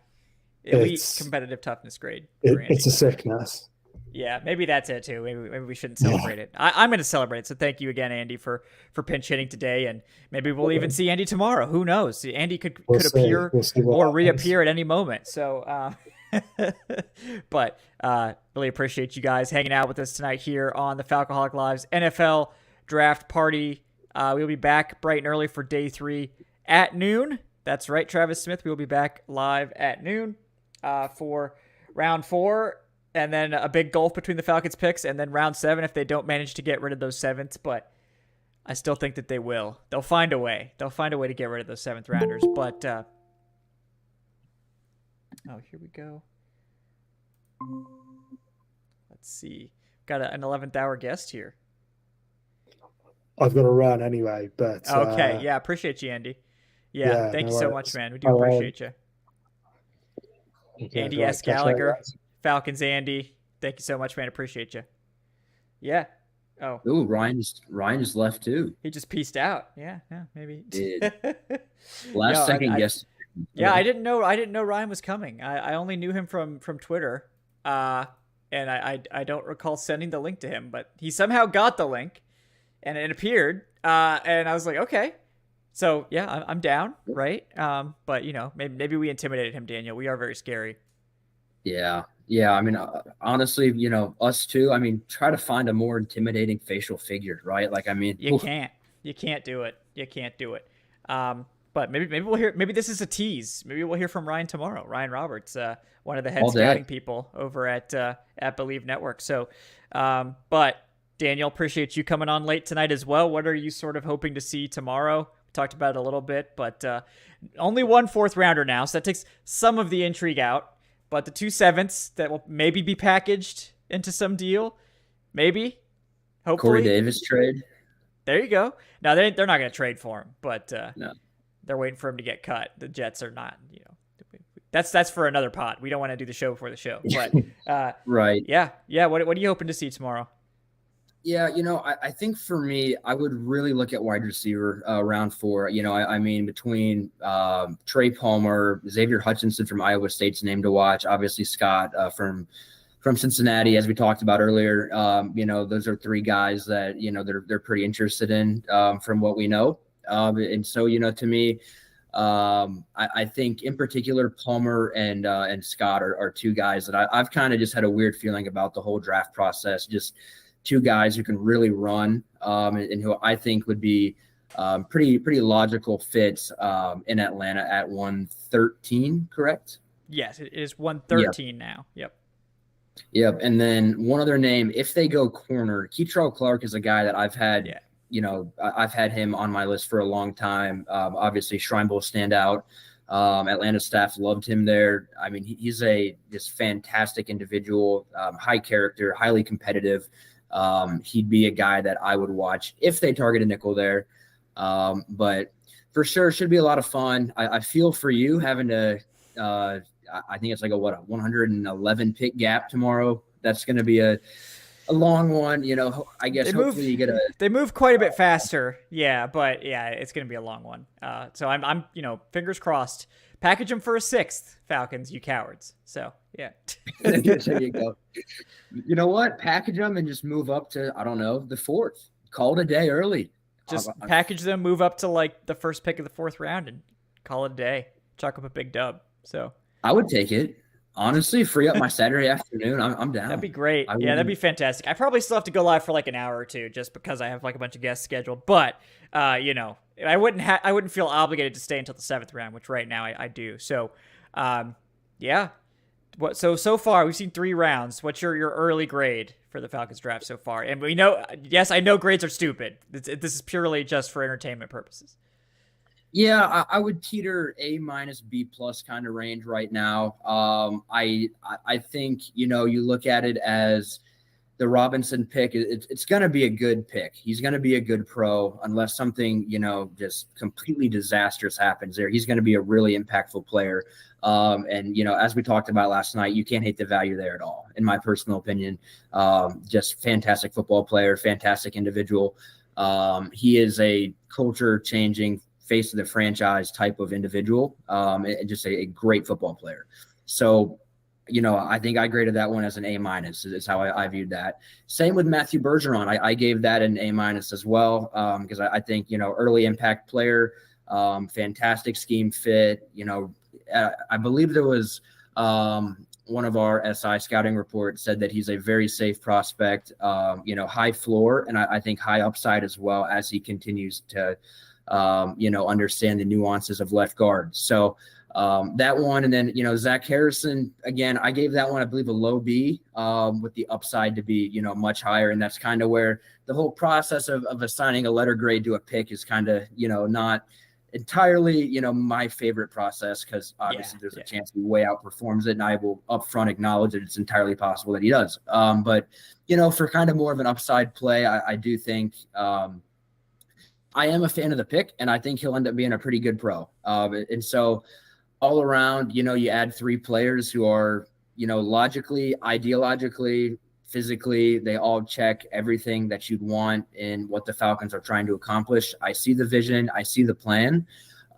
elite competitive toughness grade. It's a sickness. Yeah, maybe that's it too. Maybe we shouldn't celebrate it. I'm going to celebrate it. So thank you again, Andy, for pinch hitting today, and maybe we'll even see Andy tomorrow. Who knows? Andy could appear or reappear at any moment. So, but really appreciate you guys hanging out with us tonight here on the Falcoholic Live's NFL Draft Party. We'll be back bright and early for day 3 at noon. That's right, Travis Smith. We will be back live at noon for round 4. And then a big gulf between the Falcons picks, and then round 7 if they don't manage to get rid of those 7th. But I still think that they will. They'll find a way. They'll find a way to get rid of those 7th rounders. But here we go. Let's see. Got an 11th hour guest here. I've got to run anyway, but okay. Appreciate you, Andy. Thank you so much, man. We do appreciate you. Andy S. Gallagher. Falcons, Andy. Thank you so much, man. Appreciate you. Yeah. Oh. Ooh, Ryan just left too. He just pieced out. Yeah, maybe. Last second guess. Yeah, I didn't know Ryan was coming. I only knew him from Twitter. And I don't recall sending the link to him, but he somehow got the link and it appeared. And I was like, okay. So yeah, I'm down, right? But maybe we intimidated him, Daniel. We are very scary. Yeah. I mean, honestly, us too. I mean, try to find a more intimidating facial figure, right? You can't do it. But maybe we'll hear. Maybe this is a tease. Maybe we'll hear from Ryan tomorrow. Ryan Roberts, one of the head scouting people over at Believe Network. So, but Daniel, appreciate you coming on late tonight as well. What are you sort of hoping to see tomorrow? We talked about it a little bit, but only 1 4th rounder now, so that takes some of the intrigue out. But the 2 7ths that will maybe be packaged into some deal, maybe, hopefully. Corey Davis trade. There you go. Now they're not going to trade for him, but no. They're waiting for him to get cut. The Jets are not. That's for another pod. We don't want to do the show before the show. But right. Yeah. What are you hoping to see tomorrow? Yeah, I think for me, I would really look at wide receiver round 4. I mean, between Trey Palmer, Xavier Hutchinson from Iowa State's name to watch, obviously Scott from Cincinnati, as we talked about earlier. Those are 3 guys that they're pretty interested in from what we know. And so to me, I think in particular Palmer and Scott are 2 guys that I've kind of just had a weird feeling about the whole draft process. Just 2 guys who can really run and who I think would be pretty logical fits in Atlanta at 113, correct? Yes, it is 113 now. Yep. And then one other name, if they go corner, Keitrell Clark is a guy that I've had, I've had him on my list for a long time. Obviously, Shrine Bowl standout. Atlanta staff loved him there. I mean, he's this fantastic individual, high character, highly competitive. He'd be a guy that I would watch if they target a nickel there. But for sure, should be a lot of fun. I feel for you having to, I think it's like a 111 pick gap tomorrow. That's going to be a long one. I guess hopefully you get they move quite a bit faster. Yeah, but yeah, it's going to be a long one. So I'm fingers crossed package him for a 6th, Falcons, you cowards. So, yeah. There you go. You know what? Package them and just move up to, I don't know, the 4th. Call it a day early. Just package them, move up to like the first pick of the 4th round and call it a day. Chalk up a big dub. So I would take it. Honestly, free up my Saturday afternoon. I'm down. That'd be great. Yeah, that'd be fantastic. I probably still have to go live for like an hour or two just because I have like a bunch of guests scheduled. But you know, I wouldn't feel obligated to stay until the 7th round, which right now I do. So yeah. So far we've seen 3 rounds. What's your early grade for the Falcons draft so far? And we know, yes, I know grades are stupid. This is purely just for entertainment purposes. Yeah, I would teeter A-, B+ kind of range right now. I think, you know, you look at it as the Robinson pick. It's going to be a good pick. He's going to be a good pro unless something, you know, just completely disastrous happens there. He's going to be a really impactful player. And, you know, as we talked about last night, you can't hate the value there at all, in my personal opinion. Just fantastic football player, fantastic individual. He is a culture-changing face of the franchise type of individual, and just a great football player. So, you know, I think I graded that one as an A- is how I viewed that. Same with Matthew Bergeron. I gave that an A- as well, because I think, you know, early impact player, fantastic scheme fit. You know, I believe there was one of our SI scouting reports said that he's a very safe prospect, you know, high floor, and I think high upside as well as he continues to you know, understand the nuances of left guard. So that one, and then, you know, Zach Harrison, again, I gave that one, I believe, a low B, with the upside to be, you know, much higher. And that's kind of where the whole process of assigning a letter grade to a pick is kind of, you know, not entirely, you know, my favorite process, because obviously there's a chance he way outperforms it, and I will upfront acknowledge that it's entirely possible that he does. But, you know, for kind of more of an upside play, I do think I am a fan of the pick, and I think he'll end up being a pretty good pro. And so all around, you know, you add 3 players who are, you know, logically, ideologically, physically, they all check everything that you'd want in what the Falcons are trying to accomplish. I see the vision. I see the plan.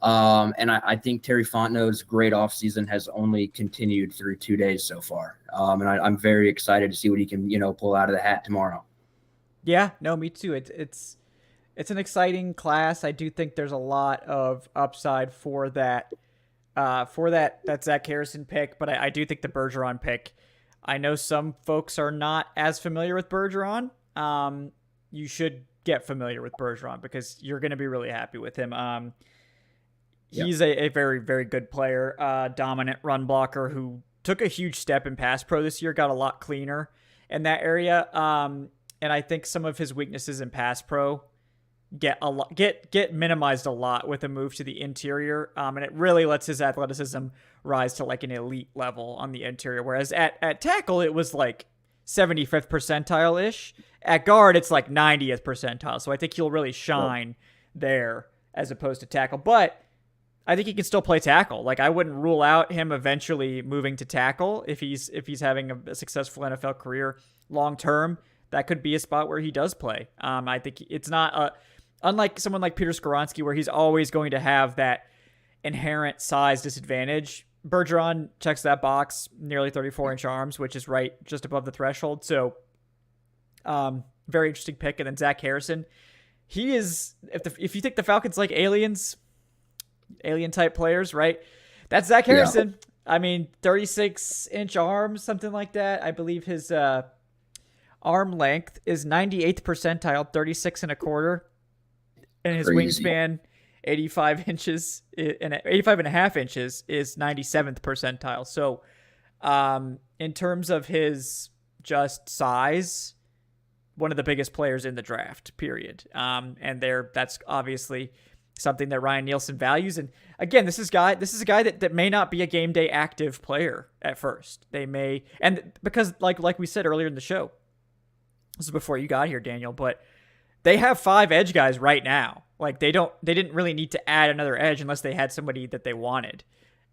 And I think Terry Fontenot's great offseason has only continued through 2 days so far. And I'm very excited to see what he can, you know, pull out of the hat tomorrow. Yeah, no, me too. It's an exciting class. I do think there's a lot of upside for that Zach Harrison pick, but I do think the Bergeron pick, I know some folks are not as familiar with Bergeron. You should get familiar with Bergeron because you're going to be really happy with him. He's a very, very good player, dominant run blocker who took a huge step in pass pro this year, got a lot cleaner in that area. And I think some of his weaknesses in pass pro get minimized a lot with a move to the interior, and it really lets his athleticism rise to like an elite level on the interior, whereas at tackle it was like 75th percentile ish. At guard it's like 90th percentile, so I think he'll really shine there as opposed to tackle. But I think he can still play tackle. Like, I wouldn't rule out him eventually moving to tackle if he's having a successful NFL career long term. That could be a spot where he does play. I think it's not unlike someone like Peter Skoronski, where he's always going to have that inherent size disadvantage. Bergeron checks that box, nearly 34-inch arms, which is right just above the threshold. So, very interesting pick. And then Zach Harrison, he is, if you think the Falcons like aliens, alien type players, right? That's Zach Harrison. Yeah. I mean, 36-inch arms, something like that. I believe his arm length is 98th percentile, 36 and a quarter. And his wingspan, 85 inches, and 85 and a half inches is 97th percentile. So, in terms of his just size, one of the biggest players in the draft, period. And that's obviously something that Ryan Nielsen values. And again, this is a guy that may not be a game day active player at first. They may, and because like we said earlier in the show, this is before you got here, Daniel, but they have 5 edge guys right now. Like, they didn't really need to add another edge unless they had somebody that they wanted.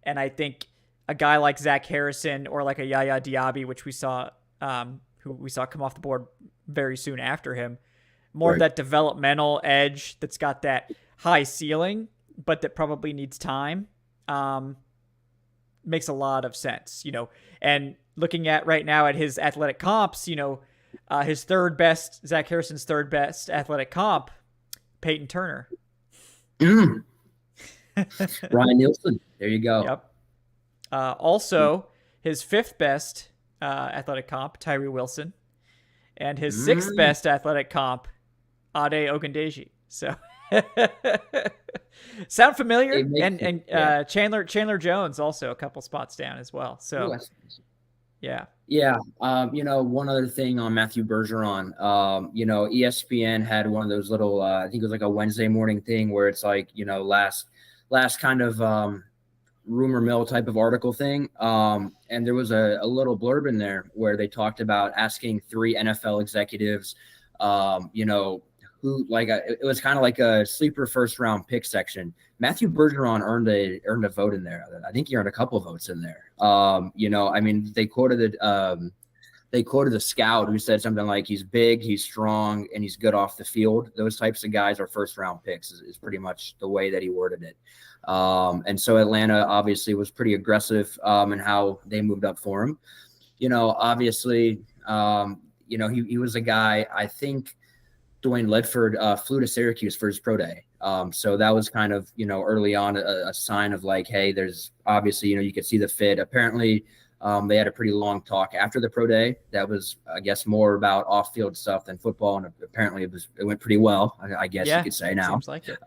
And I think a guy like Zach Harrison or like a Yaya Diaby, which we saw come off the board very soon after him, more of that developmental edge that's got that high ceiling, but that probably needs time. makes a lot of sense, and looking at right now at his athletic comps, his Zach Harrison's third best athletic comp, Peyton Turner. Ryan Nielsen. There you go. Yep. Also, his fifth best athletic comp, Tyree Wilson, and his sixth best athletic comp, Ade Ogundeji. So, sound familiar? And Chandler Jones also a couple spots down as well. So, yeah. Yeah. One other thing on Matthew Bergeron, ESPN had one of those little, I think it was like a Wednesday morning thing where it's like, last kind of rumor mill type of article thing. And there was a little blurb in there where they talked about asking 3 NFL executives, who it was kind of like a sleeper first round pick section. Matthew Bergeron earned a vote in there. I think he earned a couple of votes in there. They quoted the scout who said something like he's big, he's strong, and he's good off the field. Those types of guys are first round picks is pretty much the way that he worded it. And so Atlanta obviously was pretty aggressive in how they moved up for him. Obviously, he was a guy, I think Dwayne Ledford flew to Syracuse for his pro day. So that was kind of, early on a sign of like, hey, there's obviously, you could see the fit. Apparently, they had a pretty long talk after the pro day. That was, I guess, more about off-field stuff than football. And apparently it went pretty well, I guess you could say now. Seems like it.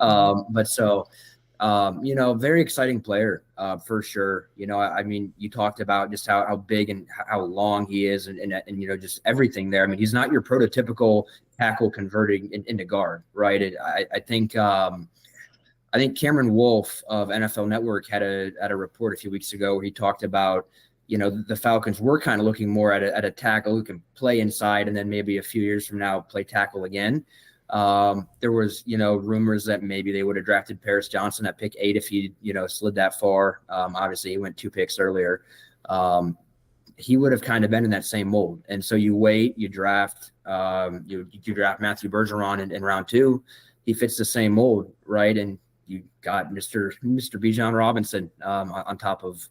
Very exciting player for sure. You talked about just how big and how long he is and just everything there. I mean, he's not your prototypical tackle converting into guard, right? I think Cameron Wolf of NFL Network had a report a few weeks ago where he talked about, the Falcons were kind of looking more at a tackle who can play inside and then maybe a few years from now play tackle again. There was, rumors that maybe they would have drafted Paris Johnson at pick 8 if he, slid that far. Obviously he went 2 picks earlier. He would have kind of been in that same mold. And so you wait, you draft, you draft Matthew Bergeron in round 2. He fits the same mold, right? And you got Mr. Bijan Robinson on top of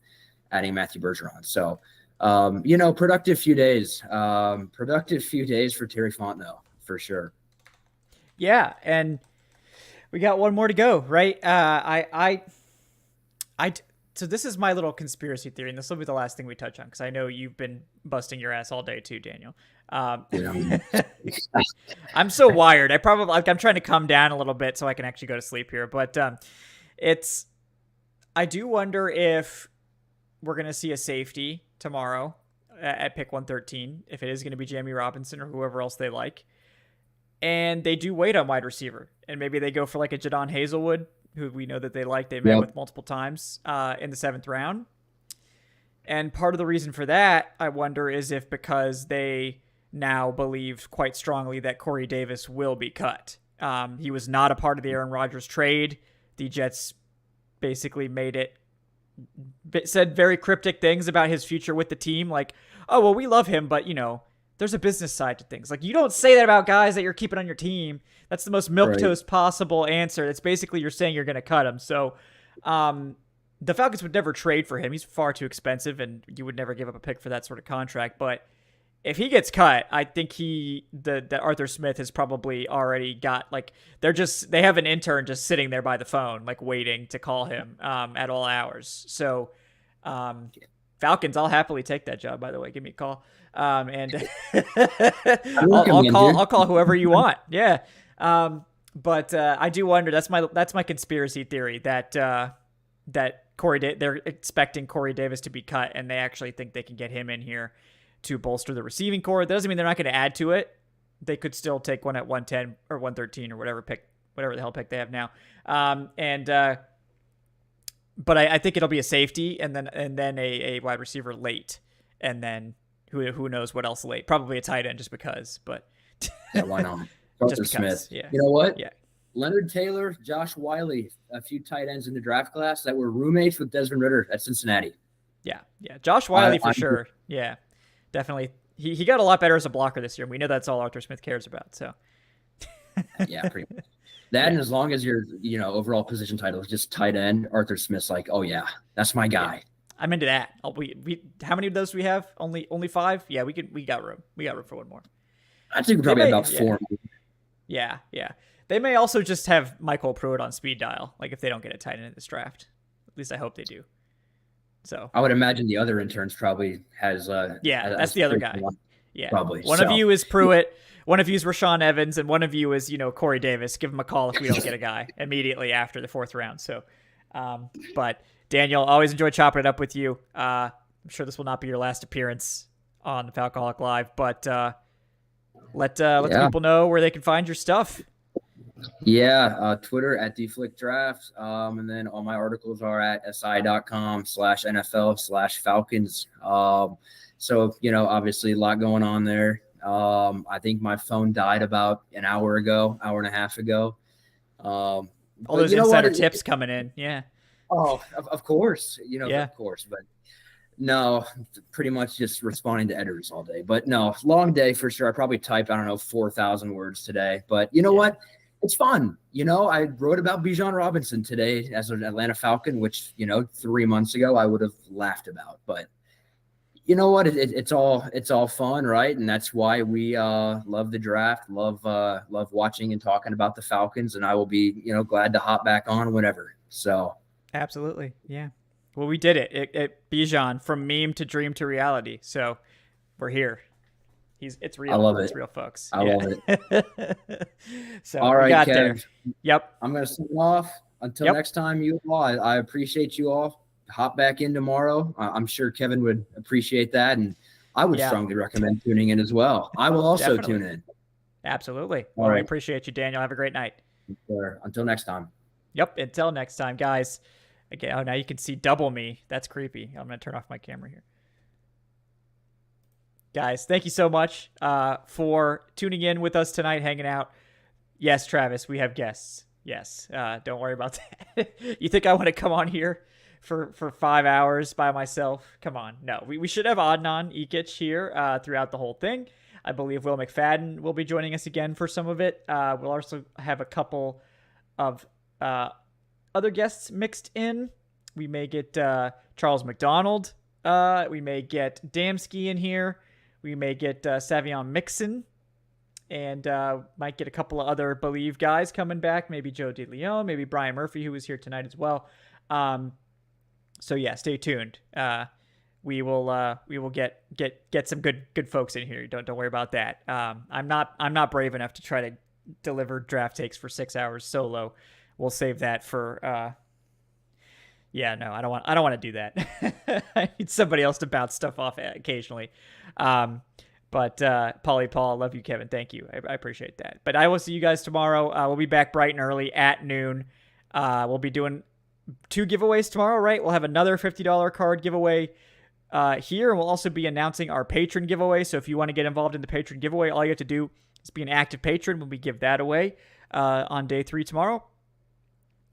adding Matthew Bergeron. So, productive few days for Terry Fontenot for sure. Yeah, and we got one more to go, right? So this is my little conspiracy theory, and this will be the last thing we touch on because I know you've been busting your ass all day too, Daniel. I'm so wired. I'm trying to come down a little bit so I can actually go to sleep here. But I do wonder if we're going to see a safety tomorrow at pick 113, if it is going to be Jamie Robinson or whoever else they like. And they do wait on wide receiver. And maybe they go for like a Jadon Hazelwood, who we know that they like. They met with multiple times in the 7th round. And part of the reason for that, I wonder, is if because they now believe quite strongly that Corey Davis will be cut. He was not a part of the Aaron Rodgers trade. The Jets basically said very cryptic things about his future with the team. Like, oh, well, we love him, but, there's a business side to things. Like, you don't say that about guys that you're keeping on your team. That's the most milquetoast possible answer. It's basically you're saying you're going to cut him. So the Falcons would never trade for him. He's far too expensive, and you would never give up a pick for that sort of contract. But if he gets cut, I think that Arthur Smith has probably already got, like, they have an intern just sitting there by the phone, like, waiting to call him at all hours. So Falcons, I'll happily take that job, by the way. Give me a call. And I'll call whoever you want. Yeah. But I do wonder, that's my conspiracy theory that they're expecting Corey Davis to be cut and they actually think they can get him in here to bolster the receiving core. That doesn't mean they're not going to add to it. They could still take one at 110 or 113 or whatever the hell pick they have now. But I think it'll be a safety and then a wide receiver late, and then who knows what else late? Probably a tight end just because. But yeah, why not? Arthur Smith. Yeah. You know what? Yeah. Leonard Taylor, Josh Wiley, a few tight ends in the draft class that were roommates with Desmond Ridder at Cincinnati. Yeah. Josh Wiley for sure. Yeah, definitely. He got a lot better as a blocker this year. We know that's all Arthur Smith cares about. So. Yeah, pretty much. That, and as long as your overall position title is just tight end, Arthur Smith's like, oh yeah, that's my guy. I'm into that. We how many of those do we have? Only 5? Yeah, we got room. We got room for one more. I think we probably have about 4. Yeah. They may also just have Michael Pruitt on speed dial, like if they don't get a tight end in this draft. At least I hope they do. So I would imagine the other interns probably has. That's the other guy. Yeah, probably. One of you is Pruitt. One of you is Rashawn Evans, and one of you is Corey Davis. Give him a call if we don't get a guy immediately after the 4th round. So, but Daniel, always enjoy chopping it up with you. I'm sure this will not be your last appearance on the Falcoholic Live, but let the people know where they can find your stuff. Yeah, Twitter at DFlickDraft, and then all my articles are at si.com/NFL/Falcons. So, obviously a lot going on there. I think my phone died about an hour and a half ago. All those insider tips coming in. Yeah. Oh, of course, of course. But no, pretty much just responding to editors all day. But no, long day for sure. I probably typed, 4,000 words today. But you know what? It's fun. I wrote about Bijan Robinson today as an Atlanta Falcon, which, 3 months ago I would have laughed about. But you know what? It's all fun, right? And that's why we love the draft, love watching and talking about the Falcons. And I will be, glad to hop back on whenever. So absolutely, yeah. Well, we did it. Bijan, from meme to dream to reality. So we're here. It's real. I love it. It's real, folks. I love it. So all right, we got Kev. there. Yep. I'm gonna sign off. Until next time, you all. I appreciate you all. Hop back in tomorrow. I'm sure Kevin would appreciate that, and I would strongly recommend tuning in as well. I will also tune in. Absolutely. Well, I appreciate you, Daniel. Have a great night. Sure. Until next time. Yep. Until next time, guys. Okay. Oh, now you can see double me. That's creepy. I'm going to turn off my camera here. Guys, thank you so much for tuning in with us tonight, hanging out. Yes, Travis, we have guests. Yes. Don't worry about that. You think I want to come on here for 5 hours by myself? Come on. No, we should have Adnan Ikic here throughout the whole thing. I believe Will McFadden will be joining us again for some of it. We'll also have a couple of other guests mixed in. We may get Charles McDonald. We may get Damsky in here. We may get Savion Mixon. And might get a couple of other Believe guys coming back. Maybe Joe DeLeon. Maybe Brian Murphy, who was here tonight as well. So yeah, stay tuned. We will get some good folks in here. Don't worry about that. I'm not brave enough to try to deliver draft takes for 6 hours solo. We'll save that for I don't want to do that. I need somebody else to bounce stuff off occasionally. But Paulie Paul, love you, Kevin. Thank you. I appreciate that. But I will see you guys tomorrow. We'll be back bright and early at noon. We'll be doing 2 giveaways tomorrow, right? We'll have another $50 card giveaway here, and we'll also be announcing our patron giveaway. So if you want to get involved in the patron giveaway, all you have to do is be an active patron when we give that away on day 3 tomorrow.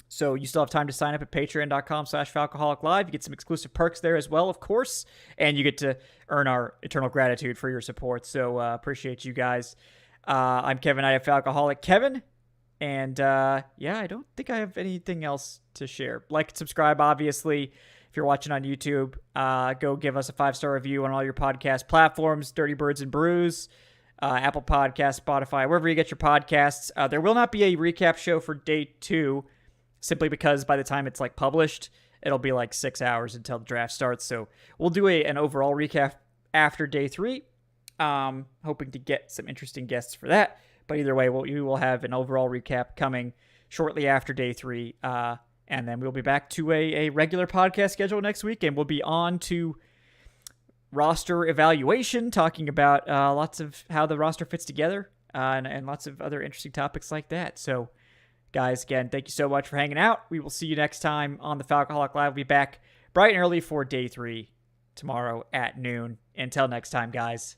So you still have time to sign up at patreon.com/Falcoholic Live. You get some exclusive perks there as well, of course, and you get to earn our eternal gratitude for your support. So appreciate you guys. I'm Kevin. I have Falcoholic Kevin. And I don't think I have anything else to share. Like and subscribe, obviously. If you're watching on YouTube, go give us a 5-star review on all your podcast platforms, Dirty Birds and Brews, Apple Podcasts, Spotify, wherever you get your podcasts. There will not be a recap show for day 2, simply because by the time it's published, it'll be 6 hours until the draft starts. So we'll do an overall recap after day 3, hoping to get some interesting guests for that. But either way, we will have an overall recap coming shortly after day 3. And then we'll be back to a regular podcast schedule next week. And we'll be on to roster evaluation, talking about lots of how the roster fits together and lots of other interesting topics like that. So, guys, again, thank you so much for hanging out. We will see you next time on the Falcoholic Live. We'll be back bright and early for day 3 tomorrow at noon. Until next time, guys,